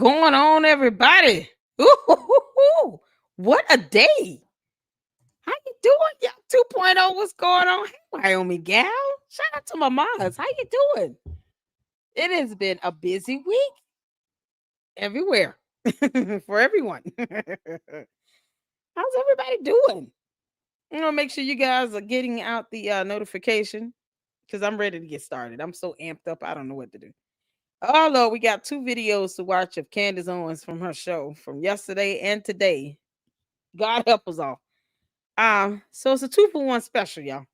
going on, everybody? Ooh, what a day! How you doing, y'all? 2.0, what's going on? Hey, Wyoming gal. Shout out to my moms. How you doing? It has been a busy week everywhere for everyone. How's everybody doing? I'm gonna make sure you guys are getting out the notification because I'm ready to get started. I'm so amped up. I don't know what to do. Oh Lord, we got two videos to watch of Candace Owens from her show from yesterday and today. God help us all. So it's a 2-for-1 special, y'all.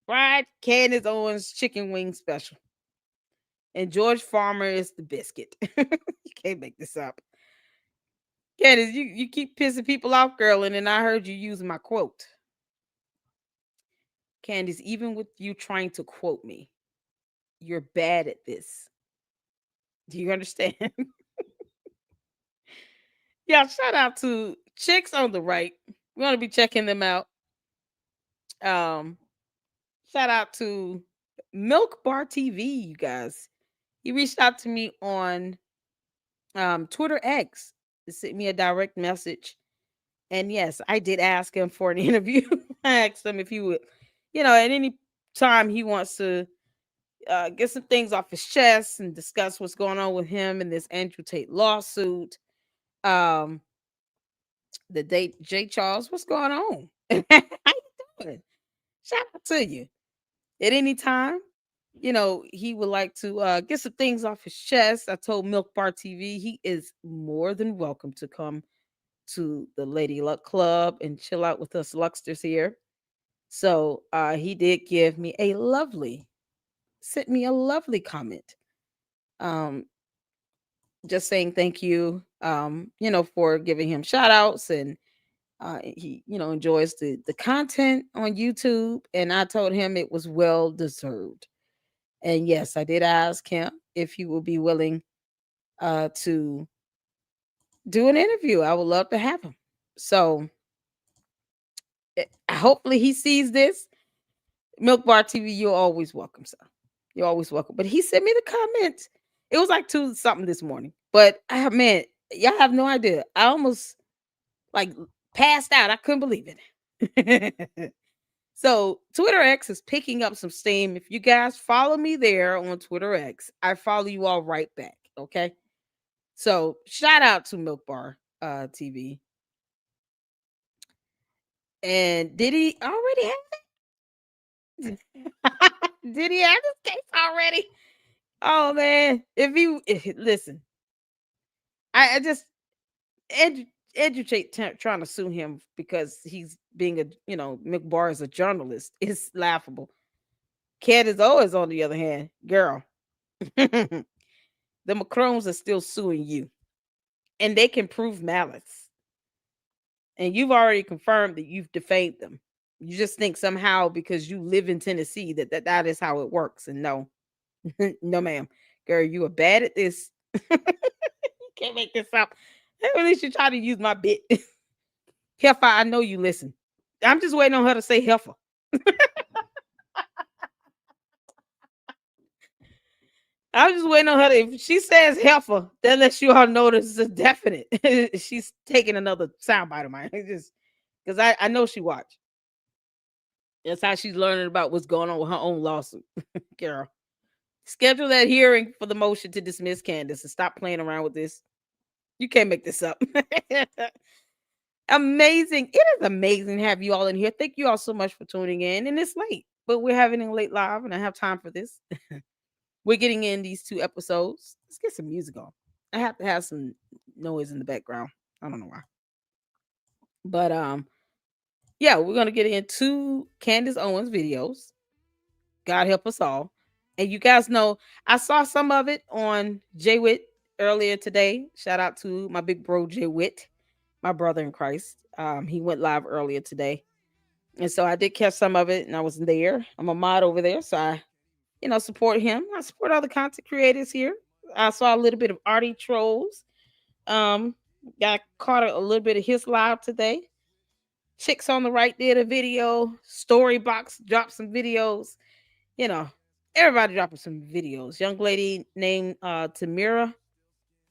Fried Candace Owens chicken wing special. And George Farmer is the biscuit. You can't make this up. Candace, you keep pissing people off, girl, and then I heard you use my quote. Candace, even with you trying to quote me, you're bad at this. Do you understand? Yeah, shout out to Chicks on the Right. We're gonna be checking them out. Um, Shout out to Milk Bar TV, you guys. He reached out to me on Twitter X. He sent me a direct message. And yes, I did ask him for an interview. I asked him if he would, at any time he wants to get some things off his chest and discuss what's going on with him in this Andrew Tate lawsuit. Um, the date J. Charles, what's going on? How you doing? Shout out to you. At any time, he would like to get some things off his chest. I told Milk Bar TV he is more than welcome to come to the Lady Luck Club and chill out with us Lucksters here. So he did give me sent me a lovely comment. Um, just saying thank you, for giving him shout outs and he, enjoys the content on YouTube. And I told him it was well deserved. And yes, I did ask him if he would be willing to do an interview. I would love to have him. So hopefully he sees this. Milk Bar TV, you're always welcome, sir. You're always welcome. But he sent me the comments. It was like 2 something this morning. But man, y'all have no idea. I almost like passed out. I couldn't believe it. So Twitter X is picking up some steam. If you guys follow me there on Twitter X, I follow you all right back. Okay. So shout out to Milk Bar TV. And did he already have it? Did he have this case already? Oh man. Listen, I just educate trying to sue him because he's being Milk Bar is a journalist. It's laughable. Candace Owens, on the other hand, girl, the Macrones are still suing you, and they can prove malice. And you've already confirmed that you've defamed them. You just think somehow because you live in Tennessee that is how it works. And no, no, ma'am, girl, you are bad at this. You can't make this up. At least you try to use my bit. Heifer, I know you listen. I'm just waiting on her to say heifer. I'm just waiting on her. If she says heifer, that lets you all know this is a definite. She's taking another soundbite of mine. Just because I know she watched. That's how she's learning about what's going on with her own lawsuit. Girl, schedule that hearing for the motion to dismiss Candace and stop playing around with this. You can't make this up. Amazing. It is amazing to have you all in here. Thank you all so much for tuning in. And it's late, but we're having a late live and I have time for this. We're getting in these 2 episodes. Let's get some music on. I have to have some noise in the background. I don't know why. But yeah, we're gonna get into Candace Owens videos. God help us all. And you guys know I saw some of it on Jay Witt earlier today. Shout out to my big bro Jay Witt, my brother in Christ. He went live earlier today. And so I did catch some of it and I was there. I'm a mod over there. So I support him. I support other content creators here. I saw a little bit of Artie Trolls. Got caught a little bit of his live today. Chicks on the Right did a video. Storybox dropped some videos. Everybody dropping some videos. Young lady named Tamira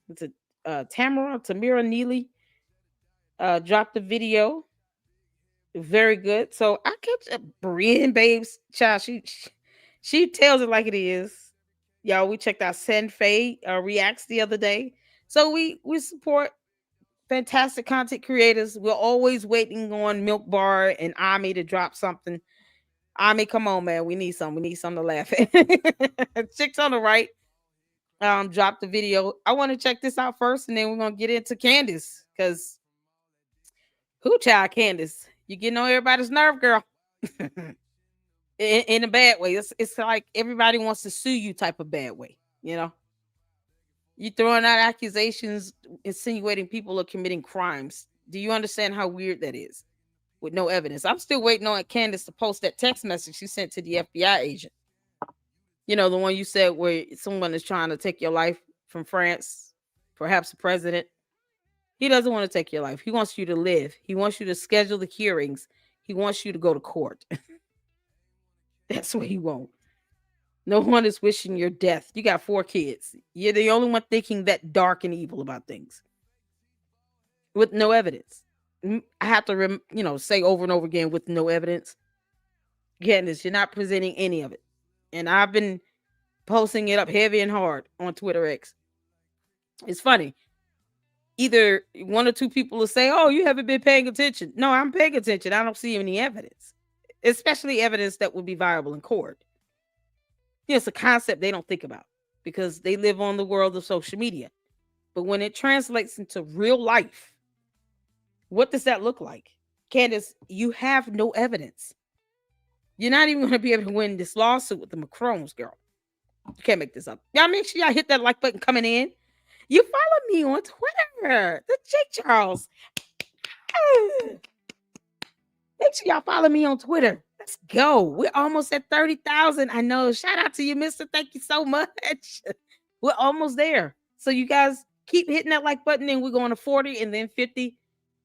It's a Tamira Neely dropped a video. Very good. So I catch Brienne Babes child. She tells it like it is. Y'all, we checked out Send Faye reacts the other day. So we support fantastic content creators. We're always waiting on Milk Bar and Ami to drop something. Ami, come on, man. We need some. We need something to laugh at. Chicks on the right dropped the video. I want to check this out first, and then we're gonna get into Candace. Cause who child Candace? You getting on everybody's nerve, girl. In a bad way. It's like everybody wants to sue you type of bad way, you know. You throwing out accusations insinuating people are committing crimes. Do you understand how weird that is? With no evidence. I'm still waiting on Candace to post that text message she sent to the FBI agent. You know, the one you said where someone is trying to take your life from France, perhaps the president. He doesn't want to take your life. He wants you to live. He wants you to schedule the hearings. He wants you to go to court. That's what he wants. No one is wishing your death. You got 4 kids. You're the only one thinking that dark and evil about things with no evidence. I have to, say over and over again with no evidence. Candace, you're not presenting any of it. And I've been posting it up heavy and hard on Twitter X. It's funny. Either one or two people will say, oh, you haven't been paying attention. No, I'm paying attention. I don't see any evidence, especially evidence that would be viable in court. It's a concept they don't think about because they live on the world of social media. But when it translates into real life, what does that look like? Candace, you have no evidence. You're not even going to be able to win this lawsuit with the Macrons, girl. You can't make this up. Y'all make sure y'all hit that like button coming in. You follow me on Twitter, the Jake Charles. Make sure y'all follow me on Twitter. Let's go. We're almost at 30,000. I know. Shout out to you, mister. Thank you so much. We're almost there. So you guys keep hitting that like button and we're going to 40 and then 50.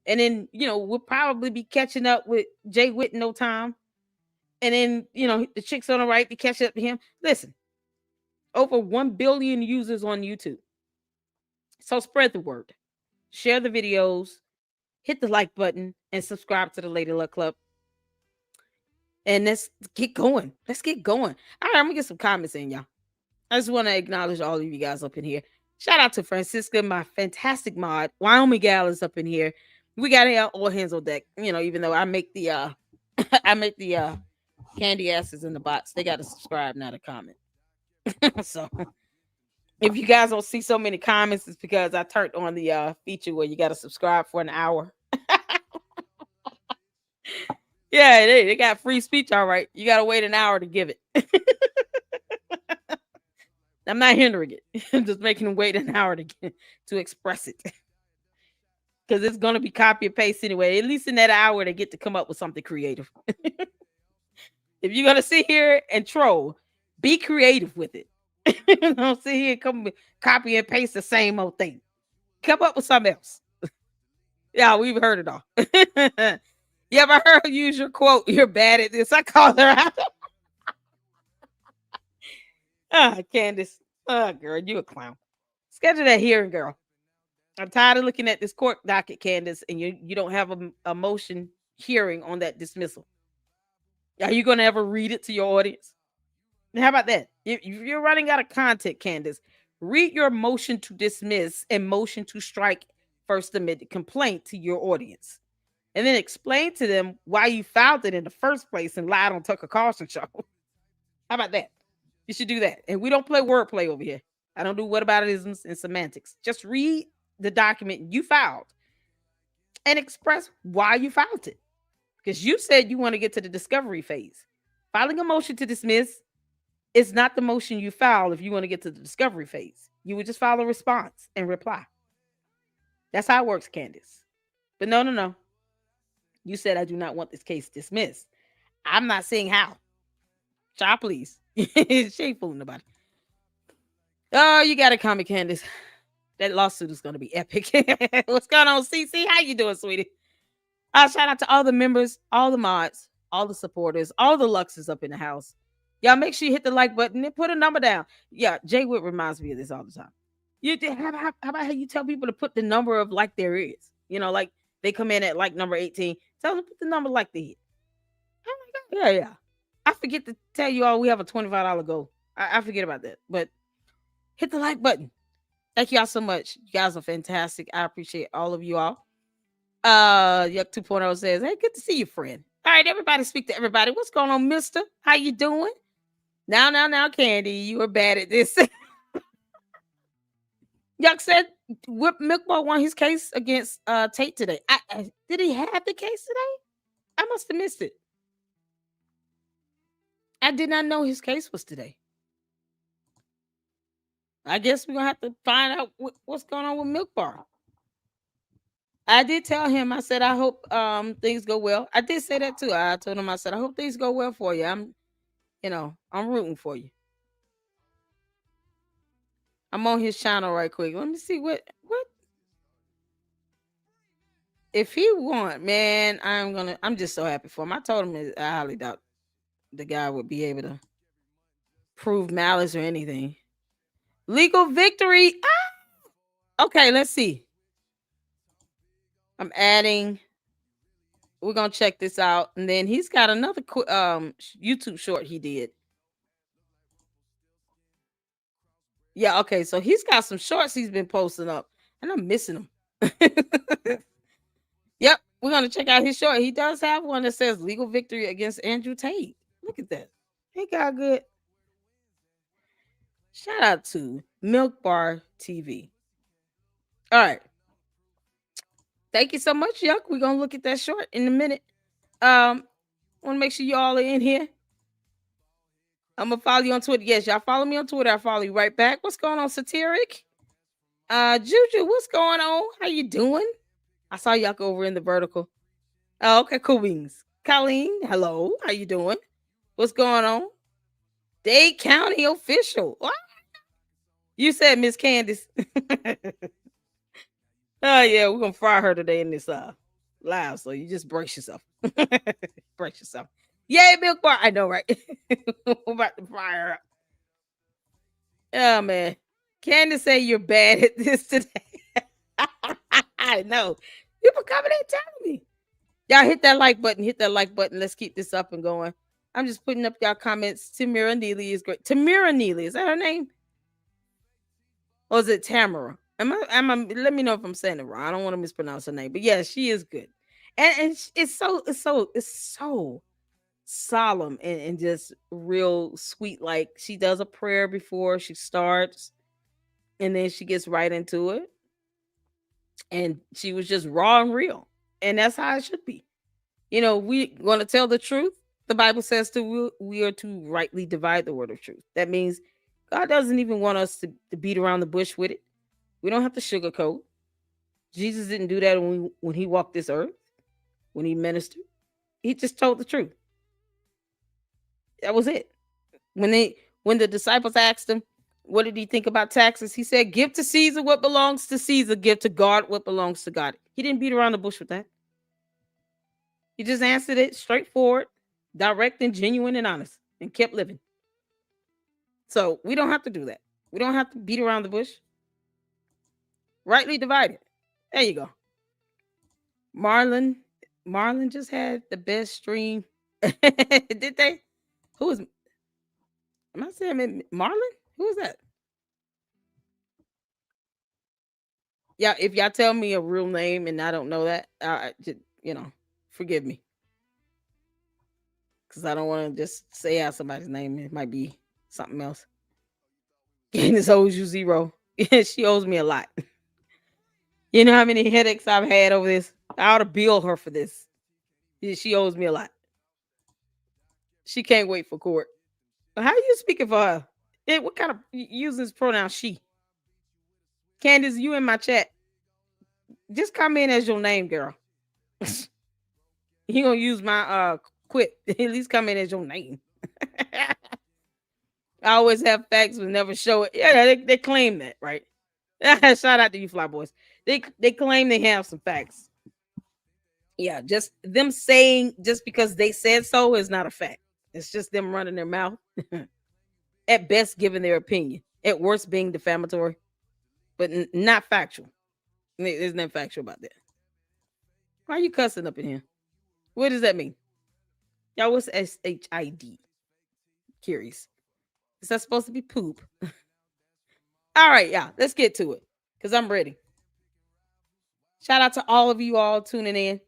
And then, we'll probably be catching up with Jay Witt in no time. And then, the chicks on the right be catching up to him. Listen, over 1 billion users on YouTube. So spread the word. Share the videos. Hit the like button and subscribe to the Lady Luck Club. And let's get going. Let's get going. All right, I'm going to get some comments in, y'all. I just want to acknowledge all of you guys up in here. Shout out to Francisca, my fantastic mod. Wyoming gal is up in here. We got all hands on deck. Even though I make the I make the candy asses in the box. They got to subscribe, not a comment. So if you guys don't see so many comments, it's because I turned on the feature where you got to subscribe for an hour. Yeah, they got free speech, all right. You got to wait an hour to give it. I'm not hindering it. I'm just making them wait an hour to express it. Because it's going to be copy and paste anyway. At least in that hour, they get to come up with something creative. If you're going to sit here and troll, be creative with it. Don't sit here and come copy and paste the same old thing. Come up with something else. Yeah, we've heard it all. You ever heard her use your quote? You're bad at this. I call her out. Candace. Oh, girl, you a clown. Schedule that hearing, girl. I'm tired of looking at this court docket, Candace, and you don't have a motion hearing on that dismissal. Are you going to ever read it to your audience? How about that? If you're running out of content, Candace, read your motion to dismiss and motion to strike first amendment complaint to your audience. And then explain to them why you filed it in the first place and lied on Tucker Carlson show. How about that? You should do that. And we don't play wordplay over here. I don't do whataboutisms and semantics. Just read the document you filed and express why you filed it. Because you said you want to get to the discovery phase. Filing a motion to dismiss is not the motion you file if you want to get to the discovery phase. You would just file a response and reply. That's how it works, Candace. But no. You said I do not want this case dismissed. I'm not saying how. Child, please. She ain't fooling nobody. Oh, you got to comment, Candace. That lawsuit is going to be epic. What's going on, CC? How you doing, sweetie? Shout out to all the members, all the mods, all the supporters, all the Luxes up in the house. Y'all make sure you hit the like button and put a number down. Yeah, Jay Witt reminds me of this all the time. You did how about how you tell people to put the number of like there is? Like they come in at like number 18. Tell them to put the number like they hit. Oh my God. Yeah, yeah. I forget to tell you all we have a $25 goal. I forget about that. But hit the like button. Thank y'all so much. You guys are fantastic. I appreciate all of you all. Yuck 2.0 says, hey, good to see you, friend. All right, everybody, speak to everybody. What's going on, mister? How you doing? Now, Candy, you are bad at this. Yuck said Whip Milkball won his case against Tate today. Did he have the case today? I must have missed it. I did not know his case was today. I guess we're gonna have to find out what's going on with Milk Bar. I did tell him, I said, I hope things go well. I did say that too. I told him, I said, I hope things go well for you. I'm rooting for you. I'm on his channel right quick. Let me see what if he won, man. I'm just so happy for him. I told him I highly doubt the guy would be able to prove malice or anything. Legal victory. Okay, let's see. I'm adding. We're gonna check this out, and then he's got another YouTube short he did. Yeah, okay, so he's got some shorts he's been posting up, and I'm missing them. Yep, we're gonna check out his short. He does have one that says legal victory against Andrew Tate. Look at that. He got good. Shout out to Milk Bar TV. All right. Thank you so much, Yuck. We're gonna look at that short in a minute. Want to make sure y'all are in here. I'm gonna follow you on Twitter. Yes, y'all follow me on Twitter. I follow you right back. What's going on, Satiric? Juju, what's going on? How you doing? I saw Yuck over in the vertical. Oh, okay, cool beans. Colleen, hello. How you doing? What's going on? Dade County official. What? You said Miss Candace. Oh yeah, we're gonna fry her today in this live. So you just brace yourself. Brace yourself. Yay, Milk Bar. I know, right? We're about to fry her up. Oh man. Candace say you're bad at this today. I know. People coming in telling me. Y'all hit that like button. Hit that like button. Let's keep this up and going. I'm just putting up y'all comments. Tamira Neely is great. Tamira Neely, is that her name? Or is it Tamara? Let me know if I'm saying it wrong. I don't want to mispronounce her name, but yeah, she is good. And it's so solemn and just real sweet. Like she does a prayer before she starts, and then she gets right into it. And she was just raw and real. And that's how it should be. We want to tell the truth. The Bible says we are to rightly divide the word of truth. That means God doesn't even want us to beat around the bush with it. We don't have to sugarcoat. Jesus didn't do that when he walked this earth, when he ministered. He just told the truth. That was it. When the disciples asked him, what did he think about taxes? He said, give to Caesar what belongs to Caesar, give to God what belongs to God. He didn't beat around the bush with that. He just answered it straightforward, direct and genuine and honest, and kept living. So we don't have to do that. We don't have to beat around the bush. Rightly divided. There you go. Marlon just had the best stream. Did they? Who is? Am I saying Marlon? Who is that? Yeah, if y'all tell me a real name and I don't know that, just, forgive me. Because I don't want to just say out somebody's name. It might be something else. Candace owes you $0. She owes me a lot. You know how many headaches I've had over this? I ought to bill her for this. She owes me a lot. She can't wait for court. How are you speaking for her? What kind of using this pronoun she? Candace, you in my chat. Just come in as your name, girl. He gonna use my quit. At least come in as your name. I always have facts but never show it. Yeah, they claim that, right? Shout out to you, Fly Boys. They claim they have some facts. Yeah, just them saying just because they said so is not a fact. It's just them running their mouth. At best, giving their opinion. At worst, being defamatory. but not factual. There's nothing factual about that. Why are you cussing up in here? What does that mean? Y'all, what's SHID? Curious. Is that supposed to be poop? All right, y'all, let's get to it because I'm ready. Shout out to all of you all tuning in.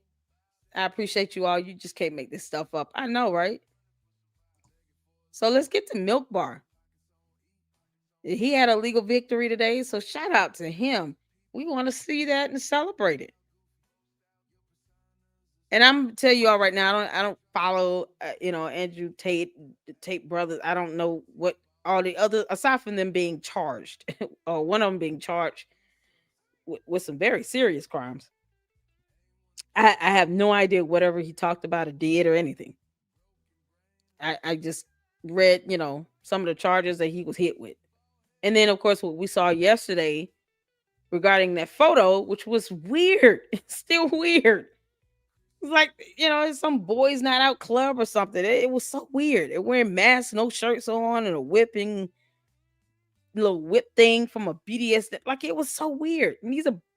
I appreciate you all. You just can't make this stuff up. I know, right? So let's get to Milk Bar. He had a legal victory today, so shout out to him. We want to see that and celebrate it. And I'm gonna tell you all right now, I don't follow Andrew Tate, the Tate brothers. I don't know what all the other, aside from them being charged, or one of them being charged with some very serious crimes. I have no idea whatever he talked about or did or anything. I just read, some of the charges that he was hit with. And then, of course, what we saw yesterday regarding that photo, which was weird. It's still weird. It's like, it's some boys night out club or something. It was so weird. They're wearing masks, no shirts on, and a whipping little whip thing from a BDS. Like, it was so weird. And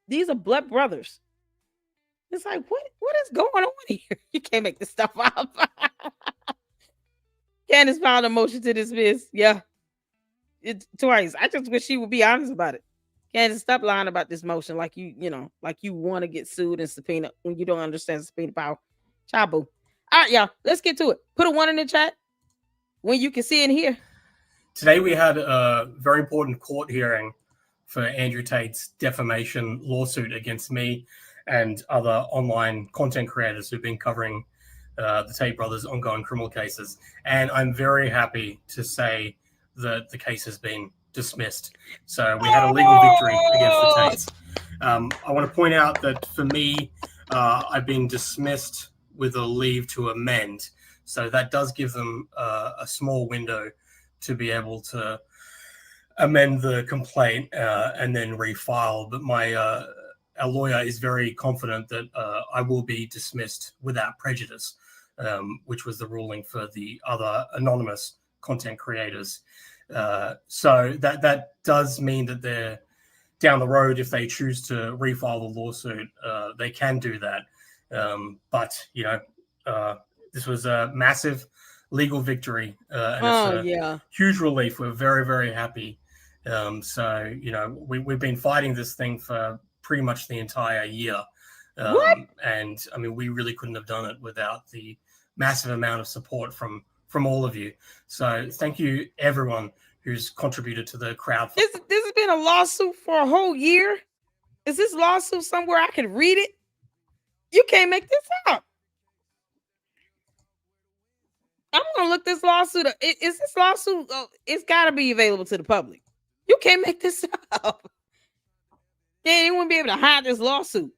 these are blood brothers. It's like, what is going on here? You can't make this stuff up. Candace filed a motion to dismiss. Yeah. It's twice. I just wish she would be honest about it. Candace, stop lying about this motion like like you want to get sued and subpoena when you don't understand subpoena power. Chabu. All right, y'all. Let's get to it. Put a 1 in the chat when you can see and hear. Today we had a very important court hearing for Andrew Tate's defamation lawsuit against me and other online content creators who've been covering the Tate brothers' ongoing criminal cases. And I'm very happy to say that the case has been dismissed. So we had a legal victory against the Tates. I want to point out that for me, I've been dismissed with a leave to amend. So that does give them a small window to be able to amend the complaint and then refile. But our lawyer is very confident that I will be dismissed without prejudice, which was the ruling for the other anonymous content creators. So that does mean that they're down the road, if they choose to refile the lawsuit, they can do that. But this was a massive legal victory, and it's a huge relief. We're very, very happy. So we've been fighting this thing for pretty much the entire year, and I mean, we really couldn't have done it without the massive amount of support from all of you. So thank you, everyone who's contributed to the crowd. This has been a lawsuit for a whole year. Is this lawsuit somewhere I can read it? You can't make this up. I'm gonna look this lawsuit up. Is this lawsuit? It's got to be available to the public. You can't make this up. Yeah, you wouldn't be able to hide this lawsuit.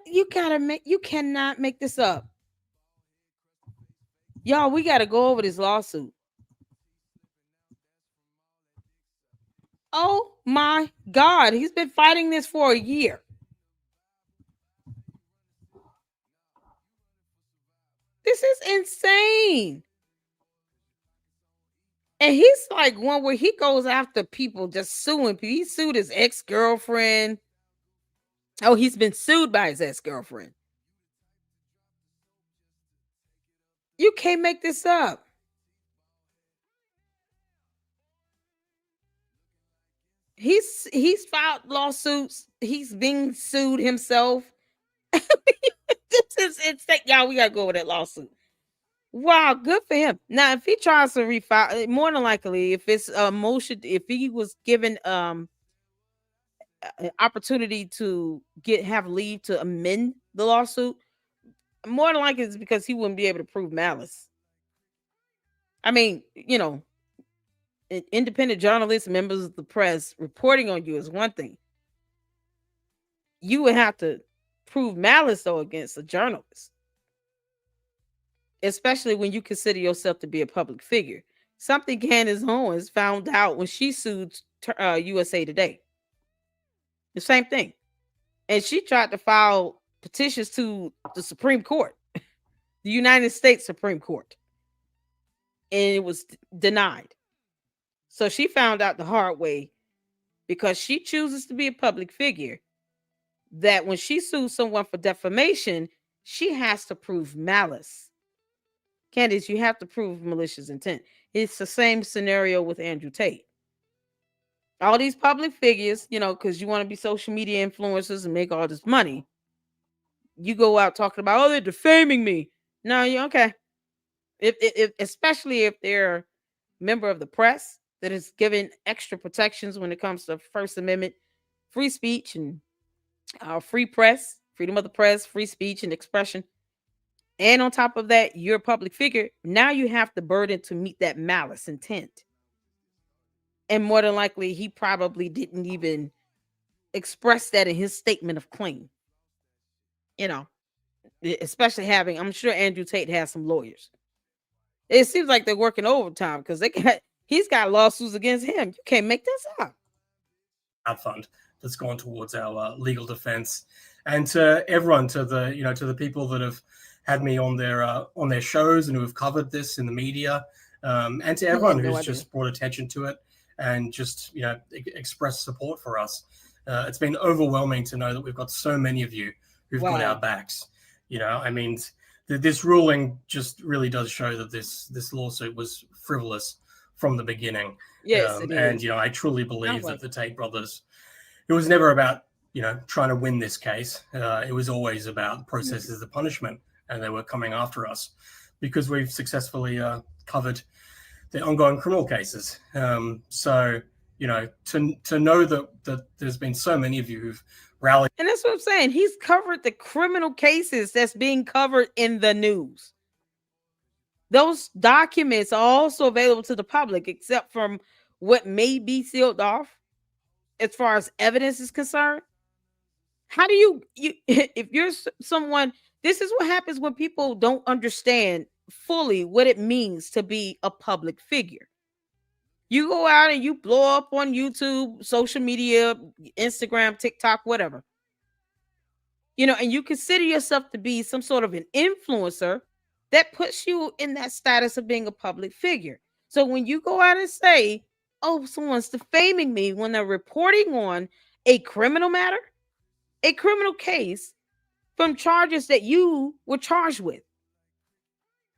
You cannot make this up. Y'all, we got to go over this lawsuit. Oh my God, he's been fighting this for a year. This is insane. And he's like one where he goes after people, just suing people. He sued his ex-girlfriend. Oh, he's been sued by his ex-girlfriend. You can't make this up. He's filed lawsuits. He's being sued himself. This is insane. Y'all, we gotta go with that lawsuit. Wow, good for him. Now, if he tries to refile, more than likely, if it's a motion, if he was given an opportunity to have leave to amend the lawsuit, more than likely it's because he wouldn't be able to prove malice. I mean, independent journalists, members of the press reporting on you is one thing. You would have to prove malice, though, against a journalist, especially when you consider yourself to be a public figure. Something Candace Owens found out when she sued USA Today. The same thing. And she tried to file petitions to the Supreme Court, the United States Supreme Court, and it was denied. So she found out the hard way because she chooses to be a public figure, that when she sues someone for defamation, she has to prove malice. Candace, you have to prove malicious intent. It's the same scenario with Andrew Tate. All these public figures, because you want to be social media influencers and make all this money, you go out talking about, oh, they're defaming me. No, you okay. If especially if they're a member of the press that is given extra protections when it comes to First Amendment, free speech, and free press, freedom of the press, free speech and expression. And on top of that, you're a public figure. Now you have the burden to meet that malice intent. And more than likely, he probably didn't even express that in his statement of claim. Especially I'm sure Andrew Tate has some lawyers. It seems like they're working overtime because he's got lawsuits against him. You can't make this up. Fund that's gone towards our legal defense, and to everyone, to the people that have had me on their shows and who have covered this in the media, and to everyone who's just brought attention to it and just expressed support for us. It's been overwhelming to know that we've got so many of you who've got our backs. This ruling just really does show that this lawsuit was frivolous from the beginning. Yes, it is. And I truly believe that the Tate brothers, it was never about trying to win this case. It was always about processes of punishment, and they were coming after us because we've successfully covered the ongoing criminal cases. So to know that there's been so many of you who've rallied, and that's what I'm saying. He's covered the criminal cases that's being covered in the news. Those documents are also available to the public, except from what may be sealed off as far as evidence is concerned. How do you if you're someone, this is what happens when people don't understand fully what it means to be a public figure. You go out and you blow up on YouTube, social media, Instagram, TikTok, whatever. And you consider yourself to be some sort of an influencer, that puts you in that status of being a public figure. So when you go out and say, oh, someone's defaming me, when they're reporting on a criminal matter, a criminal case from charges that you were charged with,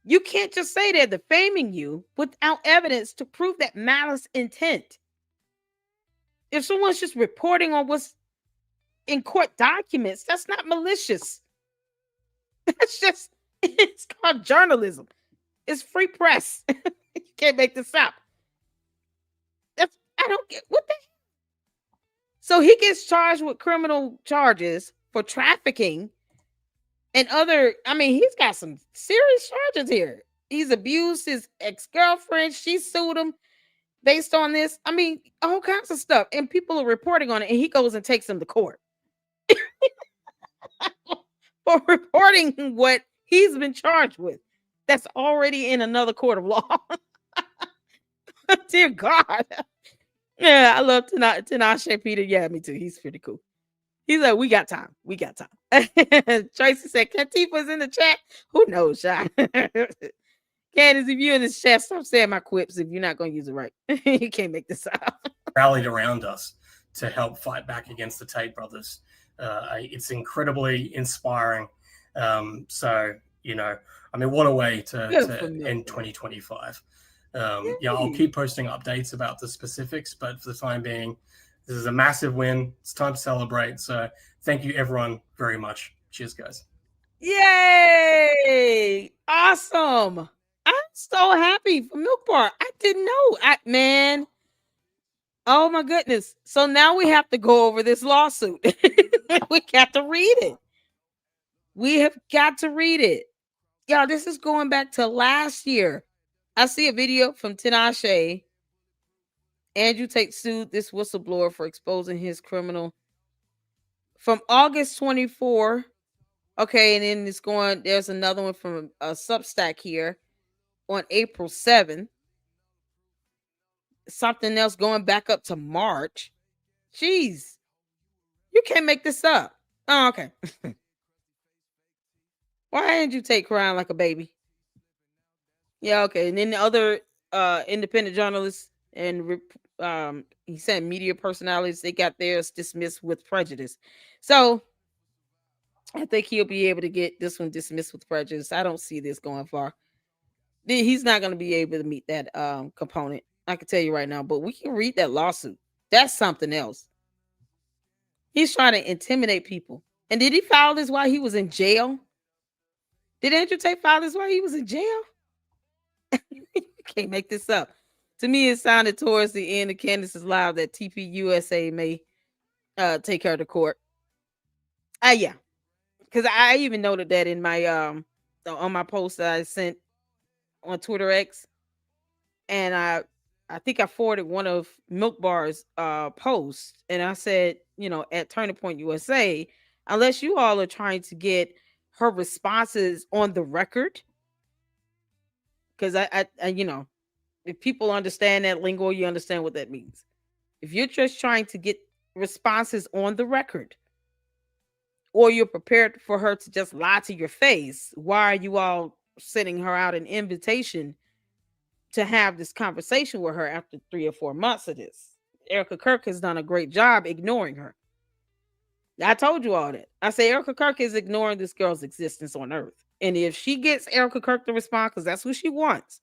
you can't just say they're defaming you without evidence to prove that malice intent. If someone's just reporting on what's in court documents, that's not malicious. It's called journalism. It's free press. You can't make this up. I don't get what the. So he gets charged with criminal charges for trafficking and other. He's got some serious charges here. He's abused his ex-girlfriend. She sued him based on this. All kinds of stuff. And people are reporting on it. And he goes and takes them to court for reporting what he's been charged with. That's already in another court of law. Dear God. Yeah, I love Tinashe Peter. Yeah, me too. He's pretty cool. He's like, we got time. We got time. Tracy said, Katifa's in the chat. Who knows, Shy? Candace, if you're in this chat, stop saying my quips if you're not going to use it right. You can't make this up. Rallied around us to help fight back against the Tate brothers. It's incredibly inspiring. So, what a way to end 2025. I'll keep posting updates about the specifics, but for the time being, this is a massive win. It's time to celebrate. So thank you, everyone, very much. Cheers, guys. Yay! Awesome. I'm so happy for Milk Bar. I didn't know. Man. Oh, my goodness. So now we have to go over this lawsuit. We got to read it. We have got to read it. Y'all, this is going back to last year. I see a video from Tinashe. Andrew Tate sued this whistleblower for exposing his criminal from August 24. Okay, and then there's another one from a Substack here on April 7th. Something else going back up to March. Jeez. You can't make this up. Oh, okay. Why didn't you take crying like a baby? Yeah, okay. And then the other independent journalists and He said media personalities, they got theirs dismissed with prejudice. So I think he'll be able to get this one dismissed with prejudice. I don't see this going far. He's not going to be able to meet that component. I can tell you right now, but we can read that lawsuit. That's something else. He's trying to intimidate people. And did he file this while he was in jail? Did Andrew Tate file this while he was in jail? You can't make this up. To me, it sounded towards the end of Candace's live that TPUSA may take her to court. Yeah, because I even noted that in my on my post that I sent on Twitter X, and I think I forwarded one of Milk Bar's posts, and I said, at Turning Point USA, unless you all are trying to get her responses on the record, because I if people understand that lingo, you understand what that means. If you're just trying to get responses on the record, or you're prepared for her to just lie to your face, why are you all sending her out an invitation to have this conversation with her after 3 or 4 months of this? Erica Kirk has done a great job ignoring her. I told you all that. I say Erica Kirk is ignoring this girl's existence on Earth. And if she gets Erica Kirk to respond, because that's who she wants,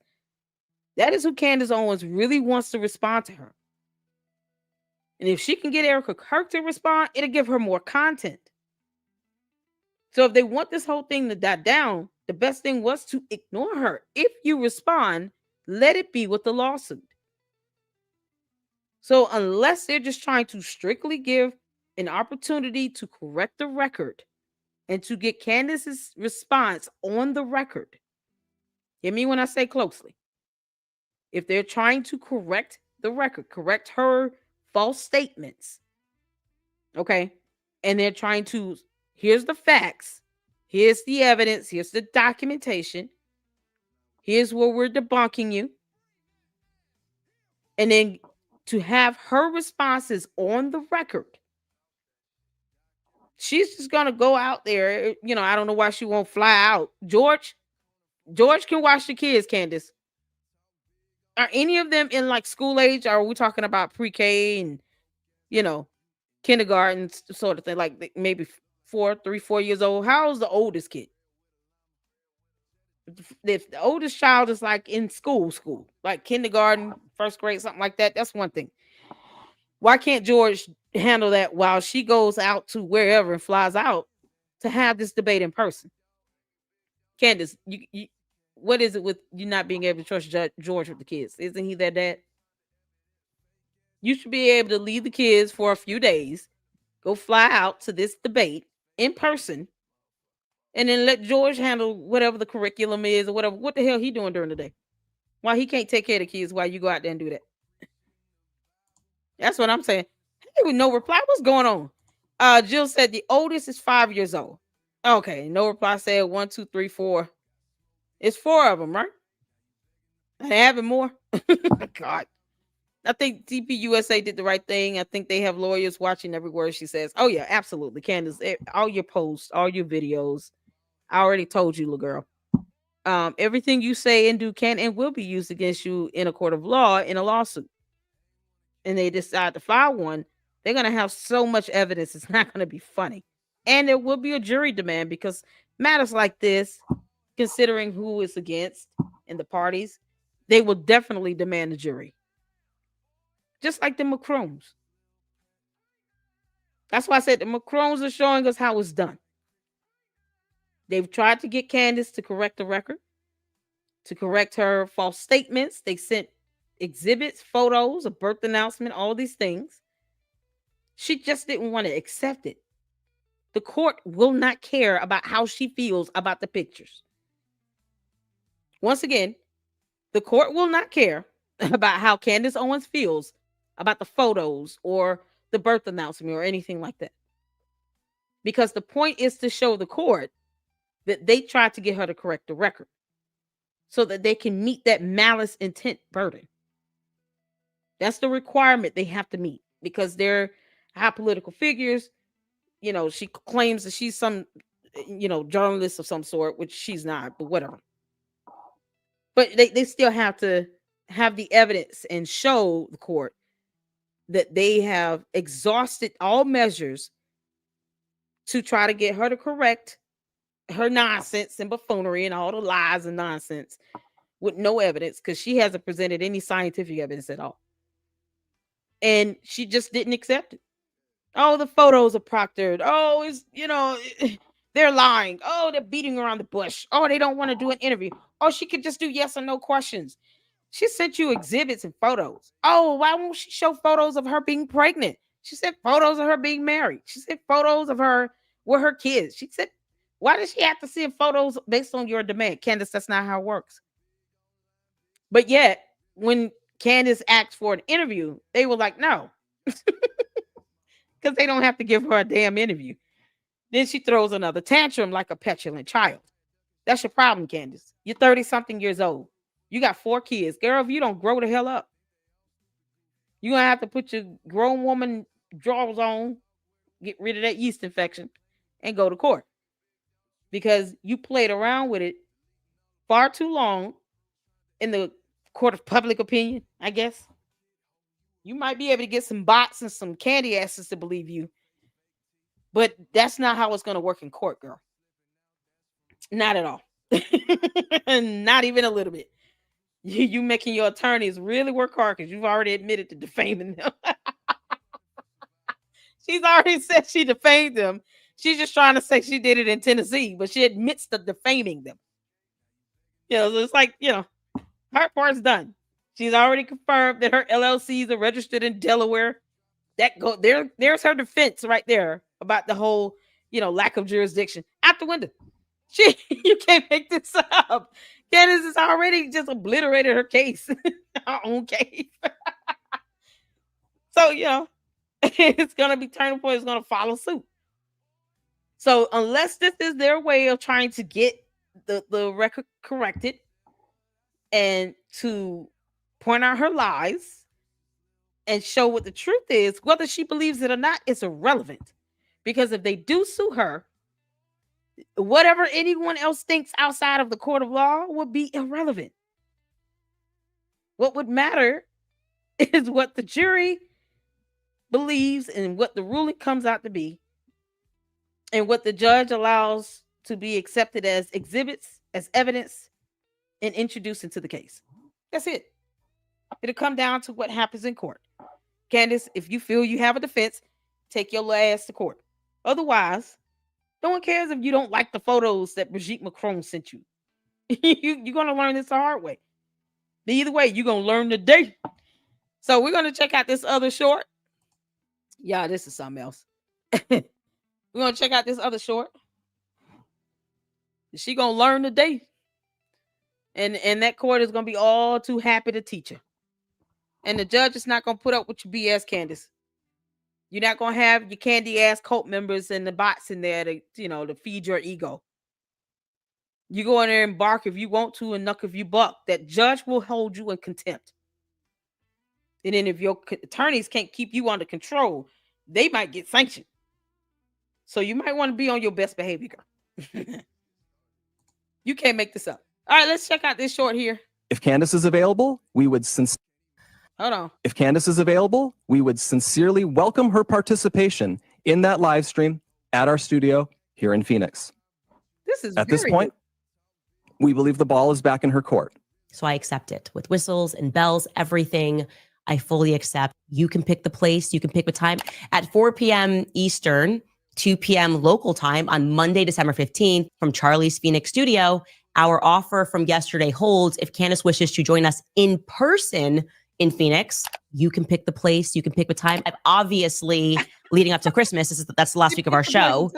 that is who Candace Owens really wants to respond to her. And if she can get Erica Kirk to respond, it'll give her more content. So if they want this whole thing to die down, the best thing was to ignore her. If you respond, let it be with the lawsuit. So unless they're just trying to strictly give an opportunity to correct the record and to get Candace's response on the record, hear me when I say closely. If they're trying to correct the record, correct her false statements, okay, and they're trying to, here's the facts, here's the evidence, here's the documentation, here's where we're debunking you, and then to have her responses on the record, she's just gonna go out there. I don't know why she won't fly out. George can watch the kids, Candace. Are any of them in like school age? Or are we talking about pre-K and kindergarten sort of thing, like maybe 4 years old? How's the oldest kid? If the oldest child is like in school, like kindergarten, first grade, something like that, that's one thing. Why can't George handle that while she goes out to wherever and flies out to have this debate in person? Candace, you what is it with you not being able to trust George with the kids? Isn't he their dad? You should be able to leave the kids for a few days, go fly out to this debate in person, and then let George handle whatever the curriculum is or whatever. What the hell he doing during the day? Why he can't take care of the kids while you go out there and do that? That's what I'm saying. Hey, with no reply, what's going on? Jill said the oldest is 5 years old. Okay, no reply. Said 1, 2, 3, 4. It's 4 of them, right? And having more. God. I think TPUSA did the right thing. I think they have lawyers watching every word she says. Oh, yeah, absolutely. Candace, all your posts, all your videos. I already told you, little girl. Everything you say and do can and will be used against you in a court of law in a lawsuit. And they decide to file one, they're going to have so much evidence, it's not going to be funny. And there will be a jury demand because matters like this, considering who is against and the parties, they will definitely demand a jury. Just like the Macrones. That's why I said the Macrones are showing us how it's done. They've tried to get Candace to correct the record, to correct her false statements. They sent exhibits, photos, a birth announcement, all these things. She just didn't want to accept it. The court will not care about how she feels about the pictures. Once again, the court will not care about how Candace Owens feels about the photos or the birth announcement or anything like that. Because the point is to show the court that they tried to get her to correct the record so that they can meet that malice intent burden. That's the requirement they have to meet because they're high political figures. She claims that she's some, journalist of some sort, which she's not, but whatever. But they still have to have the evidence and show the court that they have exhausted all measures to try to get her to correct her nonsense and buffoonery and all the lies and nonsense with no evidence, because she hasn't presented any scientific evidence at all. And she just didn't accept it. Oh, the photos are proctored. Oh, it's, they're lying. Oh, they're beating around the bush. Oh, they don't want to do an interview. Oh, she could just do yes or no questions. She sent you exhibits and photos. Oh, why won't she show photos of her being pregnant? She said photos of her being married. She said photos of her with her kids. She said, why does she have to see photos based on your demand? Candace, that's not how it works. But yet, when Candace asked for an interview, they were like, no. Because they don't have to give her a damn interview. Then she throws another tantrum like a petulant child. That's your problem, Candace. You're 30-something years old. You got 4 kids. Girl, if you don't grow the hell up, you're going to have to put your grown woman drawers on, get rid of that yeast infection, and go to court. Because you played around with it far too long in the court of public opinion, I guess. You might be able to get some bots and some candy asses to believe you, but that's not how it's going to work in court, girl. Not at all. Not even a little bit. You making your attorneys really work hard because you've already admitted to defaming them. She's already said she defamed them. She's just trying to say she did it in Tennessee, but she admits to defaming them. So it's like, her part's done. She's already confirmed that her LLCs are registered in Delaware. There's her defense right there about the whole, lack of jurisdiction. Out the window. You can't make this up. Candace has already just obliterated her case, her own case. So, it's going to be turning point. It's going to follow suit. So unless this is their way of trying to get the record corrected and to point out her lies and show what the truth is, whether she believes it or not, it's irrelevant. Because if they do sue her, whatever anyone else thinks outside of the court of law would be irrelevant. What would matter is what the jury believes and what the ruling comes out to be, and what the judge allows to be accepted as exhibits, as evidence, and introduced into the case. That's it. It'll come down to what happens in court. Candace, if you feel you have a defense, take your ass to court. Otherwise, no one cares if you don't like the photos that Brigitte Macron sent you. You're going to learn this the hard way. But either way, you're going to learn today. So we're going to check out this other short. Yeah, this is something else. We're going to check out this other short. She going to learn today. And that court is going to be all too happy to teach her. And the judge is not going to put up with your BS, Candace. You're not going to have your candy ass cult members and the bots in there to, to feed your ego. You go in there and bark if you want to and knuck if you buck. That judge will hold you in contempt. And then if your attorneys can't keep you under control, they might get sanctioned. So you might want to be on your best behavior, girl. You can't make this up. All right, let's check out this short here. If Candace is available, we would Hold on. If Candace is available, we would sincerely welcome her participation in that live stream at our studio here in Phoenix. At this point, we believe the ball is back in her court. So I accept it with whistles and bells, everything. I fully accept. You can pick the place. You can pick the time at 4 p.m. Eastern, 2 p.m. local time on Monday, December 15th from Charlie's Phoenix studio. Our offer from yesterday holds. If Candace wishes to join us in person in Phoenix, you can pick the place. You can pick the time. Obviously, leading up to Christmas, that's the last week of our show.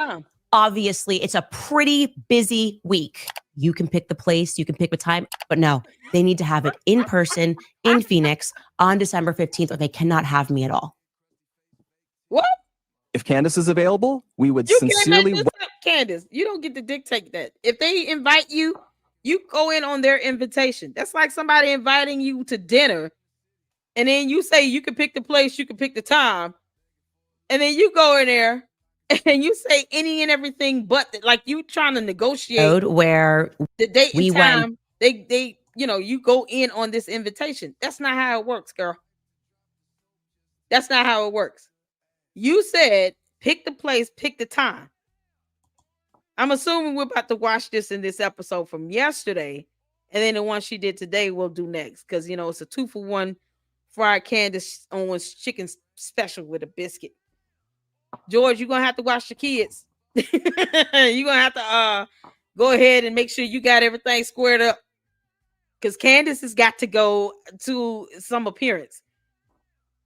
Obviously, it's a pretty busy week. You can pick the place, you can pick the time, but no, they need to have it in person in Phoenix on December 15th, or they cannot have me at all. What? If Candace is available, we would sincerely... Candace, you don't get to dictate that. If they invite you, you go in on their invitation. That's like somebody inviting you to dinner, and then you say you can pick the place, you can pick the time, and then you go in there and you say any and everything but like you trying to negotiate where the date and time. They you go in on this invitation. That's not how it works, girl. That's not how it works. You said pick the place, pick the time. I'm assuming we're about to watch this in this episode from yesterday, and then the one she did today we'll do next, because you know it's a 2-for-1 fried Candace Owens chicken special with a biscuit. George, you're gonna have to watch the kids. You're gonna have to go ahead and make sure you got everything squared up, because Candace has got to go to some appearance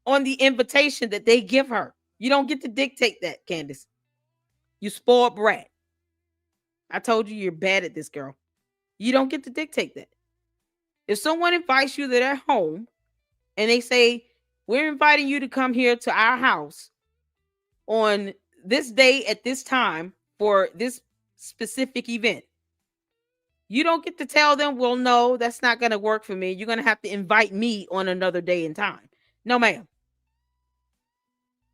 on the invitation that they give her. You don't get to dictate that, Candace. You spoiled brat. I told you you're bad at this, girl. You don't get to dictate that. If someone invites you to their home and they say, we're inviting you to come here to our house on this day at this time for this specific event, you don't get to tell them, well, no, that's not going to work for me. You're going to have to invite me on another day and time. No, ma'am.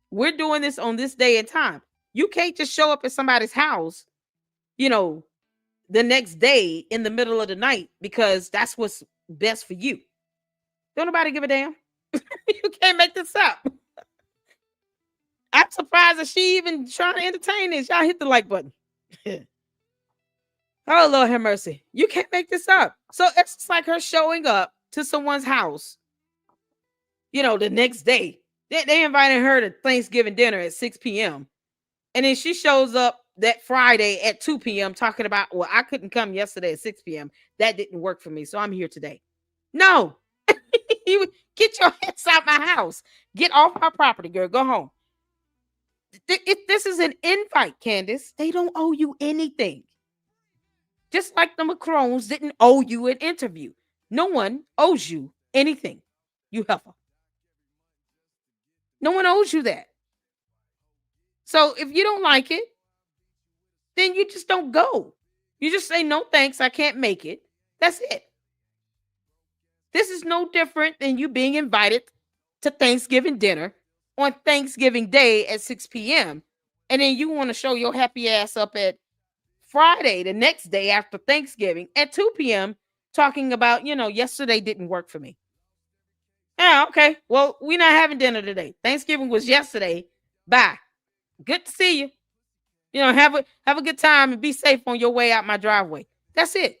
We're doing this on this day and time. You can't just show up at somebody's house, you know, the next day in the middle of the night because that's what's best for you. Don't nobody give a damn. You can't make this up. I'm surprised that she even trying to entertain this. Y'all hit the like button. Oh, Lord have mercy. You can't make this up. So it's just like her showing up to someone's house, you know, the next day. They invited her to Thanksgiving dinner at 6 p.m. And then she shows up that Friday at 2 p.m. talking about, well, I couldn't come yesterday at 6 p.m. That didn't work for me, so I'm here today. No. You get your ass out my house. Get off my property, girl. Go home. This is an invite, Candace. They don't owe you anything. Just like the Macrons didn't owe you an interview. No one owes you anything, you heifer. No one owes you that. So if you don't like it, then you just don't go. You just say, no, thanks, I can't make it. That's it. This is no different than you being invited to Thanksgiving dinner on Thanksgiving Day at 6 p.m. And then you want to show your happy ass up at Friday, the next day after Thanksgiving at 2 p.m. talking about, you know, yesterday didn't work for me. Yeah, okay. Well, we're not having dinner today. Thanksgiving was yesterday. Bye. Good to see you. You know, have a good time and be safe on your way out my driveway. That's it.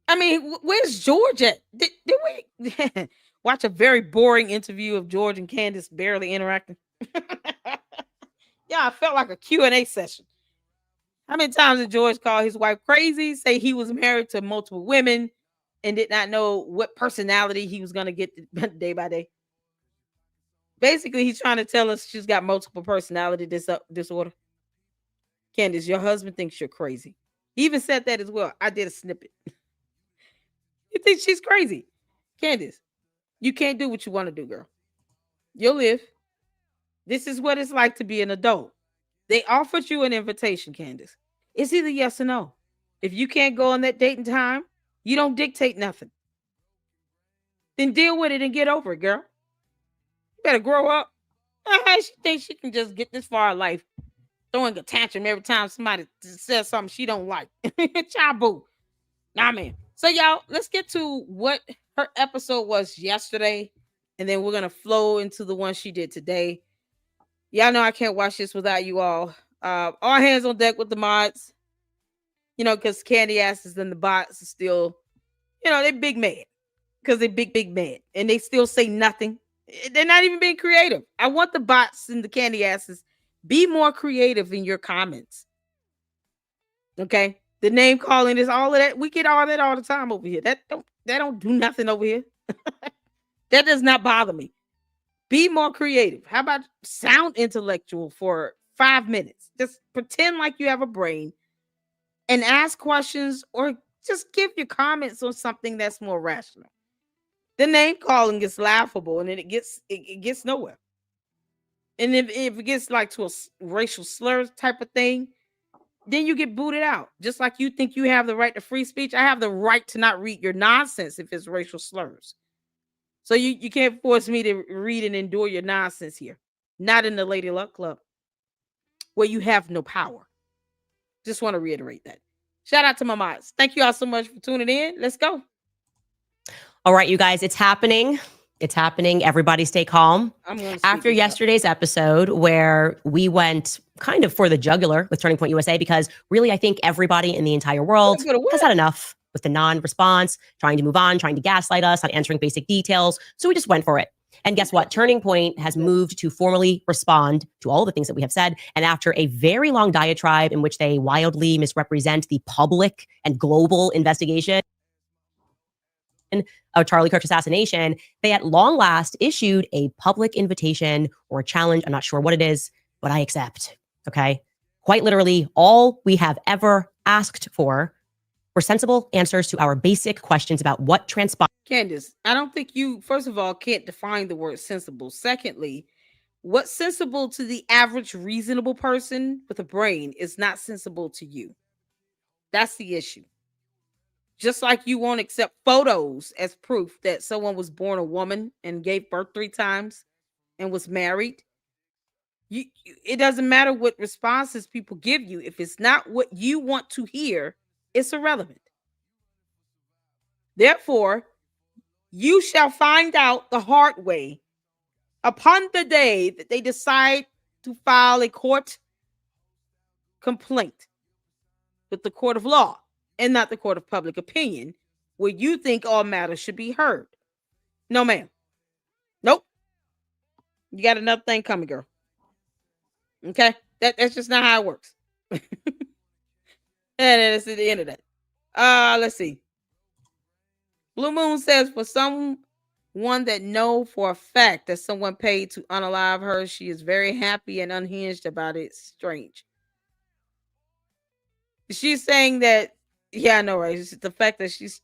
I mean, where's George at? Did we watch a very boring interview of George and Candace barely interacting? Yeah, I felt like a Q&A session. How many times did George call his wife crazy, say he was married to multiple women and did not know what personality he was going to get day by day? Basically, he's trying to tell us she's got multiple personality disorder. Candace, your husband thinks you're crazy. He even said that as well. I did a snippet. You think she's crazy. Candace, you can't do what you want to do, girl. You'll live. This is what it's like to be an adult. They offered you an invitation, Candace. It's either yes or no. If you can't go on that date and time, you don't dictate nothing. Then deal with it and get over it, girl. You better grow up. She thinks she can just get this far in life, throwing a tantrum every time somebody says something she don't like. Child boo. Nah, man. So, y'all, let's get to what her episode was yesterday, and then we're going to flow into the one she did today. Y'all know I can't watch this without you all. All hands on deck with the mods. You know, because Candy asses and the bots are still, you know, they big mad. Because they big mad. And they still say nothing. They're not even being creative. I want the bots and the Candy asses, be more creative in your comments. Okay? The name calling is all of that. We get all that all the time over here. That don't do nothing over here. That does not bother me. Be more creative. How about sound intellectual for 5 minutes? Just pretend like you have a brain and ask questions, or just give your comments on something that's more rational. The name calling is laughable, and then it gets nowhere. And if it gets like to a racial slur type of thing, then you get booted out. Just like you think you have the right to free speech, I have the right to not read your nonsense if it's racial slurs. So you can't force me to read and endure your nonsense here. Not in the Lady Luck Club, where you have no power. Just want to reiterate that. Shout out to my mods. Thank you all so much for tuning in. Let's go. All right, you guys, it's happening. It's happening. Everybody stay calm. After yesterday's episode where we went kind of for the jugular with Turning Point USA, because really, I think everybody in the entire world has had enough with the non-response, trying to move on, trying to gaslight us, not answering basic details. So we just went for it. And guess what? Turning Point has moved to formally respond to all the things that we have said. And after a very long diatribe in which they wildly misrepresent the public and global investigation of Charlie Kirk's assassination, they at long last issued a public invitation or a challenge. I'm not sure what it is, but I accept. Okay. Quite literally, all we have ever asked for were sensible answers to our basic questions about what transpired. Candace, I don't think you, first of all, can't define the word sensible. Secondly, what's sensible to the average reasonable person with a brain is not sensible to you. That's the issue. Just like you won't accept photos as proof that someone was born a woman and gave birth 3 times and was married. It doesn't matter what responses people give you. If it's not what you want to hear, it's irrelevant. Therefore, you shall find out the hard way upon the day that they decide to file a court complaint with the court of law and not the court of public opinion, where you think all matters should be heard. No, ma'am. Nope. You got another thing coming, girl. Okay? That's just not how it works. And that's at the end of that. Let's see. Blue Moon says, for someone that know for a fact that someone paid to unalive her, she is very happy and unhinged about it. Strange. She's saying that, yeah, I know, right? It's the fact that she's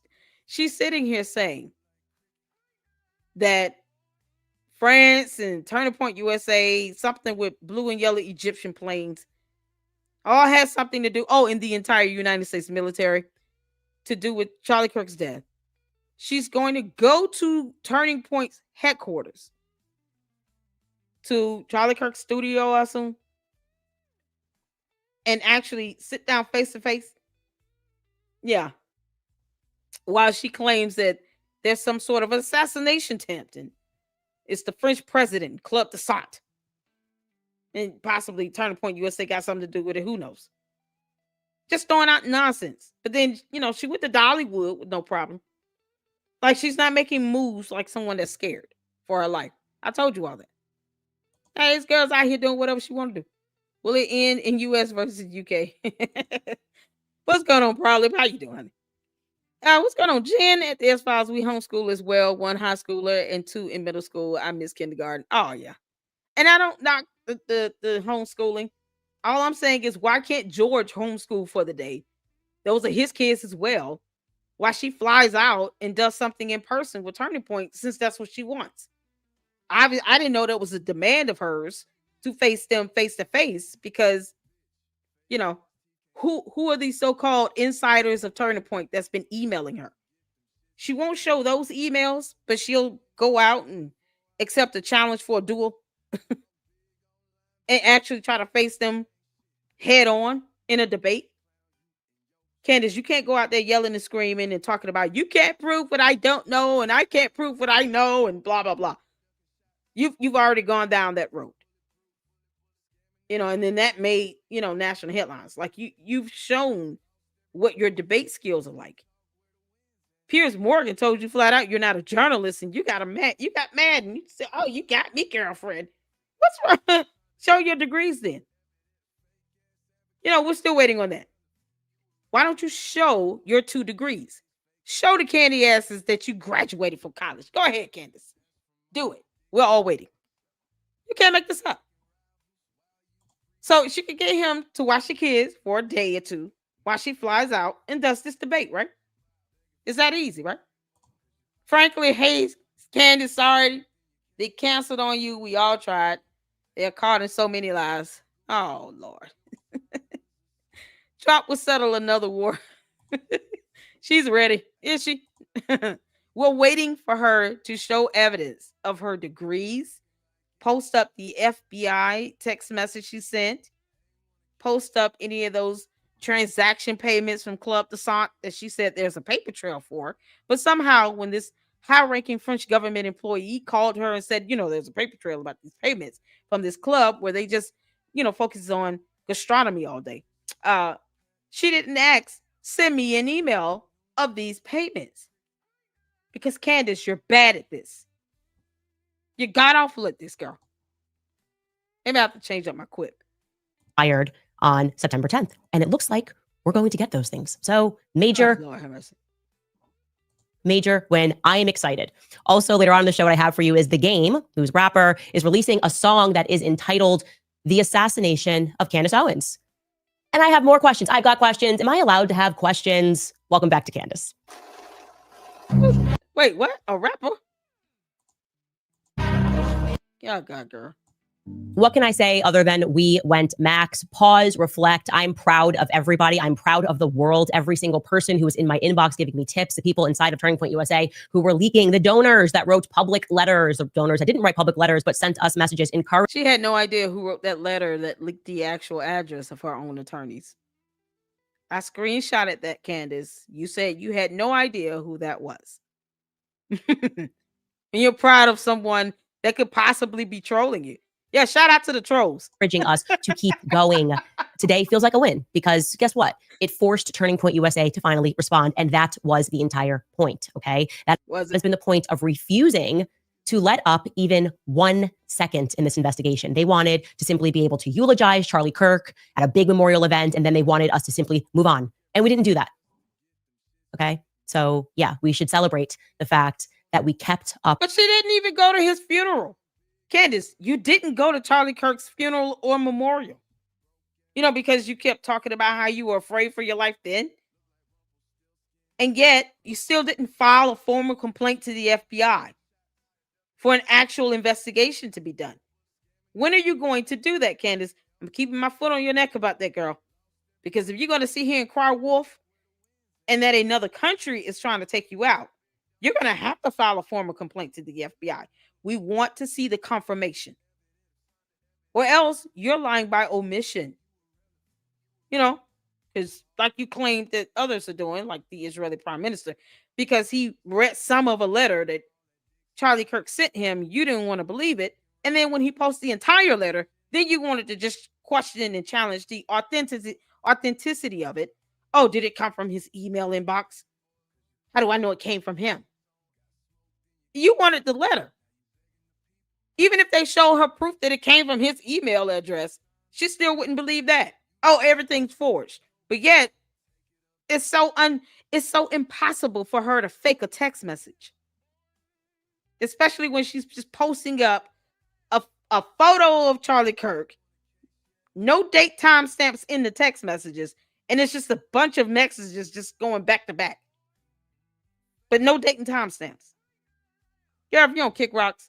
sitting here saying that France and Turning Point USA, something with blue and yellow Egyptian planes, all has something to do, in the entire United States military, to do with Charlie Kirk's death. She's going to go to Turning Point's headquarters, to Charlie Kirk's studio, I assume, and actually sit down face to face. Yeah. While she claims that there's some sort of assassination attempt, and it's the French president, Club Dassault, and possibly Turning Point USA got something to do with it. Who knows? Just throwing out nonsense. But then, she went to Dollywood with no problem. Like, she's not making moves like someone that's scared for her life. I told you all that. Hey, this girl's out here doing whatever she want to do. Will it end in U.S. versus U.K.? What's going on, Probably? How you doing, honey? What's going on? Jen at the S-Files, we homeschool as well. 1 high schooler and 2 in middle school. I miss kindergarten. Oh, yeah. And I don't knock the homeschooling. All I'm saying is, why can't George homeschool for the day? Those are his kids as well. Why she flies out and does something in person with Turning Point, since that's what she wants. I didn't know that was a demand of hers to face them face to face, because, who are these so-called insiders of Turning Point that's been emailing her? She won't show those emails, but she'll go out and accept a challenge for a duel and actually try to face them head on in a debate. Candace, you can't go out there yelling and screaming and talking about, you can't prove what I don't know and I can't prove what I know and blah, blah, blah. You've already gone down that road. And then that made, national headlines. Like, you've shown what your debate skills are like. Piers Morgan told you flat out you're not a journalist, and you got mad and you said, oh, you got me, girlfriend. What's wrong? Show your degrees then. We're still waiting on that. Why don't you show your 2 degrees? Show the candy asses that you graduated from college. Go ahead, Candace. Do it. We're all waiting. You can't make this up. So she could get him to watch the kids for a day or 2 while she flies out and does this debate, right? It's that easy, right? Frankly, hey, Candace, sorry. They canceled on you. We all tried. They're caught in so many lies. Oh, Lord. Trump will settle another war. She's ready. Is she? We're waiting for her to show evidence of her degrees, post up the FBI text message she sent, post up any of those transaction payments from Club Dassault that she said there's a paper trail for. But somehow when this high-ranking French government employee called her and said, there's a paper trail about these payments from this club where they just, focus on gastronomy all day. She didn't send me an email of these payments. Because Candace, you're bad at this. You got awful at this, girl. Maybe I have to change up my quip. Fired on September 10th. And it looks like we're going to get those things. So major win. I am excited. Also, later on in the show, what I have for you is The Game, whose rapper is releasing a song that is entitled The Assassination of Candace Owens. And I have more questions. I've got questions. Am I allowed to have questions? Welcome back to Candace. Wait, what? A rapper? Yeah, God, girl. What can I say other than we went max? Pause, reflect. I'm proud of everybody. I'm proud of the world. Every single person who was in my inbox giving me tips, the people inside of Turning Point USA who were leaking, the donors that wrote public letters, the donors that didn't write public letters but sent us messages encouraging. She had no idea who wrote that letter that leaked the actual address of her own attorneys. I screenshotted that, Candace. You said you had no idea who that was. And you're proud of someone that could possibly be trolling you. Yeah, shout out to the trolls. Encouraging us to keep going. Today feels like a win because guess what? It forced Turning Point USA to finally respond. And that was the entire point, okay? That has been the point of refusing to let up even 1 second in this investigation. They wanted to simply be able to eulogize Charlie Kirk at a big memorial event, and then they wanted us to simply move on. And we didn't do that, okay? So yeah, we should celebrate the fact that we kept up. But she didn't even go to his funeral. Candace, you didn't go to Charlie Kirk's funeral or memorial. Because you kept talking about how you were afraid for your life then. And yet, you still didn't file a formal complaint to the FBI for an actual investigation to be done. When are you going to do that, Candace? I'm keeping my foot on your neck about that, girl. Because if you're going to sit here and cry wolf and that another country is trying to take you out, you're going to have to file a formal complaint to the FBI. We want to see the confirmation. Or else you're lying by omission. Because like you claimed that others are doing, like the Israeli prime minister, because he read some of a letter that Charlie Kirk sent him, you didn't want to believe it. And then when he posted the entire letter, then you wanted to just question and challenge the authenticity of it. Oh, did it come from his email inbox? How do I know it came from him? You wanted the letter. Even if they show her proof that it came from his email address, she still wouldn't believe that. Oh, everything's forged. But yet, it's so impossible for her to fake a text message. Especially when she's just posting up a photo of Charlie Kirk, no date timestamps in the text messages, and it's just a bunch of messages just going back to back. But no date and timestamps. Yeah, if you don't kick rocks.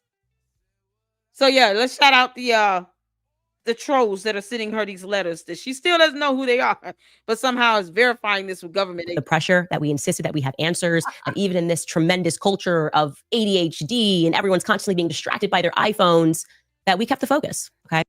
So yeah, let's shout out the trolls that are sending her these letters that she still doesn't know who they are, but somehow is verifying this with government. The pressure that we insisted that we have answers, and even in this tremendous culture of ADHD and everyone's constantly being distracted by their iPhones, that we kept the focus, okay?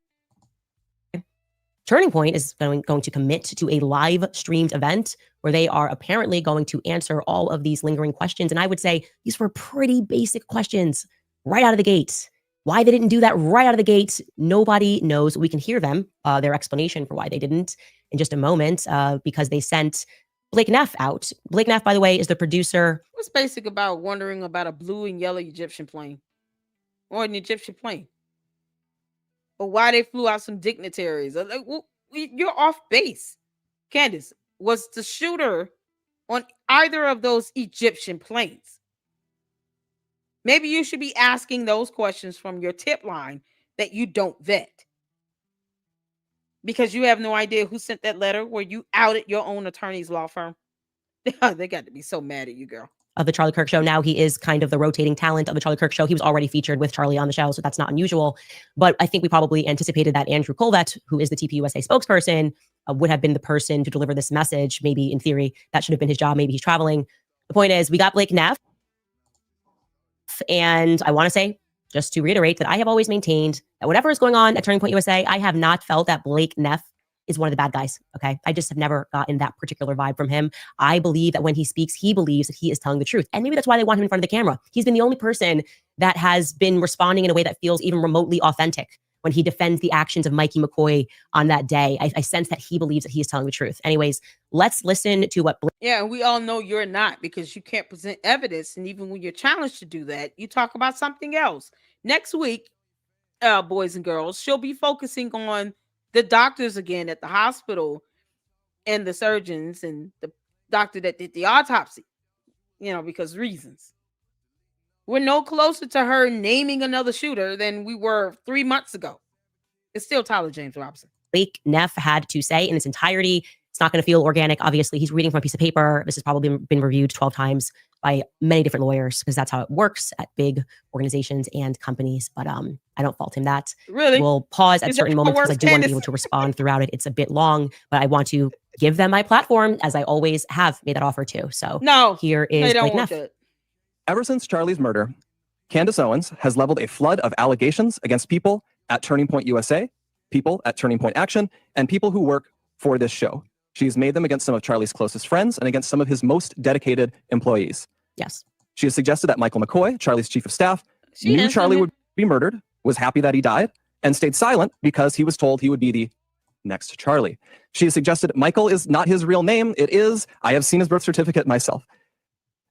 Turning Point is going to commit to a live streamed event where they are apparently going to answer all of these lingering questions. And I would say these were pretty basic questions right out of the gate. Why they didn't do that right out of the gate, nobody knows. We can hear them, their explanation for why they didn't in just a moment, because they sent Blake Neff out. Blake Neff, by the way, is the producer. What's basic about wondering about a blue and yellow Egyptian plane or an Egyptian plane? Or why they flew out some dignitaries? Like, well, you're off base. Candace, was the shooter on either of those Egyptian planes? Maybe you should be asking those questions from your tip line that you don't vet. Because you have no idea who sent that letter where you outed your own attorney's law firm. They got to be so mad at you, girl. Of the Charlie Kirk show. Now he is kind of the rotating talent of the Charlie Kirk show. He was already featured with Charlie on the show, so that's not unusual. But I think we probably anticipated that Andrew Colvett, who is the TPUSA spokesperson, would have been the person to deliver this message. Maybe in theory, that should have been his job. Maybe he's traveling. The point is, we got Blake Neff. And I want to say, just to reiterate, that I have always maintained that whatever is going on at Turning Point USA, I have not felt that Blake Neff is one of the bad guys. Okay. I just have never gotten that particular vibe from him. I believe that when he speaks, he believes that he is telling the truth. And maybe that's why they want him in front of the camera. He's been the only person that has been responding in a way that feels even remotely authentic when he defends the actions of Mikey McCoy on that day. I sense that he believes that he is telling the truth. Anyways, let's listen to what... Yeah, and we all know you're not, because you can't present evidence. And even when you're challenged to do that, you talk about something else. Next week, boys and girls, she'll be focusing on the doctors again at the hospital and the surgeons and the doctor that did the autopsy, because reasons. We're no closer to her naming another shooter than we were 3 months ago. It's still Tyler James Robinson. Blake Neff had to say in its entirety. It's not going to feel organic. Obviously, he's reading from a piece of paper. This has probably been reviewed 12 times by many different lawyers, because that's how it works at big organizations and companies. But I don't fault him that. Really? We'll pause at certain moments because I do want to be able to respond throughout it. It's a bit long, but I want to give them my platform, as I always have made that offer to. So here is Blake Neff. Ever since Charlie's murder, Candace Owens has leveled a flood of allegations against people at Turning Point USA, people at Turning Point Action, and people who work for this show. She's made them against some of Charlie's closest friends and against some of his most dedicated employees. Yes. She has suggested that Michael McCoy, Charlie's chief of staff, knew Charlie would be murdered, was happy that he died, and stayed silent because he was told he would be the next Charlie. She has suggested Michael is not his real name. It is. I have seen his birth certificate myself.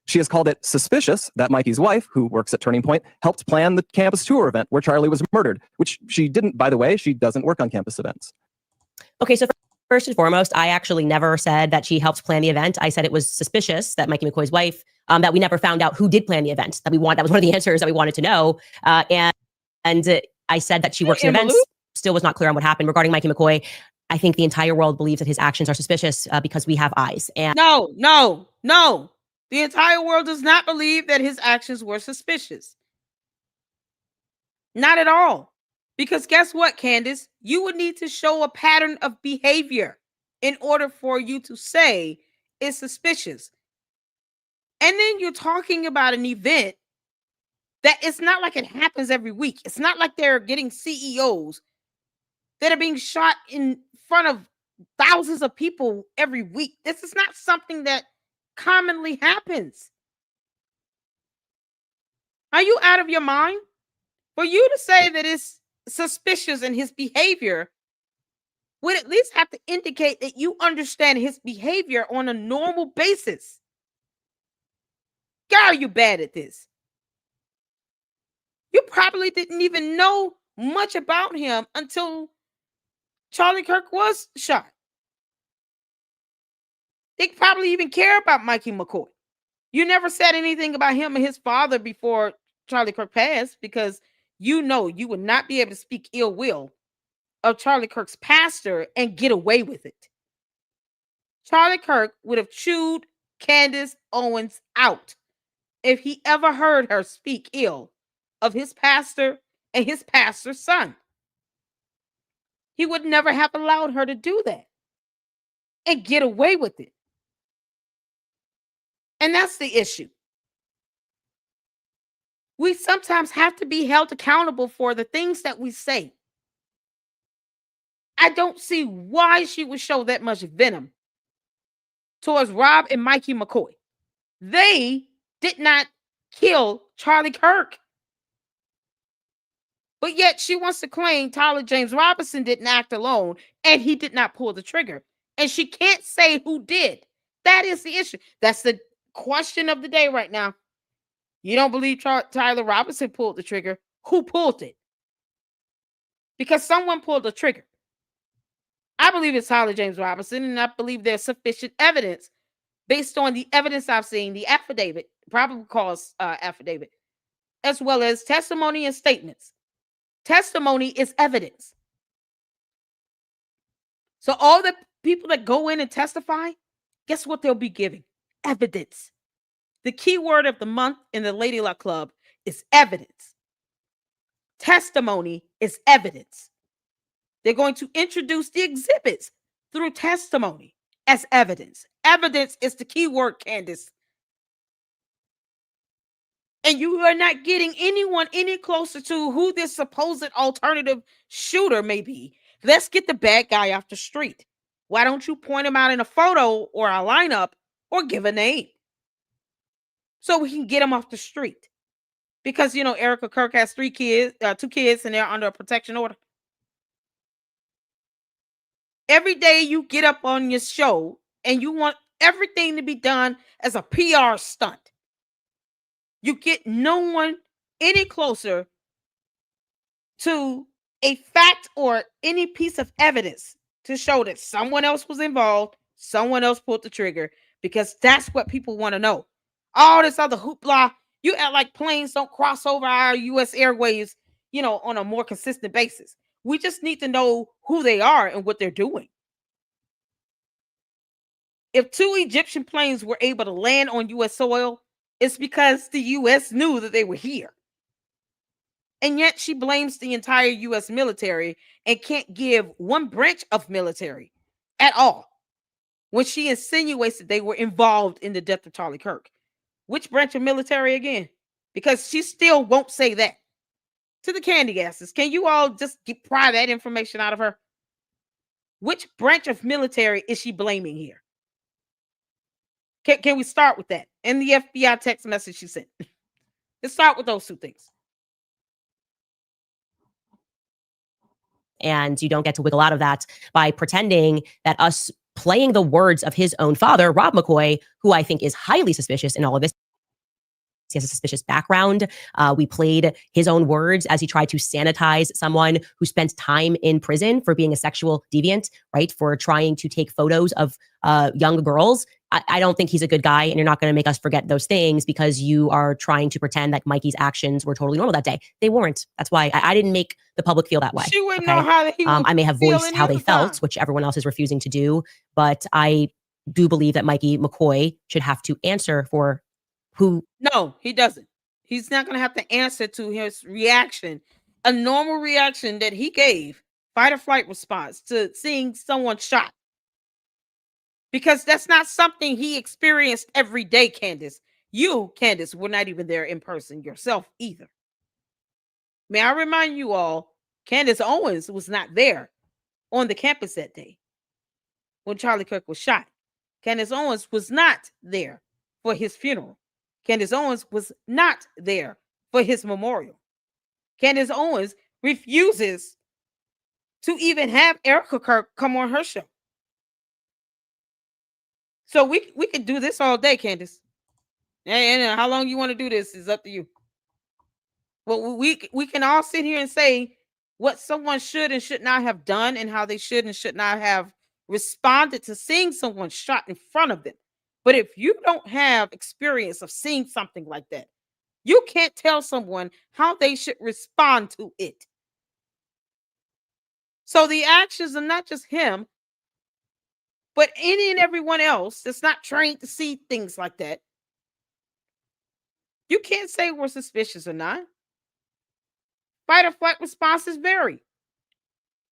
She has called it suspicious that Mikey's wife, who works at Turning Point, helped plan the campus tour event where Charlie was murdered, which she didn't, by the way. She doesn't work on campus events. Okay, so first and foremost, I actually never said that she helped plan the event. I said it was suspicious that Mikey McCoy's wife, that we never found out who did plan the event. That was one of the answers that we wanted to know. And I said that she works in events. Still was not clear on what happened regarding Mikey McCoy. I think the entire world believes that his actions are suspicious because we have eyes. And No. The entire world does not believe that his actions were suspicious. Not at all. Because guess what, Candace? You would need to show a pattern of behavior in order for you to say it's suspicious. And then you're talking about an event that it's not like it happens every week. It's not like they're getting CEOs that are being shot in front of thousands of people every week. This is not something that commonly happens. Are you out of your mind? For you to say that it's suspicious in his behavior would at least have to indicate that you understand his behavior on a normal basis. God, are you bad at this? You probably didn't even know much about him until Charlie Kirk was shot. They probably even care about Mikey McCoy. You never said anything about him and his father before Charlie Kirk passed, because you know you would not be able to speak ill will of Charlie Kirk's pastor and get away with it. Charlie Kirk would have chewed Candace Owens out if he ever heard her speak ill of his pastor and his pastor's son. He would never have allowed her to do that and get away with it. And that's the issue. We sometimes have to be held accountable for the things that we say. I don't see why she would show that much venom towards Rob and Mikey McCoy. They did not kill Charlie Kirk. But yet she wants to claim Tyler James Robinson didn't act alone and he did not pull the trigger. And she can't say who did. That is the issue. That's the question of the day right now. You don't believe Tyler Robinson pulled the trigger. Who pulled it? Because someone pulled the trigger. I believe it's Tyler James Robinson, and I believe there's sufficient evidence based on the evidence I've seen, the affidavit, probable cause affidavit, as well as testimony and statements. Testimony is evidence. So all the people that go in and testify, guess what they'll be giving? Evidence. The key word of the month in the Lady Luck Club is evidence. Testimony is evidence. They're going to introduce the exhibits through testimony as evidence. Evidence is the key word, Candace. And you are not getting anyone any closer to who this supposed alternative shooter may be. Let's get the bad guy off the street. Why don't you point him out in a photo or a lineup or give a name so we can get him off the street? Because, you know, Erica Kirk has 2 kids, and they're under a protection order. Every day you get up on your show and you want everything to be done as a PR stunt. You get no one any closer to a fact or any piece of evidence to show that someone else was involved, someone else pulled the trigger, because that's what people want to know. All this other hoopla, you act like planes don't cross over our U.S. airwaves, you know, on a more consistent basis. We just need to know who they are and what they're doing. If 2 Egyptian planes were able to land on U.S. soil, it's because the U.S. knew that they were here. And yet she blames the entire U.S. military and can't give one branch of military at all when she insinuates that they were involved in the death of Charlie Kirk. Which branch of military again? Because she still won't say that. To the candy asses, can you all just pry that information out of her? Which branch of military is she blaming here? Can we start with that? And the FBI text message she sent. Let's start with those 2 things. And you don't get to wiggle out of that by pretending that us playing the words of his own father, Rob McCoy, who I think is highly suspicious in all of this. He has a suspicious background. We played his own words as he tried to sanitize someone who spent time in prison for being a sexual deviant, right? For trying to take photos of young girls. I don't think he's a good guy, and you're not going to make us forget those things because you are trying to pretend that Mikey's actions were totally normal that day. They weren't. That's why I didn't make the public feel that way. She wouldn't know how he would I may have voiced how they felt, which everyone else is refusing to do, but I do believe that Mikey McCoy should have to answer for who. No, he doesn't. He's not going to have to answer to his reaction, a normal reaction that he gave, fight or flight response to seeing someone shot. Because that's not something he experienced every day, Candace. You, Candace, were not even there in person yourself either. May I remind you all, Candace Owens was not there on the campus that day when Charlie Kirk was shot. Candace Owens was not there for his funeral. Candace Owens was not there for his memorial. Candace Owens refuses to even have Erica Kirk come on her show. So we could do this all day, Candace. And how long you want to do this is up to you. Well, we can all sit here and say what someone should and should not have done and how they should and should not have responded to seeing someone shot in front of them. But if you don't have experience of seeing something like that, you can't tell someone how they should respond to it. So the actions are not just him, but any and everyone else that's not trained to see things like that. You can't say we're suspicious or not. Fight or flight responses vary.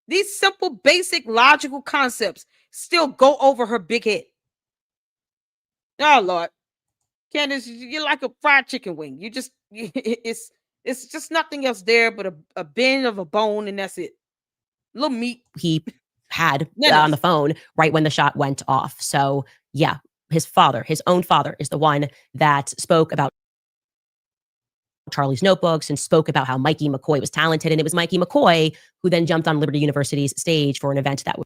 These simple, basic, logical concepts still go over her big head. Oh, Lord. Candace, you're like a fried chicken wing. It's just nothing else there but a bend of a bone, and that's it. Little meat. He had on the phone right when the shot went off. So yeah, his father, his own father, is the one that spoke about Charlie's notebooks and spoke about how Mikey McCoy was talented. And it was Mikey McCoy who then jumped on Liberty University's stage for an event that was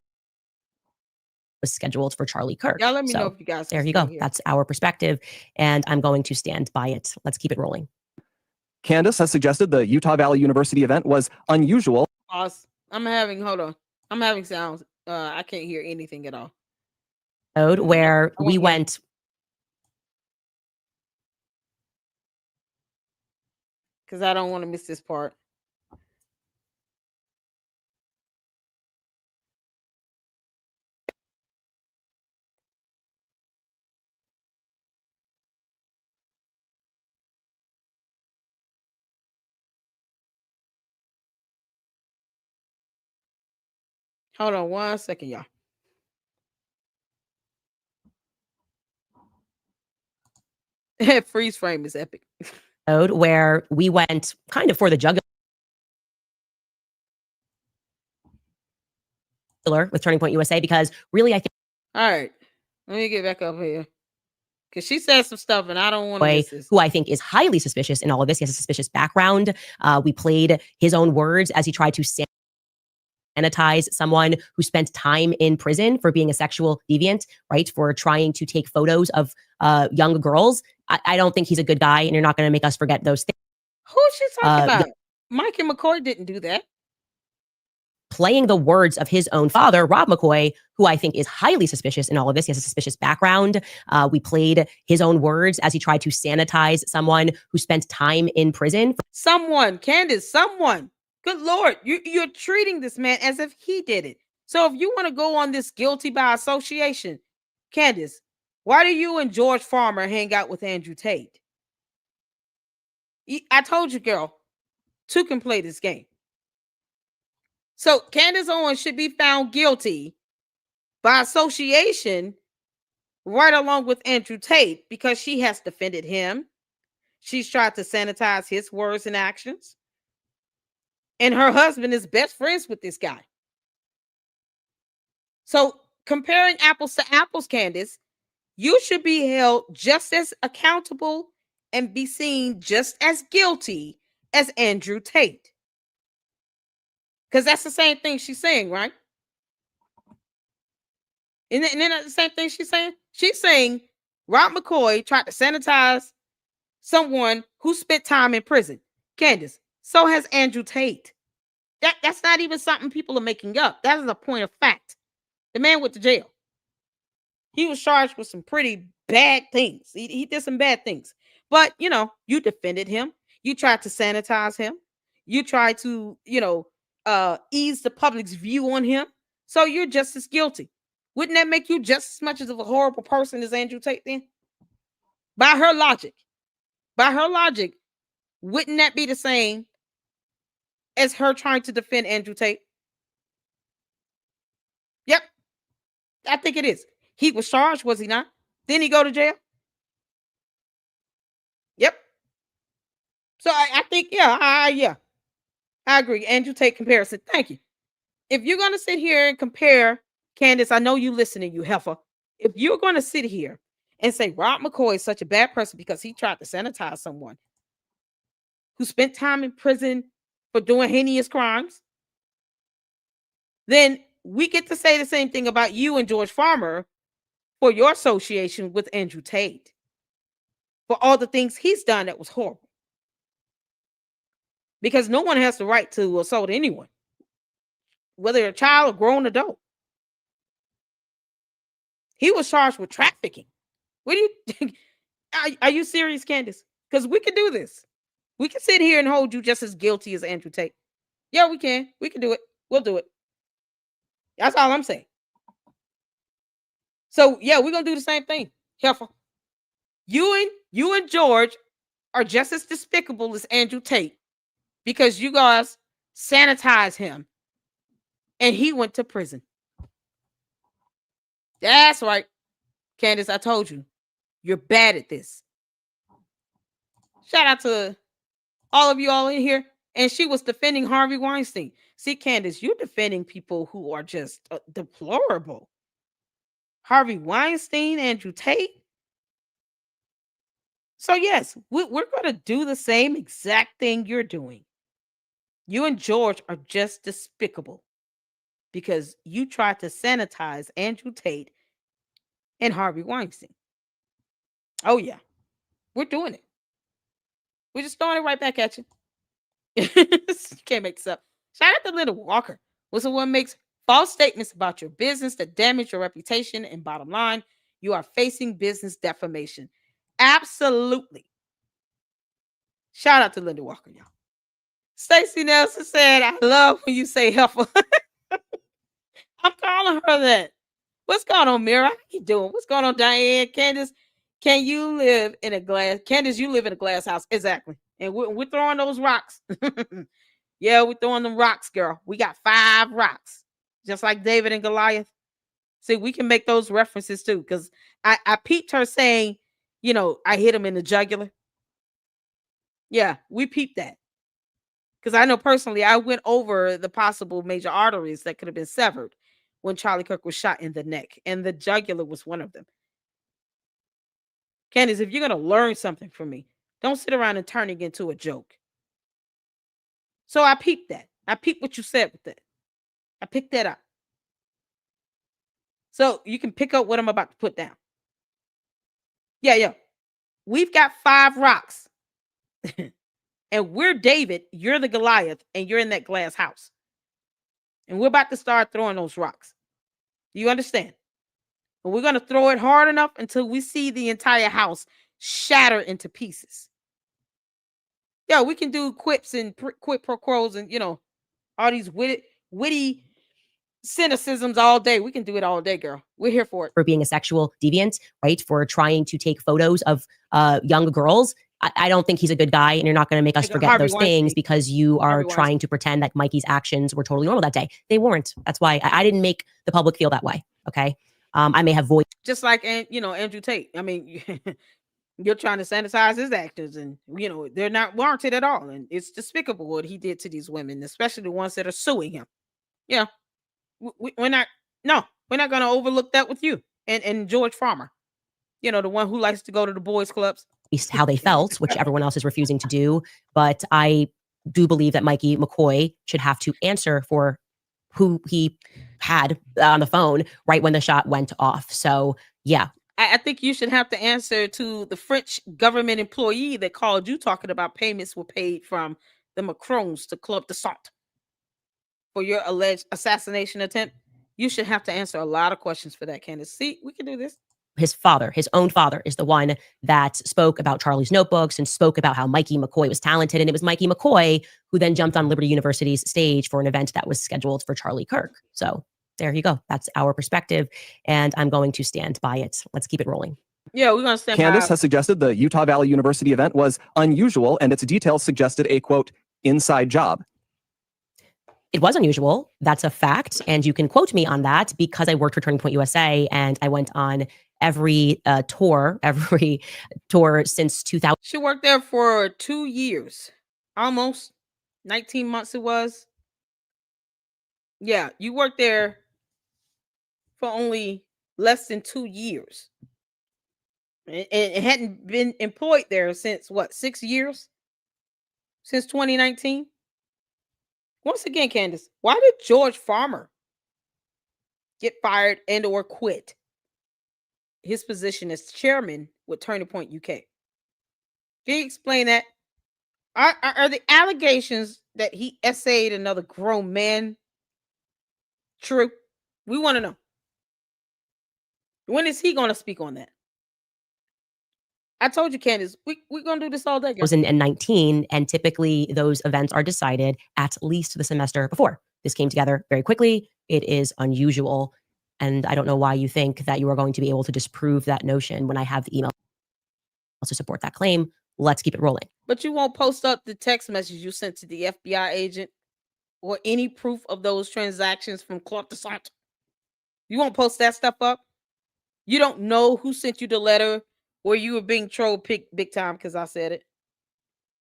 scheduled for Charlie Kirk. Y'all let me know if you guys. There you go. That's our perspective, and I'm going to stand by it. Let's keep it rolling. Candace has suggested the Utah Valley University event was unusual. Pause. I'm having sounds. I can't hear anything at all. Where we went. Because I don't want to miss this part. Hold on 1 second, y'all. Freeze frame is epic. Where we went kind of for the jugular. with Turning Point USA, because really, I think. All right, let me get back up here, because she said some stuff and I don't want to miss this. Who I think is highly suspicious in all of this. He has a suspicious background. We played his own words as he tried to sanitize someone who spent time in prison for being a sexual deviant, right? For trying to take photos of young girls. I don't think he's a good guy, and you're not going to make us forget those things. Who's she talking about? Mike and McCoy didn't do that. Playing the words of his own father, Rob McCoy, who I think is highly suspicious in all of this. He has a suspicious background. We played his own words as he tried to sanitize someone who spent time in prison. Someone, Candace, someone. Good Lord, you're treating this man as if he did it. So if you want to go on this guilty by association, Candace, why do you and George Farmer hang out with Andrew Tate? I told you, girl, two can play this game. So Candace Owens should be found guilty by association right along with Andrew Tate, because she has defended him. She's tried to sanitize his words and actions. And her husband is best friends with this guy. So comparing apples to apples, Candace, you should be held just as accountable and be seen just as guilty as Andrew Tate. Because that's the same thing she's saying, right? Isn't that the same thing she's saying? She's saying Rob McCoy tried to sanitize someone who spent time in prison. Candace, so has Andrew Tate. That's not even something people are making up. That is a point of fact. The man went to jail. He was charged with some pretty bad things. He did some bad things. But, you defended him. You tried to sanitize him. You tried to, ease the public's view on him. So you're just as guilty. Wouldn't that make you just as much of a horrible person as Andrew Tate then? By her logic, wouldn't that be the same as her trying to defend Andrew Tate? Yep. I think it is. He was charged, was he not? Didn't he go to jail? Yep. So I think, I agree. Andrew Tate comparison. Thank you. If you're going to sit here and compare, Candace, I know you listening, you heifer. If you're going to sit here and say Rob McCoy is such a bad person because he tried to sanitize someone who spent time in prison for doing heinous crimes, then we get to say the same thing about you and George Farmer for your association with Andrew Tate, for all the things he's done that was horrible. Because no one has the right to assault anyone, whether a child or grown adult. He was charged with trafficking. What do you think? Are you serious, Candace? Because we can do this. We can sit here and hold you just as guilty as Andrew Tate. Yeah, we can. We can do it. We'll do it. That's all I'm saying. So, yeah, we're going to do the same thing. Heifer. You and George are just as despicable as Andrew Tate, because you guys sanitized him and he went to prison. That's right. Candace, I told you. You're bad at this. Shout out to all of you all in here. And she was defending Harvey Weinstein. See, Candace, you're defending people who are just deplorable. Harvey Weinstein, Andrew Tate. So, yes, we're going to do the same exact thing you're doing. You and George are just despicable because you tried to sanitize Andrew Tate and Harvey Weinstein. Oh, yeah. We're doing it. We're just throwing it right back at you. You can't make this up. Shout out to Linda Walker. Was the one makes false statements about your business that damage your reputation, and bottom line, you are facing business defamation. Absolutely. Shout out to Linda Walker, y'all. Stacey Nelson said, I love when you say heifer. I'm calling her that. What's going on, Mira? How you doing? What's going on, Diane? Candace, can you live in a glass? Candace, you live in a glass house. Exactly. And we're throwing those rocks. Yeah, we're throwing them rocks, girl. We got 5 rocks, just like David and Goliath. See, we can make those references too, because I peeped her saying, I hit him in the jugular. Yeah, we peeped that. Because I know personally, I went over the possible major arteries that could have been severed when Charlie Kirk was shot in the neck, and the jugular was one of them. Candace, if you're going to learn something from me, don't sit around and turn it into a joke. So I peeped that. I peeped what you said with that. I picked that up. So you can pick up what I'm about to put down. Yeah. We've got 5 rocks. And we're David, you're the Goliath, and you're in that glass house. And we're about to start throwing those rocks. Do you understand? And we're going to throw it hard enough until we see the entire house shatter into pieces. Yeah, we can do quips and quid pro quos and, all these witty cynicisms all day. We can do it all day, girl. We're here for it. For being a sexual deviant, right? For trying to take photos of young girls. I don't think he's a good guy, and you're not going to make us forget those things because you are trying to pretend like Mikey's actions were totally normal that day. They weren't. That's why I didn't make the public feel that way. Okay. I may have voiced. Just like, Andrew Tate. I mean, you're trying to sanitize his actors, and, they're not warranted at all. And it's despicable what he did to these women, especially the ones that are suing him. Yeah. We're not going to overlook that with you and George Farmer, the one who likes to go to the boys clubs. How they felt, which everyone else is refusing to do. But I do believe that Mikey McCoy should have to answer for who he had on the phone right when the shot went off. So, yeah. I think you should have to answer to the French government employee that called you talking about payments were paid from the Macrons to Club de Sante for your alleged assassination attempt. You should have to answer a lot of questions for that, Candace. See, we can do this. His father, his own father, is the one that spoke about Charlie's notebooks and spoke about how Mikey McCoy was talented. And it was Mikey McCoy who then jumped on Liberty University's stage for an event that was scheduled for Charlie Kirk. So there you go. That's our perspective. And I'm going to stand by it. Let's keep it rolling. Yeah, we're going to stand Candace has suggested the Utah Valley University event was unusual, and its details suggested a, quote, inside job. It was unusual. That's a fact. And you can quote me on that because I worked for Turning Point USA and I went on every tour since 2000. She worked there for 2 years, almost 19 months it was. Yeah, you worked there for only less than 2 years. And it hadn't been employed there since 6 years? Since 2019? Once again, Candace, why did George Farmer get fired and or quit his position as chairman with Turning Point UK? Can you explain that? Are the allegations that he essayed another grown man true? We want to know. When is he going to speak on that? I told you, Candace, we're going to do this all day. 2019, and typically those events are decided at least the semester before. This came together very quickly. It is unusual. And I don't know why you think that you are going to be able to disprove that notion when I have the email to support that claim. Let's keep it rolling. But you won't post up the text message you sent to the FBI agent or any proof of those transactions from Club de Sante. You won't post that stuff up. You don't know who sent you the letter where you were being trolled big time because I said it.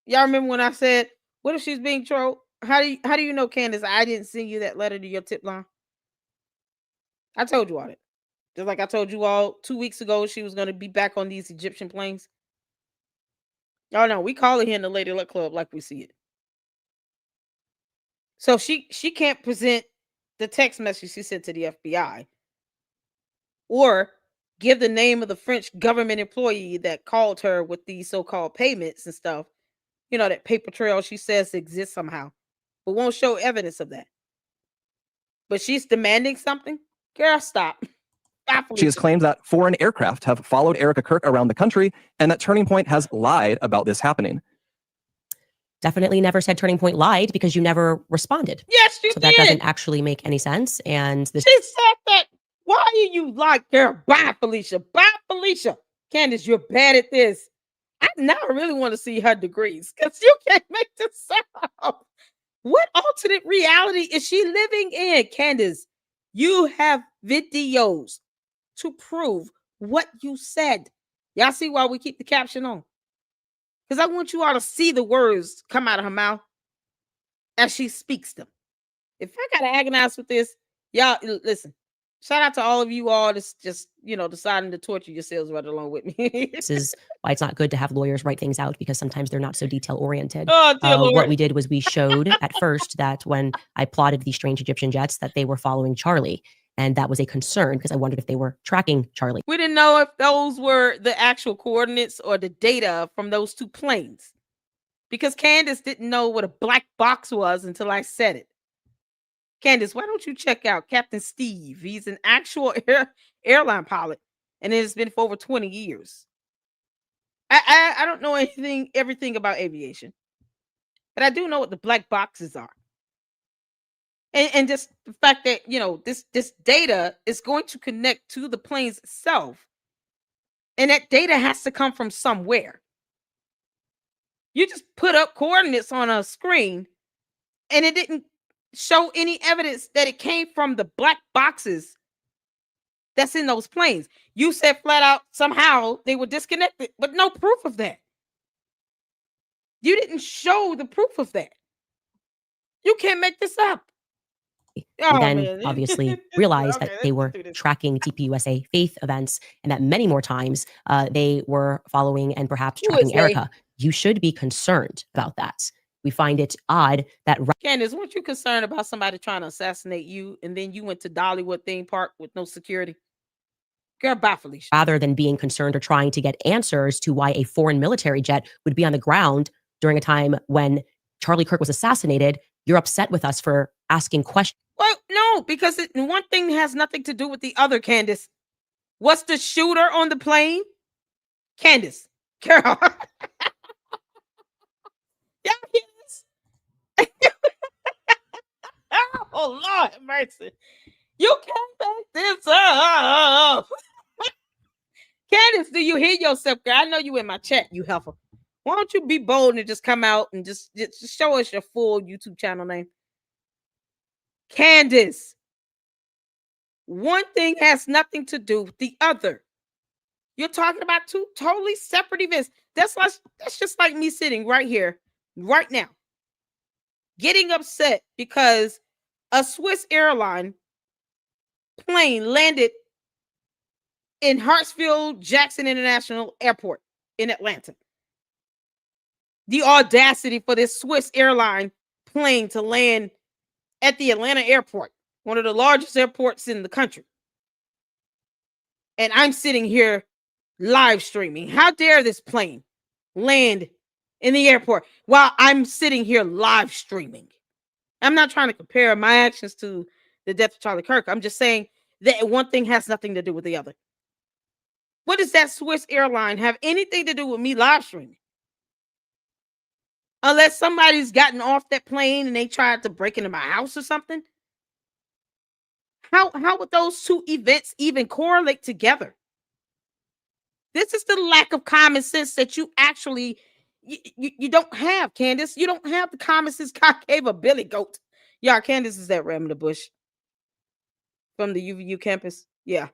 Y'all remember when I said, what if she's being trolled? How do you know, Candace, I didn't send you that letter to your tip line? I told you all that. Just like I told you all 2 weeks ago, she was going to be back on these Egyptian planes. Y'all know, we call it here in the Lady Luck Club like we see it. So she can't present the text message she sent to the FBI or give the name of the French government employee that called her with these so-called payments and stuff. You know, that paper trail she says exists somehow, but won't show evidence of that. But she's demanding something? Girl, stop. She has claimed that foreign aircraft have followed Erica Kirk around the country and that Turning Point has lied about this happening. Definitely never said Turning Point lied because you never responded. Yes, you did. So that doesn't actually make any sense. And she said that. Why are you like, girl? Bye, Felicia. Bye, Felicia. Candace, you're bad at this. I now really want to see her degrees because you can't make this up. What alternate reality is she living in, Candace? You have videos to prove what you said. Y'all see why we keep the caption on? Because I want you all to see the words come out of her mouth as she speaks them. If I got to agonize with this, y'all, listen, Shout out to all of you all that's just, deciding to torture yourselves right along with me. This is why it's not good to have lawyers write things out, because sometimes they're not so detail oriented. Oh, dear Lord. What we did was we showed at first that when I plotted these strange Egyptian jets, that they were following Charlie. And that was a concern because I wondered if they were tracking Charlie. We didn't know if those were the actual coordinates or the data from those two planes, because Candace didn't know what a black box was until I said it. Candace, why don't you check out Captain Steve? He's an actual airline pilot, and it has been for over 20 years. I don't know everything about aviation, but I do know what the black boxes are. And just the fact that, this data is going to connect to the planes itself, and that data has to come from somewhere. You just put up coordinates on a screen, and it didn't show any evidence that it came from the black boxes that's in those planes. You said flat out somehow they were disconnected, but no proof of that. You didn't show the proof of that. You can't make this up. And then obviously realized that they were tracking TPUSA faith events, and that many more times they were following and perhaps tracking Erica. You should be concerned about that. We find it odd that Candace, weren't you concerned about somebody trying to assassinate you, and then you went to Dollywood theme park with no security? Girl, bye, Felicia. Rather than being concerned or trying to get answers to why a foreign military jet would be on the ground during a time when Charlie Kirk was assassinated, you're upset with us for asking questions. Well, no, because one thing has nothing to do with the other, Candace. What's the shooter on the plane? Candace. Girl. Yeah, oh, Lord have mercy. You can't make this up. Candace, do you hear yourself, girl? I know you in my chat, you heifer. Why don't you be bold and just come out and just show us your full YouTube channel name? Candace. One thing has nothing to do with the other. You're talking about two totally separate events. That's just like me sitting right here, right now, getting upset because a Swiss airline plane landed in Hartsfield-Jackson International Airport in Atlanta. The audacity for this Swiss airline plane to land at the Atlanta airport, one of the largest airports in the country. And I'm sitting here live streaming. How dare this plane land in the airport while I'm sitting here live streaming? I'm not trying to compare my actions to the death of Charlie Kirk. I'm just saying that one thing has nothing to do with the other. What does that Swiss airline have anything to do with me live streaming? Unless somebody's gotten off that plane and they tried to break into my house or something. How would those two events even correlate together? This is the lack of common sense that you actually you don't have, Candace. You don't have the common sense God gave a billy goat. Yeah, Candace is at Ram the Bush from the UVU campus. Yeah.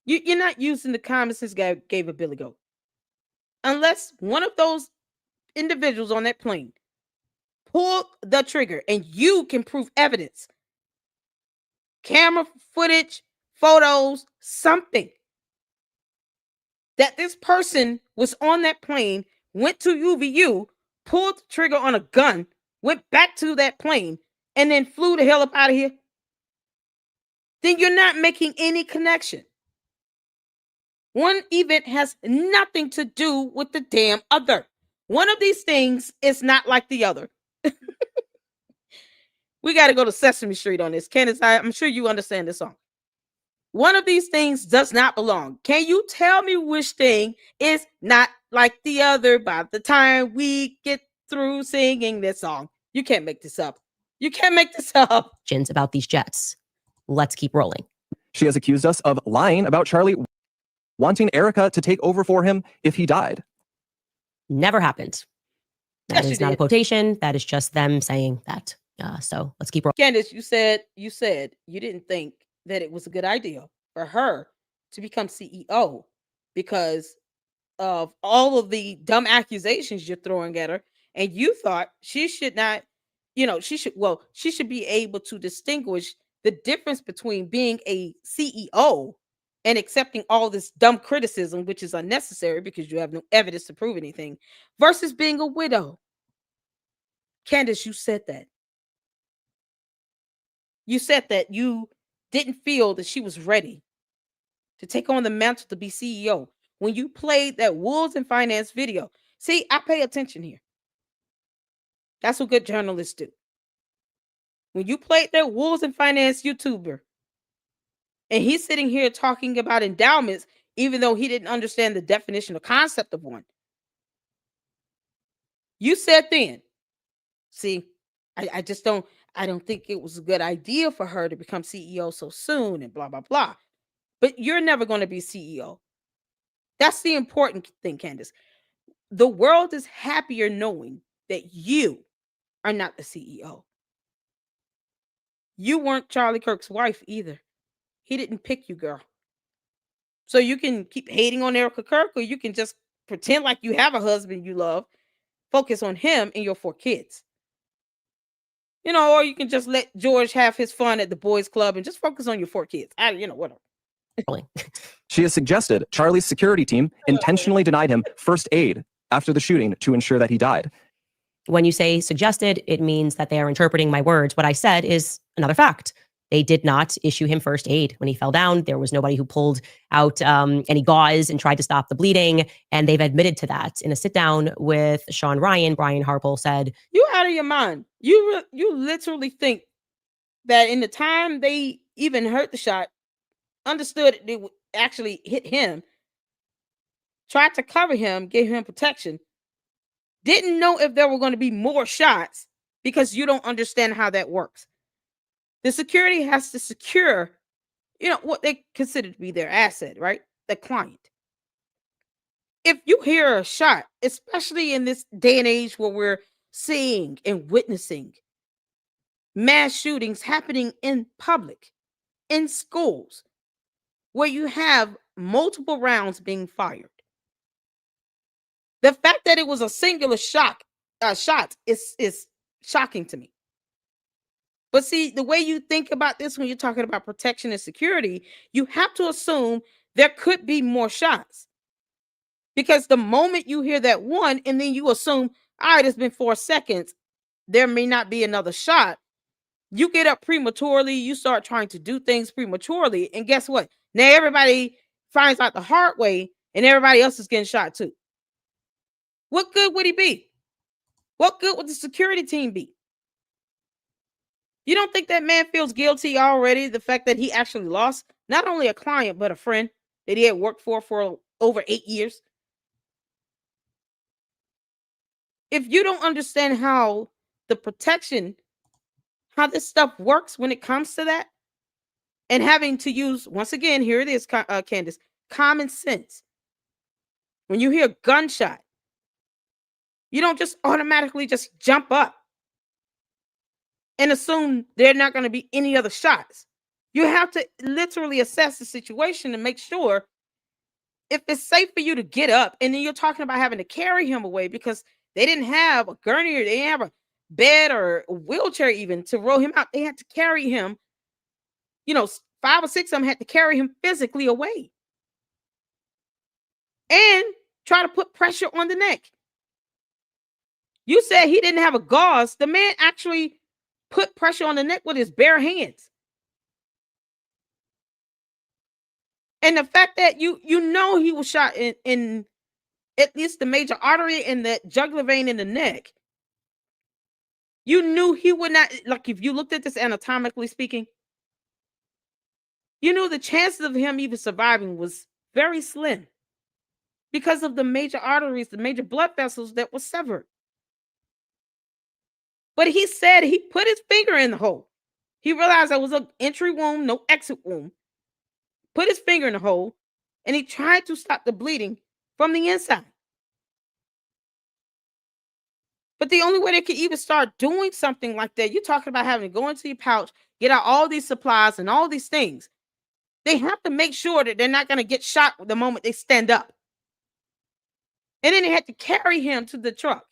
You're not using the common sense God gave a billy goat. Unless one of those individuals on that plane pull the trigger and you can prove evidence, camera footage, photos, something, that this person was on that plane, went to UVU, pulled the trigger on a gun, went back to that plane, and then flew the hell up out of here, then you're not making any connection. One event has nothing to do with the damn other. One of these things is not like the other. We got to go to Sesame Street on this. Candace, I'm sure you understand this song. One of these things does not belong. Can you tell me which thing is not like the other by the time we get through singing this song? You can't make this up. You can't make this up. About these jets. Let's keep rolling. She has accused us of lying about Charlie wanting Erica to take over for him if he died. Never happened. That is not a quotation. That is just them saying that. So let's keep rolling. Candace, you said you didn't think that it was a good idea for her to become CEO because of all of the dumb accusations you're throwing at her. And you thought she should not, she should be able to distinguish the difference between being a CEO and accepting all this dumb criticism, which is unnecessary because you have no evidence to prove anything, versus being a widow. Candace, you said that. You said that you didn't feel that she was ready to take on the mantle to be CEO. When you played that Wolves and Finance video, see, I pay attention here. That's what good journalists do. When you played that Wolves and Finance YouTuber, and he's sitting here talking about endowments, even though he didn't understand the definition or concept of one. You said then, see, I don't think it was a good idea for her to become CEO so soon and blah, blah, blah. But you're never going to be CEO. That's the important thing, Candace. The world is happier knowing that you are not the CEO. You weren't Charlie Kirk's wife either. He didn't pick you, girl. So you can keep hating on Erica Kirk, or you can just pretend like you have a husband you love, focus on him and your 4 kids. You know, or you can just let George have his fun at the boys' club and just focus on your 4 kids. Whatever. She has suggested Charlie's security team intentionally denied him first aid after the shooting to ensure that he died. When you say suggested, it means that they are interpreting my words. What I said is another fact. They did not issue him first aid. When he fell down, there was nobody who pulled out any gauze and tried to stop the bleeding. And they've admitted to that. In a sit down with Sean Ryan, Brian Harpole said, "You out of your mind. You literally think that in the time they even heard the shot, understood it would actually hit him, tried to cover him, gave him protection, didn't know if there were going to be more shots because you don't understand how that works. The security has to secure, what they consider to be their asset, right? The client. If you hear a shot, especially in this day and age where we're seeing and witnessing mass shootings happening in public, in schools, where you have multiple rounds being fired. The fact that it was a singular shot is shocking to me. But see, the way you think about this when you're talking about protection and security, you have to assume there could be more shots. Because the moment you hear that one, and then you assume, all right, it's been 4 seconds, there may not be another shot. You get up prematurely, you start trying to do things prematurely, and guess what? Now everybody finds out the hard way, and everybody else is getting shot too. What good would he be? What good would the security team be? You don't think that man feels guilty already? The fact that he actually lost not only a client, but a friend that he had worked for over 8 years. If you don't understand how the protection, how this stuff works when it comes to that, and having to use, once again, here it is, Candace, common sense. When you hear gunshot, you don't just automatically just jump up and assume there are not going to be any other shots. You have to literally assess the situation and make sure if it's safe for you to get up. And then you're talking about having to carry him away because they didn't have a gurney or they didn't have a bed or a wheelchair even to roll him out. They had to carry him. 5 or 6 of them had to carry him physically away and try to put pressure on the neck. You said he didn't have a gauze. The man actually put pressure on the neck with his bare hands. And the fact that you he was shot in at least the major artery and the jugular vein in the neck. You knew he would not, like if you looked at this anatomically speaking, you knew the chances of him even surviving was very slim because of the major arteries, the major blood vessels that were severed. But he said he put his finger in the hole. He realized there was an entry wound, no exit wound. Put his finger in the hole, and he tried to stop the bleeding from the inside. But the only way they could even start doing something like that, you're talking about having to go into your pouch, get out all these supplies and all these things. They have to make sure that they're not going to get shot the moment they stand up. And then they had to carry him to the truck.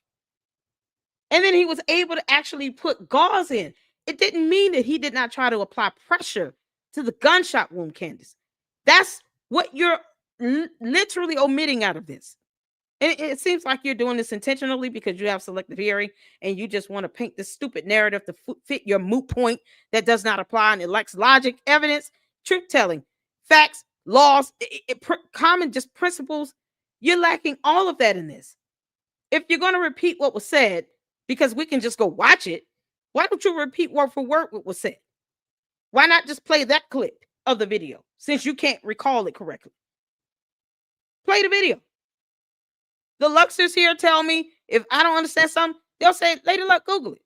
And then he was able to actually put gauze in. it didn't mean that he did not try to apply pressure to the gunshot wound, Candace. That's what you're literally omitting out of this. And it seems like you're doing this intentionally because you have selective hearing and you just want to paint this stupid narrative to fit your moot point that does not apply, and it lacks logic, evidence, truth-telling, facts, laws, common just principles. You're lacking all of that in this. If you're going to repeat what was said, because we can just go watch it, why don't you repeat word for word what was said? Why not just play that clip of the video since you can't recall it correctly? Play the video. The Luxers here tell me if I don't understand something, they'll say, Lady Luck, Google it.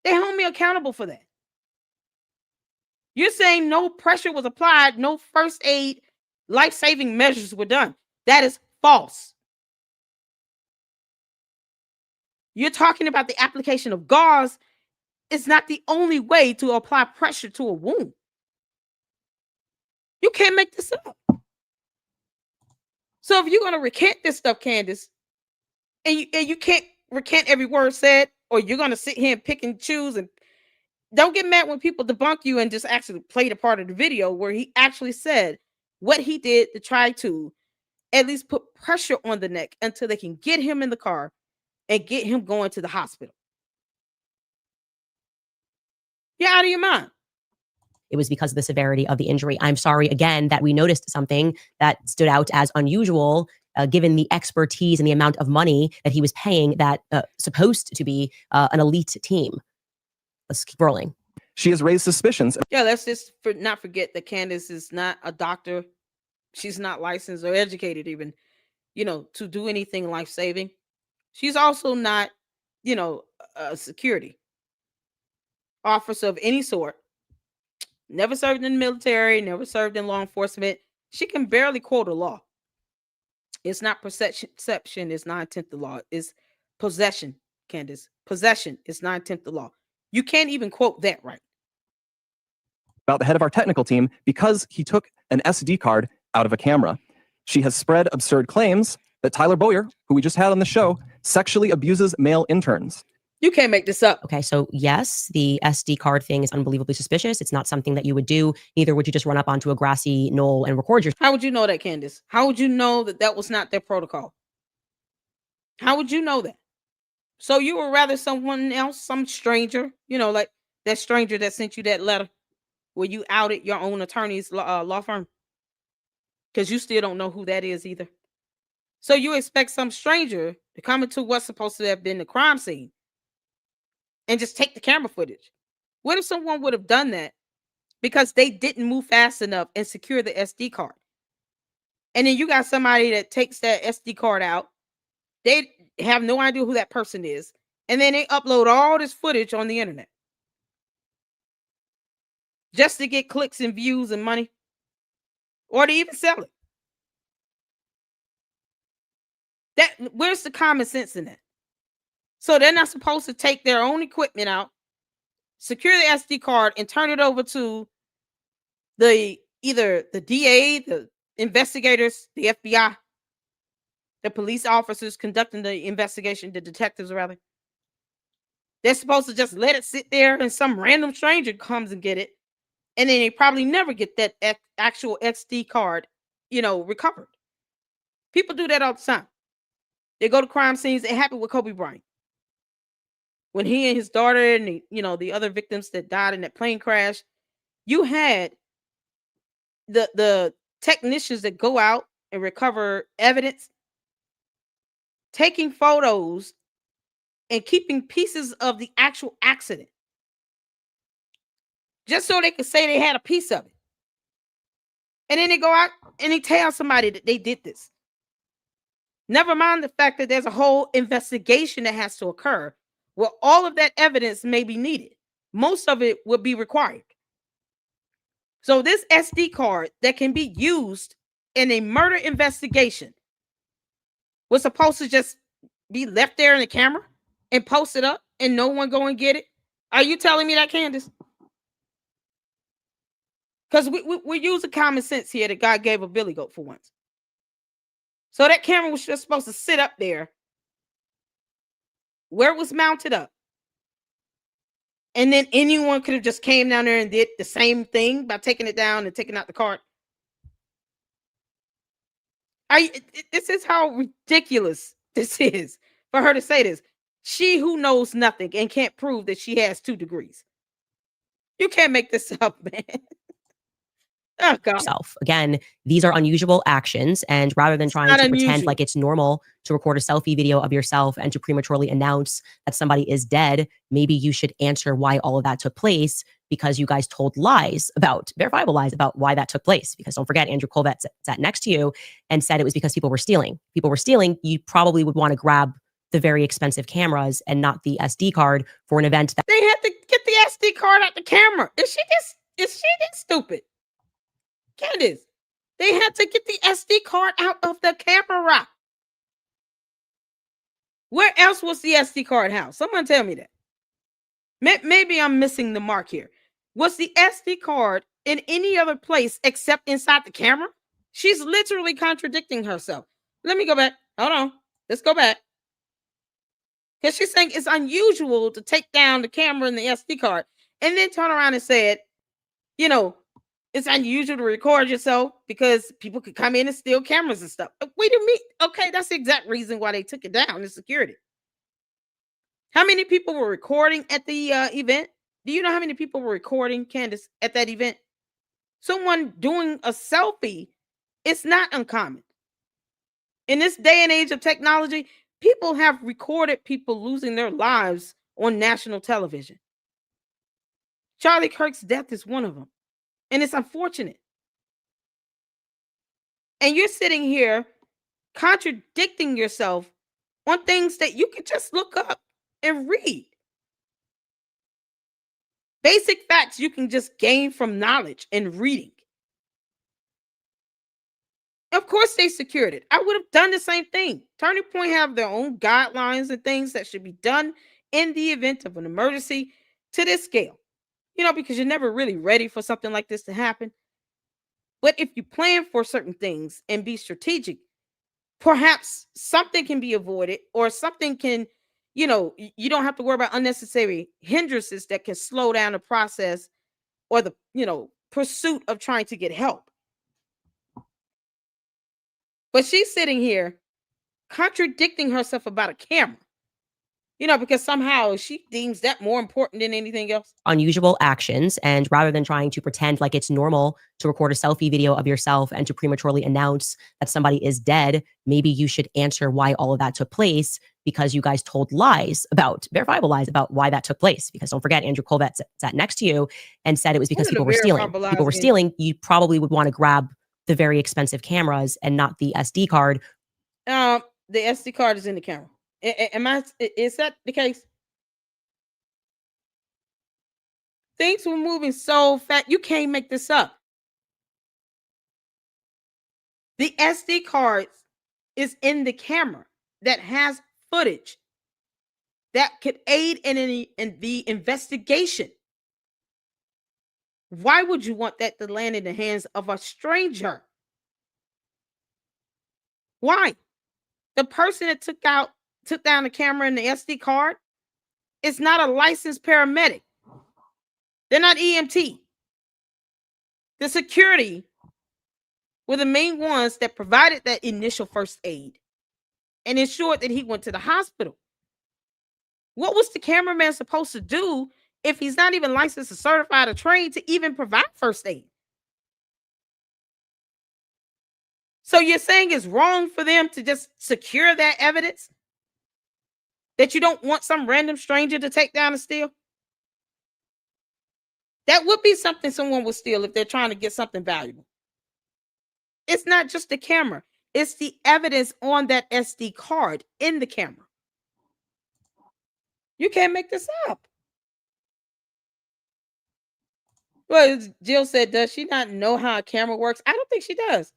They hold me accountable for that. You're saying no pressure was applied, no first aid, life-saving measures were done. That is false. You're talking about the application of gauze. It's not the only way to apply pressure to a wound. You can't make this up. So if you're going to recant this stuff, Candace, and you can't recant every word said, or you're going to sit here and pick and choose, and don't get mad when people debunk you and just actually play the part of the video where he actually said what he did to try to at least put pressure on the neck until they can get him in the car and get him going to the hospital. You're out of your mind. It was because of the severity of the injury. I'm sorry again that we noticed something that stood out as unusual, given the expertise and the amount of money that he was paying that supposed to be an elite team. Let's keep rolling. She has raised suspicions. Yeah, let's just not forget that Candace is not a doctor. She's not licensed or educated even, to do anything life-saving. She's also not, a security officer of any sort. Never served in the military, never served in law enforcement. She can barely quote a law. It's not perception, it's 9/10 the law. It's possession, Candace. Possession is 9/10 the law. You can't even quote that right. About the head of our technical team because he took an SD card out of a camera. She has spread absurd claims that Tyler Boyer, who we just had on the show, sexually abuses male interns. You can't make this up. Okay, so yes, the SD card thing is unbelievably suspicious. It's not something that you would do. Neither would you just run up onto a grassy knoll and record your... How would you know that, Candace? How would you know that that was not their protocol? How would you know that? So you would rather someone else, some stranger, like that stranger that sent you that letter where you outed your own attorney's law firm? Because you still don't know who that is either. So you expect some stranger to come into what's supposed to have been the crime scene and just take the camera footage. What if someone would have done that because they didn't move fast enough and secure the SD card? And then you got somebody that takes that SD card out. They have no idea who that person is. And then they upload all this footage on the internet just to get clicks and views and money, or to even sell it. Where's the common sense in that? So they're not supposed to take their own equipment out, secure the SD card, and turn it over to either the DA, the investigators, the FBI, the police officers conducting the investigation, the detectives rather. They're supposed to just let it sit there and some random stranger comes and get it. And then they probably never get that actual SD card, recovered. People do that all the time. They go to crime scenes. It happened with Kobe Bryant. When he and his daughter and the other victims that died in that plane crash, you had the technicians that go out and recover evidence, taking photos and keeping pieces of the actual accident, just so they could say they had a piece of it. And then they go out and they tell somebody that they did this. Never mind the fact that there's a whole investigation that has to occur where all of that evidence may be needed. Most of it would be required. So this SD card that can be used in a murder investigation was supposed to just be left there in the camera and posted up and no one go and get it? Are you telling me that, Candace? Because we're using common sense here that God gave a billy goat for once. So that camera was just supposed to sit up there where it was mounted up And then anyone could have just came down there and did the same thing by taking it down and taking out the card. This is how ridiculous this is for her to say this. She who knows nothing and can't prove that she has 2 degrees. You can't make this up, man. Oh, God. Yourself. Again, these are unusual actions, and rather than trying to pretend like it's normal to record a selfie video of yourself and to prematurely announce that somebody is dead, maybe you should answer why all of that took place, because you guys told lies about, verifiable lies about why that took place. Because don't forget, Andrew Colvett sat next to you and said it was because people were stealing. People were stealing. You probably would want to grab the very expensive cameras and not the SD card for an event that they had to get the SD card out the camera. Is she this stupid? Candace, they had to get the SD card out of the camera. Where else was the SD card house? Someone tell me that. Maybe I'm missing the mark here. Was the SD card in any other place except inside the camera? She's literally contradicting herself. Let me go back. Hold on. Let's go back. Because she's saying it's unusual to take down the camera and the SD card and then turn around and said, you know, it's unusual to record yourself because people could come in and steal cameras and stuff. Wait a minute. Okay, that's the exact reason why they took it down, the security. How many people were recording at the event? Do you know how many people were recording, Candace, at that event? Someone doing a selfie, it's not uncommon. In this day and age of technology, people have recorded people losing their lives on national television. Charlie Kirk's death is one of them. And it's unfortunate. And you're sitting here contradicting yourself on things that you can just look up and read. Basic facts you can just gain from knowledge and reading. Of course, they secured it. I would have done the same thing. Turning Point have their own guidelines and things that should be done in the event of an emergency to this scale. You know, because you're never really ready for something like this to happen. But if you plan for certain things and be strategic, perhaps something can be avoided or something can, you know, you don't have to worry about unnecessary hindrances that can slow down the process or the, you know, pursuit of trying to get help. But she's sitting here contradicting herself about a camera. You know, because somehow she deems that more important than anything else. Unusual actions. And rather than trying to pretend like it's normal to record a selfie video of yourself and to prematurely announce that somebody is dead, maybe you should answer why all of that took place, because you guys told lies about, verifiable lies about why that took place. Because don't forget, Andrew Colvett sat next to you and said it was because people were stealing. People were stealing. You probably would want to grab the very expensive cameras and not the SD card. The SD card is in the camera. Is that the case? Things were moving so fast. You can't make this up. The SD card is in the camera that has footage that could aid in the investigation. Why would you want that to land in the hands of a stranger? Why? The person that took down the camera and the SD card is not a licensed paramedic. They're not EMT. The security were the main ones that provided that initial first aid and ensured that he went to the hospital. What was the cameraman supposed to do if he's not even licensed or certified or trained to even provide first aid? So you're saying it's wrong for them to just secure that evidence? That you don't want some random stranger to take down and steal? That would be something someone would steal if they're trying to get something valuable. It's not just the camera. It's the evidence on that SD card in the camera. You can't make this up. Well, Jill said, does she not know how a camera works? I don't think she does.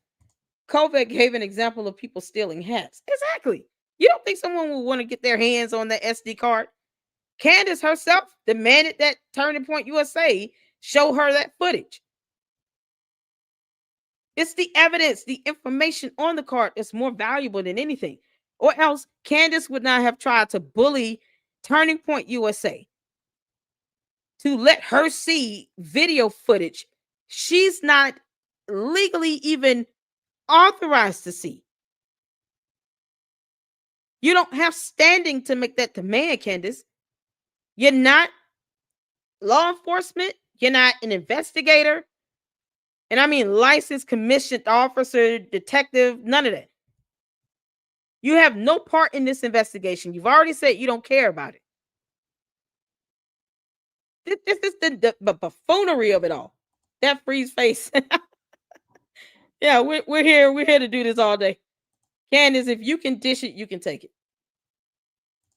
Kovac gave an example of people stealing hats. Exactly. You don't think someone will want to get their hands on the SD card? Candace herself demanded that Turning Point USA show her that footage. It's the evidence, the information on the card that's more valuable than anything. Or else Candace would not have tried to bully Turning Point USA to let her see video footage she's not legally even authorized to see. You don't have standing to make that demand, Candace. You're not law enforcement. You're not an investigator. And I mean licensed, commissioned officer, detective, none of that. You have no part in this investigation. You've already said you don't care about it. This is the buffoonery of it all. That freeze face. Yeah, we're here. We're here to do this all day. Candace, if you can dish it, you can take it.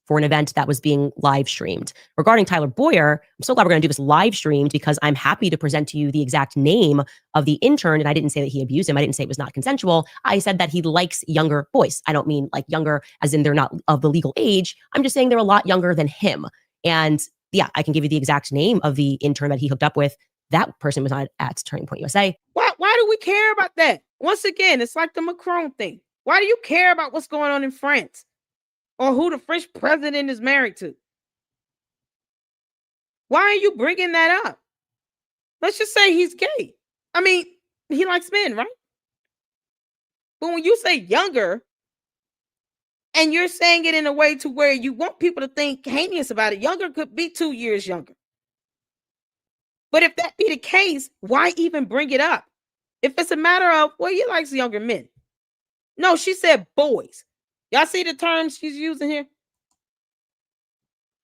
For an event that was being live streamed. Regarding Tyler Boyer, I'm so glad we're going to do this live streamed because I'm happy to present to you the exact name of the intern. And I didn't say that he abused him. I didn't say it was not consensual. I said that he likes younger boys. I don't mean like younger as in they're not of the legal age. I'm just saying they're a lot younger than him. And yeah, I can give you the exact name of the intern that he hooked up with. That person was not at Turning Point USA. Why do we care about that? Once again, it's like the Macron thing. Why do you care about what's going on in France? Or who the French president is married to? Why are you bringing that up? Let's just say he's gay. I mean, he likes men, right? But when you say younger, and you're saying it in a way to where you want people to think heinous about it, younger could be 2 years younger. But if that be the case, why even bring it up? If it's a matter of, well, he likes younger men. No, she said boys. Y'all see the terms she's using here?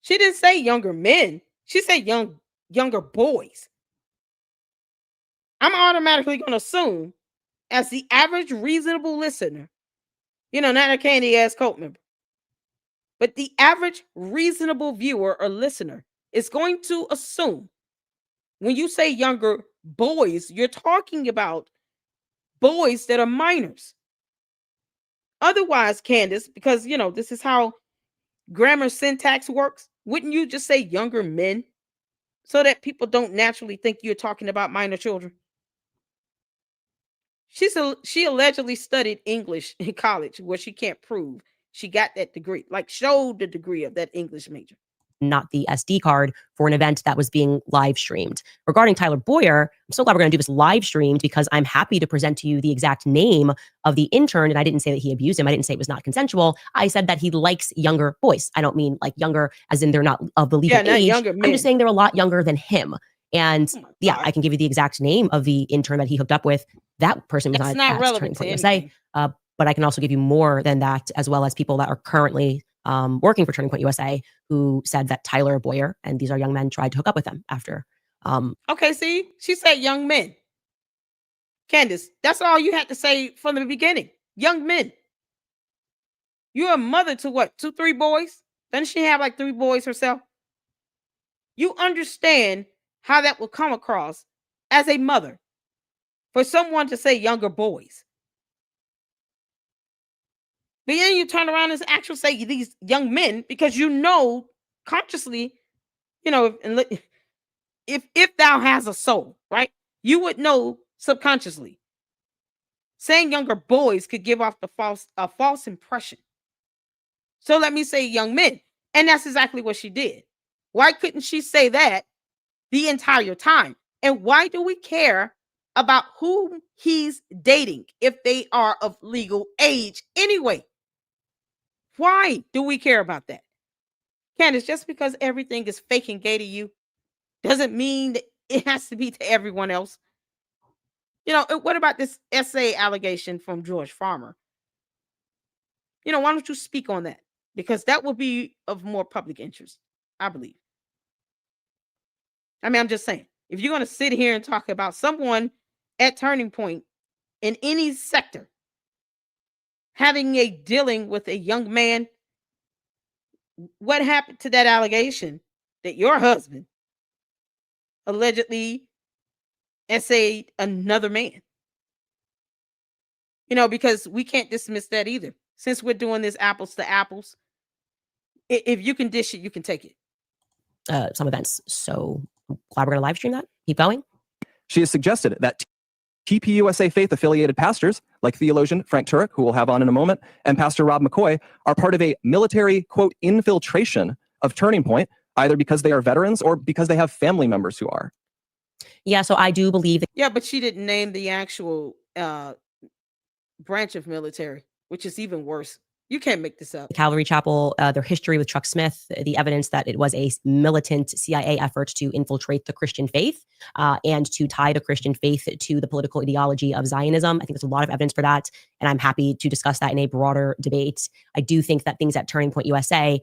She didn't say younger men. She said younger boys. I'm automatically going to assume, as the average reasonable listener, not a candy-ass cult member, but the average reasonable viewer or listener is going to assume when you say younger boys, you're talking about boys that are minors. Otherwise, Candace, because, this is how grammar syntax works, wouldn't you just say younger men so that people don't naturally think you're talking about minor children? She allegedly studied English in college where she can't prove she got that degree, like showed the degree of that English major. Not the SD card for an event that was being live streamed. Regarding Tyler Boyer, I'm so glad we're going to do this live streamed because I'm happy to present to you the exact name of the intern. And I didn't say that he abused him. I didn't say it was not consensual. I said that he likes younger boys. I don't mean like younger as in they're not of the legal age. Younger men. I'm just saying they're a lot younger than him. And yeah, I can give you the exact name of the intern that he hooked up with. That person was not at relevant to USA. But I can also give you more than that, as well as people that are currently working for Turning Point USA who said that Tyler Boyer and these are young men tried to hook up with them after. Okay, see, she said young men. Candace, that's all you had to say from the beginning. Young men. You're a mother to what? 2, 3 boys? Doesn't she have like 3 boys herself? You understand how that will come across as a mother for someone to say younger boys. But then you turn around and actually say these young men because consciously, if thou has a soul, right? You would know subconsciously. Saying younger boys could give off a false impression. So let me say young men. And that's exactly what she did. Why couldn't she say that the entire time? And why do we care about whom he's dating if they are of legal age anyway? Why do we care about that? Candace, just because everything is fake and gay to you doesn't mean that it has to be to everyone else. What about this essay allegation from George Farmer? Why don't you speak on that? Because that will be of more public interest, I believe. I mean, I'm just saying, if you're going to sit here and talk about someone at Turning Point in any sector having a dealing with a young man, what happened to that allegation that your husband allegedly essayed another man? Because we can't dismiss that either. Since we're doing this apples to apples, if you can dish it, you can take it. Some events. So glad we're going to live stream that. Keep going. She has suggested that TPUSA faith affiliated pastors like theologian Frank Turek, who we'll have on in a moment, and Pastor Rob McCoy are part of a military, quote, infiltration of Turning Point, either because they are veterans or because they have family members who are. Yeah, so I do believe that. Yeah, but she didn't name the actual branch of military, which is even worse. You can't make this up. Calvary Chapel, their history with Chuck Smith, the evidence that it was a militant CIA effort to infiltrate the Christian faith and to tie the Christian faith to the political ideology of Zionism. I think there's a lot of evidence for that, and I'm happy to discuss that in a broader debate. I do think that things at Turning Point USA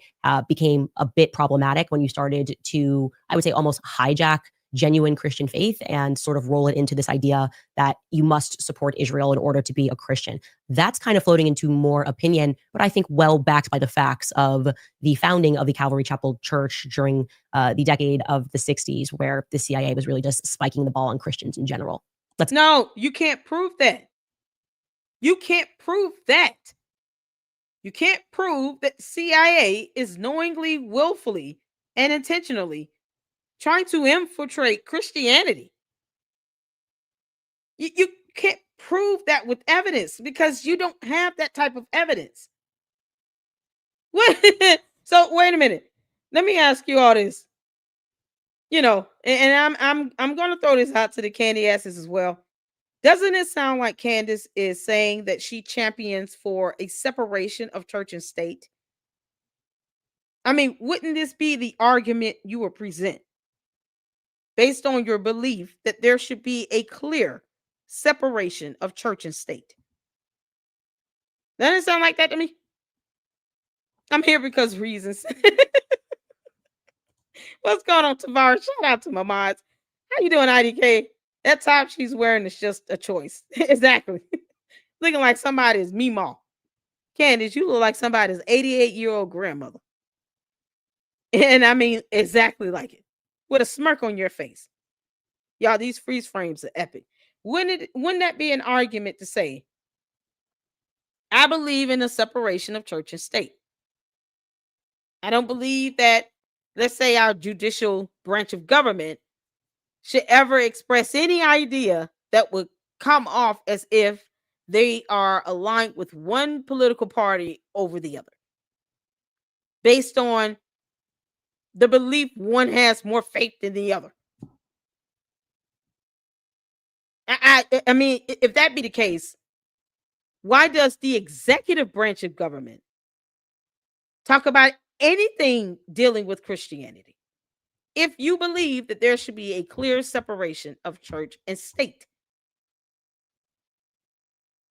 became a bit problematic when you started to, I would say, almost hijack genuine Christian faith and sort of roll it into this idea that you must support Israel in order to be a Christian. That's kind of floating into more opinion, but I think well backed by the facts of the founding of the Calvary Chapel Church during the decade of the 60s, where the CIA was really just spiking the ball on Christians in general. No, you can't prove that. You can't prove that. You can't prove that CIA is knowingly, willfully, and intentionally trying to infiltrate Christianity. You can't prove that with evidence because you don't have that type of evidence. So wait a minute. Let me ask you all this. You know, and I'm going to throw this out to the candy asses as well. Doesn't it sound like Candace is saying that she champions for a separation of church and state? I mean, wouldn't this be the argument you would present based on your belief that there should be a clear separation of church and state? Doesn't it sound like that to me? I'm here because of reasons. What's going on, Tavares? Shout out to my mods. How you doing, IDK? That top she's wearing is just a choice. Exactly. Looking like somebody's Meemaw. Candace, you look like somebody's 88-year-old grandmother. And I mean, exactly like it. With a smirk on your face. Y'all, these freeze frames are epic. Wouldn't that be an argument to say, I believe in the separation of church and state? I don't believe that, let's say, our judicial branch of government should ever express any idea that would come off as if they are aligned with one political party over the other, based on the belief one has more faith than the other. I mean, if that be the case, why does the executive branch of government talk about anything dealing with Christianity if you believe that there should be a clear separation of church and state?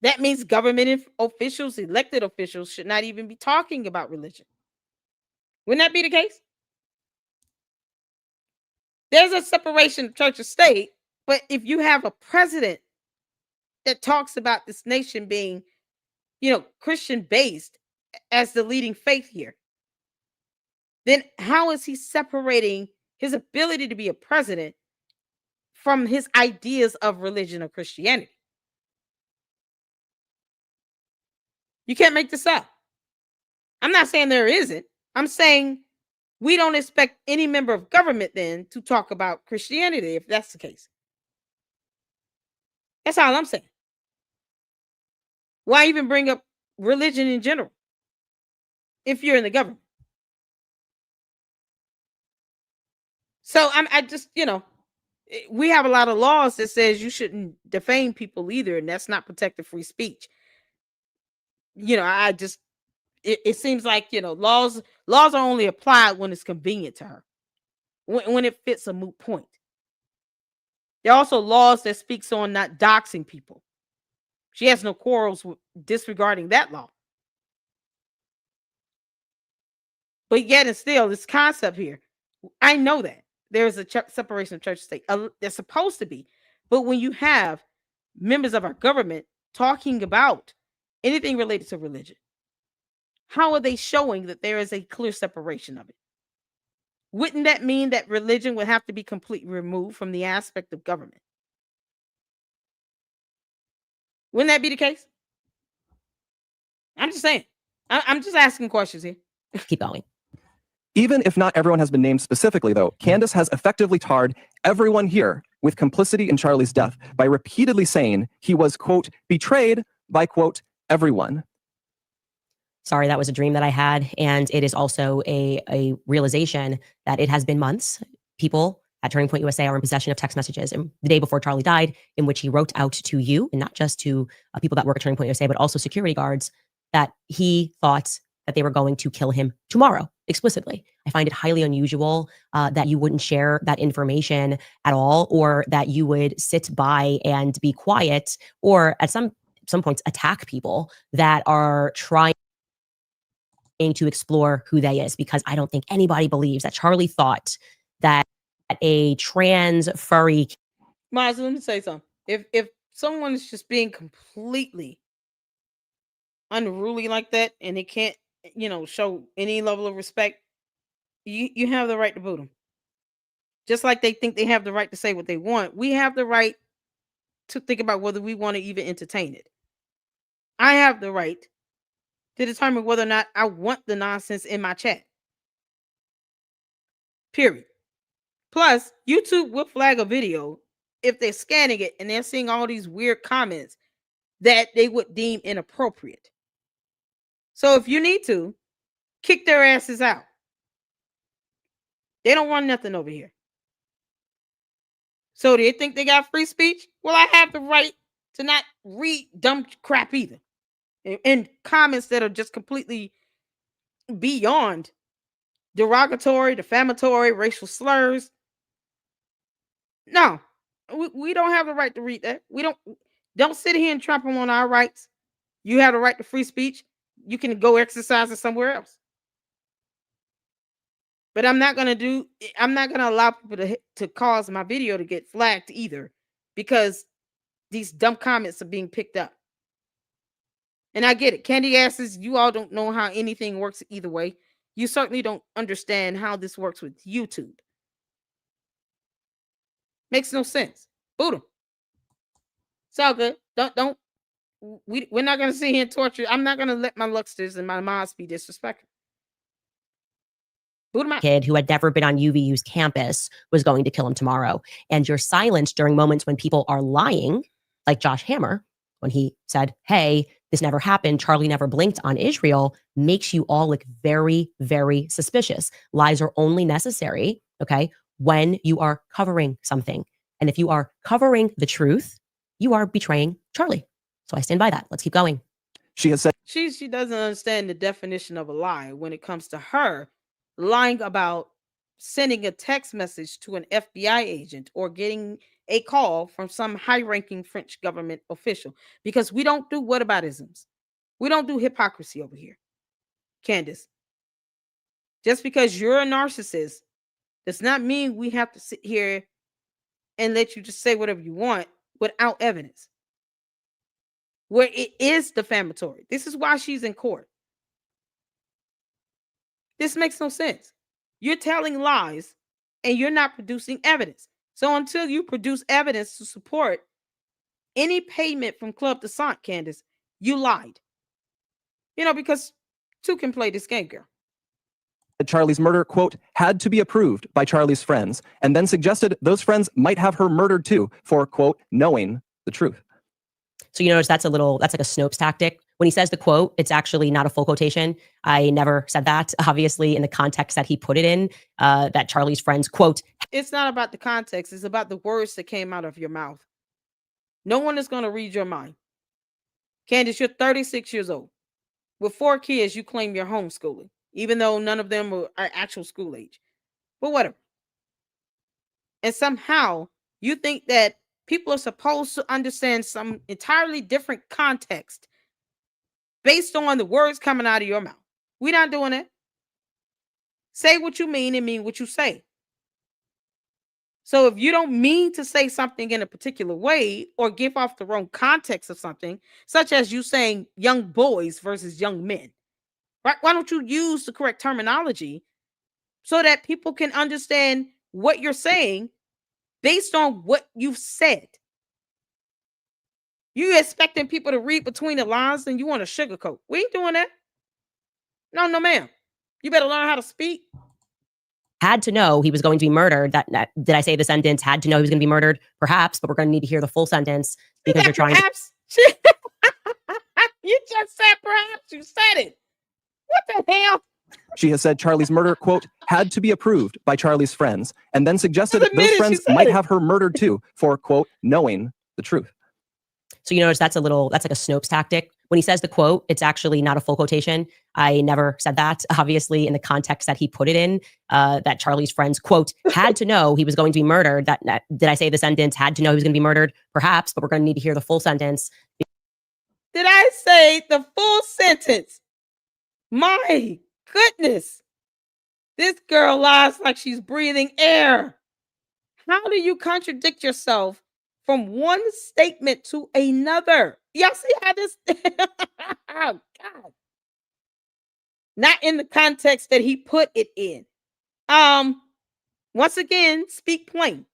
That means government officials, elected officials, should not even be talking about religion. Wouldn't that be the case? There's a separation of church and state, but if you have a president that talks about this nation being, Christian based as the leading faith here, then how is he separating his ability to be a president from his ideas of religion or Christianity? You can't make this up. I'm not saying there isn't. I'm saying we don't expect any member of government then to talk about Christianity if that's the case. That's all I'm saying. Why even bring up religion in general if you're in the government? So I just, we have a lot of laws that says you shouldn't defame people either, and that's not protected free speech. It seems like, laws are only applied when it's convenient to her, when it fits a moot point. There are also laws that speaks on not doxing people. She has no quarrels with disregarding that law. But yet and still, this concept here, I know that there's a separation of church and state. There's supposed to be. But when you have members of our government talking about anything related to religion, how are they showing that there is a clear separation of it? Wouldn't that mean that religion would have to be completely removed from the aspect of government? Wouldn't that be the case? I'm just saying. I'm just asking questions here. Keep going. Even if not everyone has been named specifically, though, Candace has effectively tarred everyone here with complicity in Charlie's death by repeatedly saying he was, quote, betrayed by, quote, everyone. sorry, that was a dream that I had. And it is also a realization that it has been months. People at Turning Point USA are in possession of text messages and the day before Charlie died, in which he wrote out to you, and not just to people that work at Turning Point USA, but also security guards, that he thought that they were going to kill him tomorrow, explicitly. I find it highly unusual that you wouldn't share that information at all, or that you would sit by and be quiet, or at some points attack people that are trying to explore who they is, because I don't think anybody believes that Charlie thought that a trans furry. Miles, let me say something. If someone is just being completely unruly like that and they can't, show any level of respect, you have the right to boot them. Just like they think they have the right to say what they want, we have the right to think about whether we want to even entertain it. I have the right to determine whether or not I want the nonsense in my chat. Period. Plus, YouTube will flag a video if they're scanning it and they're seeing all these weird comments that they would deem inappropriate. So if you need to, kick their asses out. They don't want nothing over here. So they think they got free speech? Well, I have the right to not read dumb crap either. And comments that are just completely beyond derogatory, defamatory, racial slurs. No, we don't have the right to read that. We don't sit here and trample on our rights. You have the right to free speech. You can go exercise it somewhere else. But I'm not going to allow people to cause my video to get flagged either, because these dumb comments are being picked up. And I get it. Candy asks, you all don't know how anything works either way. You certainly don't understand how this works with YouTube. Makes no sense. Boot them. It's all good. We're not going to sit here and torture. I'm not going to let my Lucksters and my moms be disrespectful. Boot them out. Kid who had never been on UVU's campus was going to kill him tomorrow. And your silence during moments when people are lying, like Josh Hammer, when he said, hey, this never happened, Charlie never blinked on Israel, makes you all look very, very suspicious. Lies are only necessary, okay, when you are covering something. And if you are covering the truth, you are betraying Charlie. So I stand by that. Let's keep going. She has said she doesn't understand the definition of a lie when it comes to her lying about sending a text message to an FBI agent or getting a call from some high-ranking French government official, because we don't do whataboutisms. We don't do hypocrisy over here. Candace, just because you're a narcissist does not mean we have to sit here and let you just say whatever you want without evidence, where it is defamatory. This is why she's in court. This makes no sense. You're telling lies and you're not producing evidence. So until you produce evidence to support any payment from Club Descent, Candace, you lied. Because two can play this game, girl. Charlie's murder, quote, had to be approved by Charlie's friends, and then suggested those friends might have her murdered too for, quote, knowing the truth. So you notice that's like a Snopes tactic. When he says the quote, it's actually not a full quotation. I never said that, obviously, in the context that he put it in, that Charlie's friends, quote. It's not about the context. It's about the words that came out of your mouth. No one is going to read your mind. Candace, you're 36 years old. With 4 kids, you claim you're homeschooling, even though none of them are actual school age. But whatever. And somehow you think that people are supposed to understand some entirely different context based on the words coming out of your mouth. We're not doing it. Say what you mean and mean what you say. So if you don't mean to say something in a particular way or give off the wrong context of something, such as you saying young boys versus young men, right? Why don't you use the correct terminology so that people can understand what you're saying based on what you've said? You expecting people to read between the lines and you want to sugarcoat. We ain't doing that. No, ma'am. You better learn how to speak. Had to know he was going to be murdered. Did I say the sentence? Had to know he was going to be murdered? Perhaps, but we're going to need to hear the full sentence because you're trying perhaps. You just said perhaps. You said it. What the hell? She has said Charlie's murder, quote, had to be approved by Charlie's friends, and then suggested Just those admitted friends she said might it. have her murdered too for, quote, knowing the truth. So you notice that's like a Snopes tactic. When he says the quote, it's actually not a full quotation. I never said that. Obviously, in the context that he put it in, that Charlie's friends, quote, had to know he was going to be murdered. That did I say the sentence, had to know he was going to be murdered? Perhaps, but we're going to need to hear the full sentence. Did I say the full sentence? My goodness. This girl lies like she's breathing air. How do you contradict yourself from one statement to another? Y'all see how this... Oh, God. Not in the context that he put it in. Once again, speak plain.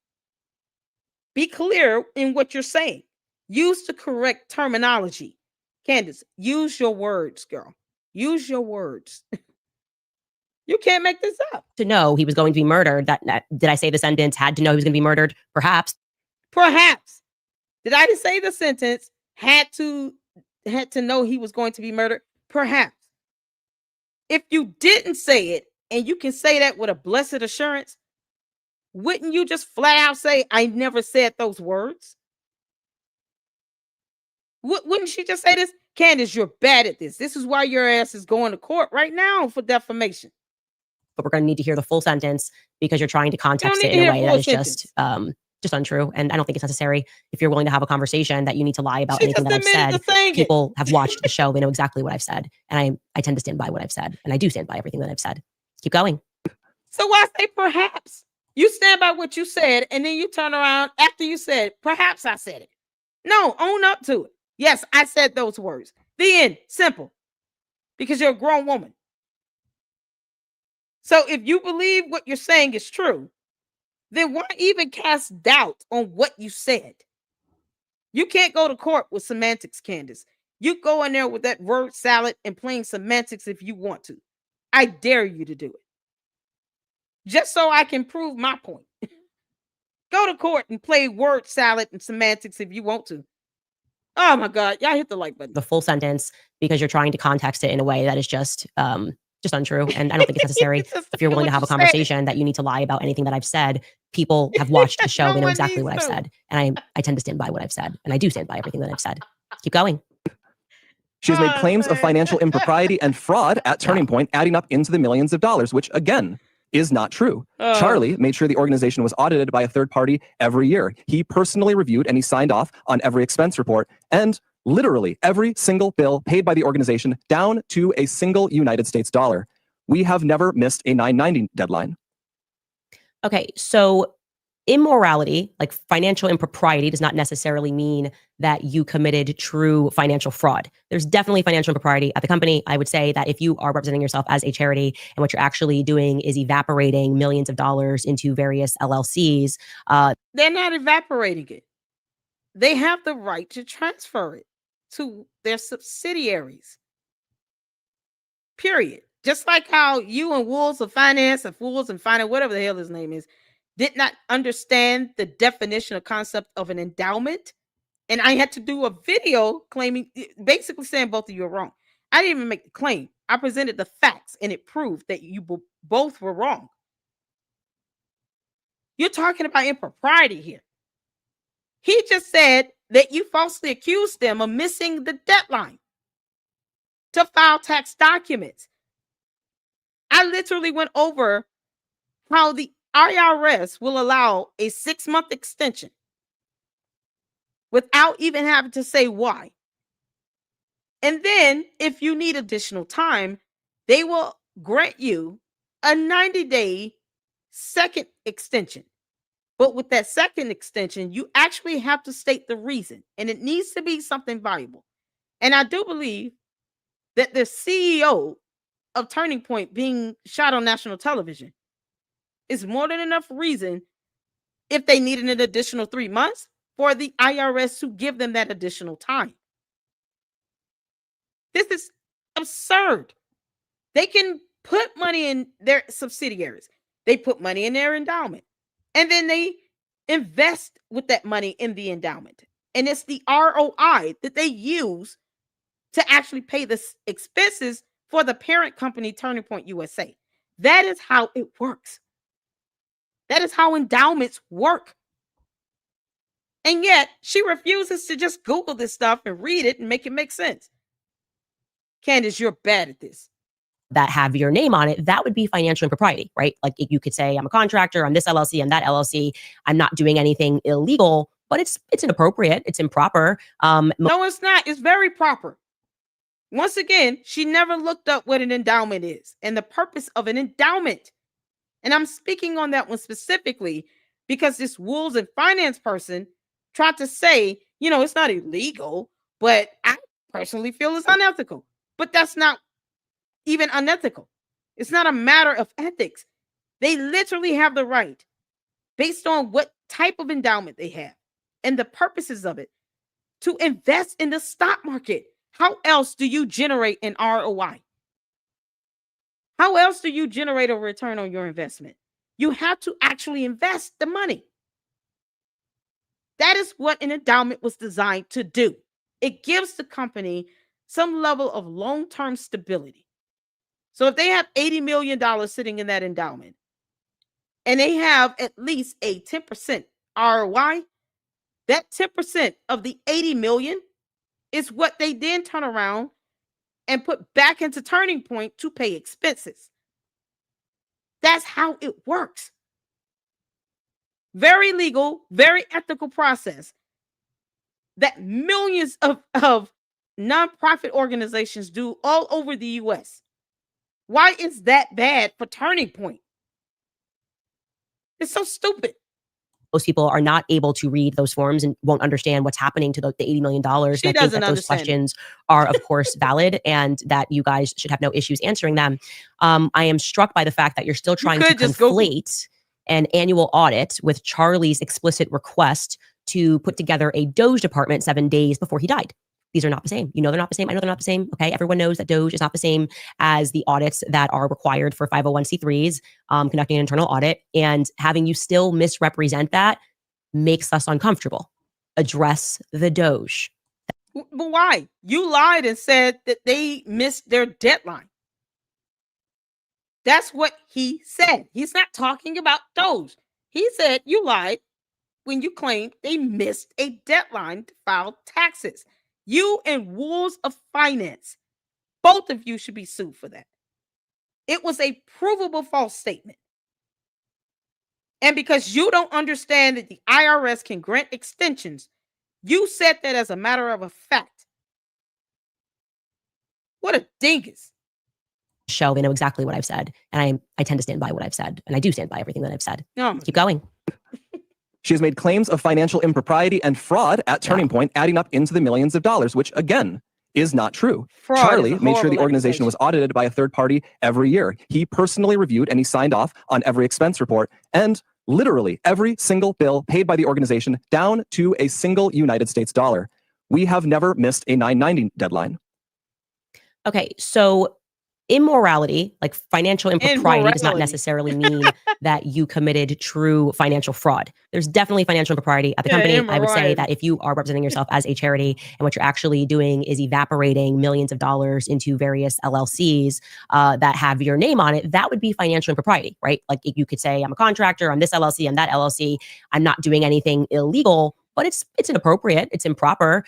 Be clear in what you're saying. Use the correct terminology. Candace, use your words, girl. Use your words. You can't make this up. To know he was going to be murdered. That did I say the sentence, had to know he was going to be murdered? Perhaps. Perhaps. Did I just say the sentence, had to know he was going to be murdered? Perhaps. If you didn't say it, and you can say that with a blessed assurance, wouldn't you just flat out say, I never said those words? Wouldn't she just say this? Candace, you're bad at this. This is why your ass is going to court right now for defamation. But we're going to need to hear the full sentence because you're trying to context it in a way that is just untrue. And I don't think it's necessary. If you're willing to have a conversation that you need to lie about anything that I've said, people have watched the show. They know exactly what I've said. And I tend to stand by what I've said. And I do stand by everything that I've said. Keep going. So why say perhaps? You stand by what you said, and then you turn around after you said, perhaps I said it. No, own up to it. Yes, I said those words. The end. Simple. Because you're a grown woman. So if you believe what you're saying is true, then why even cast doubt on what you said? You can't go to court with semantics, Candace. You go in there with that word salad and plain semantics if you want to. I dare you to do it. Just so I can prove my point. Go to court and play word salad and semantics if you want to. Oh my God, y'all hit the like button. The full sentence because you're trying to context it in a way that is just untrue. And I don't think it's necessary. If you're willing to have a conversation that you need to lie about anything that I've said, people have watched the show. They know exactly what I've said. And I tend to stand by what I've said. And I do stand by everything that I've said. Keep going. She has made claims of financial impropriety and fraud at Turning Point, adding up into the millions of dollars, which again is not true. Charlie made sure the organization was audited by a third party every year. He personally reviewed and he signed off on every expense report and literally every single bill paid by the organization down to a single United States dollar. We have never missed a 990 deadline. Okay, so immorality, like financial impropriety, does not necessarily mean that you committed true financial fraud. There's definitely financial impropriety at the company. I would say that if you are representing yourself as a charity and what you're actually doing is evaporating millions of dollars into various LLCs. They're not evaporating it. They have the right to transfer it to their subsidiaries. Period. Just like how you and Wolves of Finance, whatever the hell his name is, did not understand the definition or concept of an endowment. And I had to do a video claiming, basically saying both of you are wrong. I didn't even make the claim. I presented the facts and it proved that you both were wrong. You're talking about impropriety here. He just said that you falsely accused them of missing the deadline to file tax documents. I literally went over how the IRS will allow a 6-month extension without even having to say why. And then if you need additional time, they will grant you a 90-day second extension. But with that second extension, you actually have to state the reason, and it needs to be something valuable. And I do believe that the CEO of Turning Point being shot on national television is more than enough reason, if they needed an additional 3 months, for the IRS to give them that additional time. This is absurd. They can put money in their subsidiaries. They put money in their endowment. And then they invest with that money in the endowment. And it's the ROI that they use to actually pay the expenses for the parent company, Turning Point USA. That is how it works. That is how endowments work. And yet she refuses to just Google this stuff and read it and make it make sense. Candace, you're bad at this. That have your name on it, that would be financial impropriety, right? Like you could say, I'm a contractor, I'm this LLC, I'm that LLC. I'm not doing anything illegal, but it's inappropriate. It's improper. No, it's not. It's very proper. Once again, she never looked up what an endowment is and the purpose of an endowment. And I'm speaking on that one specifically because this rules and finance person tried to say, it's not illegal, but I personally feel it's unethical. But that's not even unethical. It's not a matter of ethics. They literally have the right, based on what type of endowment they have and the purposes of it, to invest in the stock market. How else do you generate an ROI? How else do you generate a return on your investment? You have to actually invest the money. That is what an endowment was designed to do. It gives the company some level of long-term stability. So if they have $80 million sitting in that endowment and they have at least a 10% ROI, that 10% of the 80 million is what they then turn around and put back into Turning Point to pay expenses. That's how it works. Very legal, very ethical process that millions of nonprofit organizations do all over the US. Why is that bad for Turning Point? It's so stupid. Most people are not able to read those forms and won't understand what's happening to the $80 million. She and I think that those questions are, of course, valid and that you guys should have no issues answering them. I am struck by the fact that you're still trying to conflate an annual audit with Charlie's explicit request to put together a Doge department 7 days before he died. These are not the same. You know they're not the same. I know they're not the same. Okay, everyone knows that Doge is not the same as the audits that are required for 501c3s, conducting an internal audit. And having you still misrepresent that makes us uncomfortable. Address the Doge. But why? You lied and said that they missed their deadline. That's what he said. He's not talking about Doge. He said you lied when you claimed they missed a deadline to file taxes. You and Rules of Finance, both of you should be sued for that. It was a provable false statement. And because you don't understand that the IRS can grant extensions, you said that as a matter of a fact. What a dingus. Show they know exactly what I've said. And I tend to stand by what I've said. And I do stand by everything that I've said. Let's keep going. She has made claims of financial impropriety and fraud at Turning Point, adding up into the millions of dollars, which again is not true. Fraud Charlie made sure the organization was audited by a third party every year. He personally reviewed and he signed off on every expense report and literally every single bill paid by the organization down to a single United States dollar. We have never missed a 990 deadline. Okay, so immorality, like financial impropriety, does not necessarily mean that you committed true financial fraud. There's definitely financial impropriety at the company. I would say that if you are representing yourself as a charity and what you're actually doing is evaporating millions of dollars into various LLCs that have your name on it, that would be financial impropriety, right? Like you could say, I'm a contractor, I'm this LLC, I'm that LLC. I'm not doing anything illegal, but it's inappropriate. It's improper.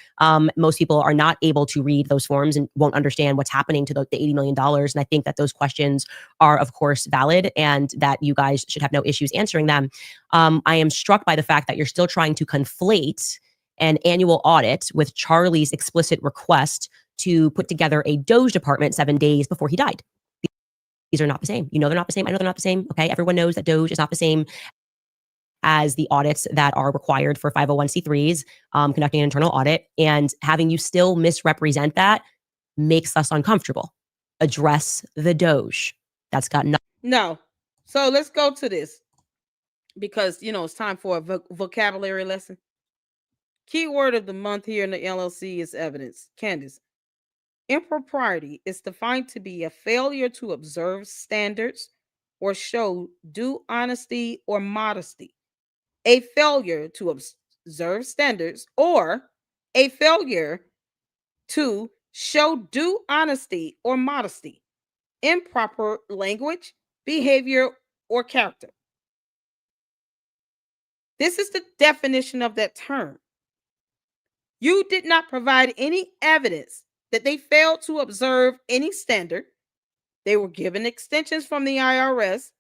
Most people are not able to read those forms and won't understand what's happening to the $80 million. And I think that those questions are, of course, valid and that you guys should have no issues answering them. I am struck by the fact that you're still trying to conflate an annual audit with Charlie's explicit request to put together a Doge department 7 days before he died. These are not the same. You know they're not the same. I know they're not the same. Okay, everyone knows that Doge is not the same as the audits that are required for 501c3s, conducting an internal audit. And having you still misrepresent that makes us uncomfortable. Address the Doge. That's got nothing. No. So let's go to this because, it's time for a vocabulary lesson. Keyword of the month here in the LLC is evidence. Candace. Impropriety is defined to be a failure to observe standards or show due honesty or modesty. A failure to observe standards or a failure to show due honesty or modesty. improper language, behavior, or character. This is the definition of that term. You did not provide any evidence that they failed to observe any standard. They were given extensions from the IRS,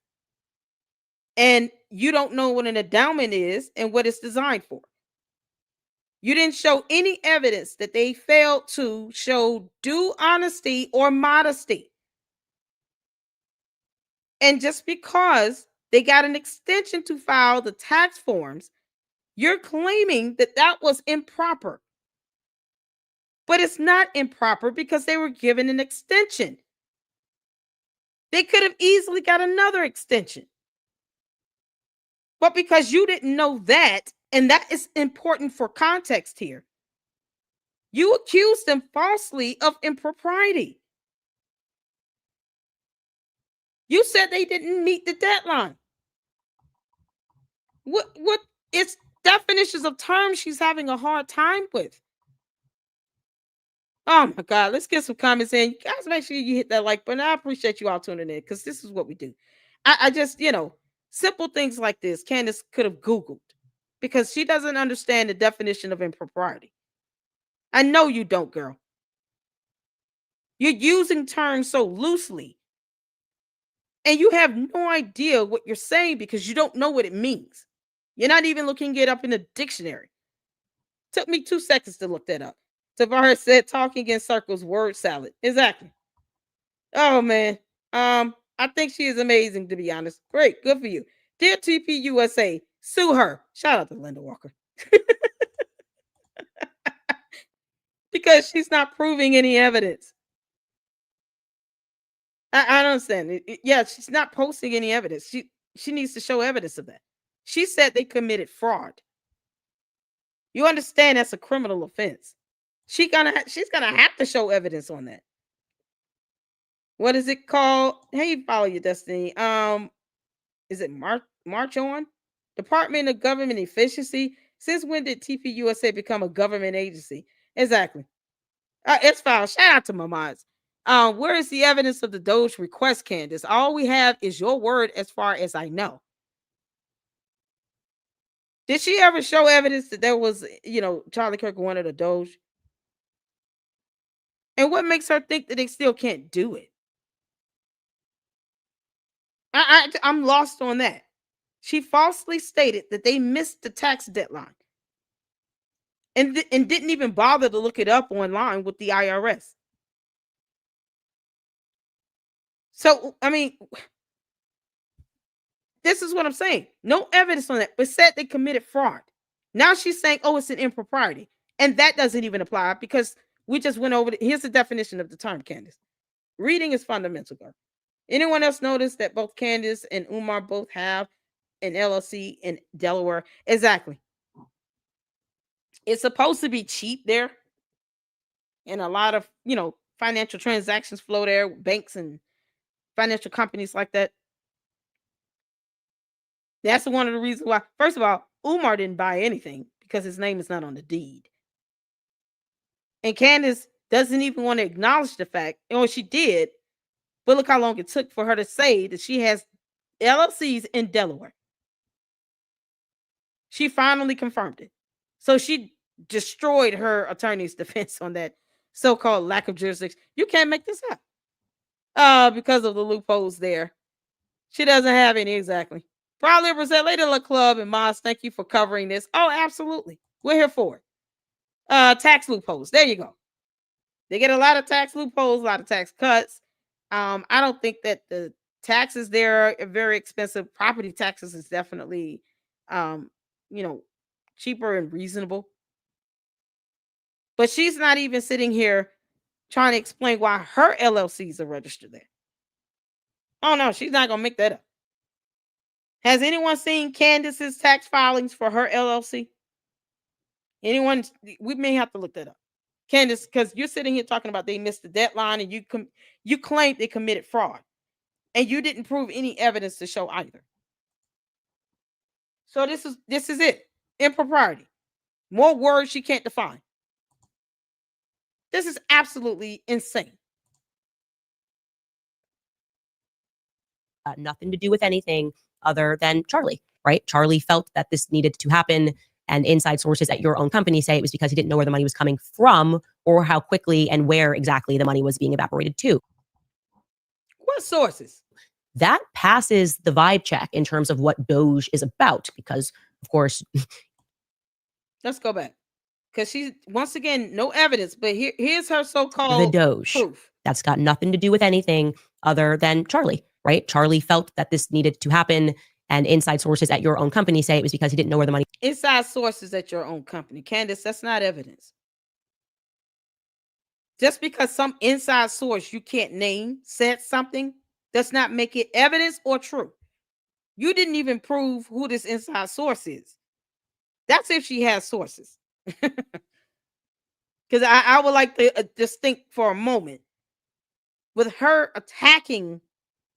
and you don't know what an endowment is and what it's designed for. You didn't show any evidence that they failed to show due honesty or modesty. And just because they got an extension to file the tax forms, you're claiming that that was improper. But it's not improper because they were given an extension. They could have easily got another extension. But because you didn't know that, and that is important for context here, you accused them falsely of impropriety. You said they didn't meet the deadline. What it's definitions of terms she's having a hard time with. Oh my God, let's get some comments in. You guys make sure you hit that like button. I appreciate you all tuning in because this is what we do. I just, simple things like this, Candace could have Googled because she doesn't understand the definition of impropriety. I know you don't, girl. You're using terms so loosely and you have no idea what you're saying because you don't know what it means. You're not even looking it up in a dictionary. Took me 2 seconds to look that up. Tavares said talking in circles, word salad. Exactly. Oh man. I think she is amazing, to be honest. Great, good for you. Dear TPUSA, sue her. Shout out to Linda Walker. Because she's not proving any evidence. I don't understand. Yeah, she's not posting any evidence. She needs to show evidence of that. She said they committed fraud. You understand that's a criminal offense. She's gonna have to show evidence on that. What is it called? Hey, follow your destiny. Is it March on? Department of Government Efficiency. Since when did TPUSA become a government agency? Exactly. It's filed. Shout out to my mods. Where is the evidence of the Doge request, Candace? All we have is your word as far as I know. Did she ever show evidence that there was, Charlie Kirk wanted a Doge? And what makes her think that they still can't do it? I'm lost on that. She falsely stated that they missed the tax deadline and didn't even bother to look it up online with the IRS. So, I mean, this is what I'm saying. No evidence on that, but said they committed fraud. Now she's saying, oh, it's an impropriety. And that doesn't even apply because we just went over here's the definition of the term, Candace. Reading is fundamental, girl. Anyone else notice that both Candace and Umar both have an LLC in Delaware? Exactly. It's supposed to be cheap there. And a lot of, financial transactions flow there, banks and financial companies like that. That's one of the reasons why. First of all, Umar didn't buy anything because his name is not on the deed. And Candace doesn't even want to acknowledge the fact, she did, but look how long it took for her to say that she has LLCs in Delaware. She finally confirmed it. So she destroyed her attorney's defense on that so-called lack of jurisdiction. You can't make this up. Because of the loopholes there. She doesn't have any, exactly. Proud Liberals at Lady Luck Club and Moss, thank you for covering this. Oh, absolutely. We're here for it. Tax loopholes. There you go. They get a lot of tax loopholes, a lot of tax cuts. I don't think that the taxes there are very expensive. Property taxes is definitely, cheaper and reasonable. But she's not even sitting here trying to explain why her LLCs are registered there. Oh, no, she's not going to make that up. Has anyone seen Candace's tax filings for her LLC? Anyone? We may have to look that up. Candace, because you're sitting here talking about they missed the deadline and you claimed they committed fraud. And you didn't prove any evidence to show either. So this is it. Impropriety. More words she can't define. This is absolutely insane. Nothing to do with anything other than Charlie, right? Charlie felt that this needed to happen. And inside sources at your own company say it was because he didn't know where the money was coming from or how quickly and where exactly the money was being evaporated to. What sources? That passes the vibe check in terms of what Doge is about, because, of course. Let's go back. Because she's, once again, no evidence, but here's her so-called the Doge. proof. That's got nothing to do with anything other than Charlie, right? Charlie felt that this needed to happen. And inside sources at your own company say it was because he didn't know where the money. Inside sources at your own company. Candace, that's not evidence. Just because some inside source you can't name said something does not make it evidence or true. You didn't even prove who this inside source is. That's if she has sources. Because I would like to just think for a moment. With her attacking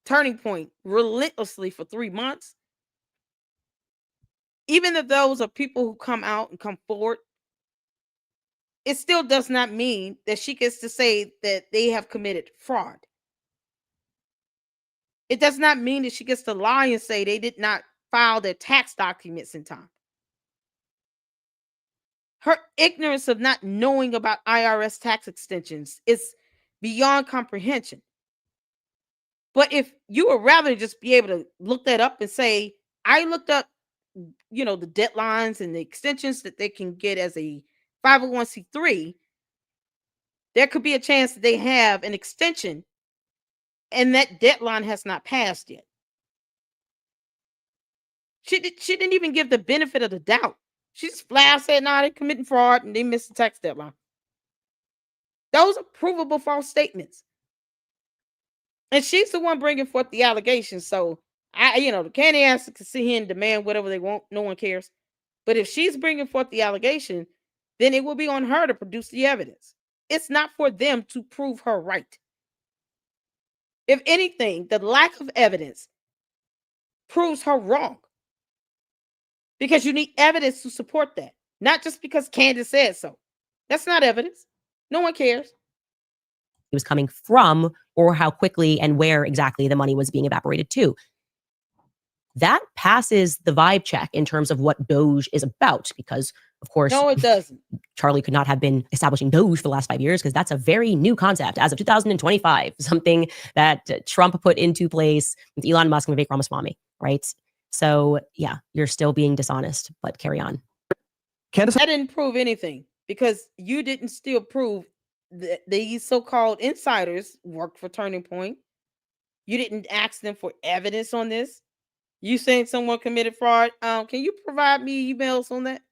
Turning Point relentlessly for 3 months, even if those are people who come out and come forward, it still does not mean that she gets to say that they have committed fraud. It does not mean that she gets to lie and say they did not file their tax documents in time. Her ignorance of not knowing about IRS tax extensions is beyond comprehension. But if you would rather just be able to look that up and say, I looked up, the deadlines and the extensions that they can get as a 501c3, there could be a chance that they have an extension and that deadline has not passed yet. She didn't even give the benefit of the doubt. She just flat said, nah, they're committing fraud and they missed the tax deadline. Those are provable false statements. And she's the one bringing forth the allegations. So, the Candace can sit here and demand whatever they want. No one cares. But if she's bringing forth the allegation, then it will be on her to produce the evidence. It's not for them to prove her right. If anything, the lack of evidence proves her wrong. Because you need evidence to support that. Not just because Candace said so. That's not evidence. No one cares. It was coming from or how quickly and where exactly the money was being evaporated to. That passes the vibe check in terms of what Doge is about, because, of course, no, it doesn't. Charlie could not have been establishing Doge for the last 5 years because that's a very new concept as of 2025, something that Trump put into place with Elon Musk and Vivek Ramaswamy, right? So, yeah, you're still being dishonest, but carry on. Candace, that didn't prove anything because you didn't still prove that these so-called insiders worked for Turning Point. You didn't ask them for evidence on this. You saying someone committed fraud? Can you provide me emails on that?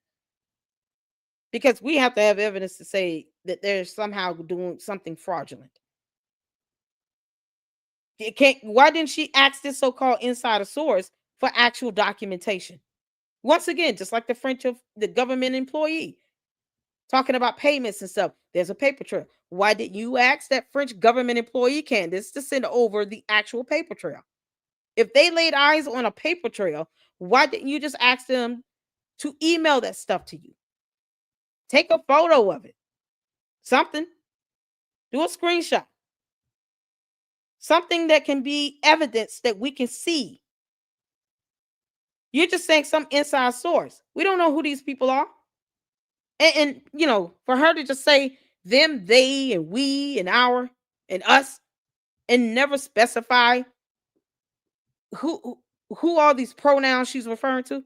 Because we have to have evidence to say that they're somehow doing something fraudulent. Why didn't she ask this so-called insider source for actual documentation? Once again, just like the government employee talking about payments and stuff, there's a paper trail. Why didn't you ask that French government employee, Candace, to send over the actual paper trail? If they laid eyes on a paper trail, why didn't you just ask them to email that stuff to you? Take a photo of it. Something. Do a screenshot. Something that can be evidence that we can see. You're just saying some inside source. We don't know who these people are. And for her to just say them, they, and we, and our, and us, and never specify who all these pronouns she's referring to.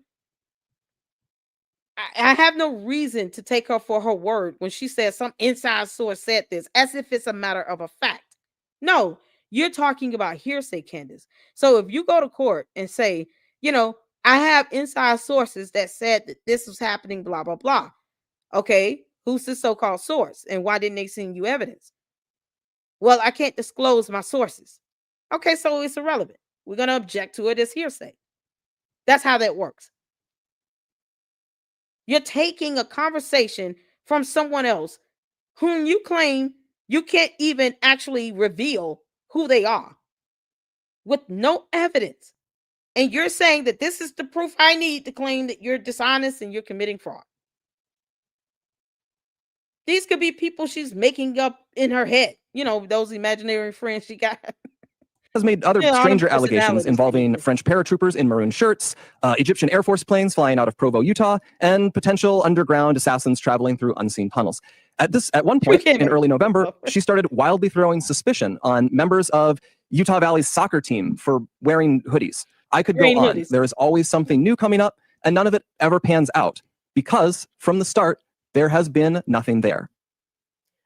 I have no reason to take her for her word when she says some inside source said this, as if it's a matter of a fact. No, you're talking about hearsay, Candace. So if you go to court and say, I have inside sources that said that this was happening, blah, blah, blah. Okay, who's the so-called source? And why didn't they send you evidence? Well, I can't disclose my sources. Okay, so it's irrelevant. We're going to object to it as hearsay. That's how that works. You're taking a conversation from someone else whom you claim you can't even actually reveal who they are with no evidence. And you're saying that this is the proof I need to claim that you're dishonest and you're committing fraud. These could be people she's making up in her head. Those imaginary friends she got. has made other stranger allegations involving French paratroopers in maroon shirts, Egyptian Air Force planes flying out of Provo, Utah, and potential underground assassins traveling through unseen tunnels. At one point in early November, she started wildly throwing suspicion on members of Utah Valley's soccer team for wearing hoodies. I could go on. There is always something new coming up, and none of it ever pans out because from the start, there has been nothing there.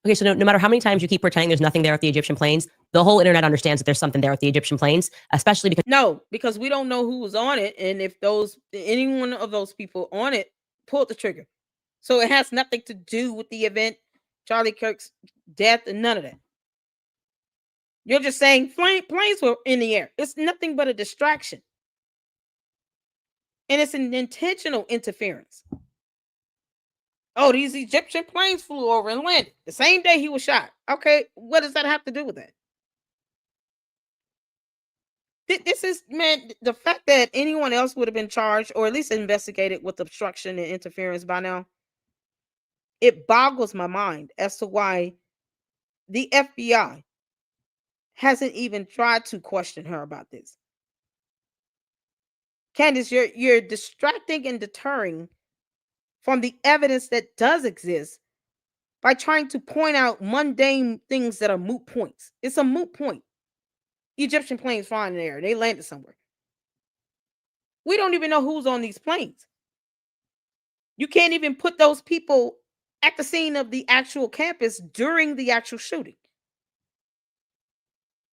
Okay, so no matter how many times you keep pretending there's nothing there at the Egyptian planes, the whole internet understands that there's something there at the Egyptian planes, especially because we don't know who was on it, and if any one of those people on it pulled the trigger. So it has nothing to do with the event, Charlie Kirk's death, and none of that. You're just saying planes were in the air. It's nothing but a distraction. And it's an intentional interference. Oh, these Egyptian planes flew over and landed the same day he was shot. Okay, what does that have to do with that? This is, man, the fact that anyone else would have been charged or at least investigated with obstruction and interference by now, it boggles my mind as to why the FBI hasn't even tried to question her about this. Candace, you're distracting and deterring from the evidence that does exist by trying to point out mundane things that are moot points. It's a moot point. Egyptian planes flying in the air. They landed somewhere. We don't even know who's on these planes. You can't even put those people at the scene of the actual campus during the actual shooting.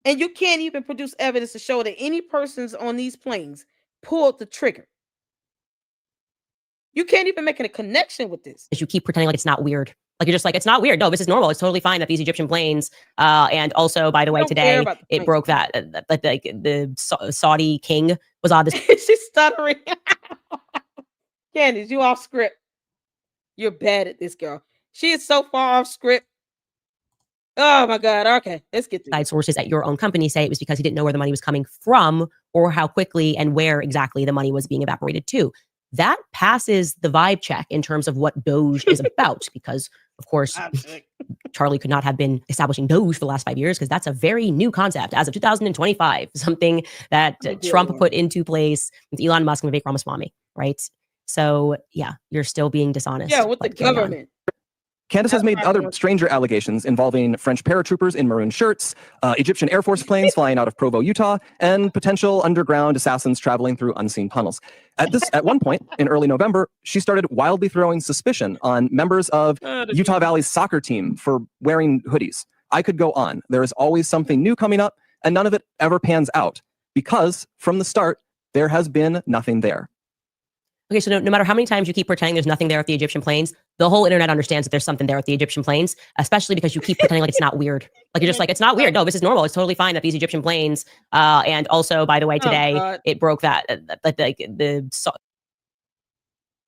And you can't even produce evidence to show that any persons on these planes pulled the trigger. You can't even make a connection with this. You keep pretending like it's not weird. Like you're just like, it's not weird. No, this is normal. It's totally fine that these Egyptian planes, and also, by the way, today it broke that the Saudi king was on this. She's stuttering. Candace, you off script. You're bad at this, girl. She is so far off script. Oh my God. Okay, let's get to sources at your own company say it was because he didn't know where the money was coming from or how quickly and where exactly the money was being evaporated to. That passes the vibe check in terms of what Doge is about, because, of course, Charlie could not have been establishing Doge for the last 5 years because that's a very new concept as of 2025, something that Trump put into place with Elon Musk and Vivek Ramaswamy, right? So, yeah, you're still being dishonest. Yeah, with the government. Candace has made other stranger allegations involving French paratroopers in maroon shirts, Egyptian Air Force planes flying out of Provo, Utah, and potential underground assassins traveling through unseen tunnels. At one point in early November, she started wildly throwing suspicion on members of Utah Valley's soccer team for wearing hoodies. I could go on. There is always something new coming up, and none of it ever pans out because from the start, there has been nothing there. Okay, so no matter how many times you keep pretending there's nothing there at the Egyptian planes, the whole internet understands that there's something there at the Egyptian planes, especially because you keep pretending like it's not weird. Like you're just like, it's not weird. No, this is normal. It's totally fine that these Egyptian planes, and also, by the way, today it broke that the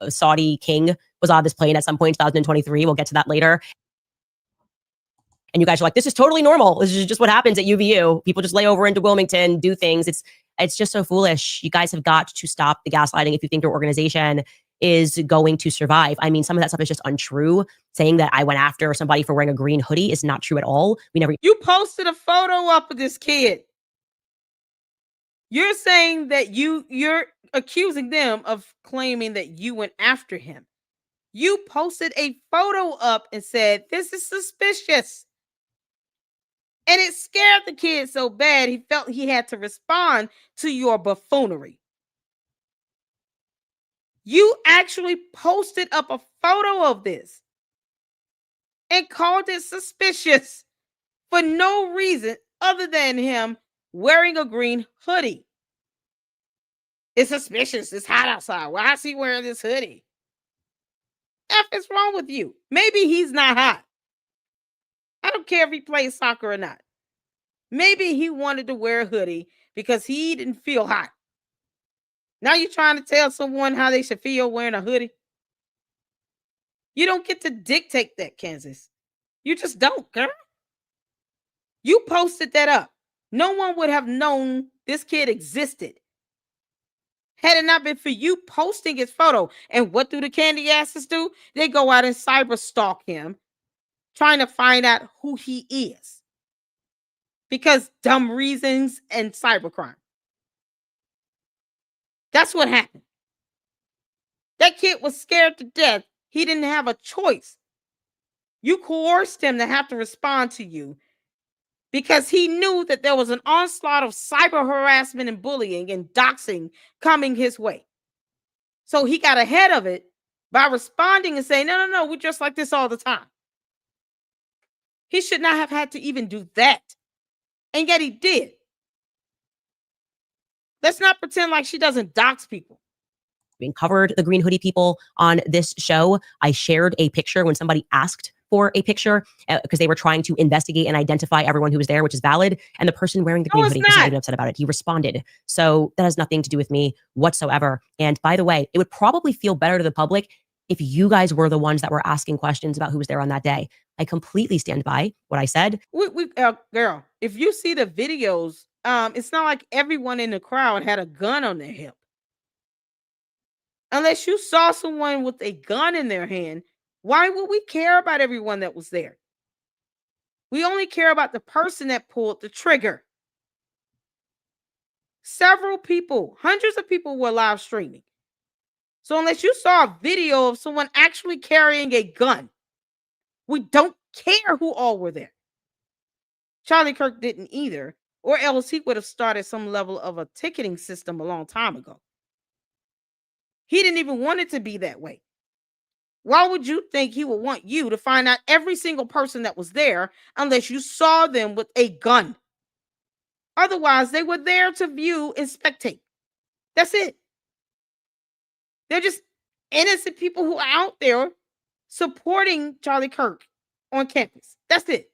Saudi king was on this plane at some point in 2023. We'll get to that later. And you guys are like, this is totally normal. This is just what happens at UVU. People just lay over into Wilmington, do things. It's just so foolish. You guys have got to stop the gaslighting if you think your organization is going to survive. I mean, some of that stuff is just untrue. Saying that I went after somebody for wearing a green hoodie is not true at all. You posted a photo up of this kid. You're saying that you're accusing them of claiming that you went after him. You posted a photo up and said, this is suspicious. And it scared the kid so bad, he felt he had to respond to your buffoonery. You actually posted up a photo of this and called it suspicious for no reason other than him wearing a green hoodie. It's suspicious. It's hot outside. Why is he wearing this hoodie? F is wrong with you? Maybe he's not hot. I don't care if he plays soccer or not. Maybe he wanted to wear a hoodie because he didn't feel hot. Now you're trying to tell someone how they should feel wearing a hoodie? You don't get to dictate that, Kansas. You just don't, girl. You posted that up. No one would have known this kid existed had it not been for you posting his photo. And what do the candy asses do? They go out and cyber stalk him, trying to find out who he is. because dumb reasons and cybercrime. That's what happened. That kid was scared to death. He didn't have a choice. You coerced him to have to respond to you because he knew that there was an onslaught of cyber harassment and bullying and doxing coming his way. So he got ahead of it by responding and saying, no, we're just like this all the time. He should not have had to even do that. And yet he did. Let's not pretend like she doesn't dox people. Being covered the green hoodie people on this show. I shared a picture when somebody asked for a picture because they were trying to investigate and identify everyone who was there, which is valid. And the person wearing the green hoodie was not even upset about it. He responded. So that has nothing to do with me whatsoever. And by the way, it would probably feel better to the public if you guys were the ones that were asking questions about who was there on that day. I completely stand by what I said. Girl, if you see the videos, it's not like everyone in the crowd had a gun on their hip. Unless you saw someone with a gun in their hand, why would we care about everyone that was there? We only care about the person that pulled the trigger. Several people, hundreds of people were live streaming. So unless you saw a video of someone actually carrying a gun, we don't care who all were there. Charlie Kirk didn't either, or else he would have started some level of a ticketing system a long time ago. He didn't even want it to be that way. Why would you think he would want you to find out every single person that was there unless you saw them with a gun? Otherwise, they were there to view and spectate. That's it. They're just innocent people who are out there supporting Charlie Kirk on campus. That's it.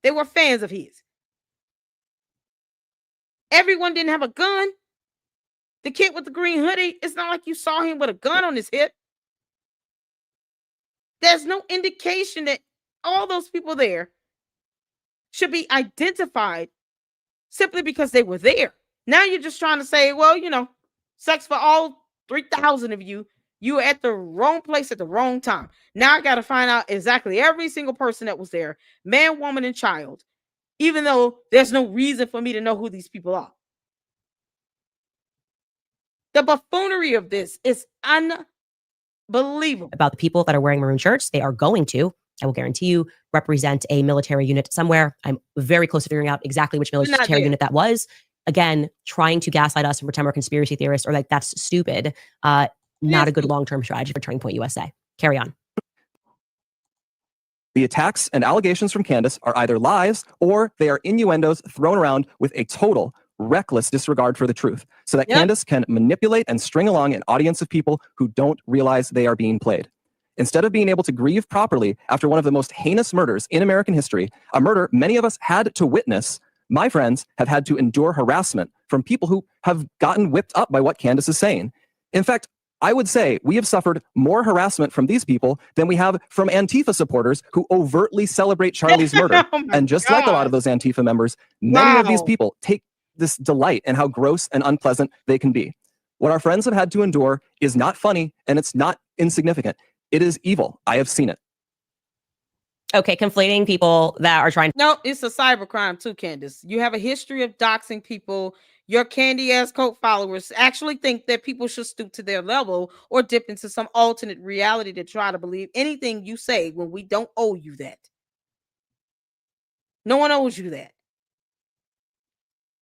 They were fans of his. Everyone didn't have a gun. The kid with the green hoodie, it's not like you saw him with a gun on his hip. There's no indication that all those people there should be identified simply because they were there. Now you're just trying to say, well, sex for all 3,000 of you. You were at the wrong place at the wrong time. Now I got to find out exactly every single person that was there, man, woman, and child, even though there's no reason for me to know who these people are. The buffoonery of this is unbelievable. About the people that are wearing maroon shirts, they are going to, I will guarantee you, represent a military unit somewhere. I'm very close to figuring out exactly which military unit that was. Again, trying to gaslight us and pretend we're conspiracy theorists or like that's stupid. Not a good long-term strategy for Turning Point USA. Carry on. The attacks and allegations from Candace are either lies or they are innuendos thrown around with a total reckless disregard for the truth so that Candace can manipulate and string along an audience of people who don't realize they are being played. Instead of being able to grieve properly after one of the most heinous murders in American history, a murder many of us had to witness, my friends have had to endure harassment from people who have gotten whipped up by what Candace is saying. In fact, I would say we have suffered more harassment from these people than we have from Antifa supporters who overtly celebrate Charlie's murder. And just like a lot of those Antifa members, many of these people take this delight in how gross and unpleasant they can be. What our friends have had to endure is not funny and it's not insignificant. It is evil. I have seen it. Okay, conflating people that are trying. No, it's a cybercrime too, Candace. You have a history of doxing people. Your candy-ass cult followers actually think that people should stoop to their level or dip into some alternate reality to try to believe anything you say when we don't owe you that. No one owes you that.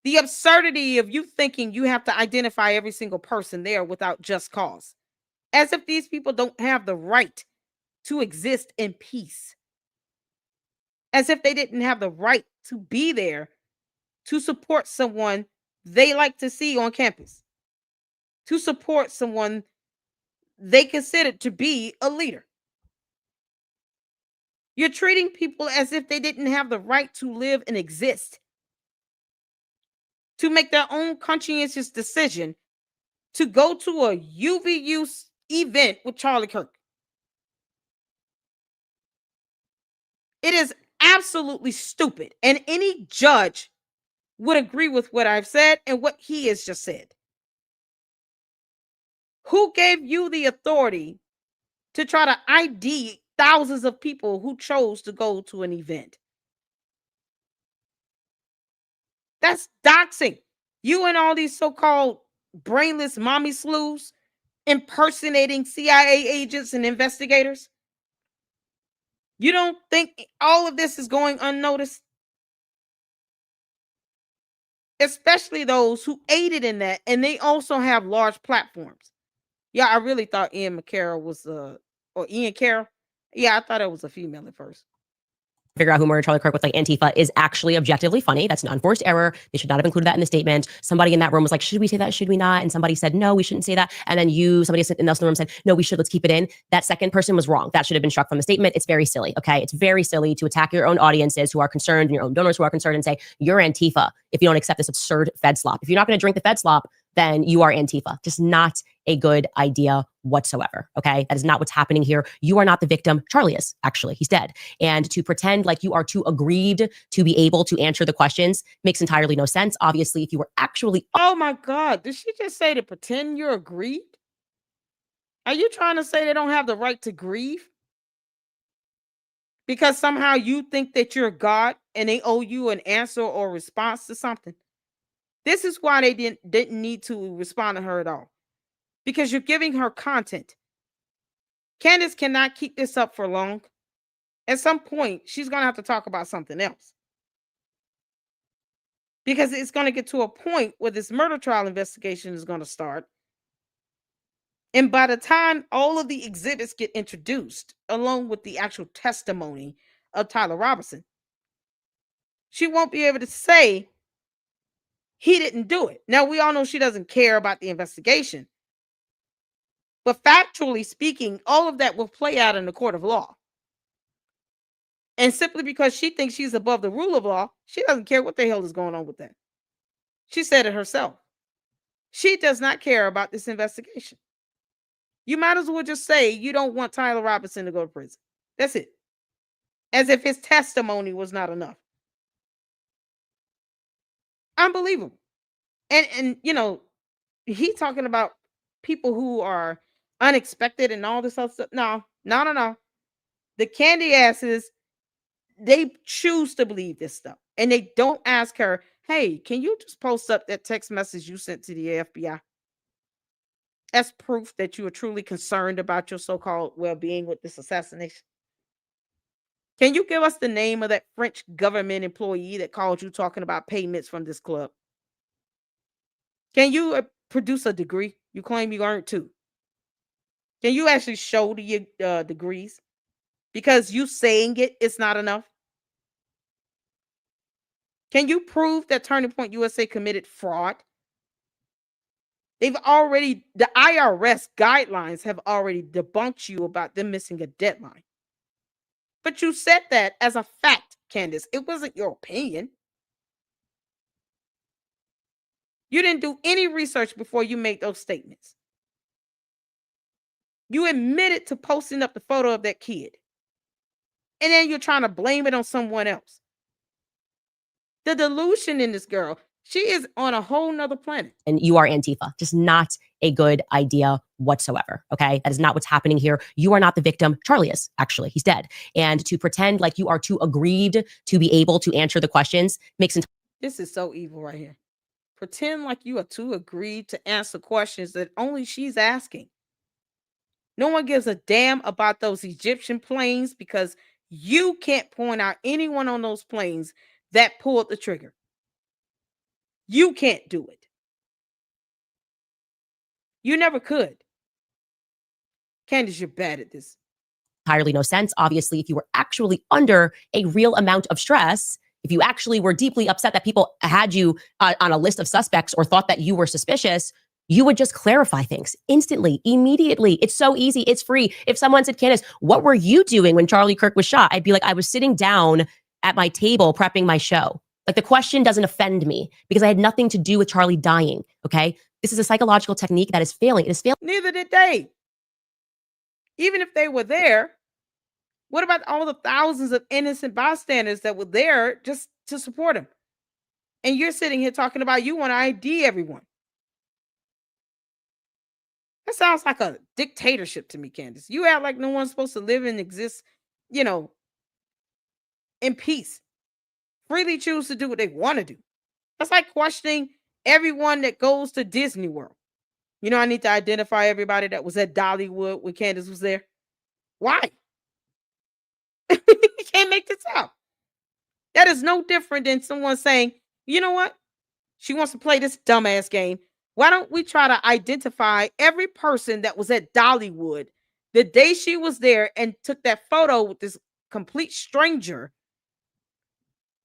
The absurdity of you thinking you have to identify every single person there without just cause. As if these people don't have the right to exist in peace. As if they didn't have the right to be there to support someone they like to see on campus, to support someone they consider to be a leader. You're treating people as if they didn't have the right to live and exist, to make their own conscientious decision to go to a UVU event with Charlie Kirk. It is absolutely stupid, and any judge would agree with what I've said and what he has just said. Who gave you the authority to try to ID thousands of people who chose to go to an event? That's doxing. You and all these so-called brainless mommy sleuths impersonating CIA agents and investigators. You don't think all of this is going unnoticed? Especially those who aided in that, and they also have large platforms. Yeah, I really thought Ian McCarroll was or Ian Carroll. Yeah, I thought it was a female at first. Figure out who murdered Charlie Kirk with like Antifa is actually objectively funny. That's an unforced error. They should not have included that in the statement. Somebody in that room was like, should we say that? Should we not? And somebody said, no, we shouldn't say that. And then somebody else in the room said, no, we should, let's keep it in. That second person was wrong. That should have been struck from the statement. It's very silly. Okay. It's very silly to attack your own audiences who are concerned and your own donors who are concerned and say, you're Antifa if you don't accept this absurd Fed slop. If you're not going to drink the Fed slop, then you are Antifa. Just not a good idea whatsoever. Okay. That is not what's happening here. You are not the victim. Charlie is, actually. He's dead. And to pretend like you are too aggrieved to be able to answer the questions makes entirely no sense. Obviously, if you were actually. Oh my God. Did she just say to pretend you're aggrieved? Are you trying to say they don't have the right to grieve? Because somehow you think that you're God and they owe you an answer or response to something? This is why they didn't need to respond to her at all. Because you're giving her content. Candace cannot keep this up for long. At some point, she's going to have to talk about something else. Because it's going to get to a point where this murder trial investigation is going to start. And by the time all of the exhibits get introduced, along with the actual testimony of Tyler Robinson, she won't be able to say he didn't do it. Now, we all know she doesn't care about the investigation. But factually speaking, all of that will play out in the court of law. And simply because she thinks she's above the rule of law, she doesn't care what the hell is going on with that. She said it herself. She does not care about this investigation. You might as well just say you don't want Tyler Robinson to go to prison. That's it. As if his testimony was not enough. Unbelievable. And you know, he talking about people who are unexpected and all this other stuff. No. The candy asses, they choose to believe this stuff. And they don't ask her, hey, can you just post up that text message you sent to the FBI? As proof that you are truly concerned about your so-called well-being with this assassination. Can you give us the name of that French government employee that called you talking about payments from this club? Can you produce a degree? You claim you earned 2. Can you actually show the degrees? Because you saying it's not enough. Can you prove that Turning Point USA committed fraud? The IRS guidelines have already debunked you about them missing a deadline. But you said that as a fact, Candace. It wasn't your opinion. You didn't do any research before you made those statements. You admitted to posting up the photo of that kid. And then you're trying to blame it on someone else. The delusion in this girl, she is on a whole nother planet. And you are Antifa. Just not a good idea whatsoever. Okay. That is not what's happening here. You are not the victim. Charlie is, actually. He's dead. And to pretend like you are too aggrieved to be able to answer the questions makes sense. This is so evil right here. Pretend like you are too aggrieved to answer questions that only she's asking. No one gives a damn about those Egyptian planes because you can't point out anyone on those planes that pulled the trigger. You can't do it. You never could. Candace, you're bad at this. Entirely no sense. Obviously, if you were actually under a real amount of stress, if you actually were deeply upset that people had you on a list of suspects or thought that you were suspicious, you would just clarify things instantly, immediately. It's so easy. It's free. If someone said, Candace, what were you doing when Charlie Kirk was shot? I'd be like, I was sitting down at my table prepping my show. Like, the question doesn't offend me because I had nothing to do with Charlie dying. Okay. This is a psychological technique that is failing. It is failing. Neither did they. Even if they were there, what about all the thousands of innocent bystanders that were there just to support him? And you're sitting here talking about you want to ID everyone. That sounds like a dictatorship to me, Candace. You act like no one's supposed to live and exist, in peace. Freely choose to do what they want to do. That's like questioning everyone that goes to Disney World. You know, I need to identify everybody that was at Dollywood when Candace was there. Why? You can't make this up. That is no different than someone saying, you know what? She wants to play this dumbass game. Why don't we try to identify every person that was at Dollywood the day she was there and took that photo with this complete stranger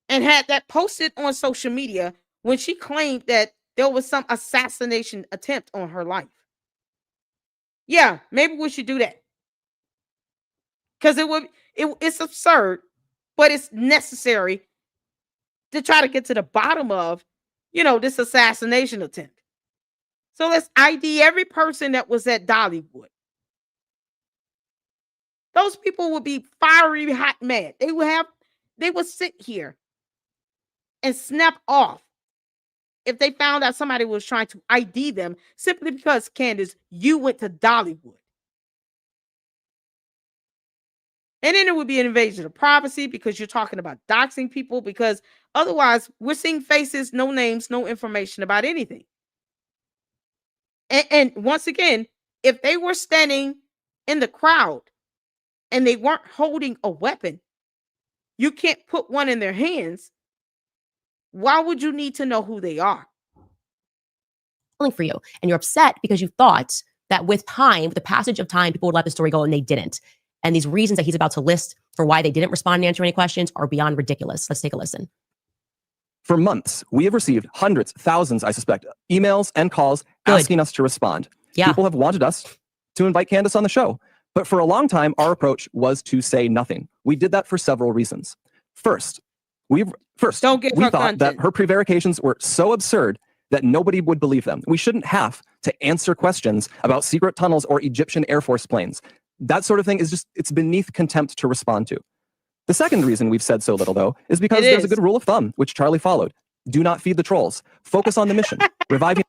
and had that posted on social media when she claimed that there was some assassination attempt on her life? Yeah, maybe we should do that. Because it's absurd, but it's necessary to try to get to the bottom of, this assassination attempt. So let's ID every person that was at Dollywood. Those people would be fiery hot mad. They would sit here and snap off if they found out somebody was trying to ID them simply because, Candace, you went to Dollywood. And then it would be an invasion of privacy because you're talking about doxing people, because otherwise we're seeing faces, no names, no information about anything. And once again, if they were standing in the crowd and they weren't holding a weapon, you can't put one in their hands. Why would you need to know who they are? For you, and you're upset because you thought that with time, with the passage of time, people would let the story go, and they didn't. And these reasons that he's about to list for why they didn't respond and answer any questions are beyond ridiculous. Let's take a listen. For months, we have received hundreds, thousands, I suspect, emails and calls asking us to respond. Yeah. People have wanted us to invite Candace on the show. But for a long time, our approach was to say nothing. We did that for several reasons. First, we thought that her prevarications were so absurd that nobody would believe them. We shouldn't have to answer questions about secret tunnels or Egyptian Air Force planes. That sort of thing is it's beneath contempt to respond to. The second reason we've said so little, though, is because there's a good rule of thumb, which Charlie followed. Do not feed the trolls. Focus on the mission. Reviving.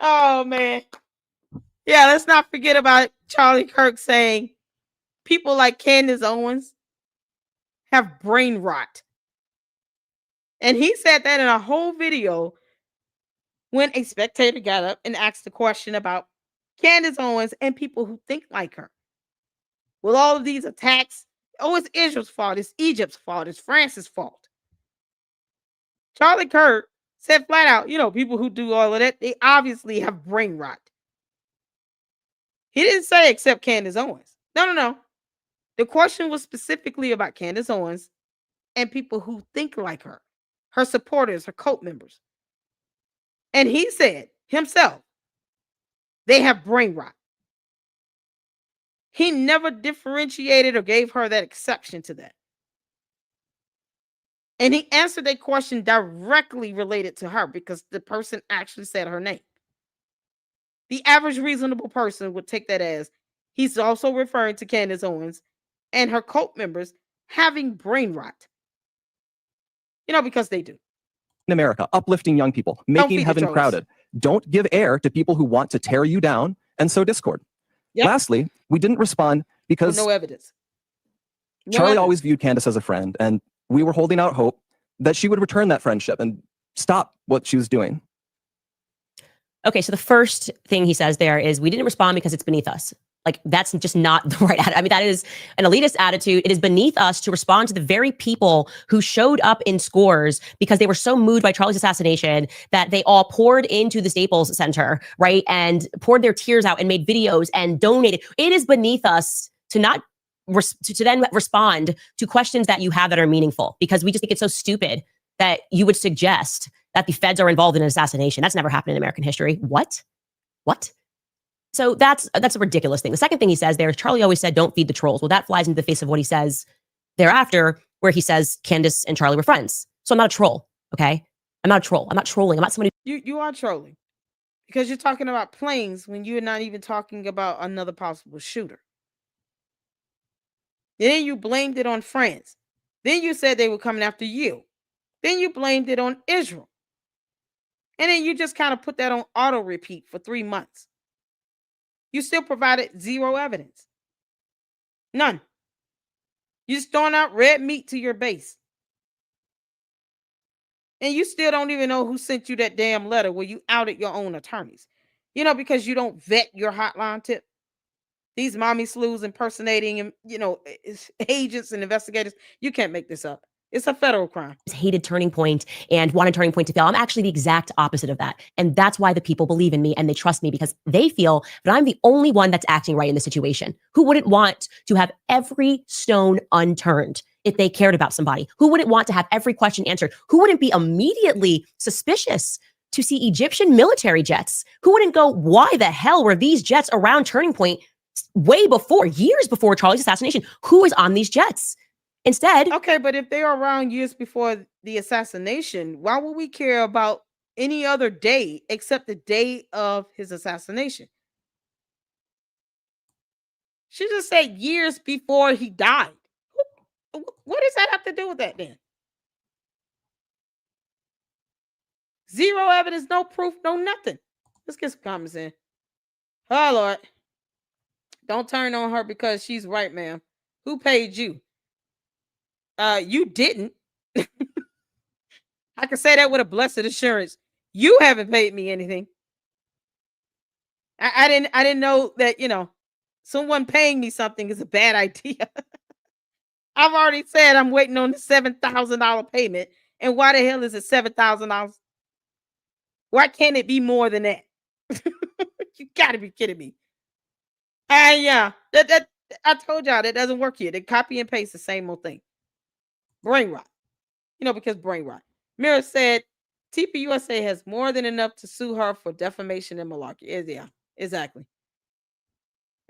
Oh, man. Yeah, let's not forget about Charlie Kirk saying people like Candace Owens have brain rot. And he said that in a whole video when a spectator got up and asked a question about Candace Owens and people who think like her. With all of these attacks, it's Israel's fault, it's Egypt's fault, it's France's fault. Charlie Kirk said flat out, people who do all of that, they obviously have brain rot. He didn't say except Candace Owens. No. The question was specifically about Candace Owens and people who think like her supporters, her cult members. And he said himself, they have brain rot. He never differentiated or gave her that exception to that. And he answered that question directly related to her because the person actually said her name. The average reasonable person would take that as he's also referring to Candace Owens and her cult members having brain rot. Because they do. In America, uplifting young people, making heaven crowded. Don't give air to people who want to tear you down and sow discord. Yep. Lastly, we didn't respond because no evidence. Charlie always viewed Candace as a friend, and we were holding out hope that she would return that friendship and stop what she was doing. Okay, so the first thing he says there is we didn't respond because it's beneath us. Like, that's just not the right attitude. I mean, that is an elitist attitude. It is beneath us to respond to the very people who showed up in scores because they were so moved by Charlie's assassination that they all poured into the Staples Center, right? And poured their tears out and made videos and donated. It is beneath us to not to then respond to questions that you have that are meaningful, because we just think it's so stupid that you would suggest that the feds are involved in an assassination. That's never happened in American history. What? So that's a ridiculous thing. The second thing he says there, Charlie always said, don't feed the trolls. Well, that flies into the face of what he says thereafter, where he says Candace and Charlie were friends. So I'm not a troll, okay? I'm not a troll. I'm not trolling. I'm not somebody. You are trolling because you're talking about planes when you're not even talking about another possible shooter. Then you blamed it on France. Then you said they were coming after you. Then you blamed it on Israel. And then you just kind of put that on auto repeat for 3 months. You still provided zero evidence. None. You just throwing out red meat to your base. And you still don't even know who sent you that damn letter where you outed your own attorneys. Because you don't vet your hotline tip. These mommy slews impersonating, agents and investigators. You can't make this up. It's a federal crime. Hated Turning Point and wanted Turning Point to fail. I'm actually the exact opposite of that. And that's why the people believe in me and they trust me, because they feel that I'm the only one that's acting right in the situation. Who wouldn't want to have every stone unturned if they cared about somebody? Who wouldn't want to have every question answered? Who wouldn't be immediately suspicious to see Egyptian military jets? Who wouldn't go, why the hell were these jets around Turning Point way before, years before Charlie's assassination? Who is on these jets? Instead, okay, but if they are around years before the assassination, why would we care about any other day except the day of his assassination? She just said years before he died. What does that have to do with that then? Zero evidence, no proof, no nothing. Let's get some comments in. Oh, Lord. Don't turn on her because she's right, ma'am. Who paid you? You didn't. I can say that with a blessed assurance. You haven't paid me anything. I didn't know that, someone paying me something is a bad idea. I've already said I'm waiting on the $7,000 payment. And why the hell is it $7,000? Why can't it be more than that? You gotta be kidding me. Yeah, that I told y'all that doesn't work here. They copy and paste the same old thing. Brain rot. Because brain rot. Mira said TPUSA has more than enough to sue her for defamation and malarkey. Yeah, exactly.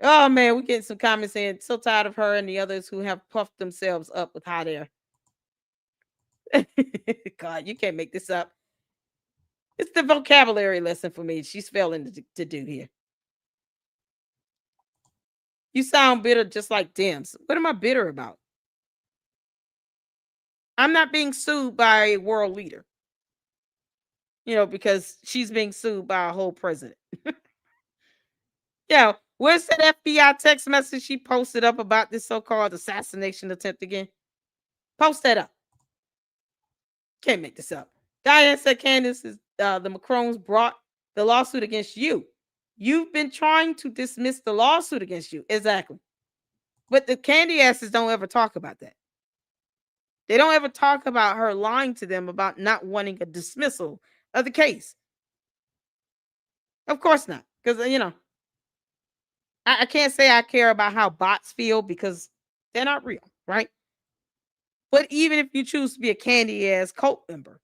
Oh man, we're getting some comments saying so tired of her and the others who have puffed themselves up with hot air. God, you can't make this up. It's the vocabulary lesson for me. She's failing to do here. You sound bitter just like Dems. What am I bitter about? I'm not being sued by a world leader. Because she's being sued by a whole president. Yeah, where's that FBI text message she posted up about this so-called assassination attempt again? Post that up. Can't make this up. Diane said Candace is the Macrons brought the lawsuit against you. You've been trying to dismiss the lawsuit against you. Exactly. But the candy asses don't ever talk about that. They don't ever talk about her lying to them about not wanting a dismissal of the case. Of course not. Because, I can't say I care about how bots feel because they're not real, right? But even if you choose to be a candy ass cult member,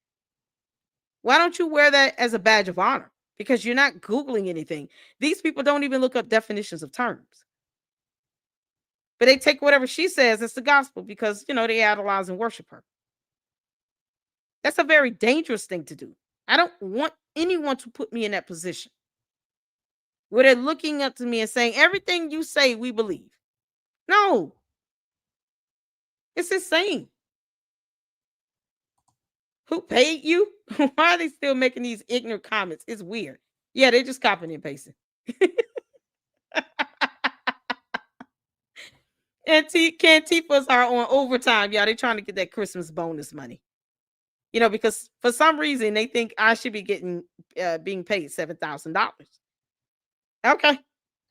why don't you wear that as a badge of honor? Because you're not Googling anything. These people don't even look up definitions of terms. But they take whatever she says as the gospel because, they idolize and worship her. That's a very dangerous thing to do. I don't want anyone to put me in that position where they're looking up to me and saying, everything you say, we believe. No. It's insane. Who paid you? Why are they still making these ignorant comments? It's weird. Yeah, they just copying and pasting. And Cantifas are on overtime. Yeah, they're trying to get that Christmas bonus money. Because for some reason they think I should be being paid $7,000. Okay,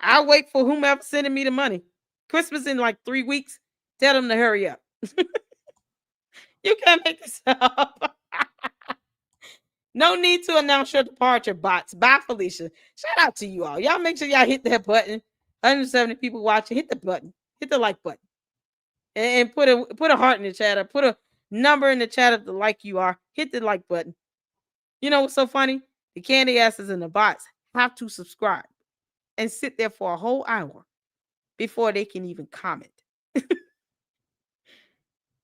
I'll wait for whomever sending me the money. Christmas in like 3 weeks. Tell them to hurry up. You can't make this up. No need to announce your departure, bots. Bye, Felicia. Shout out to you all. Y'all make sure y'all hit that button. 170 people watching. Hit the button. Hit the like button. And put a heart in the chat or put a number in the chat of the like you are. Hit the like button. You know what's so funny? The candy asses and the bots have to subscribe and sit there for a whole hour before they can even comment.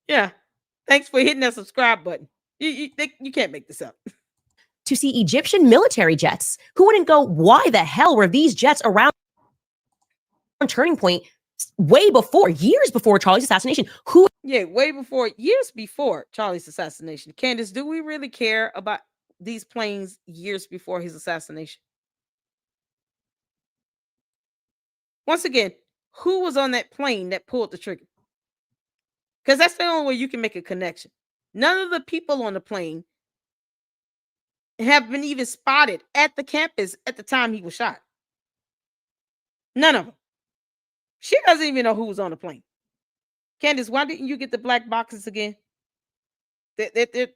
Yeah. Thanks for hitting that subscribe button. You can't make this up. To see Egyptian military jets. Who wouldn't go, why the hell were these jets around Turning Point way before, years before Charlie's assassination? Years before Charlie's assassination. Candace, do we really care about these planes years before his assassination? Once again, who was on that plane that pulled the trigger? Because that's the only way you can make a connection. None of the people on the plane have been even spotted at the campus at the time he was shot. None of them. She doesn't even know who was on the plane. Candace, why didn't you get the black boxes again? There's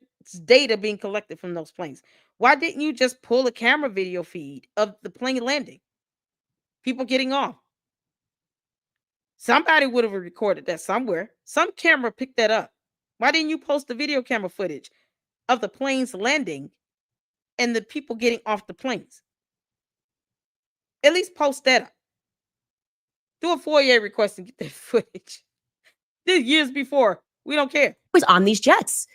data being collected from those planes. Why didn't you just pull a camera video feed of the plane landing? People getting off. Somebody would have recorded that somewhere. Some camera picked that up. Why didn't you post the video camera footage of the planes landing and the people getting off the planes? At least post that up. Do a FOIA request and get that footage. This years before. We don't care. Was on these jets.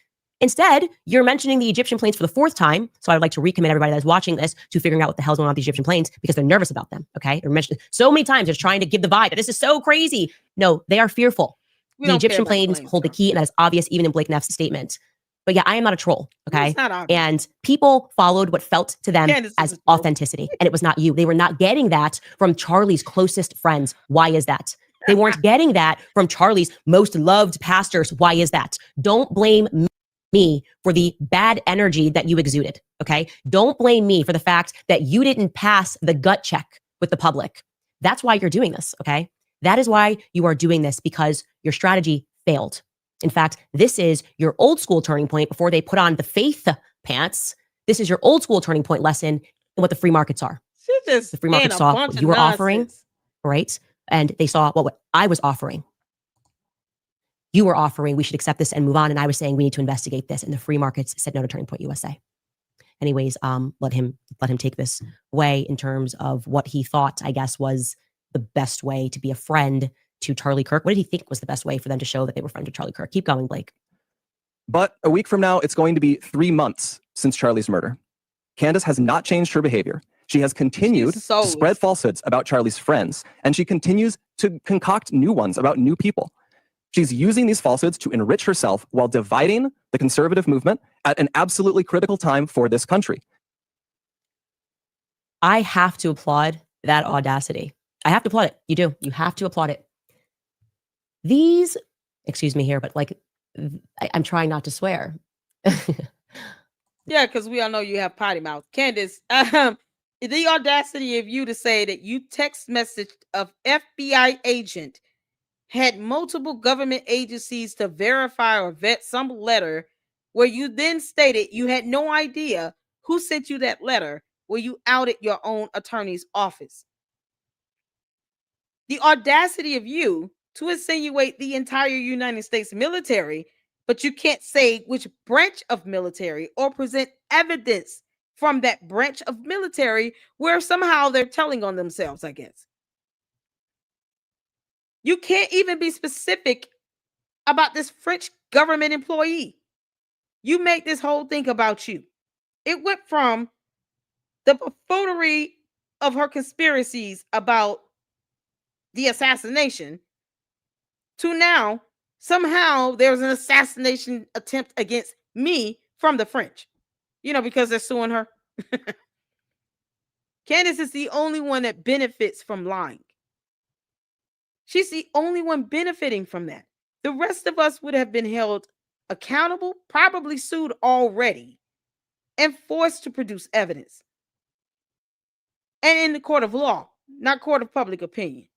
Instead, you're mentioning the Egyptian planes for the 4th time. So I would like to recommit everybody that's watching this to figuring out what the hell's going on with the Egyptian planes because they're nervous about them. Okay. They're mentioned so many times. They're trying to give the vibe that this is so crazy. No, they are fearful. The Egyptian planes hold the key, and that is obvious even in Blake Neff's statement. But yeah, I am not a troll. Okay. And people followed what felt to them as authenticity. And it was not you. They were not getting that from Charlie's closest friends. Why is that? They weren't getting that from Charlie's most loved pastors. Why is that? Don't blame me for the bad energy that you exuded. Okay. Don't blame me for the fact that you didn't pass the gut check with the public. That's why you're doing this. Okay. That is why you are doing this, because your strategy failed. In fact, this is your old school turning point before they put on the faith pants. This is your old school turning point lesson in what the free markets are. The free market saw what you were offering, right? And they saw what I was offering. You were offering, we should accept this and move on. And I was saying, we need to investigate this. And the free markets said no to Turning Point USA. Anyways, let him take this way in terms of what he thought, I guess, was the best way to be a friend to Charlie Kirk. What did he think was the best way for them to show that they were friends with Charlie Kirk? Keep going, Blake. But a week from now, it's going to be 3 months since Charlie's murder. Candace has not changed her behavior. She has continued to spread falsehoods about Charlie's friends, and she continues to concoct new ones about new people. She's using these falsehoods to enrich herself while dividing the conservative movement at an absolutely critical time for this country. I have to applaud that audacity. I have to applaud it. You do. You have to applaud it. These, excuse me here, but like, I'm trying not to swear. Yeah, because we all know you have potty mouth. Candace, the audacity of you to say that you text messaged of FBI agent had multiple government agencies to verify or vet some letter where you then stated you had no idea who sent you that letter where you outed your own attorney's office. The audacity of you to insinuate the entire United States military, but you can't say which branch of military or present evidence from that branch of military where somehow they're telling on themselves, I guess. You can't even be specific about this French government employee. You make this whole thing about you. It went from the buffoonery of her conspiracies about the assassination to now somehow there's an assassination attempt against me from the French, because they're suing her. Candace is the only one that benefits from lying. She's the only one benefiting from that. The rest of us would have been held accountable, probably sued already, and forced to produce evidence. And in the court of law, not court of public opinion.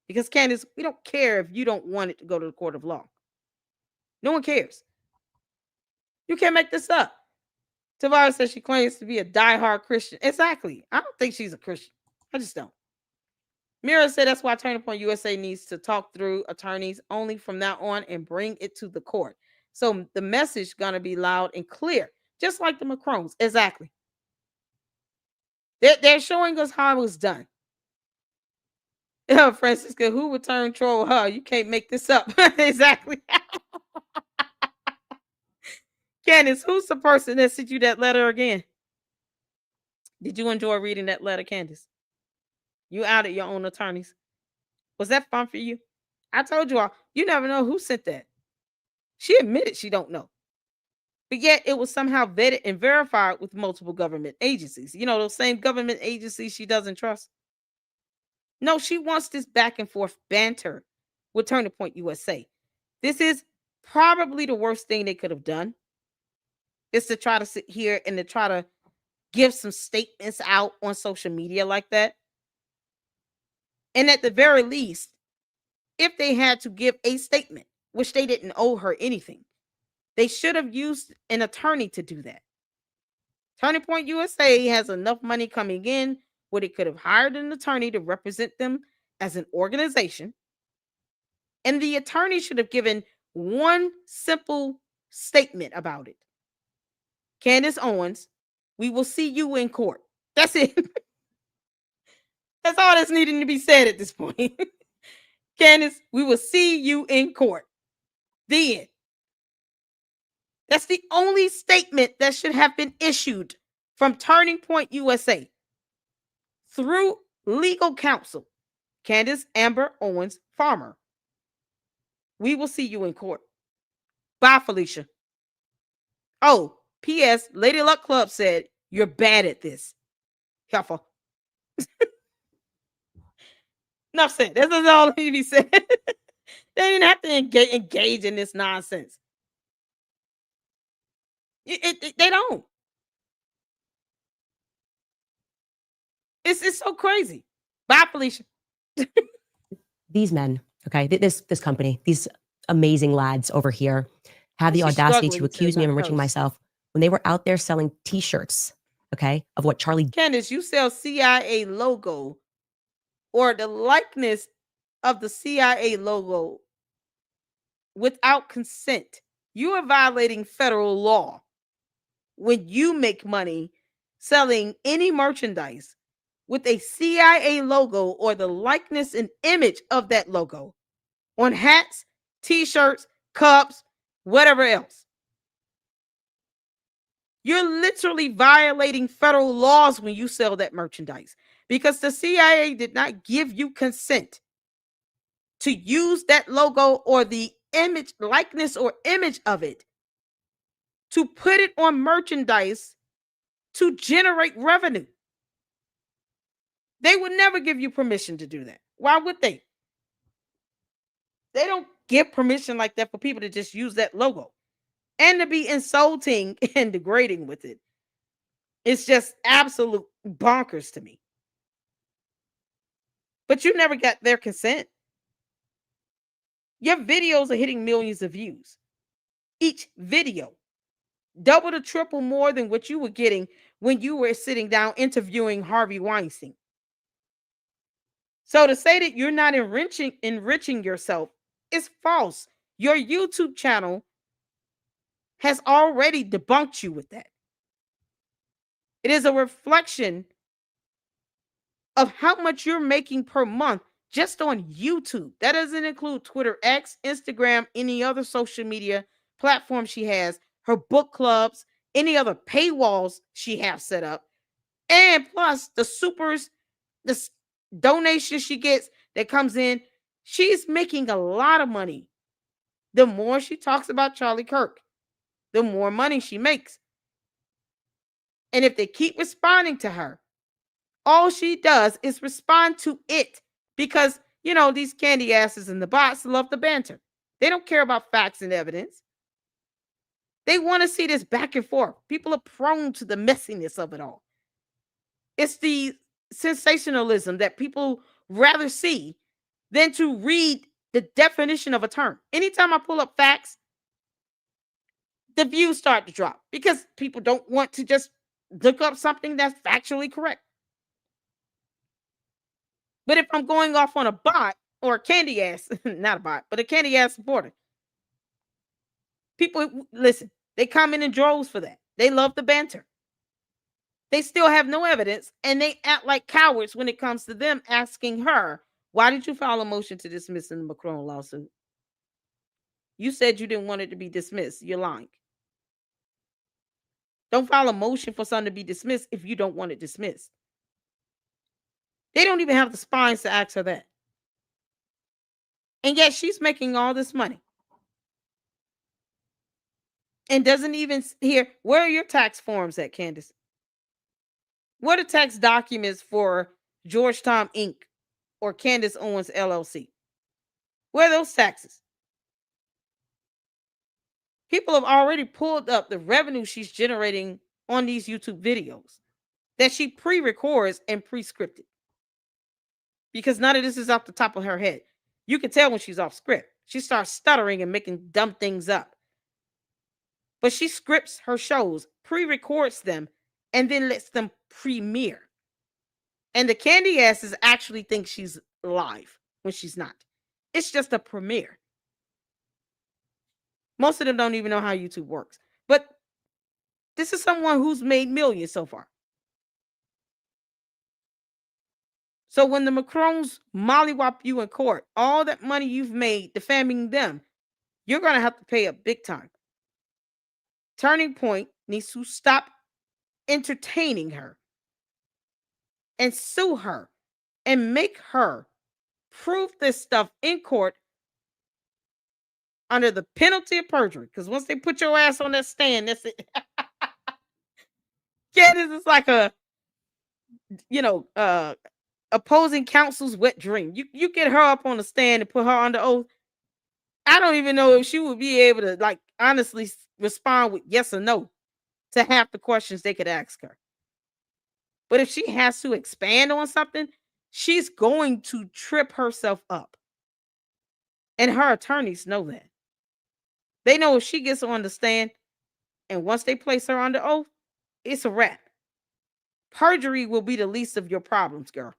Because Candace, we don't care if you don't want it to go to the court of law. No one cares. You can't make this up. Tavares says she claims to be a diehard Christian. Exactly. I don't think she's a Christian. I just don't. Mira said that's why Turning Point USA needs to talk through attorneys only from now on and bring it to the court. So the message is going to be loud and clear, just like the Macrons. Exactly. They're showing us how it was done. Francisca, who would turn troll her? You can't make this up. Exactly. Candace, who's the person that sent you that letter again? Did you enjoy reading that letter, Candace? You outed your own attorneys. Was that fun for you? I told you all, you never know who sent that. She admitted she don't know. But yet it was somehow vetted and verified with multiple government agencies. Those same government agencies she doesn't trust. No, she wants this back and forth banter with Turning Point USA. This is probably the worst thing they could have done is to try to sit here and to try to give some statements out on social media like that. And at the very least, if they had to give a statement, which they didn't owe her anything, they should have used an attorney to do that. Turning Point USA has enough money coming in where they could have hired an attorney to represent them as an organization. And the attorney should have given one simple statement about it. Candace Owens, we will see you in court. That's it. That's all that's needing to be said at this point. Candace, we will see you in court. The end. That's the only statement that should have been issued from Turning Point USA through legal counsel, Candace Amber Owens Farmer. We will see you in court. Bye, Felicia. Oh, P.S. Lady Luck Club said, you're bad at this. Helpful. Enough said. This is all that needs to be said. They didn't have to engage in this nonsense. They don't. It's so crazy. Bye, Felicia. These men, okay, this company, these amazing lads over here have the audacity to accuse me of enriching myself when they were out there selling T-shirts, okay, of what Charlie. Candace, you sell CIA logo or the likeness of the CIA logo without consent. You are violating federal law when you make money selling any merchandise with a CIA logo or the likeness and image of that logo on hats, T-shirts, cups, whatever else. You're literally violating federal laws when you sell that merchandise because the CIA did not give you consent to use that logo or the image, likeness or image of it to put it on merchandise to generate revenue. They would never give you permission to do that. Why would they? They don't give permission like that for people to just use that logo and to be insulting and degrading with it. It's just absolute bonkers to me. But you never got their consent. Your videos are hitting millions of views. Each video, double to triple more than what you were getting when you were sitting down interviewing Harvey Weinstein. So to say that you're not enriching yourself is false. Your YouTube channel has already debunked you with that. It is a reflection of how much you're making per month just on YouTube. That doesn't include Twitter, X, Instagram, any other social media platform she has, her book clubs, any other paywalls she has set up, and plus the supers, the donations she gets that comes in. She's making a lot of money. The more she talks about Charlie Kirk, the more money she makes. And if they keep responding to her, all she does is respond to it because, these candy asses and the bots love the banter. They don't care about facts and evidence. They want to see this back and forth. People are prone to the messiness of it all. It's the sensationalism that people rather see than to read the definition of a term. Anytime I pull up facts, the views start to drop because people don't want to just look up something that's factually correct. But if I'm going off on a bot or a candy ass, not a bot, but a candy ass supporter, people listen, they come in droves for that. They love the banter. They still have no evidence and they act like cowards when it comes to them asking her, why did you file a motion to dismiss in the Macron lawsuit? You said you didn't want it to be dismissed. You're lying. Don't file a motion for something to be dismissed if you don't want it dismissed. They don't even have the spines to ask her that. And yet she's making all this money. And doesn't even hear, where are your tax forms at, Candace? What are tax documents for Georgetown Inc. or Candace Owens LLC? Where are those taxes? People have already pulled up the revenue she's generating on these YouTube videos that she pre-records and pre-scripted. Because none of this is off the top of her head. You can tell when she's off script. She starts stuttering and making dumb things up. But she scripts her shows, pre-records them, and then lets them premiere. And the candy asses actually think she's live when she's not. It's just a premiere. Most of them don't even know how YouTube works. But this is someone who's made millions so far. So when the Macrons mollywop you in court, all that money you've made defaming them, you're going to have to pay up big time. Turning Point needs to stop entertaining her and sue her and make her prove this stuff in court under the penalty of perjury. Because once they put your ass on that stand, that's it. Candace is like a, opposing counsel's wet dream. You get her up on the stand and put her under oath. I don't even know if she would be able to honestly respond with yes or no to half the questions they could ask her. But if she has to expand on something, she's going to trip herself up. And her attorneys know that. They know if she gets on the stand and once they place her under oath, it's a wrap. Perjury will be the least of your problems, girl.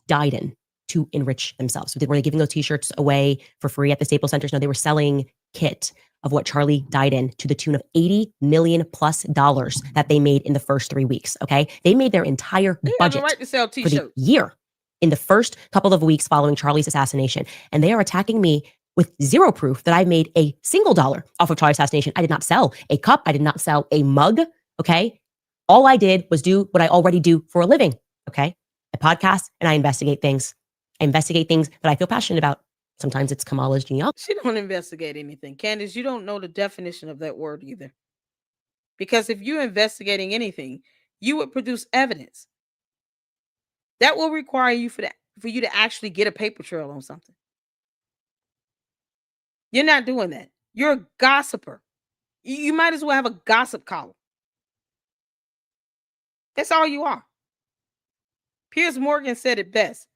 Died in to enrich themselves. Were they giving those t-shirts away for free at the Staples Centers? No, they were selling kit of what Charlie died in to the tune of $80 million+ that they made in the first 3 weeks. Okay. They made their entire budget right to sell for the year in the first couple of weeks following Charlie's assassination. And they are attacking me with zero proof that I made a single dollar off of Charlie's assassination. I did not sell a cup. I did not sell a mug. Okay. All I did was do what I already do for a living. Okay. I podcast and I investigate things. I investigate things that I feel passionate about. Sometimes it's Kamala's genealogy. She don't investigate anything. Candace, you don't know the definition of that word either. Because if you're investigating anything, you would produce evidence. That will require you for you to actually get a paper trail on something. You're not doing that. You're a gossiper. You might as well have a gossip column. That's all you are. Piers Morgan said it best.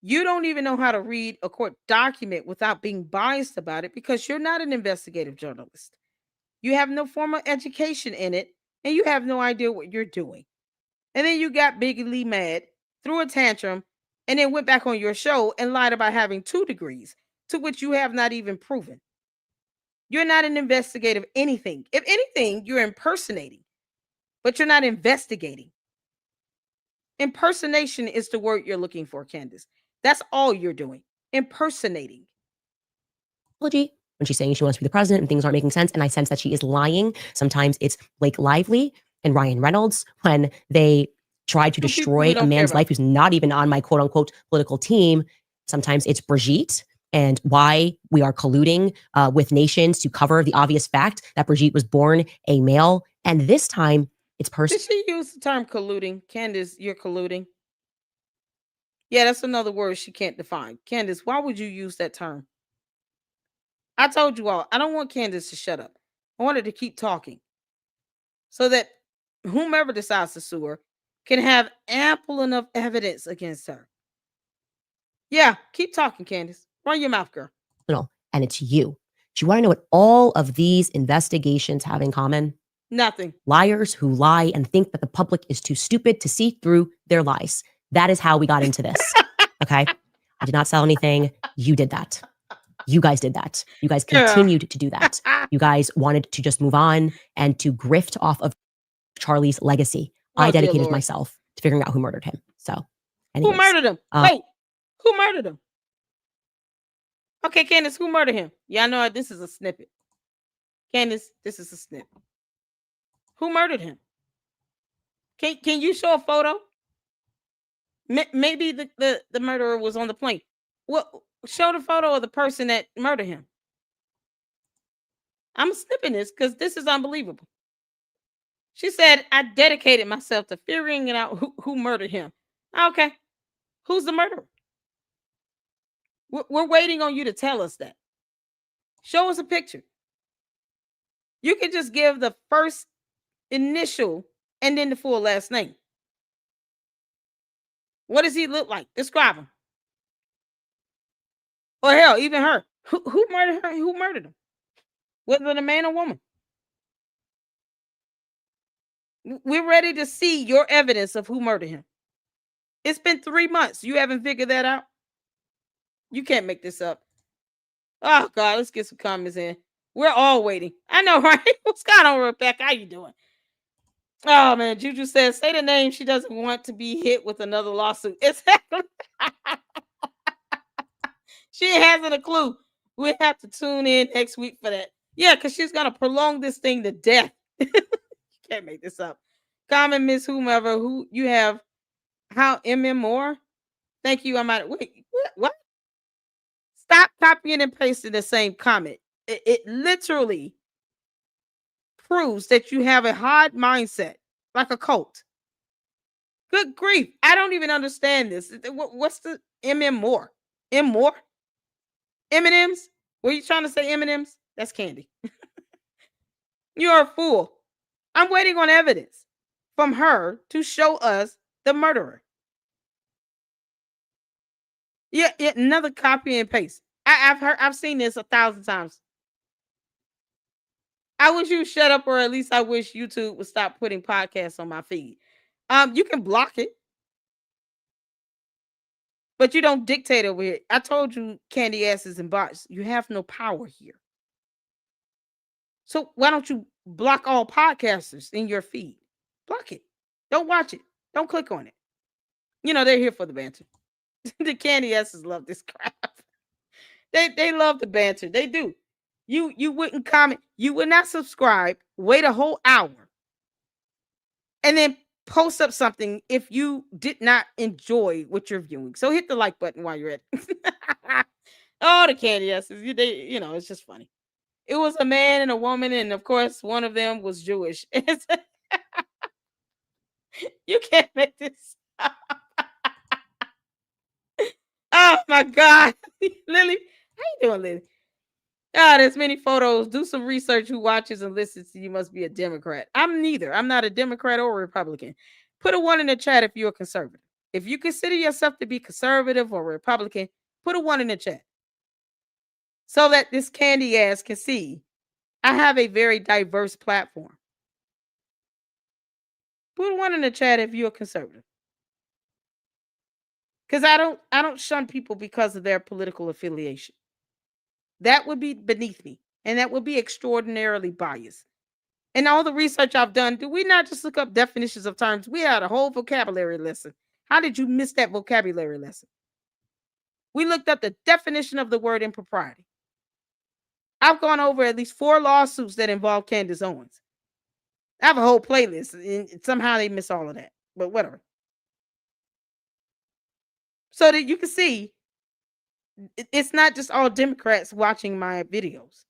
You don't even know how to read a court document without being biased about it because you're not an investigative journalist. You have no formal education in it, and you have no idea what you're doing. And then you got bigly mad, threw a tantrum, and then went back on your show and lied about having 2 degrees, to which you have not even proven. You're not an investigative anything. If anything, you're impersonating, but you're not investigating. Impersonation is the word you're looking for, Candace. That's all you're doing. Impersonating. When she's saying she wants to be the president and things aren't making sense, and I sense that she is lying. Sometimes it's Blake Lively and Ryan Reynolds when they try to destroy a man's life who's not even on my quote unquote political team. Sometimes it's Brigitte and why we are colluding with nations to cover the obvious fact that Brigitte was born a male. And this time it's personal. Did she use the term colluding? Candace, you're colluding. Yeah, that's another word she can't define. Candace, why would you use that term? I told you all, I don't want Candace to shut up. I want her to keep talking so that whomever decides to sue her can have ample enough evidence against her. Yeah, keep talking, Candace. Run your mouth, girl. And it's you. Do you want to know what all of these investigations have in common? Nothing. Liars who lie and think that the public is too stupid to see through their lies. That is how we got into this. Okay. I did not sell anything. You did that. You guys did that. You guys continued to do that. You guys wanted to just move on and to grift off of Charlie's legacy. I dedicated myself to figuring out who murdered him. So, anyways, who murdered him? Wait, who murdered him? Okay, Candace, who murdered him? Yeah, I know this is a snippet. Candace, this is a snippet. Who murdered him? Can you show a photo? Maybe the murderer was on the plane. Well, show the photo of the person that murdered him. I'm snipping this because this is unbelievable. She said, I dedicated myself to figuring out who murdered him. Okay. Who's the murderer? We're waiting on you to tell us that. Show us a picture. You can just give the first initial and then the full last name. What does he look like? Describe him. Or hell, even her. Who murdered her? Who murdered him? Was it a man or woman? We're ready to see your evidence of who murdered him. It's been 3 months. You haven't figured that out? You can't make this up. Oh, God, let's get some comments in. We're all waiting. I know, right? What's going on, Rebecca? How you doing? Oh, man, Juju says, say the name. She doesn't want to be hit with another lawsuit. Exactly. She hasn't a clue. We have to tune in next week for that. Yeah, because she's going to prolong this thing to death. You can't make this up. Comment, Miss Whomever, who you have. How more? Thank you. I'm out. Wait, what? Stop copying and pasting the same comment. It literally proves that you have a hard mindset, like a cult. Good grief. I don't even understand this. What's the more? More? M&Ms? Were you trying to say M&Ms? That's candy. You're a fool. I'm waiting on evidence from her to show us the murderer. Yeah, another copy and paste. I've seen this 1,000 times. I wish you shut up, or at least I wish YouTube would stop putting podcasts on my feed. You can block it, but you don't dictate over here. I told you, candy asses and bots, you have no power here. So why don't you block all podcasters in your feed? Block it. Don't watch it. Don't click on it. You know, they're here for the banter. The candy asses love this crap. They love the banter. They do. You wouldn't comment. You would not subscribe. Wait a whole hour. And then post up something if you did not enjoy what you're viewing. So hit the like button while you're at it. Oh, the candy asses. It's just funny. It was a man and a woman, and of course, one of them was Jewish. You can't make this up. Oh my God. Lily, how you doing, Lily? There's many photos. Do some research. Who watches and listens to you must be a Democrat. I'm neither. I'm not a Democrat or a Republican. Put a 1 in the chat if you're a conservative. If you consider yourself to be conservative or Republican, put a 1 in the chat so that this candy ass can see I have a very diverse platform. Put a 1 in the chat if you're a conservative. Because I don't shun people because of their political affiliation. That would be beneath me. And that would be extraordinarily biased. And all the research I've done, do we not just look up definitions of terms? We had a whole vocabulary lesson. How did you miss that vocabulary lesson? We looked up the definition of the word impropriety. I've gone over at least 4 lawsuits that involve Candace Owens. I have a whole playlist, and somehow they miss all of that. But whatever. So that you can see, it's not just all Democrats watching my videos.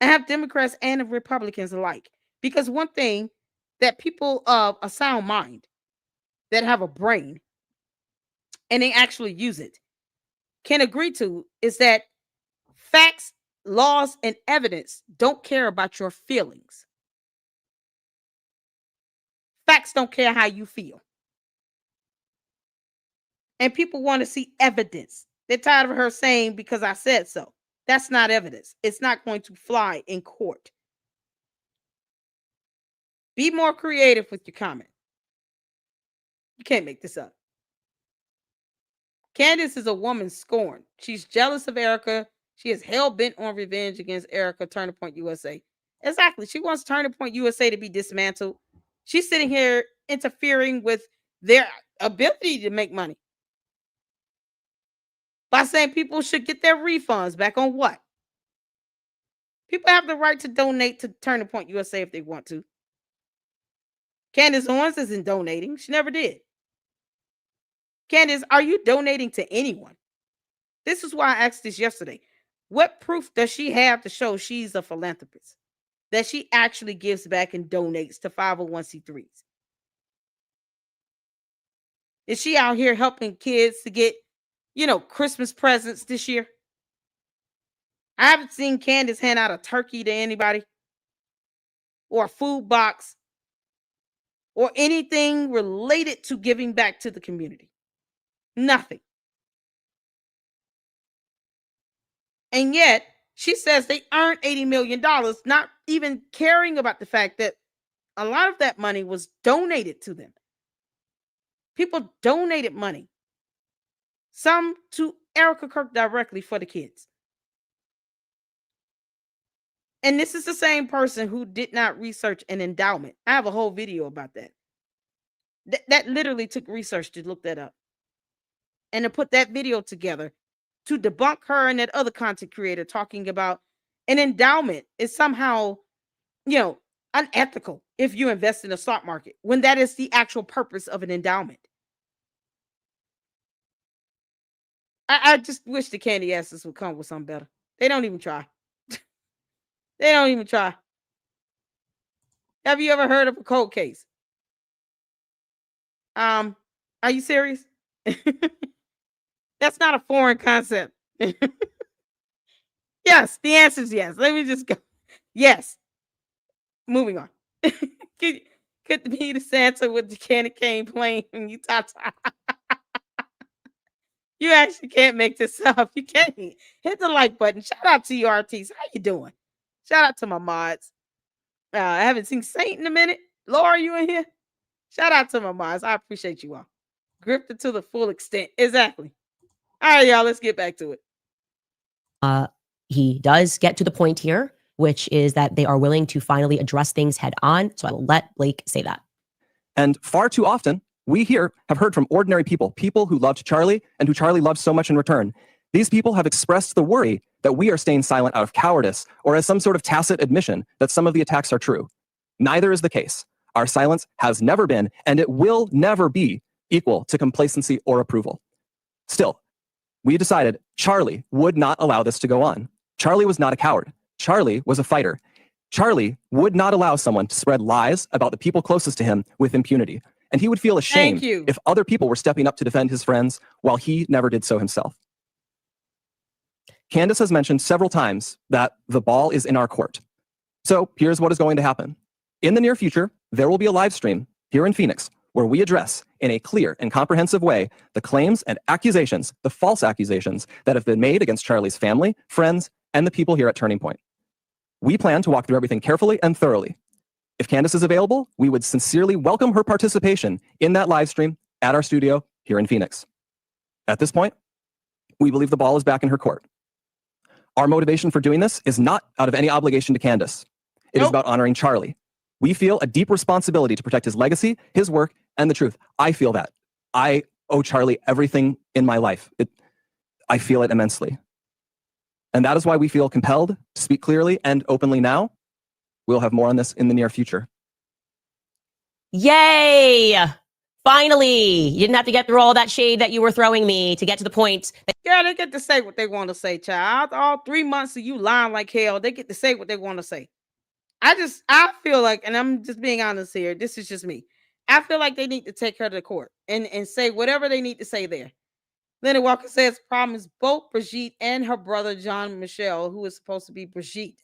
I have Democrats and Republicans alike. Because one thing that people of a sound mind that have a brain and they actually use it can agree to is that facts, laws, and evidence don't care about your feelings. Facts don't care how you feel. And people want to see evidence. They're tired of her saying, because I said so. That's not evidence. It's not going to fly in court. Be more creative with your comment. You can't make this up. Candace is a woman scorned. She's jealous of Erica. She is hell-bent on revenge against Erica, Turning Point USA. Exactly. She wants Turning Point USA to be dismantled. She's sitting here interfering with their ability to make money by saying people should get their refunds back on what? People have the right to donate to Turning Point USA if they want to. Candace Owens isn't donating. She never did. Candace, are you donating to anyone? This is why I asked this yesterday. What proof does she have to show she's a philanthropist? That she actually gives back and donates to 501c3s? Is she out here helping kids to get, Christmas presents this year? I haven't seen Candace hand out a turkey to anybody. or a food box or anything related to giving back to the community. Nothing. And yet, she says they earned $80 million, not even caring about the fact that a lot of that money was donated to them. People donated money. Some to Erica Kirk directly for the kids. And this is the same person who did not research an endowment. I have a whole video about that. That literally took research to look that up. And to put that video together to debunk her and that other content creator talking about an endowment is somehow, unethical if you invest in the stock market, when that is the actual purpose of an endowment. I just wish the candy asses would come with something better. They don't even try. They don't even try. Have you ever heard of a cold case? Are you serious? That's not a foreign concept. Yes, the answer is yes. Let me just go. Yes. Moving on. Could be the Santa with the candy cane playing when you talk. You actually can't make this up. You can't. Hit the like button. Shout out to you, RTs. How you doing? Shout out to my mods. I haven't seen Saint in a minute. Laura, you in here? Shout out to my mods. I appreciate you all. Gripped it to the full extent. Exactly. All right, y'all. Let's get back to it. He does get to the point here, which is that they are willing to finally address things head on. So I will let Blake say that. And far too often, we here have heard from ordinary people who loved Charlie and who Charlie loved so much in return. These people have expressed the worry that we are staying silent out of cowardice or as some sort of tacit admission that some of the attacks are true. Neither is the case. Our silence has never been, and it will never be, equal to complacency or approval. Still, we decided Charlie would not allow this to go on. Charlie was not a coward. Charlie was a fighter. Charlie would not allow someone to spread lies about the people closest to him with impunity. And he would feel ashamed if other people were stepping up to defend his friends while he never did so himself. Candace has mentioned several times that the ball is in our court. So here's what is going to happen. In the near future, there will be a live stream here in Phoenix where we address in a clear and comprehensive way the claims and accusations, the false accusations that have been made against Charlie's family, friends, and the people here at Turning Point. We plan to walk through everything carefully and thoroughly. If Candace is available, we would sincerely welcome her participation in that live stream at our studio here in Phoenix. At this point, we believe the ball is back in her court. Our motivation for doing this is not out of any obligation to Candace. It is about honoring Charlie. We feel a deep responsibility to protect his legacy, his work, and the truth. I feel that. I owe Charlie everything in my life. I feel it immensely. And that is why we feel compelled to speak clearly and openly now. We'll have more on this in the near future. Yay! Finally, you didn't have to get through all that shade that you were throwing me to get to the point. Yeah, they get to say what they want to say, child. All 3 months of you lying like hell, they get to say what they want to say. I feel like, and I'm just being honest here, this is just me. I feel like they need to take her to the court and say whatever they need to say there. Leonard Walker says, problem is both Brigitte and her brother, John Michel, who is supposed to be Brigitte,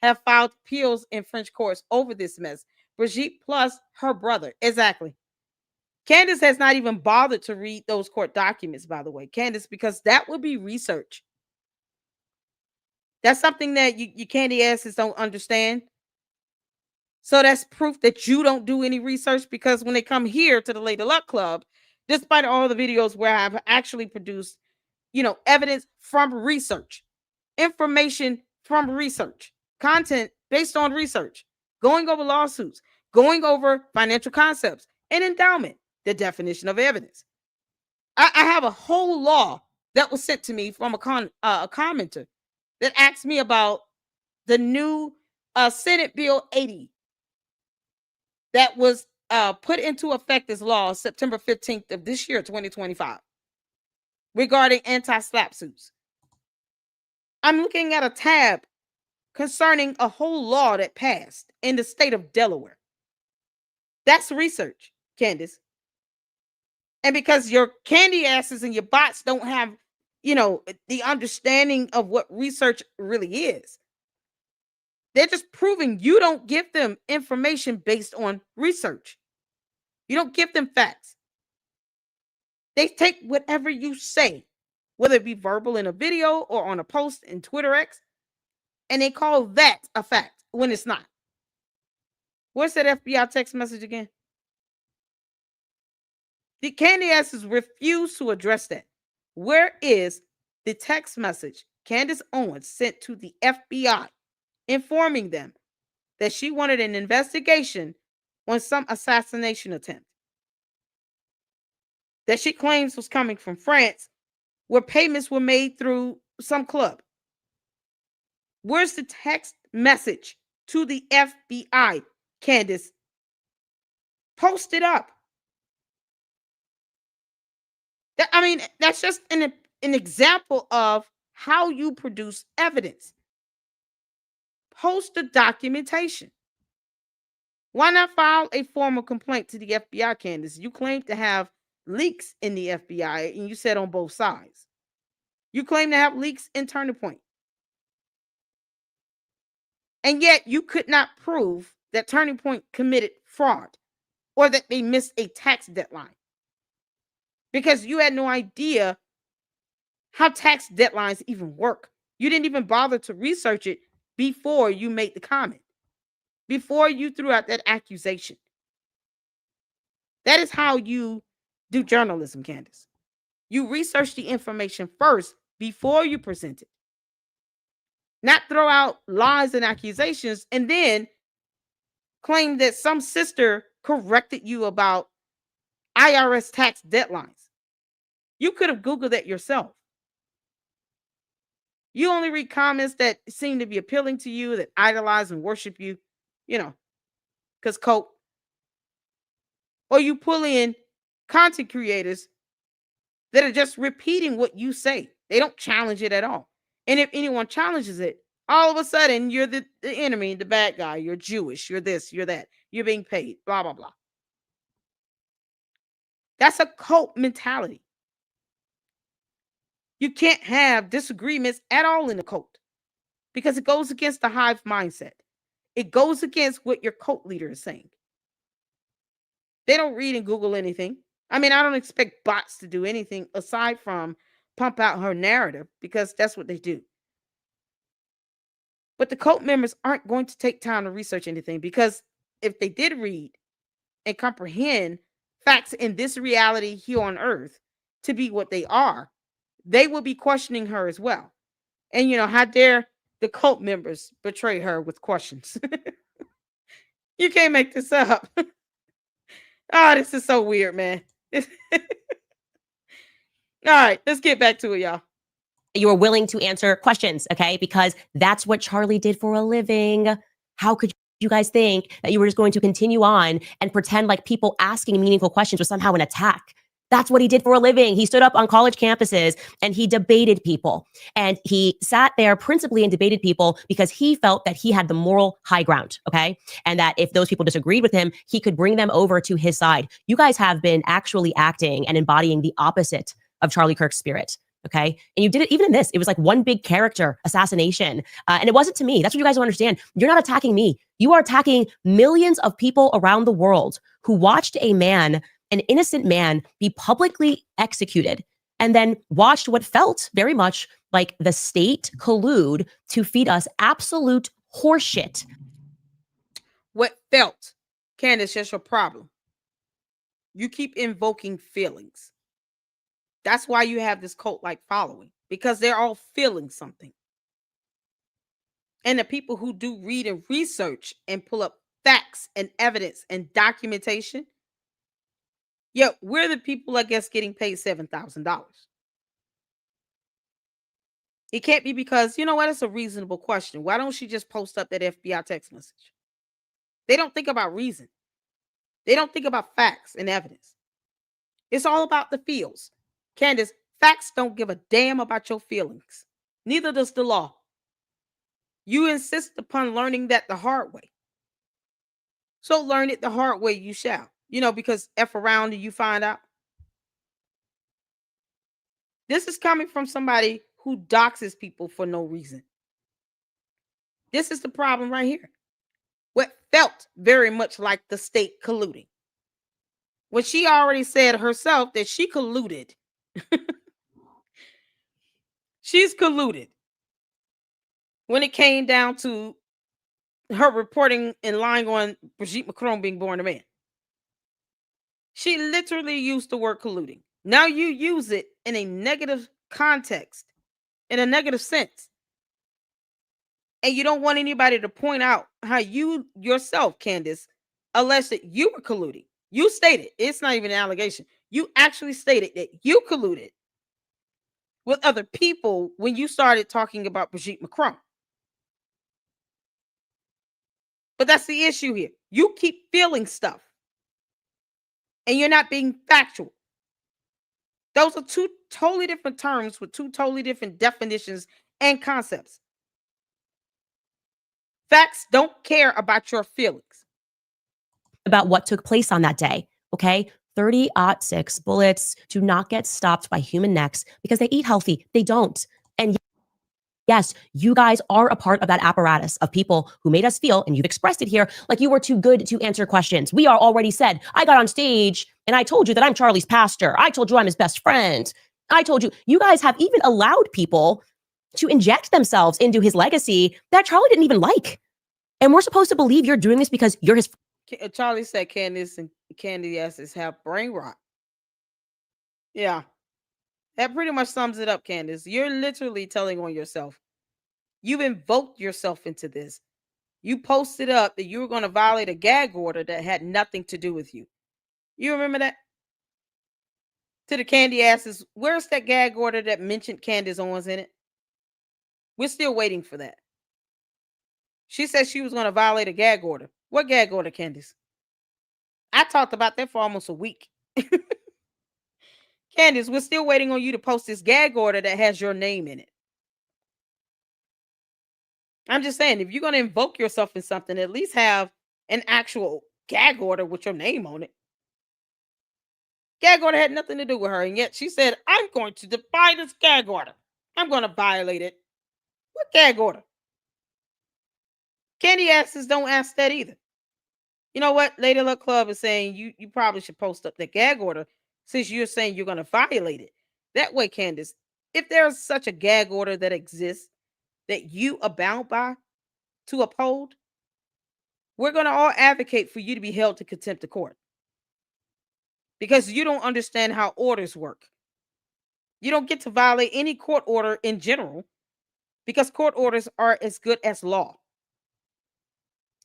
have filed appeals in French courts over this mess. Brigitte plus her brother. Exactly. Candace has not even bothered to read those court documents, by the way. Candace, because that would be research. That's something that you candy asses don't understand. So that's proof that you don't do any research, because when they come here to the Lady Luck Club, despite all the videos where I've actually produced, evidence from research, information from research, content based on research, going over lawsuits, going over financial concepts, and endowment, the definition of evidence. I have a whole law that was sent to me from a commenter that asked me about the new Senate Bill 80 that was put into effect as law September 15th of this year, 2025, regarding anti-SLAPP suits. I'm looking at a tab concerning a whole law that passed in the state of Delaware. That's research, Candace. And because your candy asses and your bots don't have, the understanding of what research really is. They're just proving you don't give them information based on research. You don't give them facts. They take whatever you say, whether it be verbal in a video or on a post in Twitter X, and they call that a fact when it's not. Where's that FBI text message again? The Candace has refused to address that. Where is the text message Candace Owens sent to the FBI informing them that she wanted an investigation on some assassination attempt that she claims was coming from France, where payments were made through some club? Where's the text message to the FBI, Candace? Post it up. That's just an example of how you produce evidence. Post the documentation. Why not file a formal complaint to the FBI, Candace? You claim to have leaks in the FBI, and you said on both sides. You claim to have leaks in Turning Point. And yet you could not prove that Turning Point committed fraud or that they missed a tax deadline, because you had no idea how tax deadlines even work. You didn't even bother to research it before you made the comment, before you threw out that accusation. That is how you do journalism, Candace. You research the information first before you present it. Not throw out lies and accusations and then claim that some sister corrected you about IRS tax deadlines. You could have Googled that yourself. You only read comments that seem to be appealing to you, that idolize and worship you, because Coke. Or you pull in content creators that are just repeating what you say. They don't challenge it at all. And if anyone challenges it, all of a sudden you're the enemy, the bad guy. You're Jewish. You're this, you're that. You're being paid, blah, blah, blah. That's a cult mentality. You can't have disagreements at all in a cult because it goes against the hive mindset. It goes against what your cult leader is saying. They don't read and Google anything. I don't expect bots to do anything aside from pump out her narrative, because that's what they do. But the cult members aren't going to take time to research anything, because if they did read and comprehend facts in this reality here on earth to be what they are, they will be questioning her as well. And how dare the cult members betray her with questions? You can't make this up. Oh, this is so weird, man. All right, let's get back to it, y'all. You were willing to answer questions, okay? Because that's what Charlie did for a living. How could you guys think that you were just going to continue on and pretend like people asking meaningful questions was somehow an attack? That's what he did for a living. He stood up on college campuses and he debated people. And he sat there principally and debated people because he felt that he had the moral high ground, okay? And that if those people disagreed with him, he could bring them over to his side. You guys have been actually acting and embodying the opposite of Charlie Kirk's spirit, okay? And you did it even in this. It was like one big character assassination. And it wasn't to me. That's what you guys don't understand. You're not attacking me. You are attacking millions of people around the world who watched an innocent man be publicly executed and then watched what felt very much like the state collude to feed us absolute horseshit. What felt, Candace, that's your problem. You keep invoking feelings. That's why you have this cult-like following, because they're all feeling something. And the people who do read and research and pull up facts and evidence and documentation, we're the people, I guess, getting paid $7,000. It can't be because, you know what? It's a reasonable question. Why don't she just post up that FBI text message? They don't think about reason. They don't think about facts and evidence. It's all about the feels. Candace, facts don't give a damn about your feelings. Neither does the law. You insist upon learning that the hard way. So learn it the hard way you shall. Because F around and you find out. This is coming from somebody who doxes people for no reason. This is the problem right here. What felt very much like the state colluding. When she already said herself that she colluded. She's colluded. When it came down to her reporting and lying on Brigitte Macron being born a man. She literally used the word colluding. Now you use it in a negative context, in a negative sense. And you don't want anybody to point out how you yourself, Candace, alleged that you were colluding. You stated, it's not even an allegation. You actually stated that you colluded with other people when you started talking about Brigitte Macron. But that's the issue here. You keep feeling stuff. And you're not being factual. Those are two totally different terms with two totally different definitions and concepts. Facts don't care about your feelings. About what took place on that day, okay? 30-06 bullets do not get stopped by human necks because they eat healthy. They don't. And yes, you guys are a part of that apparatus of people who made us feel, and you've expressed it here, like you were too good to answer questions. We are already said, I got on stage and I told you that I'm Charlie's pastor. I told you I'm his best friend. I told you, you guys have even allowed people to inject themselves into his legacy that Charlie didn't even like. And we're supposed to believe you're doing this because you're his. Charlie said Candace and Candace have brain rot. Yeah. That pretty much sums it up, Candace. You're literally telling on yourself. You've invoked yourself into this. You posted up that you were going to violate a gag order that had nothing to do with you. You remember that? To the candy asses, where's that gag order that mentioned Candace Owens in it? We're still waiting for that. She said she was going to violate a gag order. What gag order, Candace? I talked about that for almost a week. Candace, we're still waiting on you to post this gag order that has your name in it. I'm just saying, if you're going to invoke yourself in something, at least have an actual gag order with your name on it. Gag order had nothing to do with her, and yet she said, I'm going to defy this gag order. I'm going to violate it. What gag order? Candy asses don't ask that either. You know what? Lady Luck Club is saying you probably should post up the gag order since you're saying you're going to violate it. That way, Candace, if there's such a gag order that exists that you are bound by to uphold, we're going to all advocate for you to be held to contempt of court. Because you don't understand how orders work. You don't get to violate any court order in general because court orders are as good as law.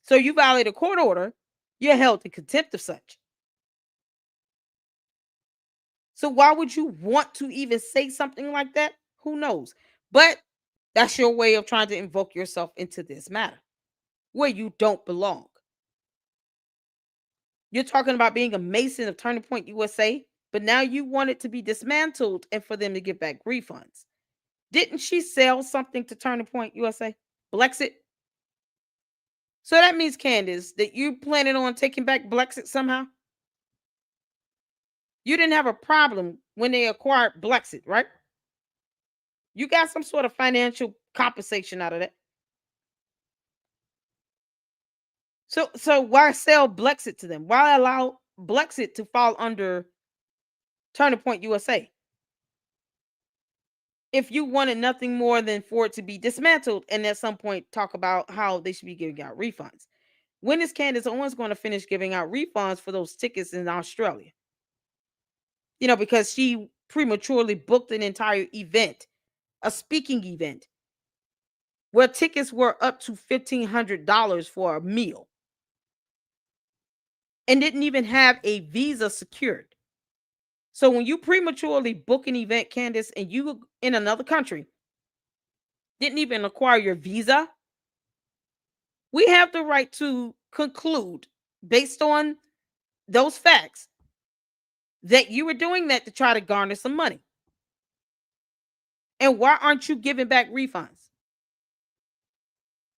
So you violate a court order, you're held in contempt of such. So why would you want to even say something like that? Who knows? But that's your way of trying to invoke yourself into this matter where you don't belong. You're talking about being a Mason of Turning Point USA, but now you want it to be dismantled and for them to give back refunds. Didn't she sell something to Turning Point USA? Blexit? So that means, Candace, that you planning on taking back Blexit somehow? You didn't have a problem when they acquired Blexit, right? You got some sort of financial compensation out of that. So why sell Blexit to them? Why allow Blexit to fall under Turning Point USA? If you wanted nothing more than for it to be dismantled and at some point talk about how they should be giving out refunds. When is Candace Owens going to finish giving out refunds for those tickets in Australia? You know, because she prematurely booked an entire event, a speaking event, where tickets were up to $1,500 for a meal and didn't even have a visa secured. So when you prematurely book an event, Candace, and you in another country, didn't even acquire your visa, we have the right to conclude, based on those facts, that you were doing that to try to garner some money. And why aren't you giving back refunds?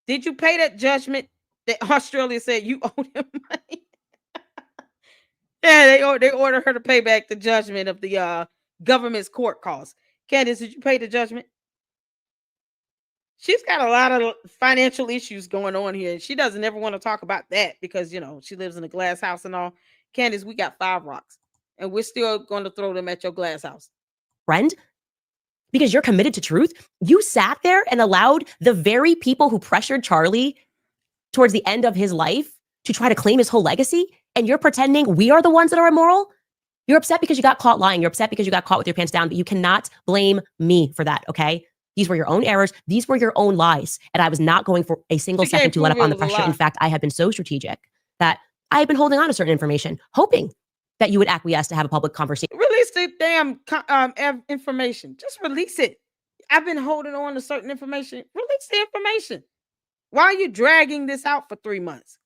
Did you pay that judgment that Australia said you owed them money? Yeah, they ordered her to pay back the judgment of the government's court costs. Candace, did you pay the judgment? She's got a lot of financial issues going on here, and she doesn't ever want to talk about that because, she lives in a glass house and all. Candace, we got 5 rocks, and we're still going to throw them at your glass house. Friend, because you're committed to truth, you sat there and allowed the very people who pressured Charlie towards the end of his life to try to claim his whole legacy, and you're pretending we are the ones that are immoral? You're upset because you got caught lying. You're upset because you got caught with your pants down, but you cannot blame me for that, okay? These were your own errors. These were your own lies. And I was not going for a single second to let up on the pressure. In fact, I have been so strategic that I have been holding on to certain information, hoping that you would acquiesce to have a public conversation. Release the damn information. Just release it. I've been holding on to certain information. Release the information. Why are you dragging this out for 3 months?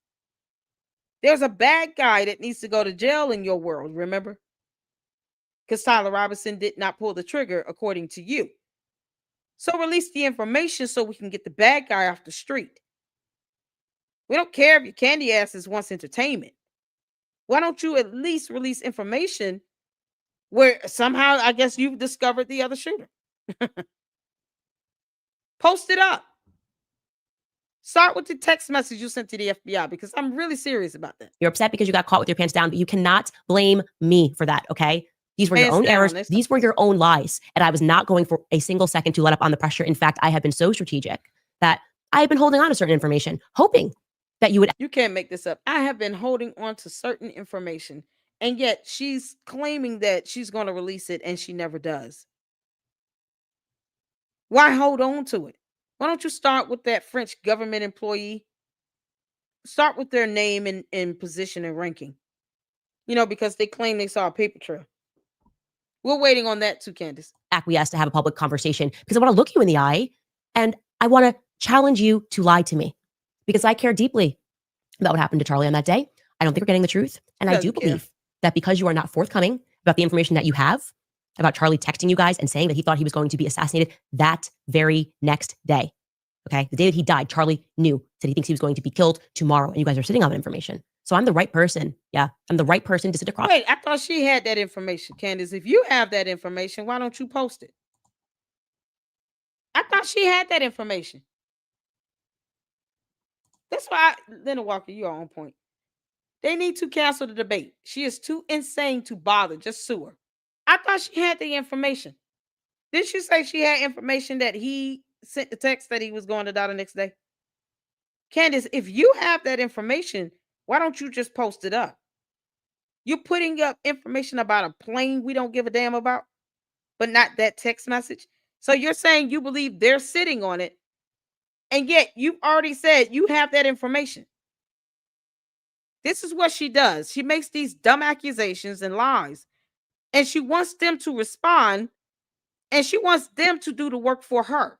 There's a bad guy that needs to go to jail in your world, remember? Because Tyler Robinson did not pull the trigger, according to you. So release the information so we can get the bad guy off the street. We don't care if your candy asses wants entertainment. Why don't you at least release information where somehow, I guess, you've discovered the other shooter? Post it up. Start with the text message you sent to the FBI, because I'm really serious about that. You're upset because you got caught with your pants down, but you cannot blame me for that, okay? These were your own errors. These were your own lies. And I was not going for a single second to let up on the pressure. In fact, I have been so strategic that I have been holding on to certain information, hoping that you would. You can't make this up. I have been holding on to certain information, and yet she's claiming that she's going to release it, and she never does. Why hold on to it? Why don't you start with that French government employee? Start with their name and position and ranking. Because they claim they saw a paper trail. We're waiting on that too, Candace. Acquiesce to have a public conversation because I want to look you in the eye and I want to challenge you to lie to me because I care deeply about what happened to Charlie on that day. I don't think we're getting the truth. And I do believe that because you are not forthcoming about the information that you have about Charlie texting you guys and saying that he thought he was going to be assassinated that very next day. Okay. The day that he died, Charlie said he thinks he was going to be killed tomorrow. And you guys are sitting on that information. So I'm the right person. Yeah. I'm the right person to sit across. Wait, I thought she had that information, Candace. If you have that information, why don't you post it? I thought she had that information. That's why, Linda Walker, you're on point. They need to cancel the debate. She is too insane to bother. Just sue her. I thought she had the information. Did she say she had information that he sent the text that he was going to die the next day? Candace, if you have that information, why don't you just post it up? You're putting up information about a plane we don't give a damn about, but not that text message. So you're saying you believe they're sitting on it, and yet you've already said you have that information. This is what she does. She makes these dumb accusations and lies, and she wants them to respond, and she wants them to do the work for her.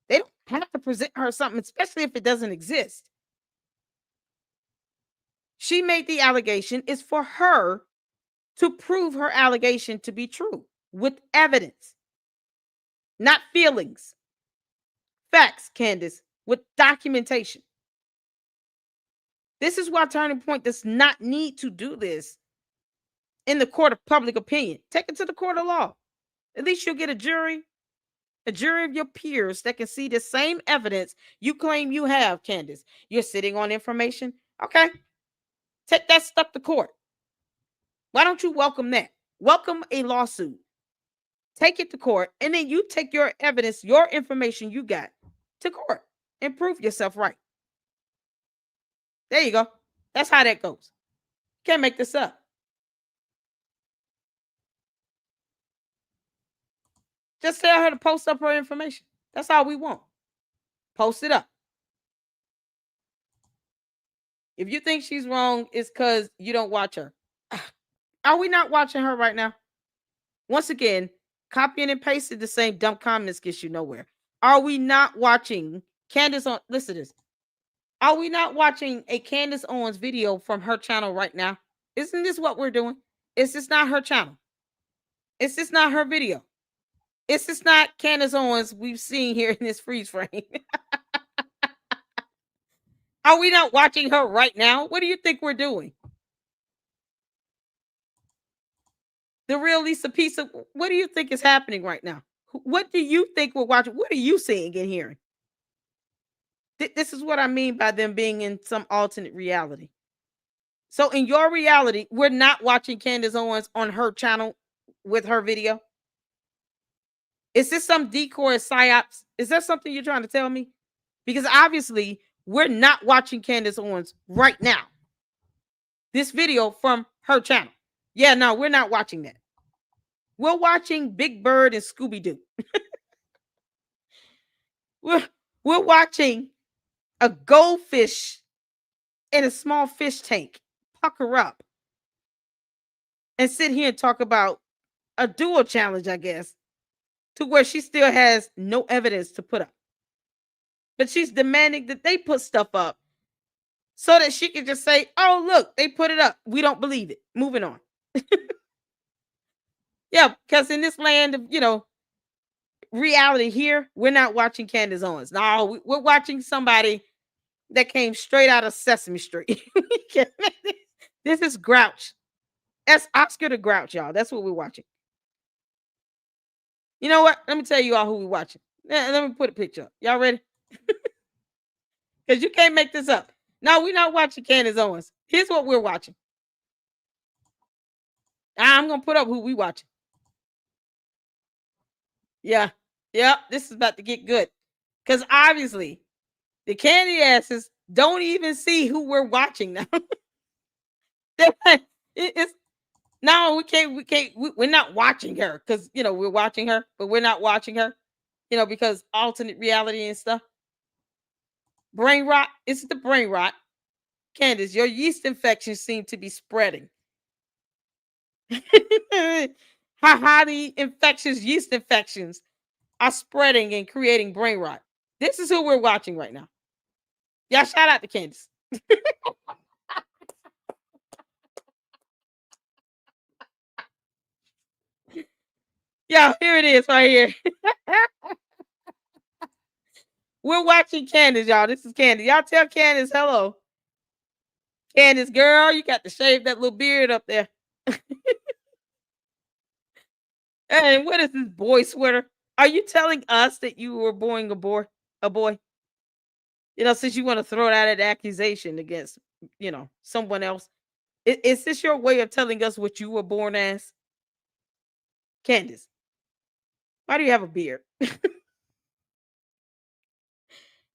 They don't have to present her something, especially if it doesn't exist. She made the allegation. It's for her to prove her allegation to be true with evidence, not feelings. Facts, Candace, with documentation. This is why Turning Point does not need to do this in the court of public opinion. Take it to the court of law. At least you'll get a jury of your peers that can see the same evidence you claim you have, Candace. You're sitting on information. Okay. Take that stuff to court. Why don't you welcome that? Welcome a lawsuit. Take it to court, and then you take your evidence, your information you got to court and prove yourself right. There you go. That's how that goes. Can't make this up. Just tell her to post up her information. That's all we want. Post it up. If you think she's wrong, it's because you don't watch her. Are we not watching her right now? Once again, copying and pasting the same dumb comments gets you nowhere. Are we not watching Candace on? Listen to this. Are we not watching a Candace Owens video from her channel right now? Isn't this what we're doing? Is this not her channel? Is this not her video? Is this not Candace Owens we've seen here in this freeze frame? Are we not watching her right now? What do you think we're doing? The real Lisa Pisa, what do you think is happening right now? What do you think we're watching? What are you seeing and hearing? This is what I mean by them being in some alternate reality. So in your reality, we're not watching Candace Owens on her channel with her video. Is this some decoy psyops? Is that something you're trying to tell me? Because obviously we're not watching Candace Owens right now. This video from her channel. Yeah, no, we're not watching that. We're watching Big Bird and Scooby-Doo. we're watching a goldfish in a small fish tank pucker up and sit here and talk about a dual challenge, I guess, to where she still has no evidence to put up. But she's demanding that they put stuff up so that she can just say, oh, look, they put it up. We don't believe it. Moving on. Yeah, because in this land of, reality here, we're not watching Candace Owens. No, we're watching somebody that came straight out of Sesame Street. This is Grouch. That's Oscar the Grouch, y'all. That's what we're watching. You know what? Let me tell you all who we're watching. Let me put a picture up. Y'all ready? Because you can't make this up. No, we're not watching Candace Owens. Here's what we're watching. I'm going to put up who we watching. Yeah. Yep. This is about to get good. Because obviously, the candy asses don't even see who we're watching now. No, we can't. We're not watching her because, we're watching her, but we're not watching her, because alternate reality and stuff. Brain rot. It's the brain rot. Candace, your yeast infections seem to be spreading. The yeast infections are spreading and creating brain rot. This is who we're watching right now. Y'all shout out to Candace. Yeah, here it is right here. We're watching Candace, y'all. This is Candace. Y'all tell Candace hello. Candace, girl, you got to shave that little beard up there. And what is this boy sweater? Are you telling us that you were born a boy? Since you want to throw out an accusation against, someone else. Is this your way of telling us what you were born as? Candace, why do you have a beard?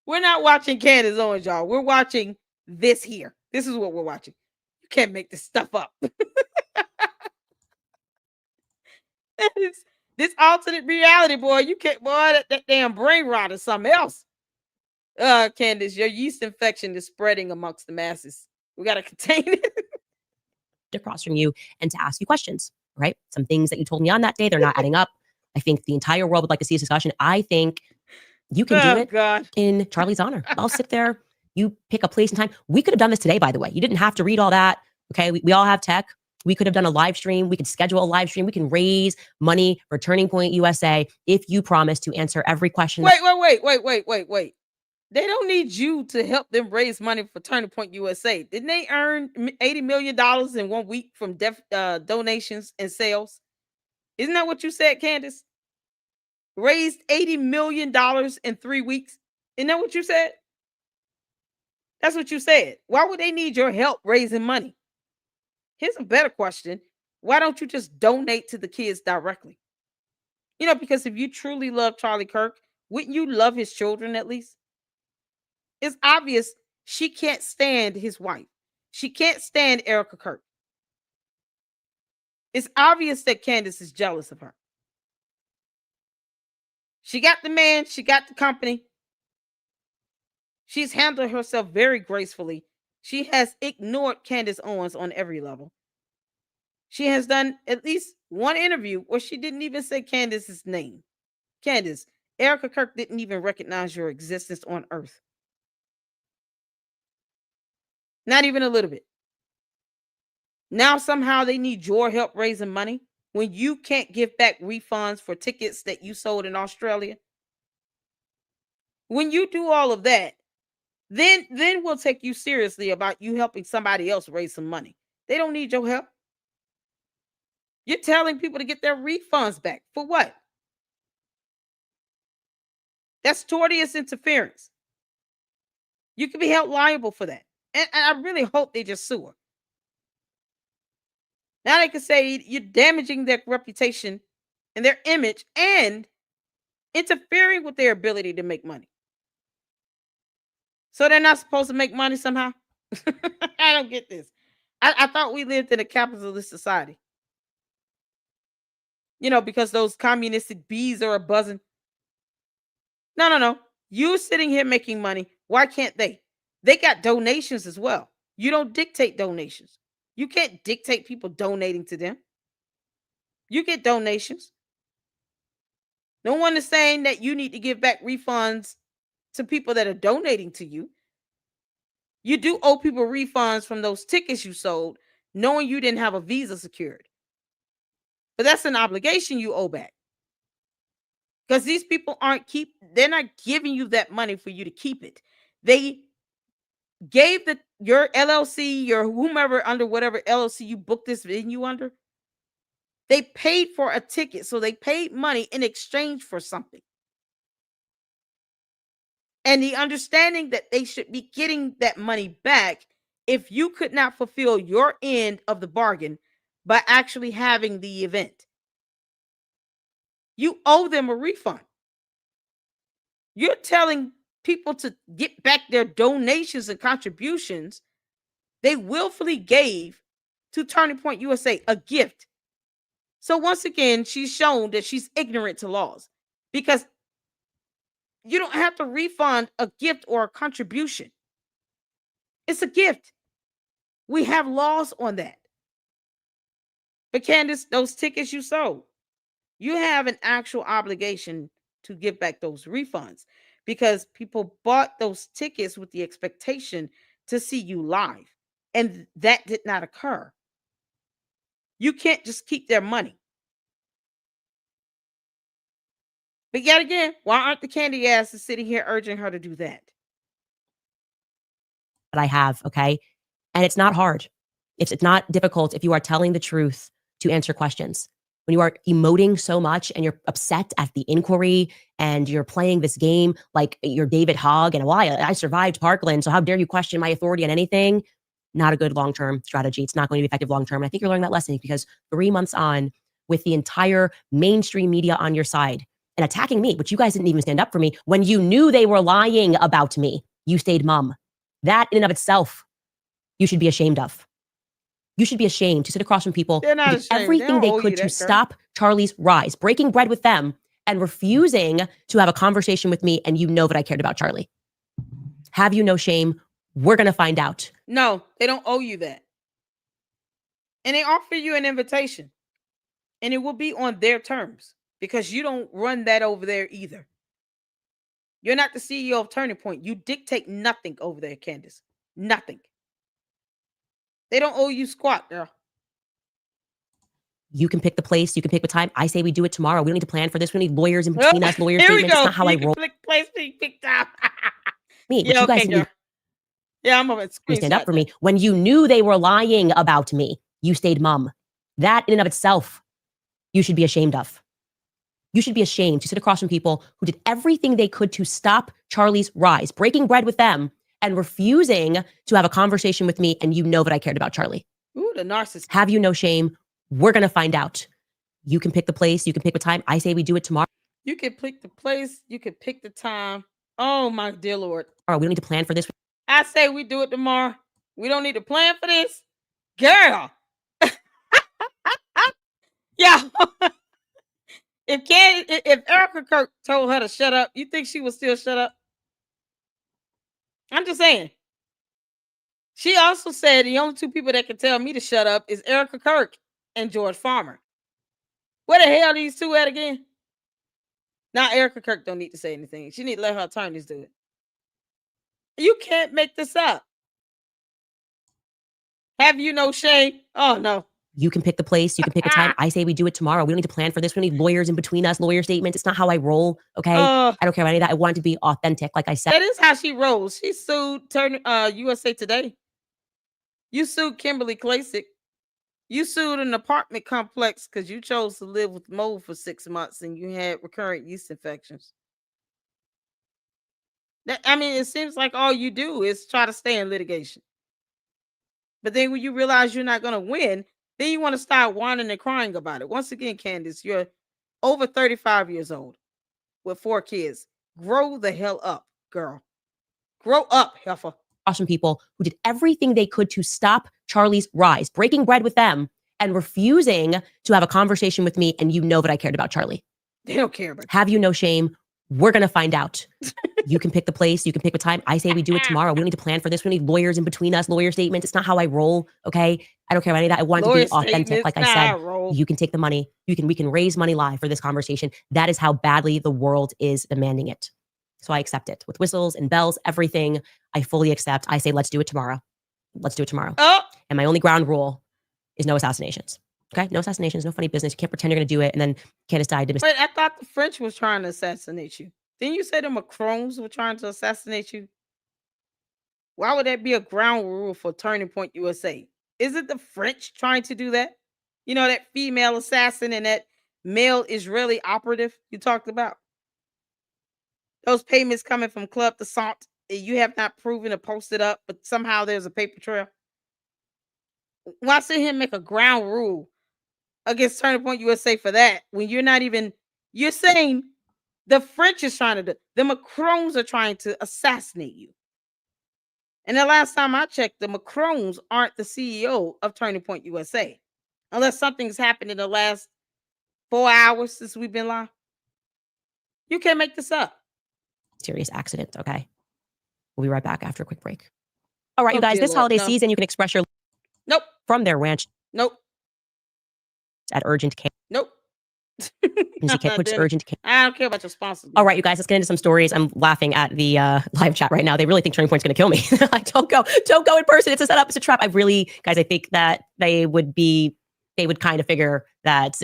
We're not watching Candace Owens, y'all. We're watching this here. This is what we're watching. You can't make this stuff up. This alternate reality, boy. You can't, boy, that damn brain rot is something else. Candace, your yeast infection is spreading amongst the masses. We got to contain it. Across from you and to ask you questions, right? Some things that you told me on that day, they're not adding up. I think the entire world would like to see this discussion. I think you can do it in Charlie's honor. I'll sit there. You pick a place and time. We could have done this today, by the way. You didn't have to read all that. Okay. We all have tech. We could have done a live stream. We could schedule a live stream. We can raise money for Turning Point USA if you promise to answer every question. Wait. They don't need you to help them raise money for Turning Point USA. Didn't they earn $80 million in 1 week from donations and sales? Isn't that what you said, Candace? Raised $80 million in 3 weeks. Isn't that what you said? That's what you said. Why would they need your help raising money? Here's a better question. Why don't you just donate to the kids directly? Because if you truly love Charlie Kirk, wouldn't you love his children at least? It's obvious she can't stand his wife. She can't stand Erica Kirk. It's obvious that Candace is jealous of her. She got the man. She got the company. She's handled herself very gracefully. She has ignored Candace Owens on every level. She has done at least one interview where she didn't even say Candace's name. Candace, Erica Kirk didn't even recognize your existence on Earth. Not even a little bit. Now somehow they need your help raising money when you can't give back refunds for tickets that you sold in Australia. When you do all of that, then we'll take you seriously about you helping somebody else raise some money. They don't need your help. You're telling people to get their refunds back. For what? That's tortious interference. You could be held liable for that. And I really hope they just sue her. Now they can say you're damaging their reputation and their image and interfering with their ability to make money. So they're not supposed to make money somehow? I don't get this. I thought we lived in a capitalist society. Because those communistic bees are a buzzing. No. You sitting here making money. Why can't they? They got donations as well. You don't dictate donations. You can't dictate people donating to them. You get donations. No one is saying that you need to give back refunds to people that are donating to you. You do owe people refunds from those tickets you sold, knowing you didn't have a visa secured. But that's an obligation you owe back. Because these people they're not giving you that money for you to keep it. They gave your LLC, your whomever under whatever LLC you booked this venue under, they paid for a ticket. So they paid money in exchange for something. And the understanding that they should be getting that money back if you could not fulfill your end of the bargain by actually having the event. You owe them a refund. You're telling people to get back their donations and contributions they willfully gave to Turning Point USA, a gift. So once again, she's shown that she's ignorant to laws, because you don't have to refund a gift or a contribution. It's a gift. We have laws on that. But Candace, those tickets you sold, you have an actual obligation to give back those refunds, because people bought those tickets with the expectation to see you live, and that did not occur. You can't just keep their money. But yet again, why aren't the candy asses sitting here urging her to do that? That I have, okay? And it's not hard. It's not difficult if you are telling the truth to answer questions. When you are emoting so much and you're upset at the inquiry and you're playing this game like you're David Hogg and why I survived Parkland, so how dare you question my authority on anything? Not a good long-term strategy. It's not going to be effective long-term. And I think you're learning that lesson, because 3 months on, with the entire mainstream media on your side and attacking me, which you guys didn't even stand up for me, when you knew they were lying about me, you stayed mum. That in and of itself, you should be ashamed of. You should be ashamed to sit across from people who did everything they could to stop Charlie's rise, breaking bread with them and refusing to have a conversation with me, and you know that I cared about Charlie. Have you no shame? We're going to find out. No, they don't owe you that. And they offer you an invitation, and it will be on their terms, because you don't run that over there either. You're not the CEO of Turning Point. You dictate nothing over there, Candace. Nothing. They don't owe you squat, girl. You can pick the place. You can pick the time. I say we do it tomorrow. We don't need to plan for this. We don't need lawyers in between us. Lawyer statements. It's not how I roll. Pick place. Pick time. Me, but you guys didn't. Yeah, I'm going to stand up for me. When you knew they were lying about me, you stayed mum. That in and of itself, you should be ashamed of. You should be ashamed to sit across from people who did everything they could to stop Charlie's rise, breaking bread with them, and refusing to have a conversation with me, and you know that I cared about Charlie. Ooh, the narcissist. Have you no shame? We're going to find out. You can pick the place. You can pick the time. I say we do it tomorrow. You can pick the place. You can pick the time. Oh, my dear Lord. We don't need to plan for this. I say we do it tomorrow. We don't need to plan for this. Girl. Yeah. If Erica Kirk told her to shut up, you think she would still shut up? I'm just saying. She also said the only two people that can tell me to shut up is Erica Kirk and George Farmer. Where the hell are these two at again? Now Erica Kirk don't need to say anything. She need to let her attorneys do it. You can't make this up. Have you no shame? Oh, no. You can pick the place. You can pick the time. I say we do it tomorrow. We don't need to plan for this. We don't need lawyers in between us, lawyer statements. It's not how I roll, okay? I don't care about any of that. I want it to be authentic, like I said. That is how she rolls. She sued USA Today. You sued Kimberly Klasick. You sued an apartment complex because you chose to live with mold for 6 months and you had recurrent yeast infections. I mean, it seems like all you do is try to stay in litigation. But then when you realize you're not going to win, then you want to start whining and crying about it. Once again, Candace, you're over 35 years old with 4 kids. Grow the hell up, girl. Grow up, heifer. Awesome people who did everything they could to stop Charlie's rise, breaking bread with them and refusing to have a conversation with me. And you know that I cared about Charlie. They don't care about you. Have you no shame? We're going to find out. You can pick the place. You can pick the time. I say we do it tomorrow. We don't need to plan for this. We don't need lawyers in between us, lawyer statements. It's not how I roll, okay? I don't care about any of that. I want it to be authentic. Like I said, you can take the money. We can raise money live for this conversation. That is how badly the world is demanding it. So I accept it with whistles and bells, everything. I fully accept. I say, let's do it tomorrow. Let's do it tomorrow. Oh. And my only ground rule is no assassinations. Okay? No assassinations, no funny business. You can't pretend you're going to do it. And then Candace died. But I thought the French was trying to assassinate you. Didn't you say the Macrons were trying to assassinate you? Why would that be a ground rule for Turning Point USA? Isn't the French trying to do that? You know, that female assassin and that male Israeli operative you talked about? Those payments coming from Club de Sant, you have not proven or posted up, but somehow there's a paper trail. Why sit here and make a ground rule against Turning Point USA for that when you're not even, you're saying the French is trying to do, the Macrons are trying to assassinate you. And the last time I checked, the Macrons aren't the CEO of Turning Point USA. Unless something's happened in the last 4 hours since we've been live. You can't make this up. Serious accident, okay? We'll be right back after a quick break. All right, you guys, this holiday season, you can express your from their ranch. At urgent care. Urgent care. I don't care about your sponsors. All right, you guys, let's get into some stories. I'm laughing at the live chat right now. They really think Turning Point's going to kill me. Like, don't go in person. It's a setup. It's a trap. Guys, I think that they would kind of figure that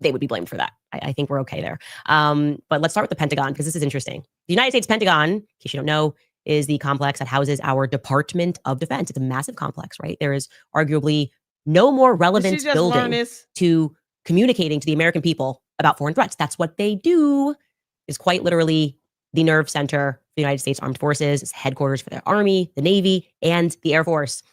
they would be blamed for that. I think we're okay there. But let's start with the Pentagon, because this is interesting. The United States Pentagon, in case you don't know, is the complex that houses our Department of Defense. It's a massive complex, right? There is arguably no more relevant building to communicating to the American people about foreign threats. That's what they do. Is quite literally the nerve center for the United States Armed Forces. It's headquarters for the Army, the Navy, and the Air Force.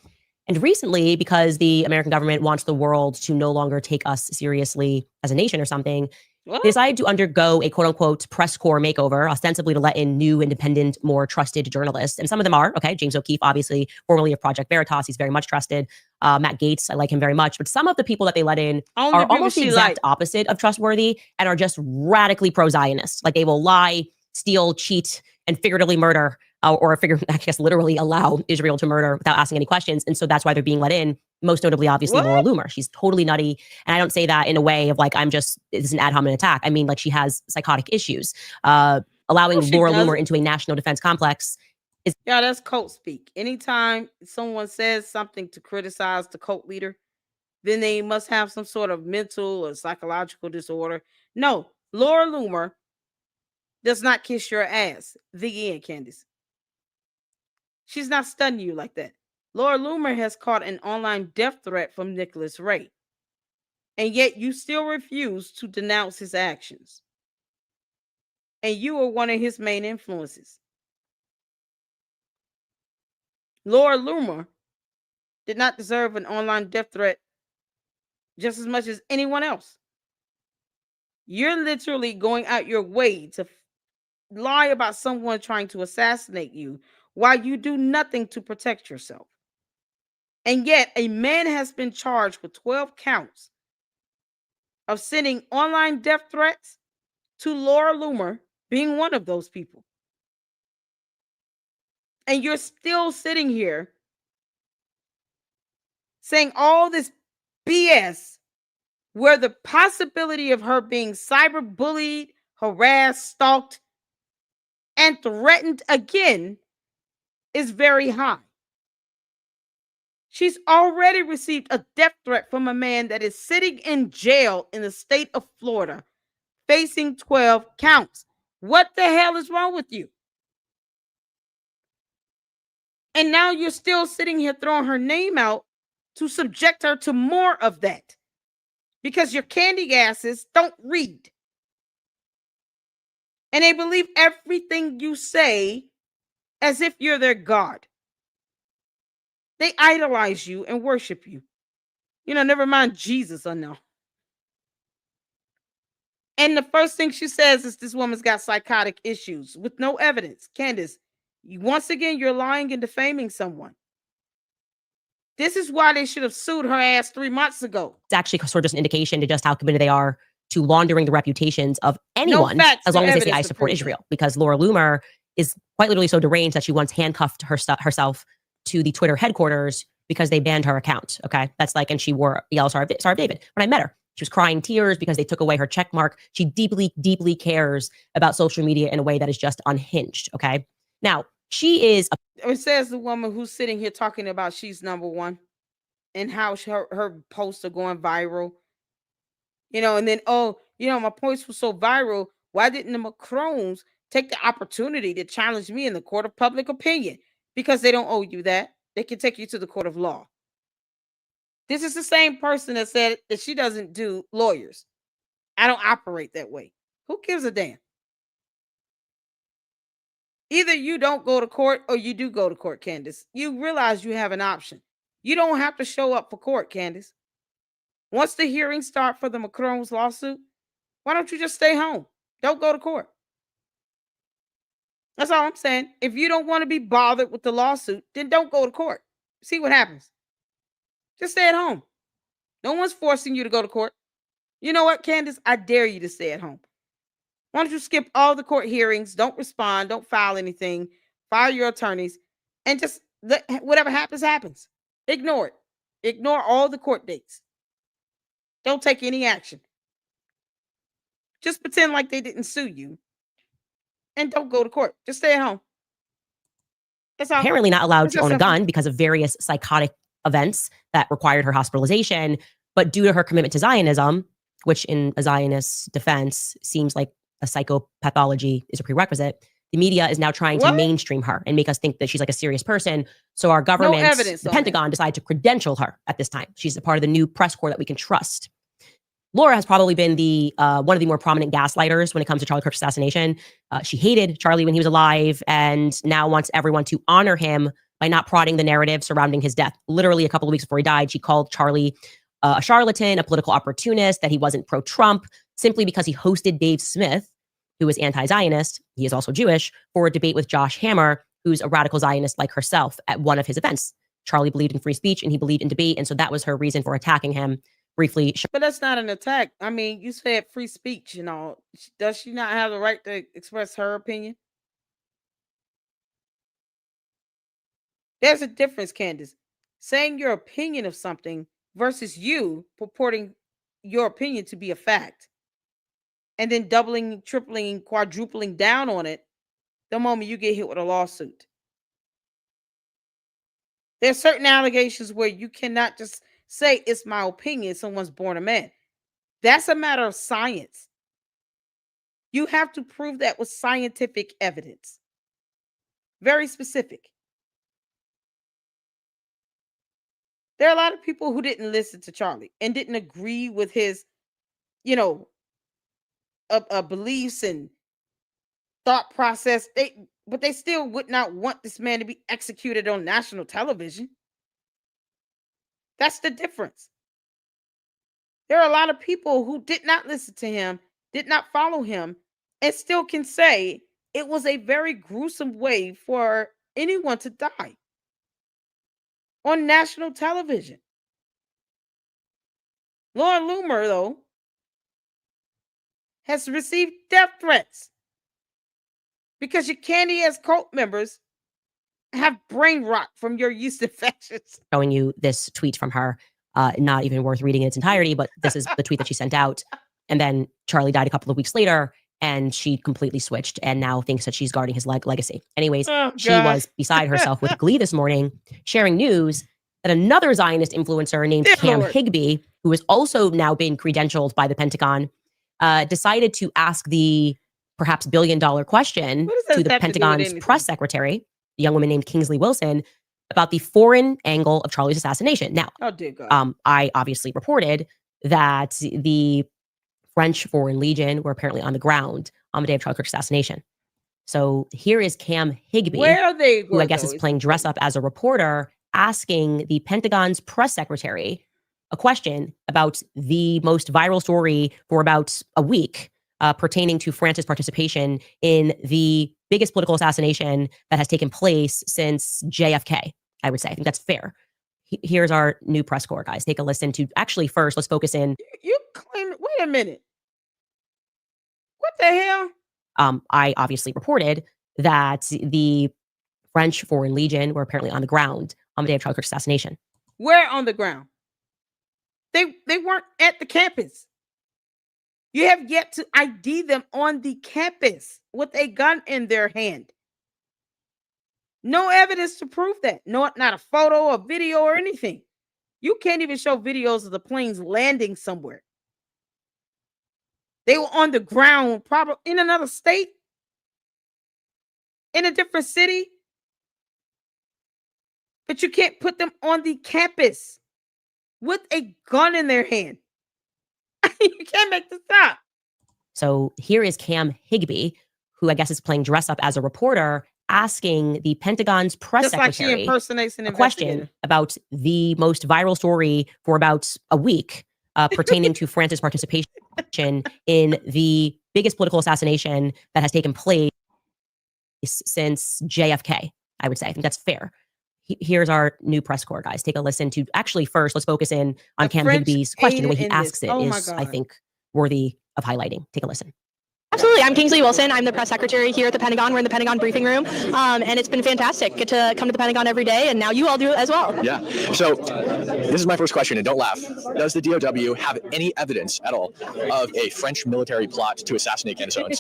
And recently, because the American government wants the world to no longer take us seriously as a nation or something, they decided to undergo a quote-unquote press corps makeover, ostensibly to let in new, independent, more trusted journalists. And some of them are, okay, James O'Keefe, obviously, formerly of Project Veritas. He's very much trusted. Matt Gaetz, I like him very much. But some of the people that they let in are almost the exact opposite of trustworthy and are just radically pro-Zionist. Like, they will lie, steal, cheat, and figuratively murder, literally allow Israel to murder without asking any questions. And so that's why they're being let in. Most notably, obviously, Laura Loomer. She's totally nutty. And I don't say that in a way of like, it's an ad hominem attack. I mean, like, she has psychotic issues. Allowing Laura Loomer into a national defense complex is... Yeah, that's cult speak. Anytime someone says something to criticize the cult leader, then they must have some sort of mental or psychological disorder. No, Laura Loomer does not kiss your ass. The end, Candace. She's not stunning you like that. Laura Loomer has caught an online death threat from Nicholas Ray. And yet you still refuse to denounce his actions. And you are one of his main influences. Laura Loomer did not deserve an online death threat just as much as anyone else. You're literally going out your way to lie about someone trying to assassinate you while you do nothing to protect yourself. And yet a man has been charged with 12 counts of sending online death threats to Laura Loomer, being one of those people. And you're still sitting here saying all this BS where the possibility of her being cyberbullied, harassed, stalked, and threatened again is very high. She's already received a death threat from a man that is sitting in jail in the state of Florida, facing 12 counts. What the hell is wrong with you? And now you're still sitting here throwing her name out to subject her to more of that. Because your candy asses don't read. And they believe everything you say as if you're their God. They idolize you and worship you. Never mind Jesus or no. And the first thing she says is this woman's got psychotic issues with no evidence. Candace, once again, you're lying and defaming someone. This is why they should have sued her ass 3 months ago. It's actually sort of just an indication to just how committed they are to laundering the reputations of anyone, as long as they say I support Israel. Because Laura Loomer is quite literally so deranged that she once handcuffed herself to the Twitter headquarters because they banned her account. Okay, that's like, and she wore Yellow Star of David. When I met her, she was crying tears because they took away her check mark. She deeply, deeply cares about social media in a way that is just unhinged. Okay, now she is. It says the woman who's sitting here talking about she's number one and how her posts are going viral. And then, my posts were so viral. Why didn't the Macrons take the opportunity to challenge me in the court of public opinion? Because they don't owe you that. They can take you to the court of law. This is the same person that said that she doesn't do lawyers. I don't operate that way. Who gives a damn? Either you don't go to court or you do go to court, Candace. You realize you have an option. You don't have to show up for court, Candace. Once the hearings start for the Macron's lawsuit, why don't you just stay home? Don't go to court. That's all I'm saying. If you don't want to be bothered with the lawsuit, then don't go to court. See what happens. Just stay at home. No one's forcing you to go to court. You know what, Candace? I dare you to stay at home. Why don't you skip all the court hearings? Don't respond. Don't file anything. Fire your attorneys. And just let whatever happens, happens. Ignore it. Ignore all the court dates. Don't take any action. Just pretend like they didn't sue you. And don't go to court. Just stay at home. That's all. Apparently not allowed to own a gun because of various psychotic events that required her hospitalization. But due to her commitment to Zionism, which in a Zionist defense seems like a psychopathology is a prerequisite, the media is now trying to mainstream her and make us think that she's like a serious person. So our government, the Pentagon, decided to credential her at this time. She's a part of the new press corps that we can trust. Laura has probably been the one of the more prominent gaslighters when it comes to Charlie Kirk's assassination. She hated Charlie when he was alive and now wants everyone to honor him by not prodding the narrative surrounding his death. Literally a couple of weeks before he died, she called Charlie a charlatan, a political opportunist, that he wasn't pro-Trump, simply because he hosted Dave Smith, who is anti-Zionist, he is also Jewish, for a debate with Josh Hammer, who's a radical Zionist like herself, at one of his events. Charlie believed in free speech and he believed in debate, and so that was her reason for attacking him briefly. But that's not an attack. I mean, you said free speech, Does she not have the right to express her opinion? There's a difference, Candace. Saying your opinion of something versus you purporting your opinion to be a fact. And then doubling, tripling, quadrupling down on it the moment you get hit with a lawsuit. There's certain allegations where you cannot just say it's my opinion someone's born a man. That's a matter of science. You have to prove that with scientific evidence. Very specific. There are a lot of people who didn't listen to Charlie and didn't agree with his, beliefs and thought process. But they still would not want this man to be executed on national television. That's the difference. There are a lot of people who did not listen to him, did not follow him, and still can say it was a very gruesome way for anyone to die on national television. Laura Loomer, though, has received death threats because your candy-ass cult members have brain rot from your yeast infections. Showing you this tweet from her, not even worth reading in its entirety, but this is the tweet that she sent out. And then Charlie died a couple of weeks later, and she completely switched and now thinks that she's guarding his legacy. Anyways, she was beside herself with glee this morning, sharing news that another Zionist influencer named Cam Higbee, who has also now been credentialed by the Pentagon, decided to ask the perhaps billion-dollar question to the Pentagon's press secretary, a young woman named Kingsley Wilson, about the foreign angle of Charlie's assassination. Now, I obviously reported that the French Foreign Legion were apparently on the ground on the day of Charlie Kirk's assassination. So here is Cam Higbee, Where they who I guess is playing dress up as a reporter, asking the Pentagon's press secretary a question about the most viral story for about a week pertaining to France's participation in the biggest political assassination that has taken place since JFK, I would say. I think that's fair. Here's our new press corps, guys. Take a listen to, actually, first, let's focus in. You claim, wait a minute. What the hell? I obviously reported that the French Foreign Legion were apparently on the ground on the day of Charlie Kirk's assassination. Where on the ground? They weren't at the campus. You have yet to ID them on the campus with a gun in their hand. No evidence to prove that. No, not a photo, a video, or anything. You can't even show videos of the planes landing somewhere. They were on the ground, probably in another state, in a different city. But you can't put them on the campus with a gun in their hand. You can't make this up. So here is Cam Higbee, who I guess is playing dress up as a reporter, asking the Pentagon's press secretary a question about the most viral story for about a week pertaining to France's participation in the biggest political assassination that has taken place since JFK, I would say. I think that's fair. Here's our new press corps, guys. Take a listen to, actually, first, let's focus in on Cam Higbee's question. The way he asks it is, I think, worthy of highlighting. Take a listen. Absolutely. I'm Kingsley Wilson. I'm the press secretary here at the Pentagon. We're in the Pentagon briefing room, and it's been fantastic. Get to come to the Pentagon every day, and now you all do it as well. Yeah. So this is my first question, and don't laugh. Does the DOW have any evidence at all of a French military plot to assassinate Candace Owens?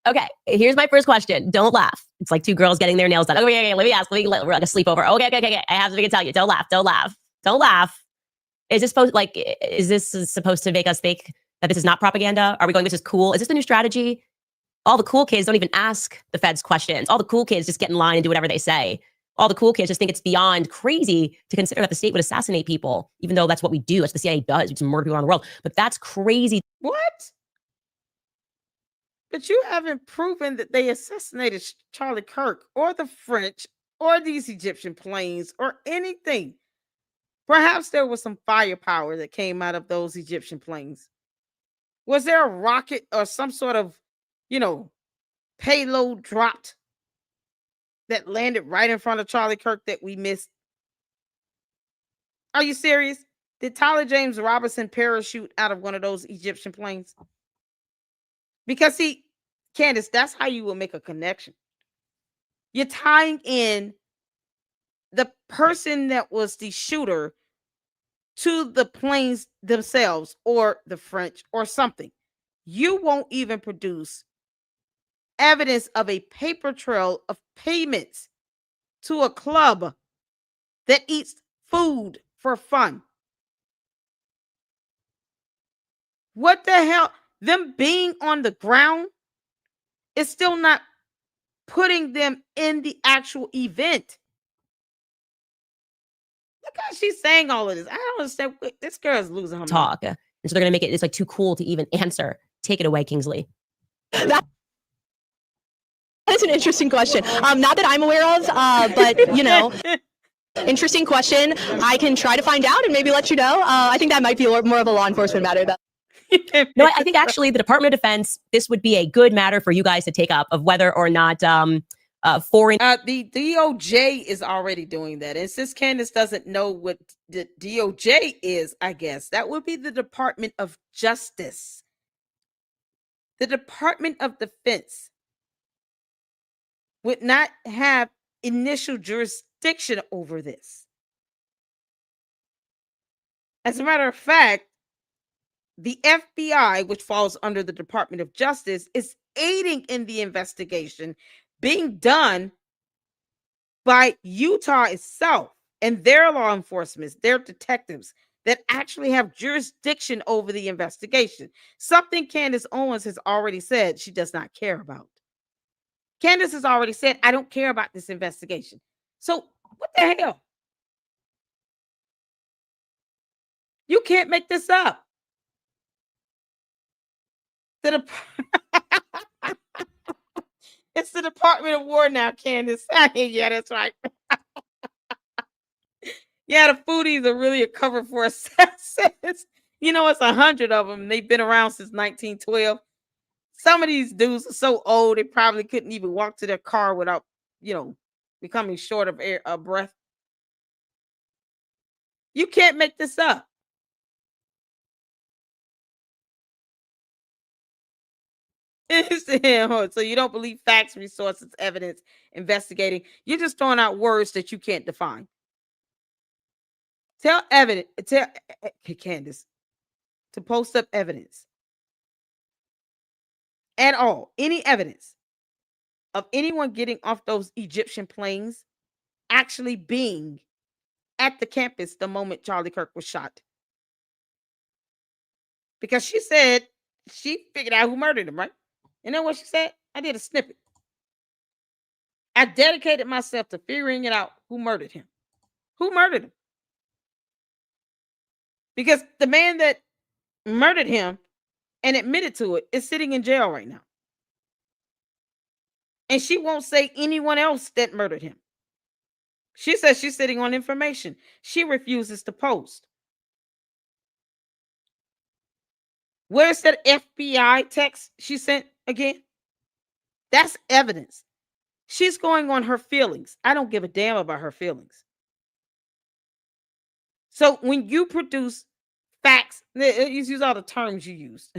Okay, here's my first question. Don't laugh. It's like two girls getting their nails done. Okay, let me ask. We're like a sleepover. Okay. I have something to tell you. Don't laugh. Is this supposed to make us think that this is not propaganda? Are we going, this is cool? Is this the new strategy? All the cool kids don't even ask the feds questions. All the cool kids just get in line and do whatever they say. All the cool kids just think it's beyond crazy to consider that the state would assassinate people, even though that's what we do. That's what the CIA does. We just murder people around the world. But that's crazy. What? But you haven't proven that they assassinated Charlie Kirk or the French or these Egyptian planes or anything. Perhaps there was some firepower that came out of those Egyptian planes. Was there a rocket or some sort of, payload dropped that landed right in front of Charlie Kirk that we missed? Are you serious? Did Tyler James Robinson parachute out of one of those Egyptian planes? Because see, Candace, that's how you will make a connection. You're tying in the person that was the shooter to the planes themselves or the French or something. You won't even produce evidence of a paper trail of payments to a club that eats food for fun. What the hell? Them being on the ground is still not putting them in the actual event. Look how she's saying all of this. I don't understand. This girl is losing her talk. And so they're going to make it's like too cool to even answer. Take it away, Kingsley. That's an interesting question. Not that I'm aware of, but, interesting question. I can try to find out and maybe let you know. I think that might be more of a law enforcement matter, though. No, I think actually the Department of Defense, this would be a good matter for you guys to take up of whether or not foreign. The DOJ is already doing that. And since Candace doesn't know what the DOJ is, I guess that would be the Department of Justice. The Department of Defense would not have initial jurisdiction over this. As a matter of fact, the FBI, which falls under the Department of Justice, is aiding in the investigation being done by Utah itself and their law enforcement, their detectives that actually have jurisdiction over the investigation. Something Candace Owens has already said she does not care about. Candace has already said, I don't care about this investigation. So what the hell? You can't make this up. It's the Department of War now, Candace. Yeah, that's right. Yeah, the foodies are really a cover for assassins. You know, it's 100 of them. They've been around since 1912. Some of these dudes are so old they probably couldn't even walk to their car without, becoming short of air, breath. You can't make this up. So you don't believe facts, resources, evidence, investigating. You're just throwing out words that you can't define. Tell Candace to post up evidence at all, any evidence of anyone getting off those Egyptian planes actually being at the campus the moment Charlie Kirk was shot. Because she said she figured out who murdered him, right? You know what she said? I did a snippet. I dedicated myself to figuring it out who murdered him. Who murdered him? Because the man that murdered him and admitted to it is sitting in jail right now. And she won't say anyone else that murdered him. She says she's sitting on information. She refuses to post. Where's that FBI text she sent again? That's evidence. She's going on her feelings. I don't give a damn about her feelings. So when you produce facts, use all the terms you use.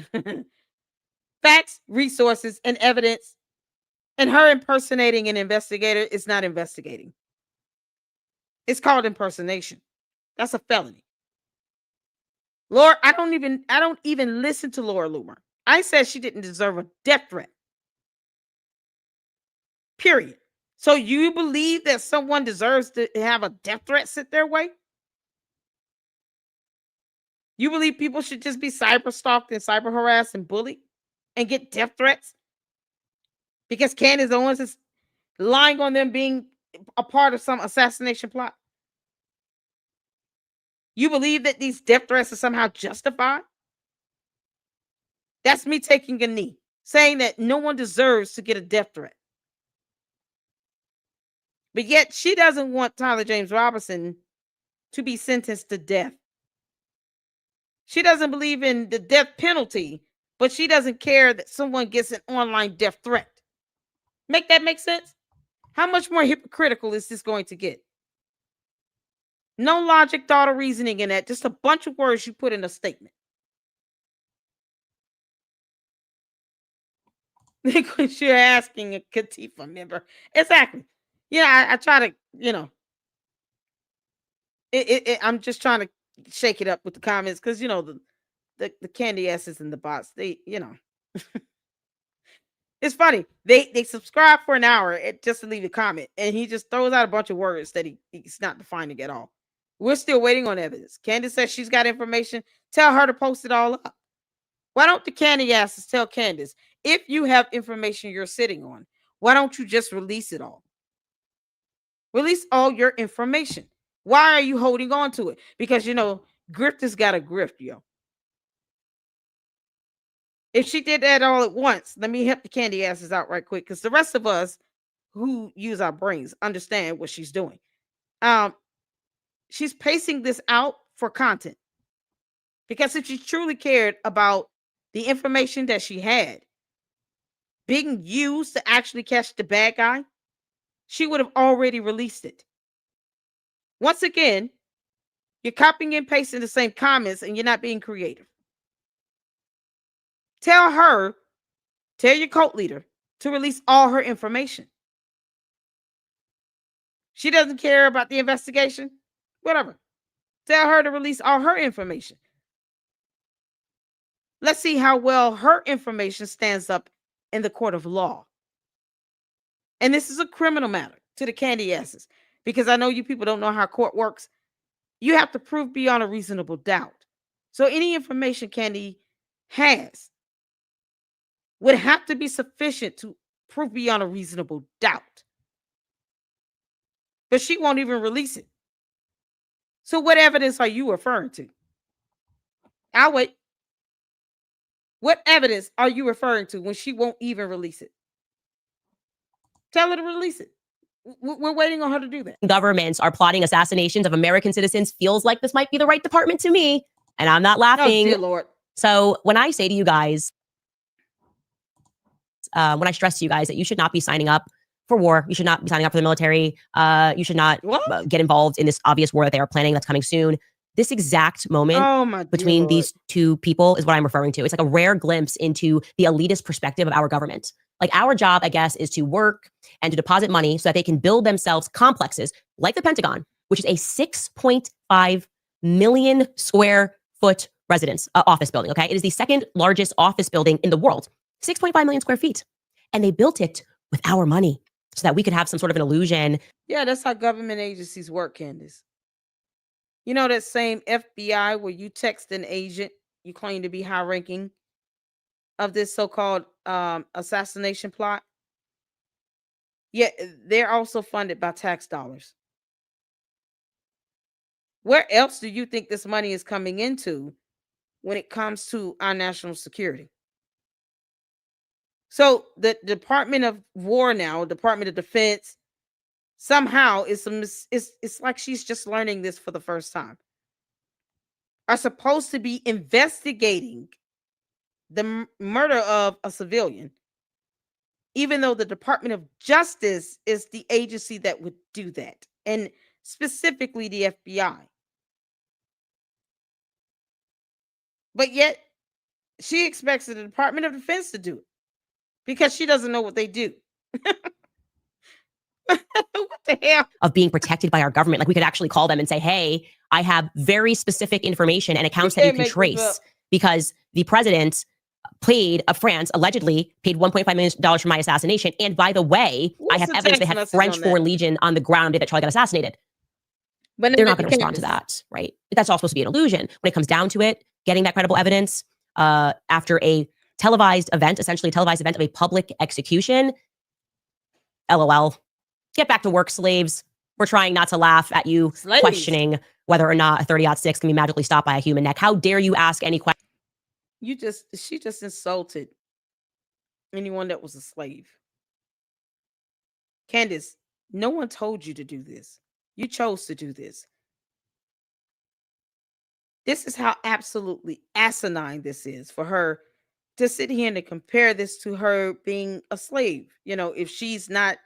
Facts, resources, and evidence, and her impersonating an investigator is not investigating. It's called impersonation. That's a felony. Laura, I don't even listen to Laura Loomer. I said she didn't deserve a death threat. Period. So you believe that someone deserves to have a death threat sit their way? You believe people should just be cyber stalked and cyber harassed and bullied and get death threats? Because Candace Owens is lying on them being a part of some assassination plot? You believe that these death threats are somehow justified? That's me taking a knee, saying that no one deserves to get a death threat. But yet she doesn't want Tyler James Robinson to be sentenced to death. She doesn't believe in the death penalty, but she doesn't care that someone gets an online death threat. Make that make sense? How much more hypocritical is this going to get? No logic, thought, or reasoning in that. Just a bunch of words you put in a statement. Because you're asking a Katifa member. Exactly. Yeah, I try to, I'm just trying to shake it up with the comments because, the candy asses in the bots, they, it's funny. They subscribe for an hour just to leave a comment, and he just throws out a bunch of words that he's not defining at all. We're still waiting on evidence. Candace says she's got information. Tell her to post it all up. Why don't the candy asses tell Candace, if you have information you're sitting on, why don't you just release it all? Release all your information. Why are you holding on to it? Because, grifters got a grift, yo. If she did that all at once, let me help the candy asses out right quick, because the rest of us who use our brains understand what she's doing. She's pacing this out for content. Because if she truly cared about the information that she had being used to actually catch the bad guy, she would have already released it. Once again, you're copying and pasting the same comments and you're not being creative. Tell your cult leader to release all her information. She doesn't care about the investigation. Whatever. Tell her to release all her information. Let's see how well her information stands up in the court of law. And this is a criminal matter to the candy asses, because I know you people don't know how court works. You have to prove beyond a reasonable doubt. So any information Candy has would have to be sufficient to prove beyond a reasonable doubt. But she won't even release it. So what evidence are you referring to? I'll wait. What evidence are you referring to when she won't even release it? Tell her to release it. We're waiting on her to do that. Governments are plotting assassinations of American citizens. Feels like this might be the right department to me. And I'm not laughing. Oh, dear Lord. So when I say to you guys, when I stress to you guys that you should not be signing up for war, you should not be signing up for the military, you should not get involved in this obvious war that they are planning that's coming soon. This exact moment between these two people is what I'm referring to. It's like a rare glimpse into the elitist perspective of our government. Like our job, I guess, is to work and to deposit money so that they can build themselves complexes like the Pentagon, which is a 6.5 million square foot residence office building. Okay. It is the second largest office building in the world, 6.5 million square feet. And they built it with our money so that we could have some sort of an illusion. Yeah, that's how government agencies work, Candace. You know that same FBI where you text an agent, you claim to be high ranking of this so-called assassination plot? Yeah, they're also funded by tax dollars. Where else do you think this money is coming into when it comes to our national security? So the Department of War now, Department of Defense, somehow it's like she's just learning this for the first time. Are supposed to be investigating the murder of a civilian, even though the Department of Justice is the agency that would do that, and specifically the FBI. But yet, she expects the Department of Defense to do it because she doesn't know what they do. What the hell? Of being protected by our government. Like we could actually call them and say, hey, I have very specific information and accounts that you can trace because the president allegedly paid $1.5 million for my assassination. And by the way, I have evidence they had French Foreign Legion on the ground that Charlie got assassinated. But they're not going to respond to that, right? That's all supposed to be an illusion. When it comes down to it, getting that credible evidence after a televised event, essentially a televised event of a public execution, LOL. Get back to work, slaves. We're trying not to laugh at you questioning whether or not a 30-06 can be magically stopped by a human neck. How dare you ask any question? She just insulted anyone that was a slave. Candace, no one told you to do this. You chose to do this. This is how absolutely asinine this is for her to sit here and to compare this to her being a slave. You know, if she's not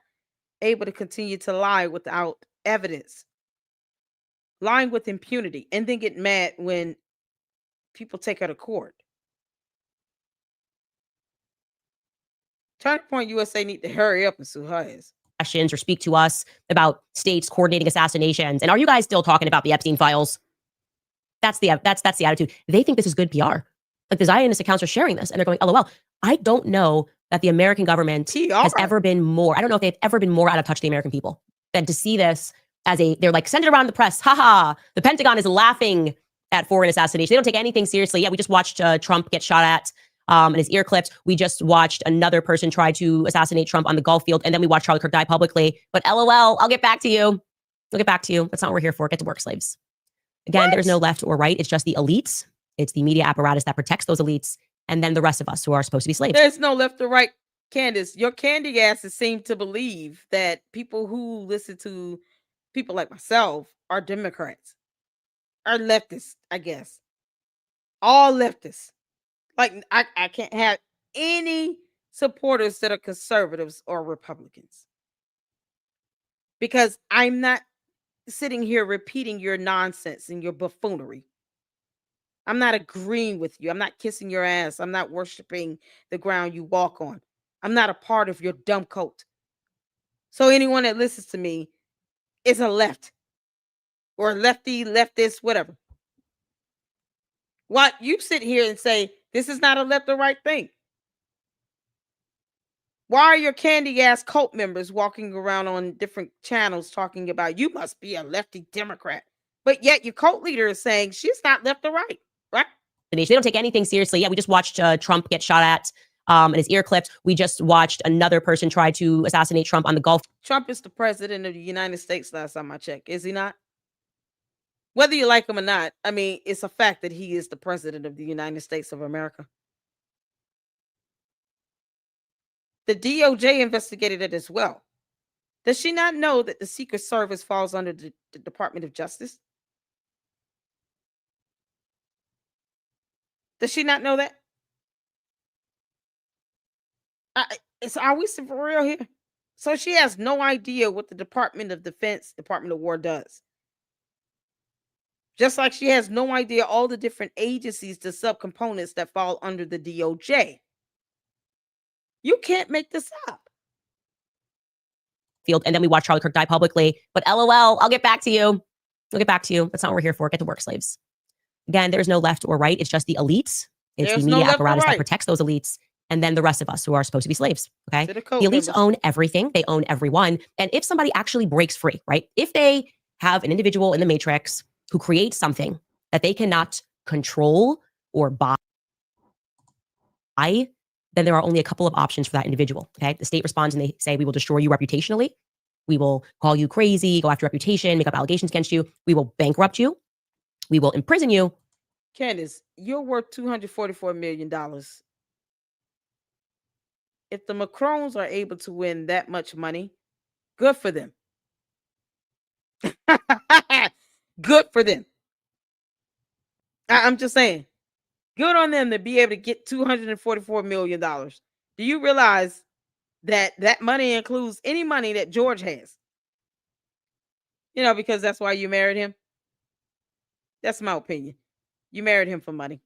able to continue to lie without evidence, lying with impunity, and then get mad when people take her to court. Turning Point USA need to hurry up and sue her ass. Questions or speak to us about states coordinating assassinations. And are you guys still talking about the Epstein files? That's the attitude. They think this is good PR. Like the Zionist accounts are sharing this and they're going, LOL. I don't know that the American government has ever been more, I don't know if they've ever been more out of touch with the American people than to see this as they're like, send it around the press. Haha, the Pentagon is laughing at foreign assassination. They don't take anything seriously. Yeah, we just watched Trump get shot at and his ear clipped. We just watched another person try to assassinate Trump on the golf field. And then we watched Charlie Kirk die publicly. But LOL, I'll get back to you. I'll get back to you. That's not what we're here for. Get to work, slaves. Again, there's no left or right. It's just the elites. It's the media apparatus that protects those elites. And then the rest of us who are supposed to be slaves. There's no left or right, Candace. Your candy asses seem to believe that people who listen to people like myself are Democrats, are leftists, I guess. All leftists. Like, I can't have any supporters that are conservatives or Republicans. Because I'm not sitting here repeating your nonsense and your buffoonery. I'm not agreeing with you. I'm not kissing your ass. I'm not worshiping the ground you walk on. I'm not a part of your dumb coat. So anyone that listens to me is a left or lefty, leftist, whatever. What you sit here and say, this is not a left or right thing. Why are your candy ass cult members walking around on different channels talking about you must be a lefty Democrat? But yet your cult leader is saying she's not left or right. Right? They don't take anything seriously. Yeah, we just watched Trump get shot at and his ear clipped. We just watched another person try to assassinate Trump on the golf. Trump is the president of the United States last time I checked. Is he not? Whether you like him or not, I mean, it's a fact that he is the president of the United States of America. The DOJ investigated it as well. Does she not know that the Secret Service falls under the Department of Justice? Does she not know that? Are we for real here? So she has no idea what the Department of Defense, Department of War does. Just like she has no idea all the different agencies, the subcomponents that fall under the DOJ. You can't make this up. Field, and then we watch Charlie Kirk die publicly. But LOL, I'll get back to you. I'll get back to you. That's not what we're here for. Get to work, slaves. Again, there's no left or right. It's just the elites. It's the media apparatus that protects those elites. And then the rest of us who are supposed to be slaves. Okay. The elites own everything. They own everyone. And if somebody actually breaks free, right? If they have an individual in the matrix who creates something that they cannot control or buy, then there are only a couple of options for that individual. Okay. The state responds and they say, we will destroy you reputationally. We will call you crazy, go after reputation, make up allegations against you. We will bankrupt you. We will imprison you. Candace, you're worth $244 million. If the Macrons are able to win that much money, good for them. Good for them. I'm just saying, good on them to be able to get $244 million. Do you realize that that money includes any money that George has? You know, because that's why you married him. That's my opinion. You married him for money.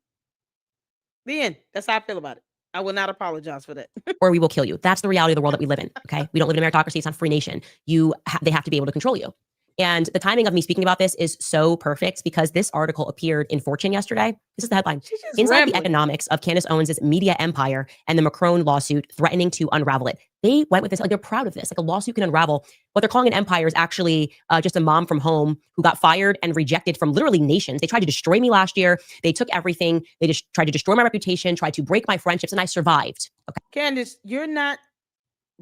The end. That's how I feel about it. I will not apologize for that. Or we will kill you. That's the reality of the world that we live in. Okay. We don't live in a meritocracy. It's not a free nation. They have to be able to control you. And the timing of me speaking about this is so perfect because this article appeared in Fortune yesterday. This is the headline. Inside the economics of Candace Owens' media empire and the Macron lawsuit threatening to unravel it. They went with this, like they're proud of this. Like a lawsuit can unravel. What they're calling an empire is actually just a mom from home who got fired and rejected from literally nations. They tried to destroy me last year. They took everything. They just tried to destroy my reputation, tried to break my friendships, and I survived. Okay. Candace, you're not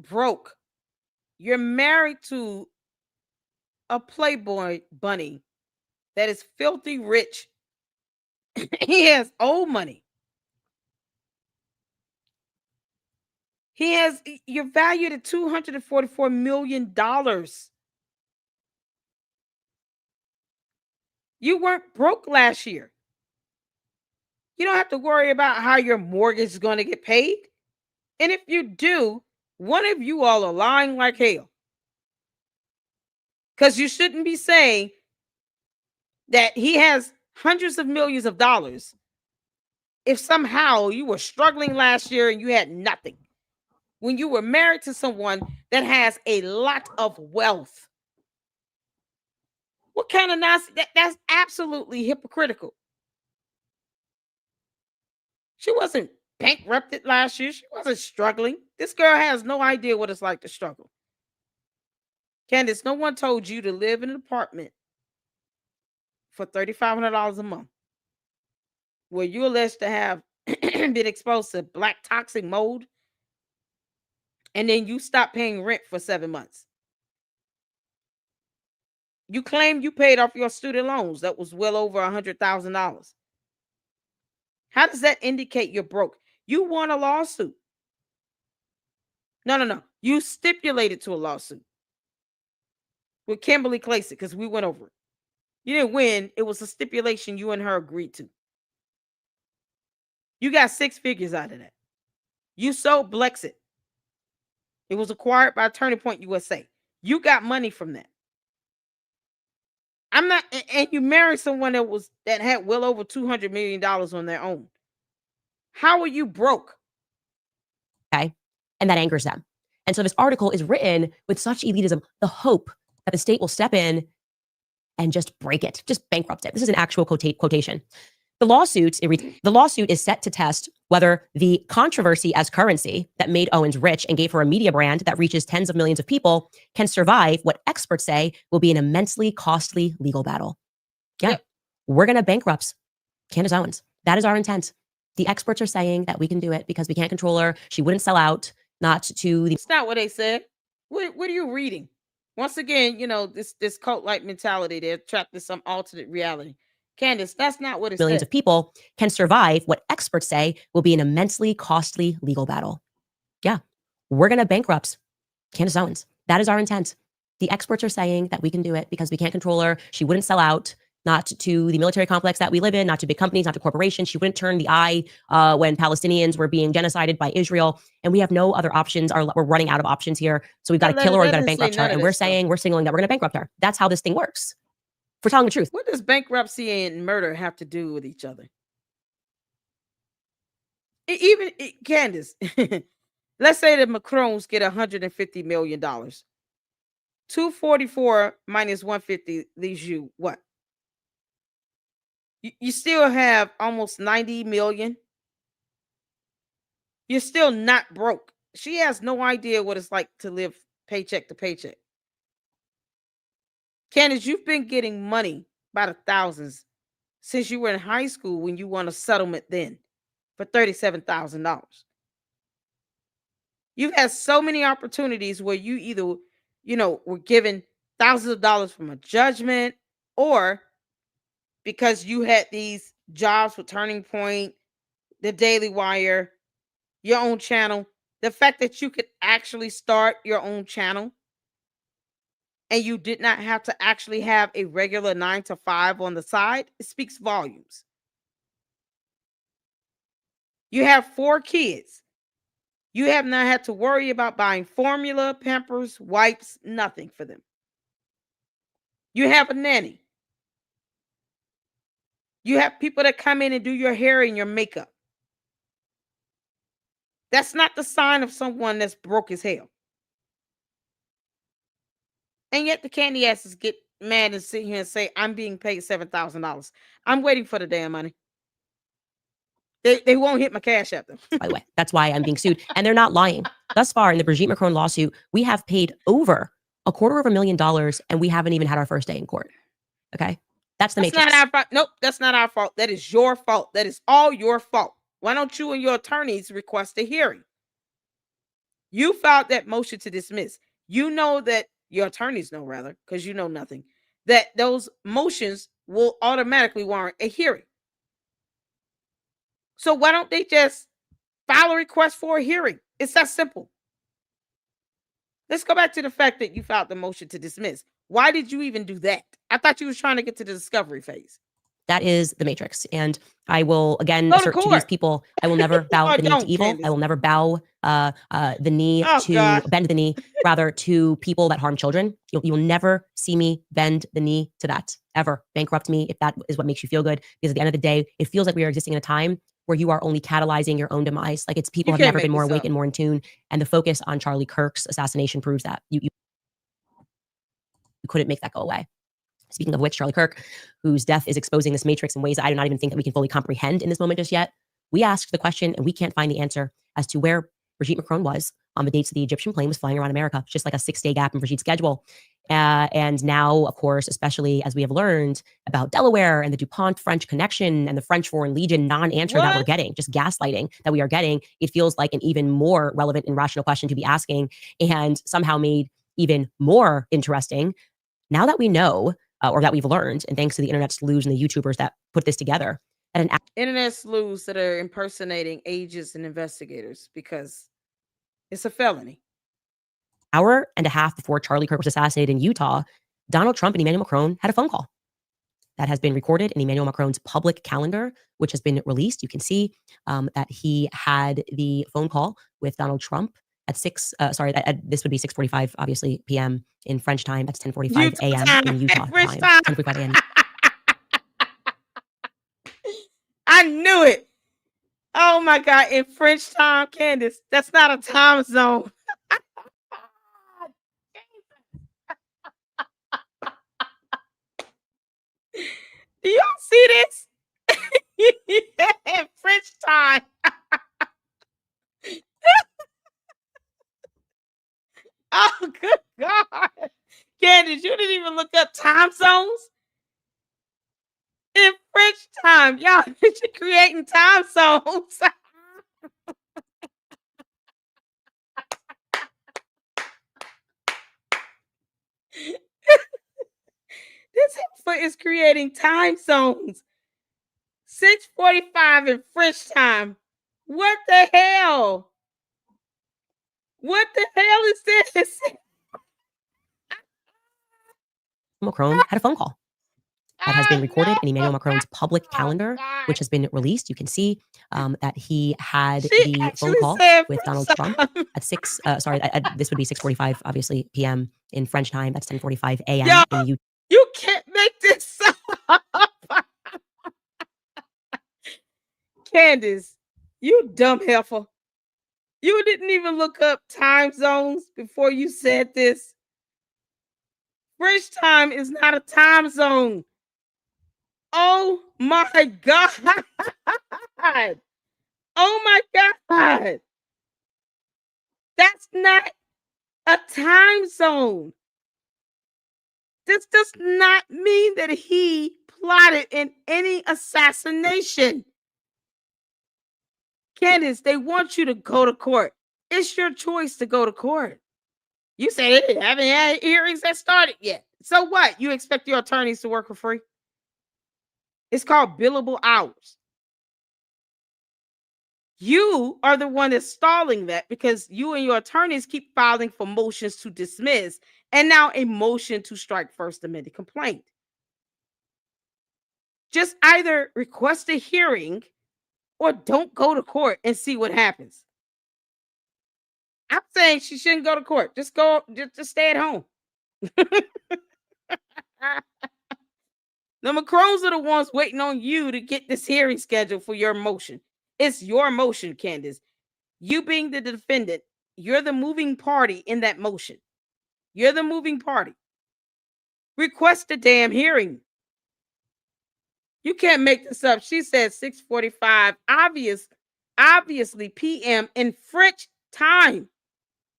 broke. You're married to a Playboy bunny that is filthy rich. He has old money. You're valued at $244 million. You weren't broke last year. You don't have to worry about how your mortgage is going to get paid. And if you do, one of you all are lying like hell. Because you shouldn't be saying that he has hundreds of millions of dollars if somehow you were struggling last year and you had nothing. When you were married to someone that has a lot of wealth. What kind of nonsense? That's absolutely hypocritical. She wasn't bankrupted last year. She wasn't struggling. This girl has no idea what it's like to struggle. Candace, no one told you to live in an apartment for $3,500 a month where you're alleged to have been exposed to black toxic mold and then you stop paying rent for 7 months. You claim you paid off your student loans. That was well over $100,000. How does that indicate you're broke? You won a lawsuit. No. You stipulated to a lawsuit with Kimberly Clayson because we went over it. You didn't win. It was a stipulation you and her agreed to. You got 6 figures out of that. You sold Blexit. It was acquired by Turning Point USA. You got money from that. I'm not, and you married someone that had well over $200 million on their own. How are you broke? Okay. And that angers them. And so this article is written with such elitism, the hope that the state will step in and just break it, just bankrupt it. This is an actual quotation. The lawsuit is set to test whether the controversy as currency that made Owens rich and gave her a media brand that reaches tens of millions of people can survive what experts say will be an immensely costly legal battle. Yeah. We're going to bankrupt Candace Owens. That is our intent. The experts are saying that we can do it because we can't control her. She wouldn't sell out, not to the... It's not what they said. What are you reading? Once again, you know, this cult-like mentality, they're trapped in some alternate reality. Candace, that's not what it said. Millions of people can survive what experts say will be an immensely costly legal battle. Yeah. We're going to bankrupt Candace Owens. That is our intent. The experts are saying that we can do it because we can't control her. She wouldn't sell out, not to the military complex that we live in, not to big companies, not to corporations. She wouldn't turn the eye when Palestinians were being genocided by Israel. And we have no other options. We're running out of options here. So we've got to kill her, we've got to bankrupt her. And we're signaling that we're going to bankrupt her. That's how this thing works. For telling the truth. What does bankruptcy and murder have to do with each other? Candace, let's say the Macrons get $150 million. 244 minus 150 leaves you what? You still have almost 90 million. You're still not broke. She has no idea what it's like to live paycheck to paycheck. Candace, you've been getting money by the thousands since you were in high school when you won a settlement then for $37,000. You've had so many opportunities where you either, were given thousands of dollars from a judgment, or because you had these jobs with Turning Point, the Daily Wire, your own channel. The fact that you could actually start your own channel and you did not have to actually have a regular 9-to-5 on the side, it speaks volumes. You have 4 kids. You have not had to worry about buying formula, Pampers, wipes, nothing for them. You have a nanny. You have people that come in and do your hair and your makeup. That's not the sign of someone that's broke as hell. And yet the candy asses get mad and sit here and say, I'm being paid $7,000. I'm waiting for the damn money. They won't hit my cash app them. By the way, that's why I'm being sued. And they're not lying. Thus far in the Brigitte Macron lawsuit, we have paid over $250,000 and we haven't even had our first day in court. Okay? That's the matrix. Not our fault. Nope, that's not our fault. That is your fault. That is all your fault. Why don't you and your attorneys request a hearing? You filed that motion to dismiss. You know that your attorneys know, rather, because you know nothing, that those motions will automatically warrant a hearing. So why don't they just file a request for a hearing? It's that simple. Let's go back to the fact that you filed the motion to dismiss. Why did you even do that? I thought you was trying to get to the discovery phase. That is the matrix. And I will, again, assert to these people, I will never bow the knee to evil. Candace. I will never bow the knee bend the knee, rather, to people that harm children. You'll never see me bend the knee to that, ever. Bankrupt me if that is what makes you feel good. Because at the end of the day, it feels like we are existing in a time where you are only catalyzing your own demise. Like, it's people have never been more awake and more in tune. And the focus on Charlie Kirk's assassination proves that. You couldn't make that go away. Speaking of which, Charlie Kirk, whose death is exposing this matrix in ways that I do not even think that we can fully comprehend in this moment just yet, we asked the question and we can't find the answer as to where Brigitte Macron was on the dates that the Egyptian plane was flying around America. It's just like a 6-day gap in Brigitte's schedule. And now, of course, especially as we have learned about Delaware and the DuPont French connection and the French Foreign Legion non-answer that we're getting, just gaslighting that we are getting, it feels like an even more relevant and rational question to be asking, and somehow made even more interesting now that we know, or that we've learned, and thanks to the internet sleuths and the YouTubers that put this together. Internet sleuths that are impersonating agents and investigators, because it's a felony. Hour and a half before Charlie Kirk was assassinated in Utah, Donald Trump and Emmanuel Macron had a phone call that has been recorded in Emmanuel Macron's public calendar, which has been released. You can see that he had the phone call with Donald Trump at this would be 6:45, obviously, p.m. in French time. That's 10:45 a.m. in Utah time. 10:45 a.m. I knew it. Oh my God. In French time, Candace, that's not a time zone. Do y'all see this? In French time. Oh, good God. Candace, you didn't even look up time zones? In French time. Y'all, you're creating time zones. This heifer is creating time zones. 6:45 in French time. What the hell? What the hell is this? Macron had a phone call that has been recorded in Emmanuel Macron's public calendar, which has been released. You can see that he had the phone call with Donald Trump at this would be 6:45, obviously, p.m. in French time. That's 10:45 a.m. in UK. You can't make this up. Candace, you dumb heifer. You didn't even look up time zones before you said this. French time is not a time zone. Oh my God. Oh my God. That's not a time zone. This does not mean that he plotted in any assassination. Candace, they want you to go to court. It's your choice to go to court. You say they haven't had hearings that started yet. So what? You expect your attorneys to work for free? It's called billable hours. You are the one that's stalling that because you and your attorneys keep filing for motions to dismiss and now a motion to strike First Amendment complaint. Just either request a hearing or don't go to court and see what happens. I'm saying she shouldn't go to court. Just stay at home. The Macrons are the ones waiting on you to get this hearing scheduled for your motion. It's your motion, Candace. You being the defendant, you're the moving party in that motion. You're the moving party. Request a damn hearing. You can't make this up. She said 6:45, obviously p.m. in French time.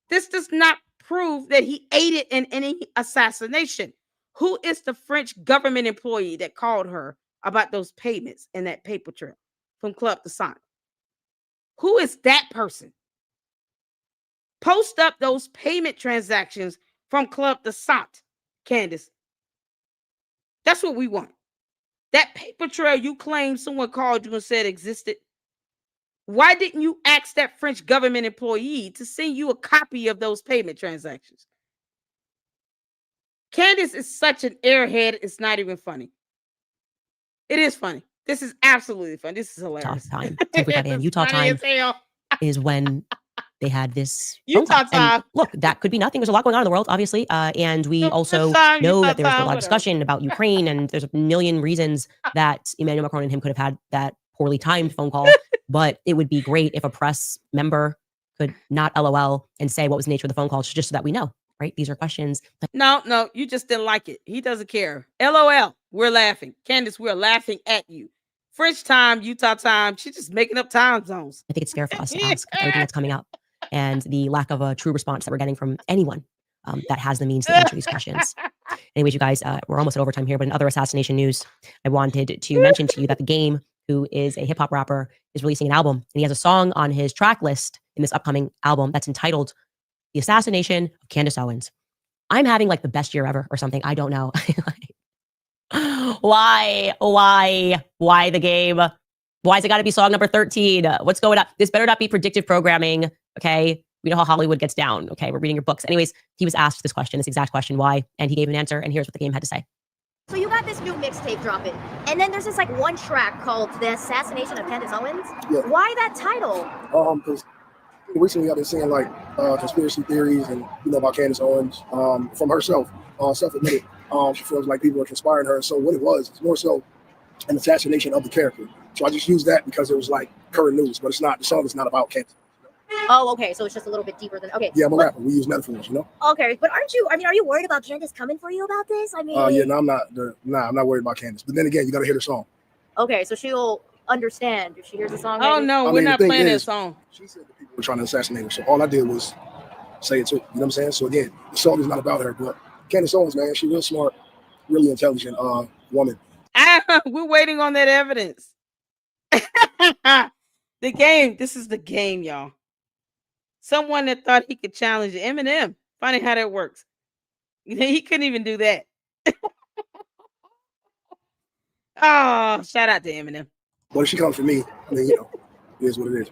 This does not prove that he aided in any assassination. Who is the French government employee that called her about those payments and that paper trail from Club de Sant? Who is that person? Post up those payment transactions from Club de Sant, Candace. That's what we want. That paper trail you claim someone called you and said existed. Why didn't you ask that French government employee to send you a copy of those payment transactions? Candace is such an airhead, it's not even funny. It is funny. This is absolutely funny. This is hilarious. Time. 10:45 a.m. Utah time is when they had this Utah time. And look, that could be nothing. There's a lot going on in the world, obviously. And we also know that there's a lot of discussion about Ukraine, and there's a million reasons that Emmanuel Macron and him could have had that poorly timed phone call. But it would be great if a press member could not LOL and say what was the nature of the phone call, just so that we know, right? These are questions. No, you just didn't like it. He doesn't care. LOL, we're laughing. Candace, we're laughing at you. French time, Utah time. She's just making up time zones. I think it's fair for us to ask everything that's coming up and the lack of a true response that we're getting from anyone that has the means to answer these questions. Anyways, you guys, we're almost at overtime here, but in other assassination news, I wanted to mention to you that The Game, who is a hip hop rapper, is releasing an album, and he has a song on his track list in this upcoming album that's entitled The Assassination of Candace Owens. I'm having like the best year ever or something. I don't know. Why The Game? Why's it got to be song number 13? What's going on? This better not be predictive programming. Okay. We know how Hollywood gets down. Okay. We're reading your books. Anyways, he was asked this question, this exact question, why? And he gave an answer. And here's what The Game had to say. So you got this new mixtape dropping, and then there's this like one track called The Assassination of Candace Owens. Yeah. Why that title? Because recently I've been seeing like conspiracy theories and about Candace Owens from herself, self-admitted. She feels like people are conspiring her. So what it was, it's more so an assassination of the character. So I just used that because it was like current news, but it's not. The song is not about Candace. Oh, okay. So it's just a little bit deeper than okay. Yeah, I'm a rapper. We use metaphors, Okay, but aren't you? I mean, are you worried about Candace coming for you about this? I mean, yeah, no, I'm not. I'm not worried about Candace. But then again, you got to hear the song. Okay, so she'll understand if she hears the song. Oh maybe? No, we're not playing that song. She said that people were trying to assassinate her, so all I did was say it too. You know what I'm saying? So again, the song is not about her, but Candace Owens, man, she's real smart, really intelligent woman. We're waiting on that evidence. The Game. This is The Game, y'all. Someone that thought he could challenge Eminem. Funny how that works. He couldn't even do that. Oh, shout out to Eminem. Well, if she comes for me, I mean, it is what it is.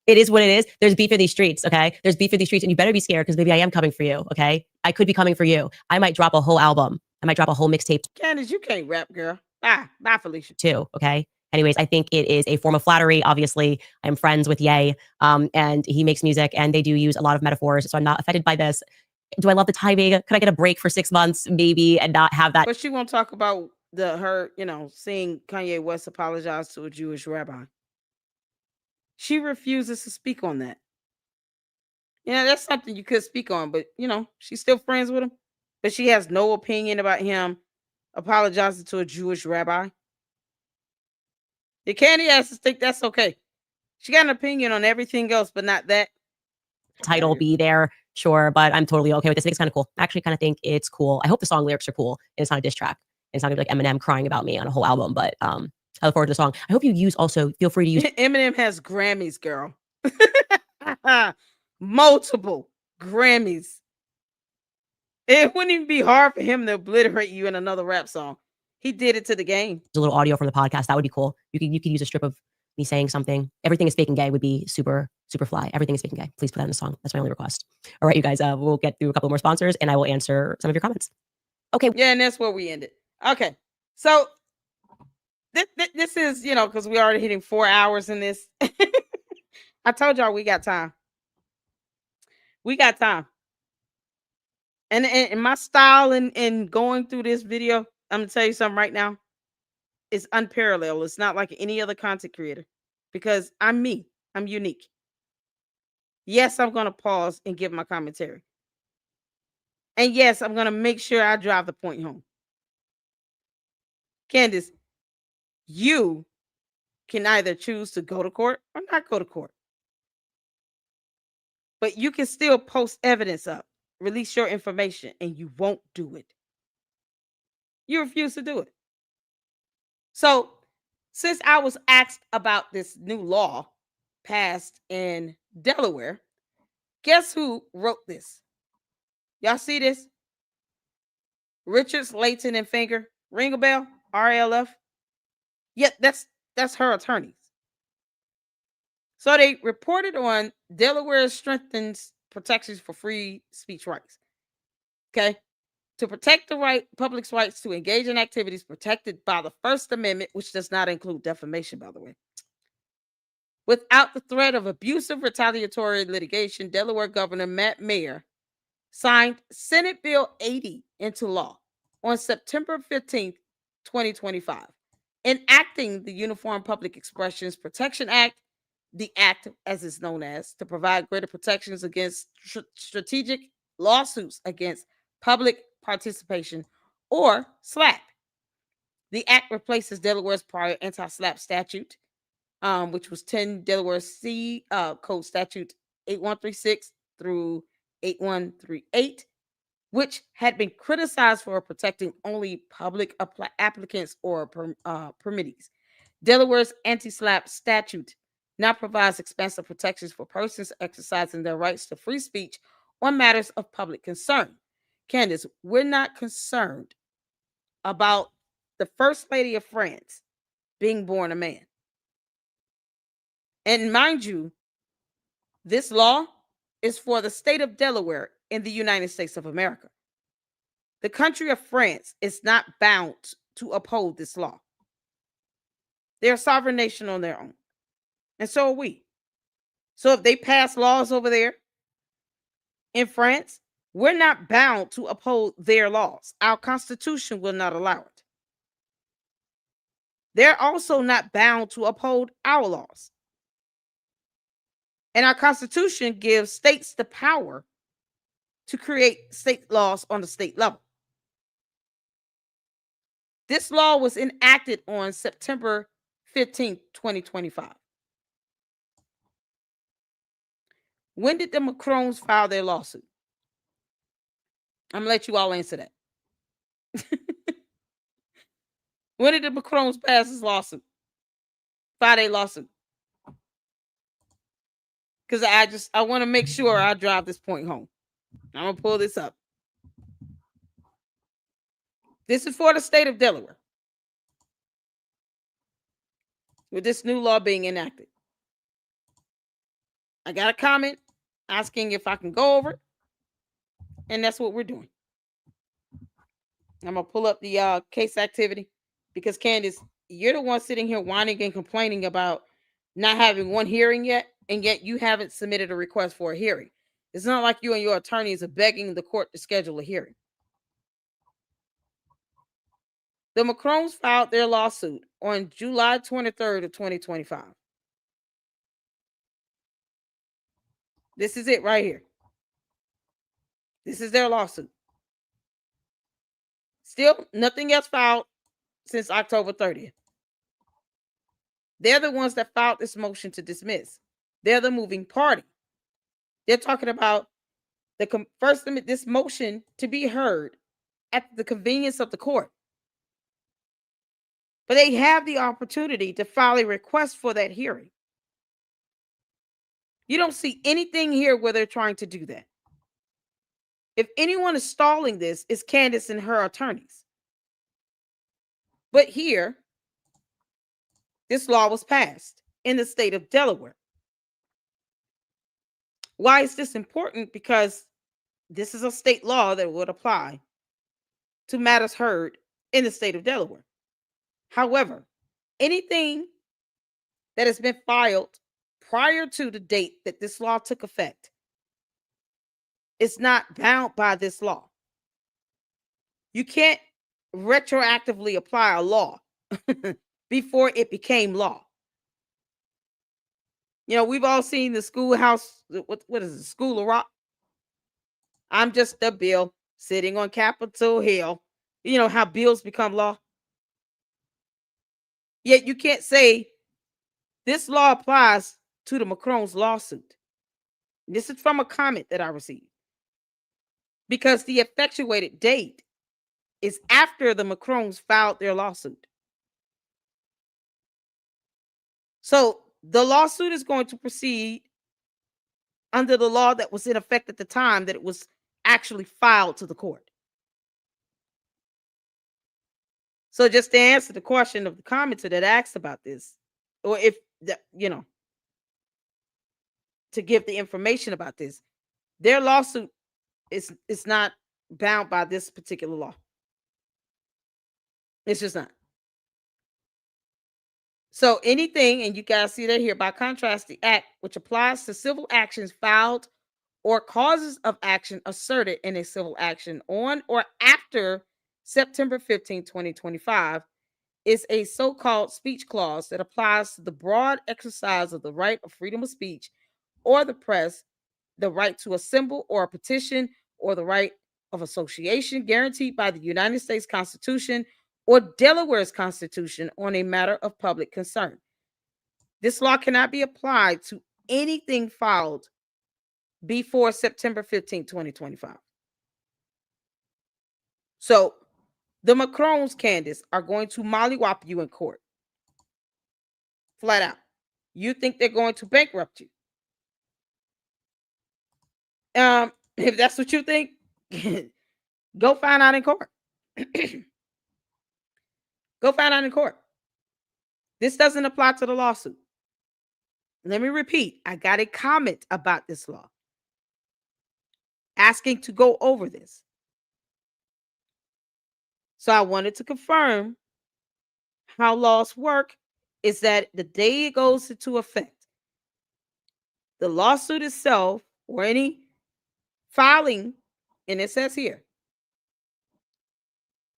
It is what it is. There's beef for these streets, okay? There's beef for these streets, and you better be scared because maybe I am coming for you, okay? I could be coming for you. I might drop a whole album, I might drop a whole mixtape. Candace, you can't rap, girl. Bye, Felicia. Too, okay? Anyways, I think it is a form of flattery. Obviously, I'm friends with Ye, and he makes music, and they do use a lot of metaphors, so I'm not offended by this. Do I love the timing? Could I get a break for 6 months, maybe, and not have that? But she won't talk about her, seeing Kanye West apologize to a Jewish rabbi. She refuses to speak on that. That's something you could speak on, but she's still friends with him. But she has no opinion about him apologizing to a Jewish rabbi. The Candy asses think that's okay. She got an opinion on everything else, but not that. Title be there, sure, but I'm totally okay with this. I think it's kind of cool. I actually kind of think it's cool. I hope the song lyrics are cool, and it's not a diss track. It's not gonna be like Eminem crying about me on a whole album, but I look forward to the song. I hope you feel free to use. Eminem has Grammys, girl. Multiple Grammys. It wouldn't even be hard for him to obliterate you in another rap song. He did it to the game. A little audio from the podcast. That would be cool. You could use a strip of me saying something. Everything is fake and gay would be super, super fly. Everything is fake and gay. Please put that in the song. That's my only request. All right, you guys, we'll get through a couple more sponsors and I will answer some of your comments. Okay. Yeah, and that's where we ended. Okay. So this is, because we're already hitting 4 hours in this. I told y'all we got time. We got time. And my style in going through this video, I'm going to tell you something right now. It's unparalleled. It's not like any other content creator because I'm me. I'm unique. Yes, I'm going to pause and give my commentary. And yes, I'm going to make sure I drive the point home. Candace, you can either choose to go to court or not go to court. But you can still post evidence up, release your information, and you won't do it. You refuse to do it. So, since I was asked about this new law passed in Delaware, guess who wrote this? Y'all see this? Richards, Layton, and Finger. Ring a bell? RLF? Yeah, that's her attorneys. So they reported on Delaware strengthens protections for free speech rights. Okay? To protect the public's rights to engage in activities protected by the First Amendment, which does not include defamation, by the way. Without the threat of abusive retaliatory litigation, Delaware Governor Matt Mayer signed Senate Bill 80 into law on September 15th, 2025, enacting the Uniform Public Expressions Protection Act, the act as it's known as, to provide greater protections against strategic lawsuits against public participation or SLAPP. The act replaces Delaware's prior anti-SLAPP statute, which was 10 Delaware C Code Statute 8136 through 8138, which had been criticized for protecting only public applicants or permittees. Delaware's anti-SLAPP statute now provides expansive protections for persons exercising their rights to free speech on matters of public concern. Candace, we're not concerned about the First Lady of France being born a man. And mind you, this law is for the state of Delaware in the United States of America. The country of France is not bound to uphold this law. They're a sovereign nation on their own. And so are we. So if they pass laws over there in France, we're not bound to uphold their laws. Our Constitution will not allow it. They're also not bound to uphold our laws. And our Constitution gives states the power to create state laws on the state level. This law was enacted on September 15th, 2025. When did the Macrons file their lawsuit? I'm going to let you all answer that. When did the Macrons pass this lawsuit? File their lawsuit. Because I want to make sure I drive this point home. I'm going to pull this up. This is for the state of Delaware. With this new law being enacted. I got a comment asking if I can go over it. And that's what we're doing. I'm going to pull up the case activity because, Candace, you're the one sitting here whining and complaining about not having one hearing yet, and yet you haven't submitted a request for a hearing. It's not like you and your attorneys are begging the court to schedule a hearing. The Macrones filed their lawsuit on July 23rd of 2025. This is it right here. This is their lawsuit. Still, nothing else filed since October 30th. They're the ones that filed this motion to dismiss. They're the moving party. They're talking about this motion to be heard at the convenience of the court. But they have the opportunity to file a request for that hearing. You don't see anything here where they're trying to do that. If anyone is stalling this, it's Candace and her attorneys. But here, this law was passed in the state of Delaware. Why is this important? Because this is a state law that would apply to matters heard in the state of Delaware. However, anything that has been filed prior to the date that this law took effect is not bound by this law. You can't retroactively apply a law before it became law. You know, we've all seen the schoolhouse, what is it, School of Rock? I'm just a bill sitting on Capitol Hill. You know how bills become law? Yet you can't say this law applies to the Macrones lawsuit. This is from a comment that I received. Because the effectuated date is after the Macrones filed their lawsuit. So the lawsuit is going to proceed under the law that was in effect at the time that it was actually filed to the court. So just to answer the question of the commenter that asked about this, or if, to give the information about this, their lawsuit is not bound by this particular law. It's just not. So anything, and you guys see that here, by contrast, the act which applies to civil actions filed or causes of action asserted in a civil action on or after September 15, 2025, is a so-called speech clause that applies to the broad exercise of the right of freedom of speech or the press, the right to assemble or a petition, or the right of association guaranteed by the United States Constitution or Delaware's Constitution on a matter of public concern. This law cannot be applied to anything filed before September 15, 2025. So the Macrones, Candace, are going to mollywop you in court. Flat out. You think they're going to bankrupt you. If that's what you think, go find out in court. Go find out in court. This doesn't apply to the lawsuit. Let me repeat. I got a comment about this law asking to go over this. So I wanted to confirm how laws work is that the day it goes into effect, the lawsuit itself or any filing, and it says here,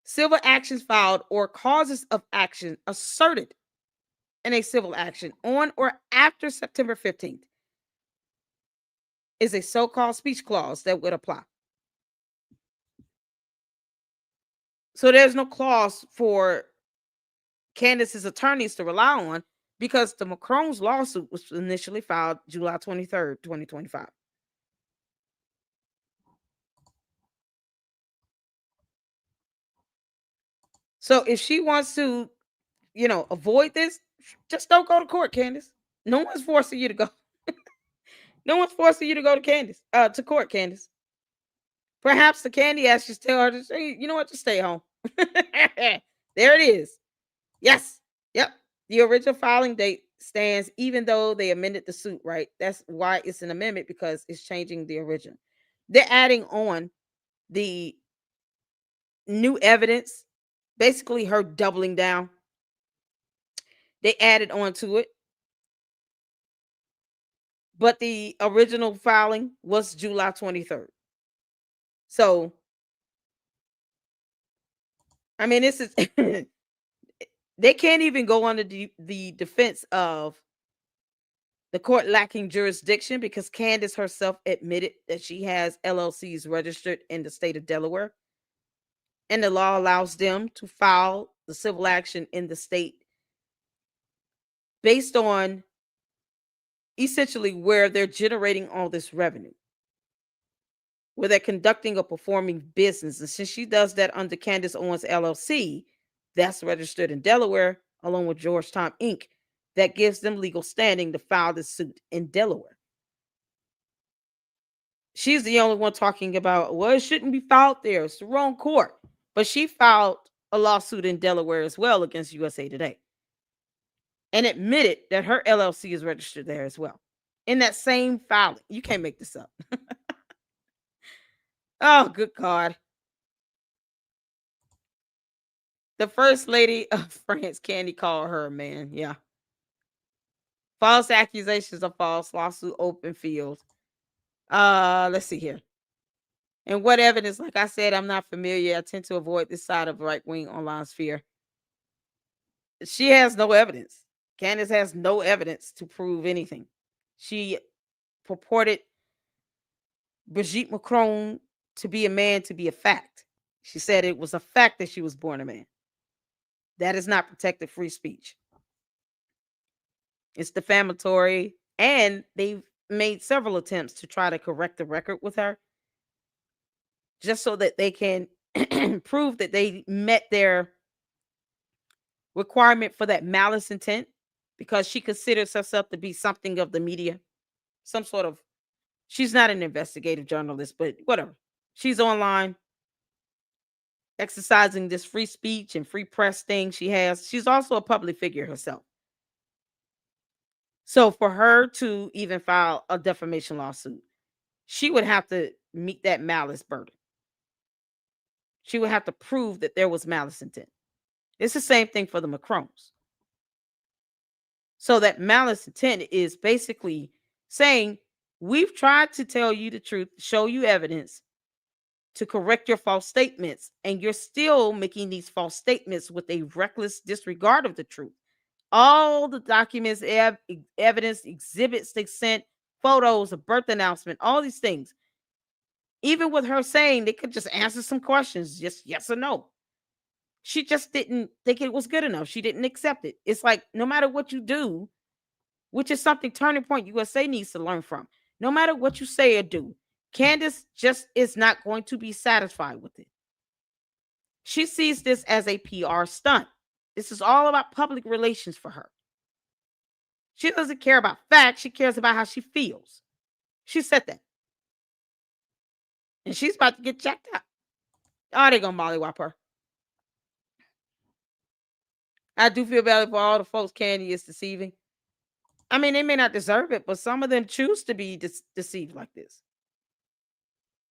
civil actions filed or causes of action asserted in a civil action on or after September 15th is a so-called speech clause that would apply. So there's no clause for Candace's attorneys to rely on because the Macrones lawsuit was initially filed July 23rd, 2025. So if she wants to, avoid this, just don't go to court, Candace. No one's forcing you to go. No one's forcing you to go to to court, Candace. Perhaps the candy ass just tell her to say, you know what, just stay home. There it is. Yes. Yep. The original filing date stands even though they amended the suit, right? That's why it's an amendment, because it's changing the original. They're adding on the new evidence, basically her doubling down. They added on to it. But the original filing was July 23rd. So, I mean, this is they can't even go under the defense of the court lacking jurisdiction because Candace herself admitted that she has LLCs registered in the state of Delaware. And the law allows them to file the civil action in the state based on essentially where they're generating all this revenue, where they're conducting or performing business. And since she does that under Candace Owens LLC, that's registered in Delaware, along with Georgetown Inc., that gives them legal standing to file the suit in Delaware. She's the only one talking about, well, it shouldn't be filed there. It's the wrong court. But she filed a lawsuit in Delaware as well against USA Today and admitted that her LLC is registered there as well. In that same filing. You can't make this up. Oh, good God. The First Lady of France, Candy, called her, man. Yeah. False accusations are false. Lawsuit open field. Let's see here. And what evidence? Like I said, I'm not familiar. I tend to avoid this side of right-wing online sphere. She has no evidence. Candace has no evidence to prove anything. She purported Brigitte Macron to be a man to be a fact. She said it was a fact that she was born a man. That is not protected free speech. It's defamatory, and they've made several attempts to try to correct the record with her, just so that they can prove that they met their requirement for that malice intent, because she considers herself to be something of the media, some sort of, she's not an investigative journalist, but whatever. She's online exercising this free speech and free press thing she has. She's also a public figure herself. So for her to even file a defamation lawsuit, she would have to meet that malice burden. She would have to prove that there was malice intent. It's the same thing for the Macrons. So that malice intent is basically saying, we've tried to tell you the truth, show you evidence to correct your false statements, and you're still making these false statements with a reckless disregard of the truth. All the documents, evidence, exhibits they sent, photos, a birth announcement, all these things. Even with her saying they could just answer some questions, just yes or no. She just didn't think it was good enough. She didn't accept it. It's like, no matter what you do, which is something Turning Point USA needs to learn from. No matter what you say or do, Candace just is not going to be satisfied with it. She sees this as a PR stunt. This is all about public relations for her. She doesn't care about facts. She cares about how she feels. She said that. And she's about to get checked out. Oh, they're going to mollywop her. I do feel bad for all the folks Candy is deceiving. I mean, they may not deserve it, but some of them choose to be deceived like this.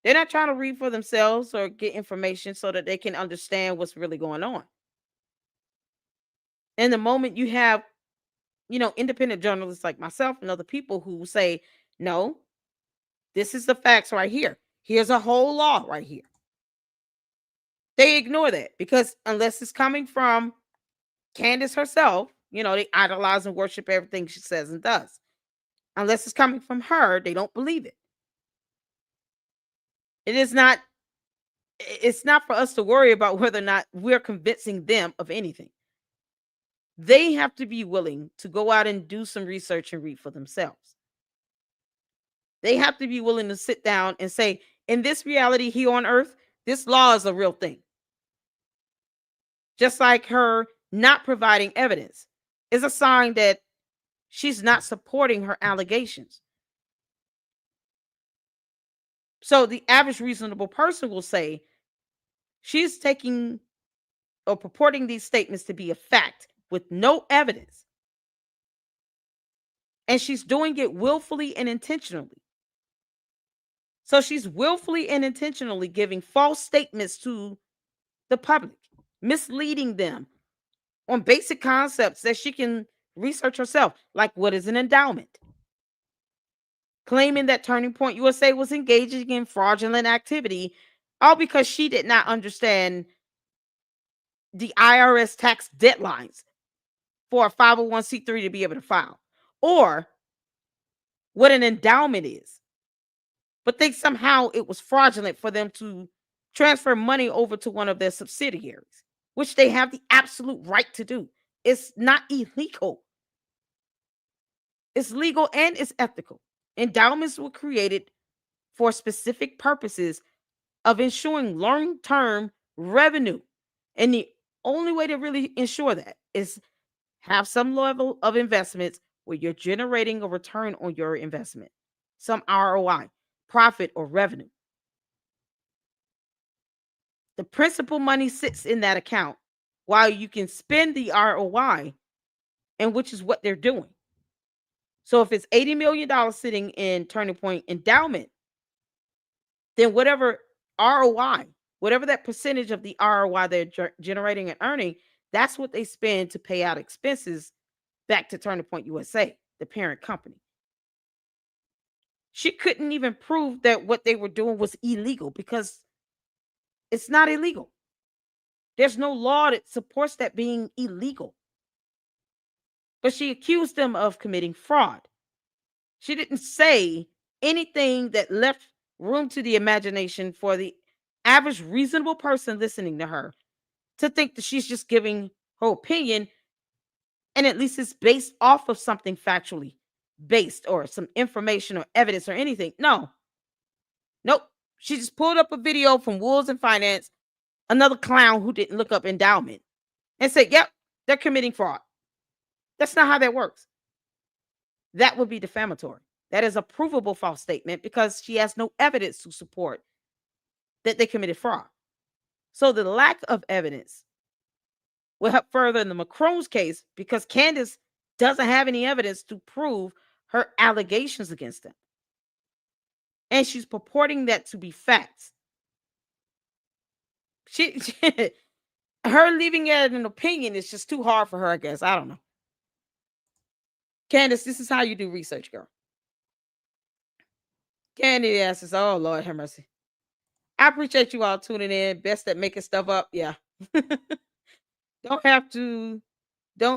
They're not trying to read for themselves or get information so that they can understand what's really going on. And the moment you have, independent journalists like myself and other people who say, no, this is the facts right here. Here's a whole law right here. They ignore that because unless it's coming from Candace herself, they idolize and worship everything she says and does. Unless it's coming from her, they don't believe it. It's not for us to worry about whether or not we're convincing them of anything. They have to be willing to go out and do some research and read for themselves. They have to be willing to sit down and say, in this reality here on earth, this law is a real thing. Just like her not providing evidence is a sign that she's not supporting her allegations. So the average reasonable person will say she's taking or purporting these statements to be a fact with no evidence. And she's doing it willfully and intentionally. So she's willfully and intentionally giving false statements to the public, misleading them on basic concepts that she can research herself, like what is an endowment, claiming that Turning Point USA was engaging in fraudulent activity, all because she did not understand the IRS tax deadlines for a 501c3 to be able to file, or what an endowment is, but think somehow it was fraudulent for them to transfer money over to one of their subsidiaries, which they have the absolute right to do. It's not illegal. It's legal and it's ethical. Endowments were created for specific purposes of ensuring long-term revenue. And the only way to really ensure that is have some level of investments where you're generating a return on your investment, some ROI, profit or revenue. The principal money sits in that account while you can spend the ROI, and which is what they're doing. So if it's $80 million sitting in Turning Point endowment, then whatever ROI, whatever that percentage of the ROI they're generating and earning, that's what they spend to pay out expenses back to Turning Point USA, the parent company. She couldn't even prove that what they were doing was illegal because it's not illegal. There's no law that supports that being illegal. But she accused them of committing fraud. She didn't say anything that left room to the imagination for the average reasonable person listening to her to think that she's just giving her opinion, and at least it's based off of something factually based or some information or evidence or anything. No. Nope. She just pulled up a video from Wolves and Finance, another clown who didn't look up endowment, and said, yep, they're committing fraud. That's not how that works. That would be defamatory. That is a provable false statement because she has no evidence to support that they committed fraud. So the lack of evidence will help further in the Macron's case because Candace doesn't have any evidence to prove her allegations against them. And she's purporting that to be facts. Her leaving it an opinion is just too hard for her, I guess. I don't know. Candace, this is how you do research, girl. Candace says, oh, Lord have mercy. I appreciate you all tuning in. Best at making stuff up. Yeah. Don't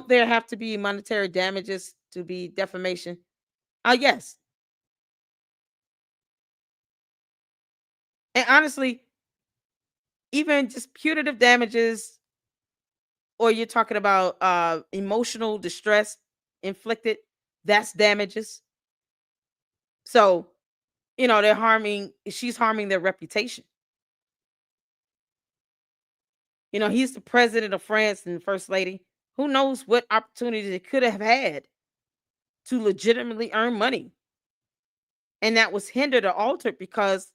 there have to be monetary damages to be defamation? Yes. And honestly, even just punitive damages, or you're talking about emotional distress inflicted, that's damages. So, she's harming their reputation. He's the president of France and the first lady. Who knows what opportunity they could have had to legitimately earn money. And that was hindered or altered because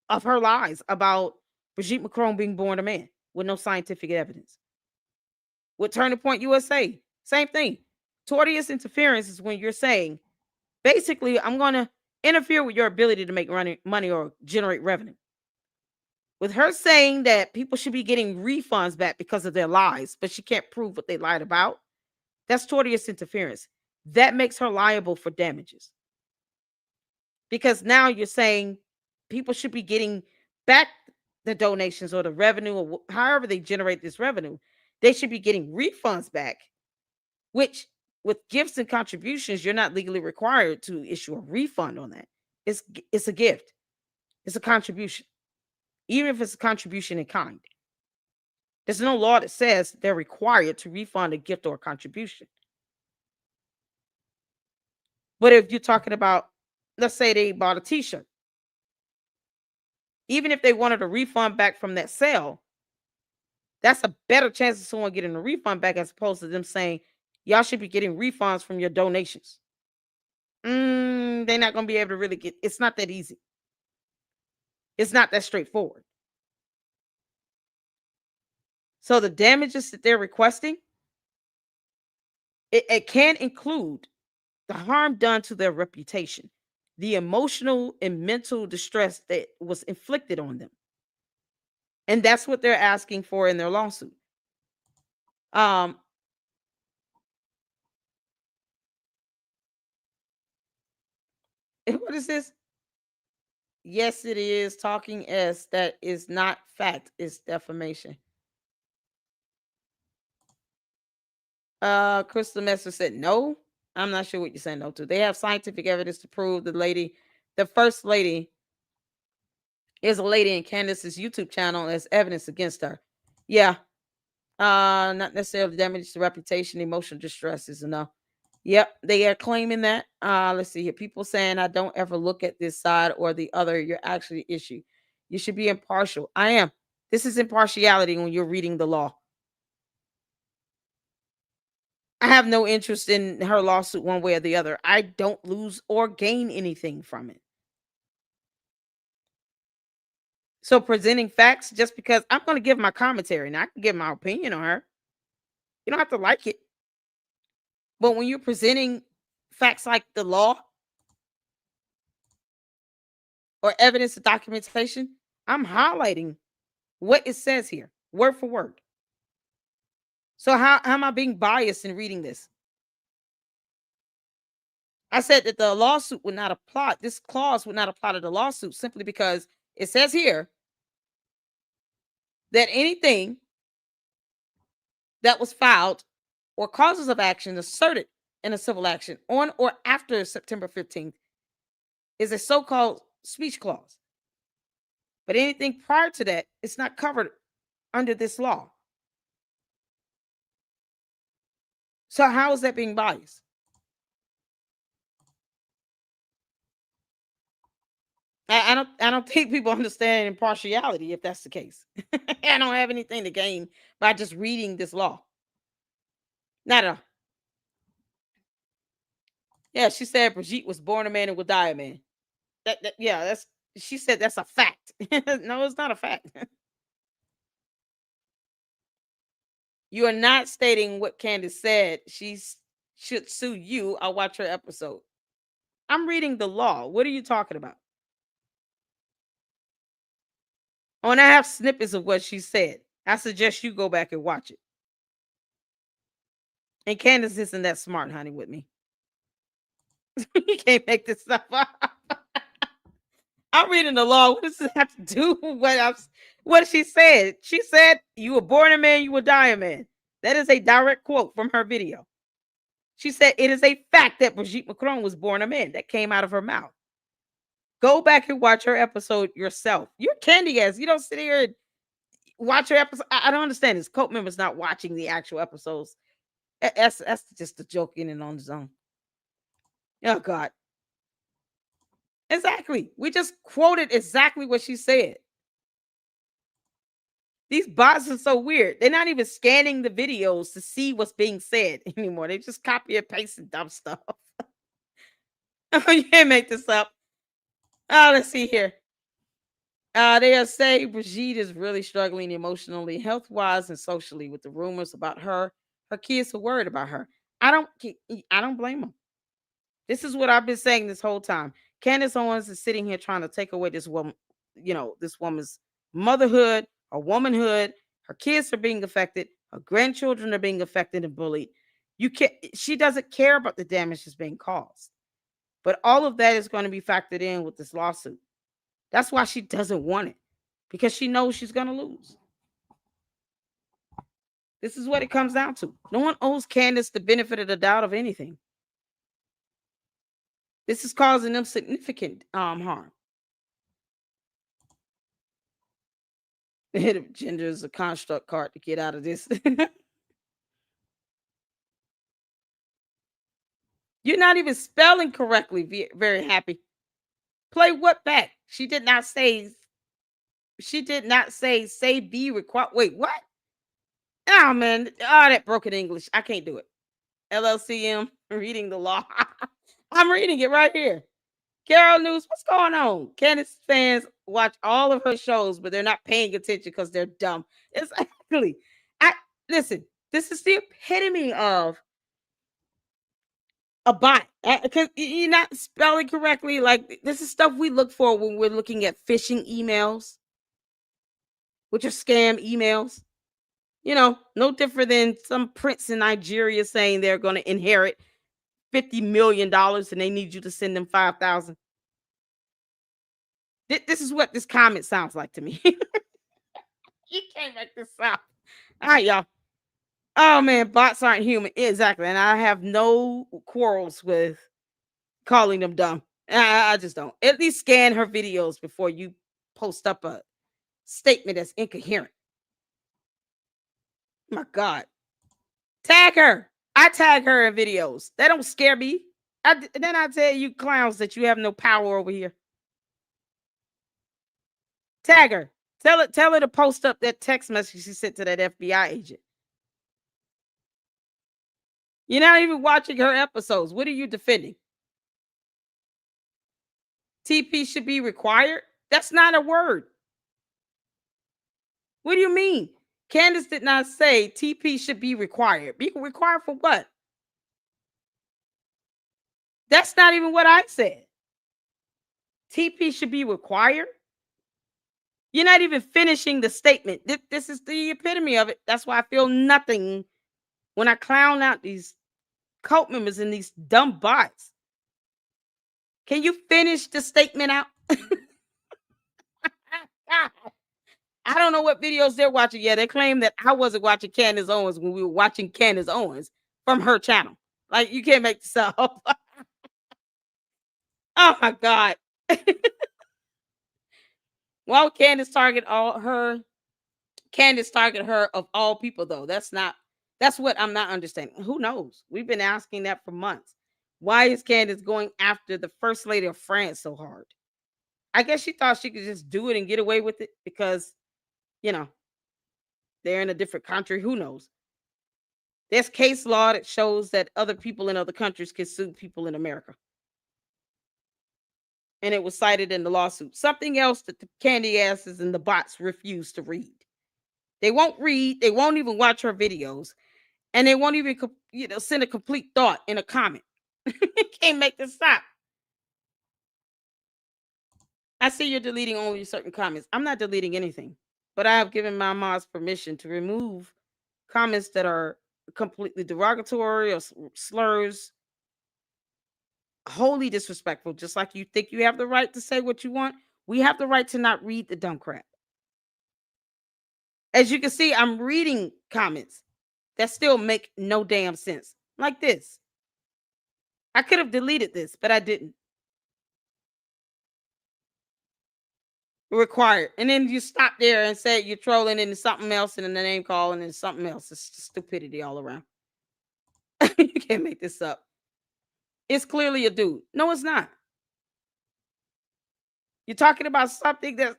of her lies about Brigitte Macron being born a man with no scientific evidence. With Turning Point USA, same thing. Tortious interference is when you're saying, basically, I'm going to interfere with your ability to make money or generate revenue. With her saying that people should be getting refunds back because of their lies, but she can't prove what they lied about, that's tortious interference. That makes her liable for damages. Because now you're saying people should be getting back the donations or the revenue or however they generate this revenue. They should be getting refunds back, which with gifts and contributions, you're not legally required to issue a refund on that. It's a gift. It's a contribution. Even if it's a contribution in kind. There's no law that says they're required to refund a gift or a contribution. But if you're talking about, let's say they bought a t-shirt. Even if they wanted a refund back from that sale, that's a better chance of someone getting a refund back as opposed to them saying, y'all should be getting refunds from your donations. They're not going to be able to really get, it's not that easy. It's not that straightforward. So the damages that they're requesting, it can include the harm done to their reputation, the emotional and mental distress that was inflicted on them, And that's what they're asking for in their lawsuit. What is this? Yes, it is talking S. That is not fact. It's defamation. Crystal Messer said no. I'm not sure what you're saying no to. They have scientific evidence to prove the first lady, is a lady in Candace's YouTube channel as evidence against her. Yeah. Not necessarily damage to reputation, emotional distress is enough. Yep, they are claiming that. Let's see here. People saying I don't ever look at this side or the other. You're actually issue. You should be impartial. I am. This is impartiality when you're reading the law. I have no interest in her lawsuit one way or the other. I don't lose or gain anything from it. So presenting facts just because I'm going to give my commentary. Now I can give my opinion on her. You don't have to like it. But when you're presenting facts like the law or evidence of documentation, I'm highlighting what it says here, word for word. So how am I being biased in reading this? I said that the lawsuit would not apply. This clause would not apply to the lawsuit simply because it says here that anything that was filed or causes of action asserted in a civil action on or after September 15th is a so-called speech clause. But anything prior to that, it's not covered under this law. So how is that being biased? I don't think people understand impartiality if that's the case. I don't have anything to gain by just reading this law. Not at all. Yeah, she said Brigitte was born a man and will die a man. She said that's a fact. No, it's not a fact. You are not stating what Candace said. She should sue you. I'll watch her episode. I'm reading the law. What are you talking about? Oh, and I have snippets of what she said. I suggest you go back and watch it. And Candace isn't that smart, honey, with me. You can't make this stuff up. I'm reading the law. What does this have to do with what she said? She said, you were born a man, you will die a man. That is a direct quote from her video. She said, it is a fact that Brigitte Macron was born a man. That came out of her mouth. Go back and watch her episode yourself. You're candy ass. You don't sit here and watch her episode. I don't understand this. Cult members not watching the actual episodes. That's just a joke in and on its own. Oh, God. Exactly. We just quoted exactly what she said. These bots are so weird. They're not even scanning the videos to see what's being said anymore. They just copy and paste and dumb stuff. You can't make this up. Let's see here. They are saying Brigitte is really struggling emotionally, health-wise, and socially with the rumors about her. Her kids are worried about her. I don't blame them. This is what I've been saying this whole time. Candace Owens is sitting here trying to take away this woman, this woman's motherhood, her womanhood. Her kids are being affected. Her grandchildren are being affected and bullied. She doesn't care about the damage that's being caused. But all of that is going to be factored in with this lawsuit. That's why she doesn't want it, because she knows she's going to lose. This is what it comes down to. No one owes Candace the benefit of the doubt of anything. This is causing them significant harm. The head of gender is a construct card to get out of this. You're not even spelling correctly. Very happy. Play what back? She did not say say be required. Wait, what? Oh, man. Oh, that broken English. I can't do it. LLCM, reading the law. I'm reading it right here. Carol News, what's going on? Candace fans watch all of her shows, but they're not paying attention because they're dumb. Exactly. Listen, this is the epitome of a bot. Because you're not spelling correctly. Like, this is stuff we look for when we're looking at phishing emails. with your scam emails. You know, no different than some prince in Nigeria saying they're going to inherit $50 million and they need you to send them 5,000. This is what this comment sounds like to me. You can't make this up. All right, y'all. Oh man, bots aren't human. Exactly. And I have no quarrels with calling them dumb. I just don't. At least scan her videos before you post up a statement that's incoherent. My God. Tag her. I tag her in videos. That don't scare me. Then I tell you clowns that you have no power over here. Tag her. Tell her to post up that text message she sent to that FBI agent. You're not even watching her episodes. What are you defending? TP should be required? That's not a word. What do you mean? Candace did not say TP should be required. Be required for what? That's not even what I said. TP should be required? You're not even finishing the statement. This is the epitome of it. That's why I feel nothing when I clown out these cult members and these dumb bots. Can you finish the statement out? I don't know what videos they're watching. Yeah, they claim that I wasn't watching Candace Owens when we were watching Candace Owens from her channel. Like, you can't make this up. Oh my God. Why would Candace target her of all people, though? That's what I'm not understanding. Who knows? We've been asking that for months. Why is Candace going after the First Lady of France so hard? I guess she thought she could just do it and get away with it because, you know, they're in a different country. Who knows? There's case law that shows that other people in other countries can sue people in America. And it was cited in the lawsuit. Something else that the candy asses and the bots refuse to read. They won't read. They won't even watch her videos. And they won't even send a complete thought in a comment. Can't make this stop. I see you're deleting only certain comments. I'm not deleting anything. But I have given my mods permission to remove comments that are completely derogatory or slurs, wholly disrespectful. Just like you think you have the right to say what you want, we have the right to not read the dumb crap. As you can see, I'm reading comments that still make no damn sense. Like this. I could have deleted this, but I didn't. Required. And then you stop there and say you're trolling into something else and then the name calling and something else. It's just stupidity all around. You can't make this up. It's clearly a dude. No, it's not. You're talking about something that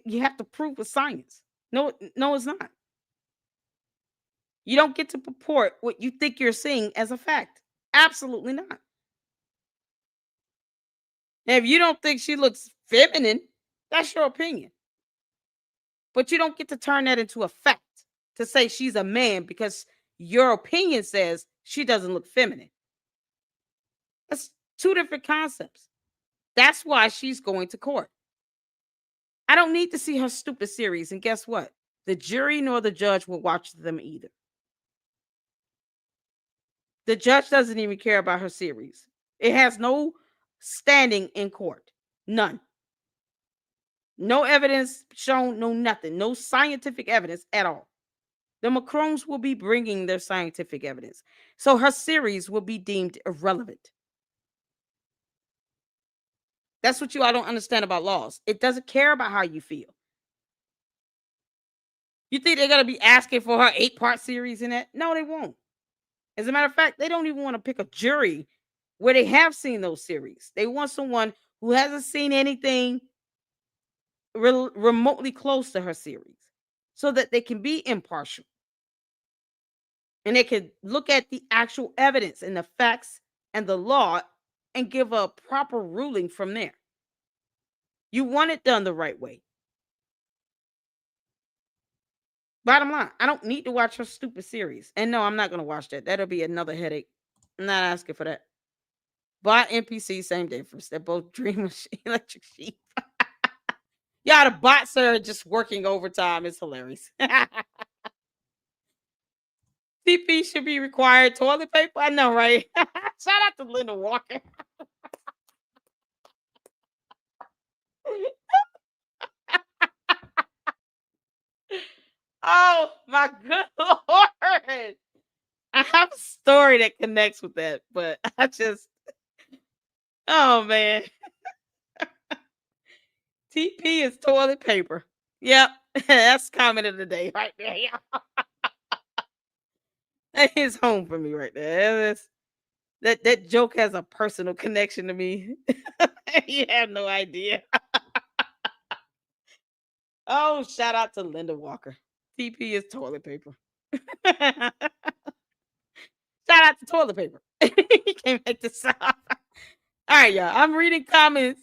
you have to prove with science. No, it's not. You don't get to purport what you think you're seeing as a fact. Absolutely not. Now, if you don't think she looks feminine, that's your opinion. But you don't get to turn that into a fact to say she's a man because your opinion says she doesn't look feminine. That's two different concepts. That's why she's going to court. I don't need to see her stupid series. And guess what? The jury nor the judge will watch them either. The judge doesn't even care about her series. It has no standing in court. None. No evidence shown, no nothing. No scientific evidence at all. The Macrons will be bringing their scientific evidence. So her series will be deemed irrelevant. That's what you all don't understand about laws. It doesn't care about how you feel. You think they're going to be asking for her 8-part series in it? No, they won't. As a matter of fact, they don't even want to pick a jury where they have seen those series. They want someone who hasn't seen anything remotely close to her series so that they can be impartial. And they can look at the actual evidence and the facts and the law and give a proper ruling from there. You want it done the right way. Bottom line, I don't need to watch her stupid series. And no, I'm not going to watch that. That'll be another headache. I'm not asking for that. Bot NPC, same difference. They're both dream machine, electric sheep. Yeah, the bots are just working overtime. It's hilarious. TP should be required toilet paper. I know, right? Shout out to Linda Walker. Oh my good Lord. I have a story that connects with that, but oh man. TP is toilet paper. Yep. That's comment of the day right there. Yeah. That is home for me right there. That joke has a personal connection to me. You have no idea. Oh, shout out to Linda Walker. TP is toilet paper. Shout out to toilet paper. You can't make this up. All right, y'all. I'm reading comments.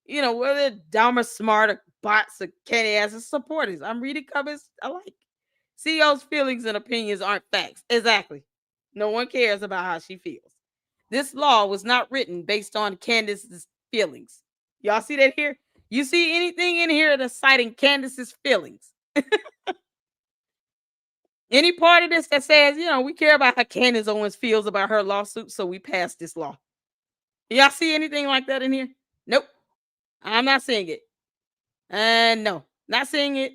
You know, whether dumb or smart or bots or candy asses supporters. I'm reading comments I like. CEO's feelings and opinions aren't facts. Exactly. No one cares about how she feels. This law was not written based on Candace's feelings. Y'all see that here? You see anything in here that's citing Candace's feelings? Any part of this that says, you know, we care about how Candace Owens feels about her lawsuit, so we passed this law. Y'all see anything like that in here? Nope. I'm not seeing it. No, not seeing it.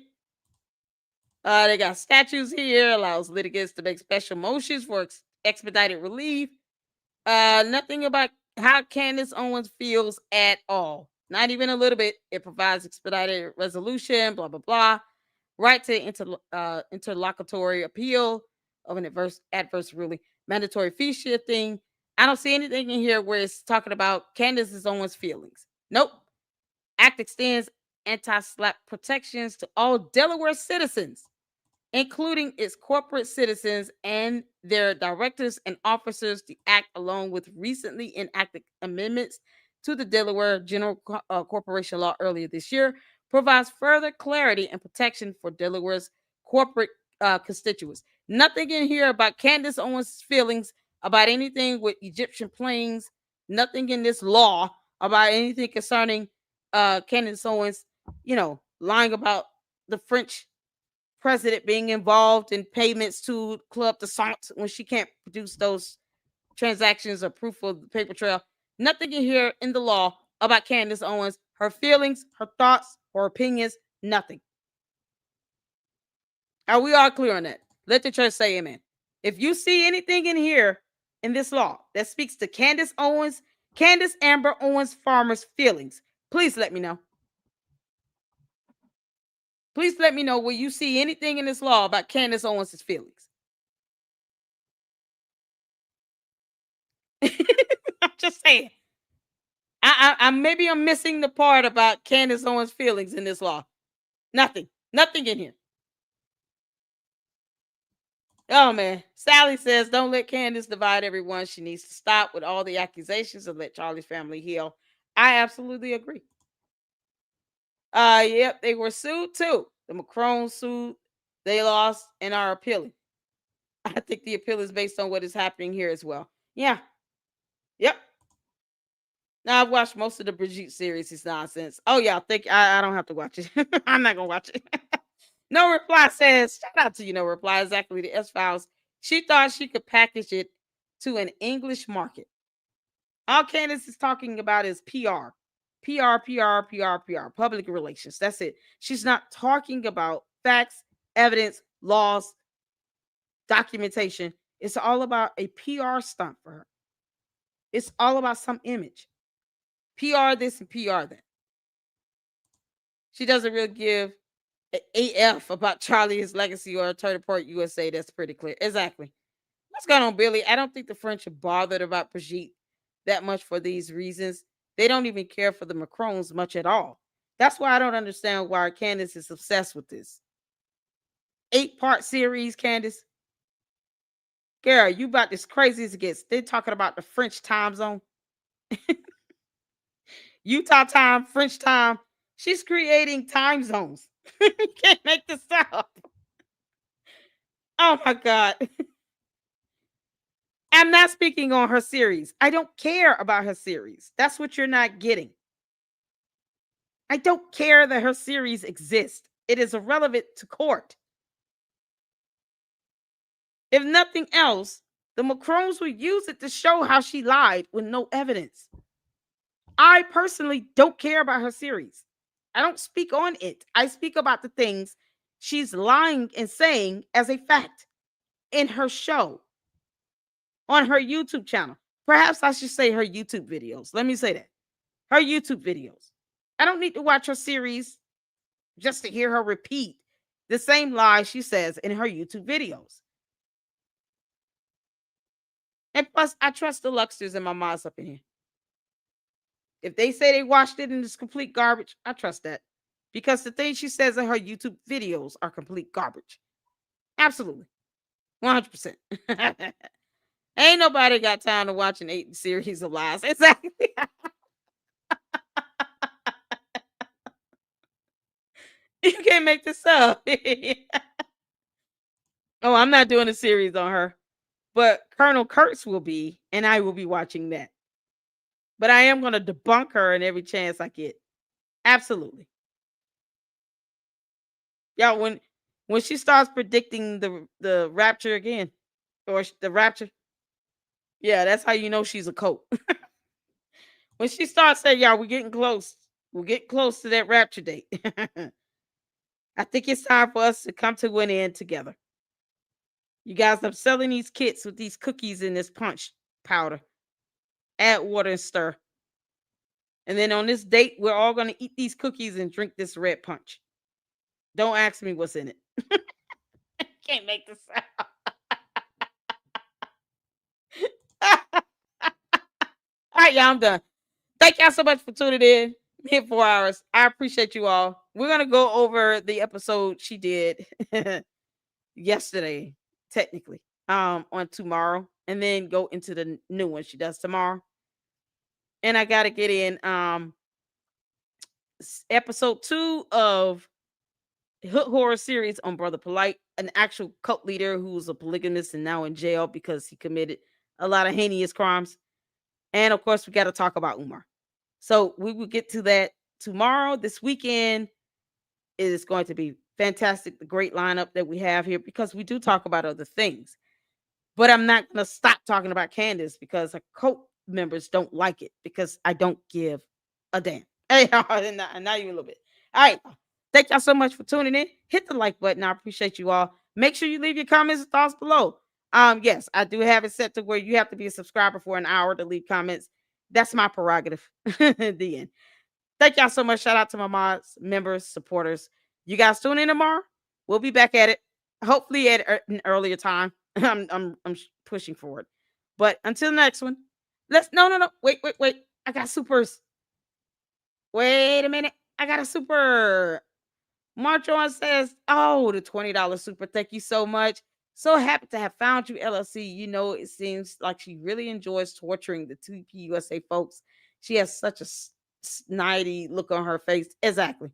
They got statutes here, allows litigants to make special motions for expedited relief. Nothing about how Candace Owens feels at all. Not even a little bit. It provides expedited resolution, blah, blah, blah. Right to interlocutory appeal of an adverse ruling. Mandatory fee shifting. I don't see anything in here where it's talking about Candace Owens' feelings. Nope. Act extends anti-SLAPP protections to all Delaware citizens, including its corporate citizens and their directors and officers. The act, along with recently enacted amendments to the Delaware General Corporation Law earlier this year, provides further clarity and protection for Delaware's corporate constituents. Nothing in here about Candace Owens' feelings about anything with Egyptian planes. Nothing in this law about anything concerning Candace Owens, you know, lying about the French president being involved in payments to Club de Sant when she can't produce those transactions or proof of the paper trail. Nothing in here in the law about Candace Owens, her feelings, her thoughts, her opinions, nothing. Are we all clear on that? Let the church say amen. If you see anything in here in this law that speaks to Candace Amber Owens Farmer's feelings, please let me know. Please let me know, will you see anything in this law about Candace Owens' feelings? I'm just saying. Maybe I'm missing the part about Candace Owens' feelings in this law. Nothing in here. Oh man, Sally says, don't let Candace divide everyone. She needs to stop with all the accusations and let Charlie's family heal. I absolutely agree. Yep, they were sued too. The Macron sued, they lost and are appealing. I think the appeal is based on what is happening here as well. Yeah. Yep. Now I've watched most of the Brigitte series. It's nonsense. Oh yeah, I don't have to watch it. I'm not gonna watch it. No Reply says, shout out to you, No Reply. Exactly, the S-Files. She thought she could package it to an English market. All Candace is talking about is PR. PR, public relations. That's it. She's not talking about facts, evidence, laws, documentation. It's all about a PR stunt for her. It's all about some image. PR this and PR that. She doesn't really give an AF about Charlie, his legacy, or Turtle Port USA. That's pretty clear. Exactly. What's going on, Billy? I don't think the French are bothered about Brigitte that much for these reasons. They don't even care for the Macrons much at all. That's why I don't understand why Candace is obsessed with this. 8-part series, Candace. Girl, you about as crazy as it gets. They're talking about the French time zone. Utah time, French time. She's creating time zones. You can't make this up. Oh my God. I'm not speaking on her series. I don't care about her series. That's what you're not getting. I don't care that her series exists. It is irrelevant to court. If nothing else, the Macrones will use it to show how she lied with no evidence. I personally don't care about her series. I don't speak on it. I speak about the things she's lying and saying as a fact in her show, on her YouTube channel. Perhaps I should say her YouTube videos. Let me say that. Her YouTube videos. I don't need to watch her series just to hear her repeat the same lie she says in her YouTube videos. And plus, I trust the Lucksters and my moms up in here. If they say they watched it and it's complete garbage, I trust that. Because the things she says in her YouTube videos are complete garbage. Absolutely. 100%. Ain't nobody got time to watch an 8 series of lies. Exactly. You can't make this up. Oh, I'm not doing a series on her. But Colonel Kurtz will be, and I will be watching that. But I am going to debunk her in every chance I get. Absolutely. Yeah, when she starts predicting the rapture again, or the rapture, yeah, that's how you know she's a cult. When she starts saying, "Y'all, we're getting close. We'll get close to that rapture date." I think it's time for us to come to an end together. You guys, I'm selling these kits with these cookies in this punch powder. Add water and stir. And then on this date, we're all going to eat these cookies and drink this red punch. Don't ask me what's in it. Can't make this up. All right, y'all, I'm done. Thank y'all so much for tuning in. Hit 4 hours. I appreciate you all. We're going to go over the episode she did yesterday, technically, on tomorrow, and then go into the new one she does tomorrow. And I got to get in episode 2 of Hood Horror series on Brother Polite, an actual cult leader who's a polygamist and now in jail because he committed a lot of heinous crimes. And of course, we got to talk about Umar. So we will get to that tomorrow. This weekend is going to be fantastic. The great lineup that we have here, because we do talk about other things. But I'm not going to stop talking about Candace because her cult members don't like it, because I don't give a damn. Hey, not even a little bit. All right. Thank y'all so much for tuning in. Hit the like button. I appreciate you all. Make sure you leave your comments and thoughts below. Yes, I do have it set to where you have to be a subscriber for an hour to leave comments. That's my prerogative. The end. Thank y'all so much. Shout out to my mods, members, supporters. You guys tune in tomorrow. We'll be back at it. Hopefully at an earlier time. I'm pushing forward. But until next one, no. Wait. I got supers. Wait a minute. I got a super. March on says, "Oh, the $20 super. Thank you so much. So happy to have found you, LLC. You know, it seems like she really enjoys torturing the TPUSA folks. She has such a snidey look on her face." Exactly.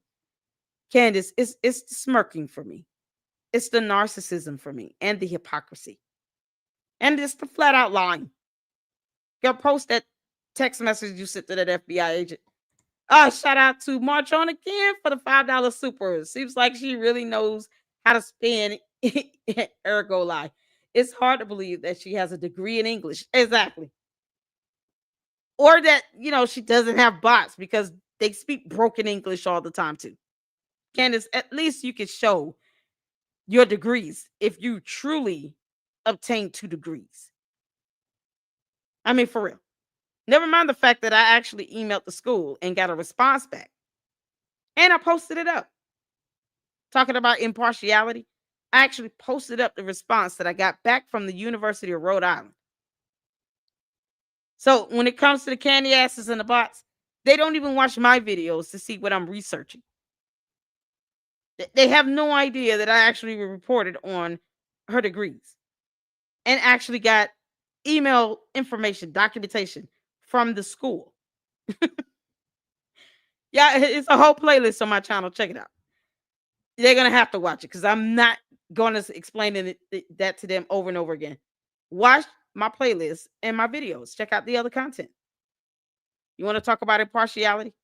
Candace, it's the smirking for me. It's the narcissism for me, and the hypocrisy. And it's the flat out lying. Go post that text message you sent to that FBI agent. Shout out to March on again for the $5 super. Seems like she really knows how to spin ergo lie. It's hard to believe that she has a degree in English. Exactly. Or that, she doesn't have bots, because they speak broken English all the time too. Candace, at least you could show your degrees if you truly obtain 2 degrees. I mean, for real. Never mind the fact that I actually emailed the school and got a response back. And I posted it up. Talking about impartiality, I actually posted up the response that I got back from the University of Rhode Island. So when it comes to the candy asses and the bots, they don't even watch my videos to see what I'm researching. They have no idea that I actually reported on her degrees and actually got email information, documentation from the school. Yeah, it's a whole playlist on my channel. Check it out. They're going to have to watch it, because I'm not going to explain that to them over and over again. Watch my playlist and my videos. Check out the other content. You want to talk about impartiality?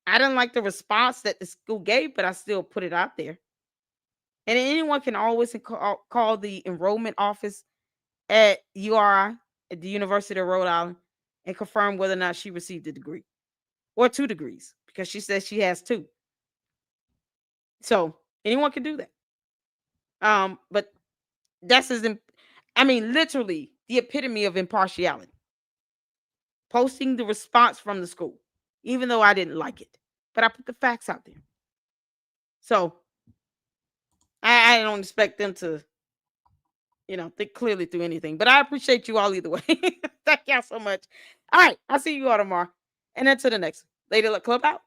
I didn't like the response that the school gave, but I still put it out there. And anyone can always call the enrollment office at URI, at the University of Rhode Island, and confirm whether or not she received a degree or 2 degrees, because she says she has 2. So anyone can do that. But that's literally the epitome of impartiality. Posting the response from the school, even though I didn't like it, but I put the facts out there. So I don't expect them to, think clearly through anything. But I appreciate you all either way. Thank y'all so much. All right, I'll see you all tomorrow. And then to the next. Lady Luck Club out.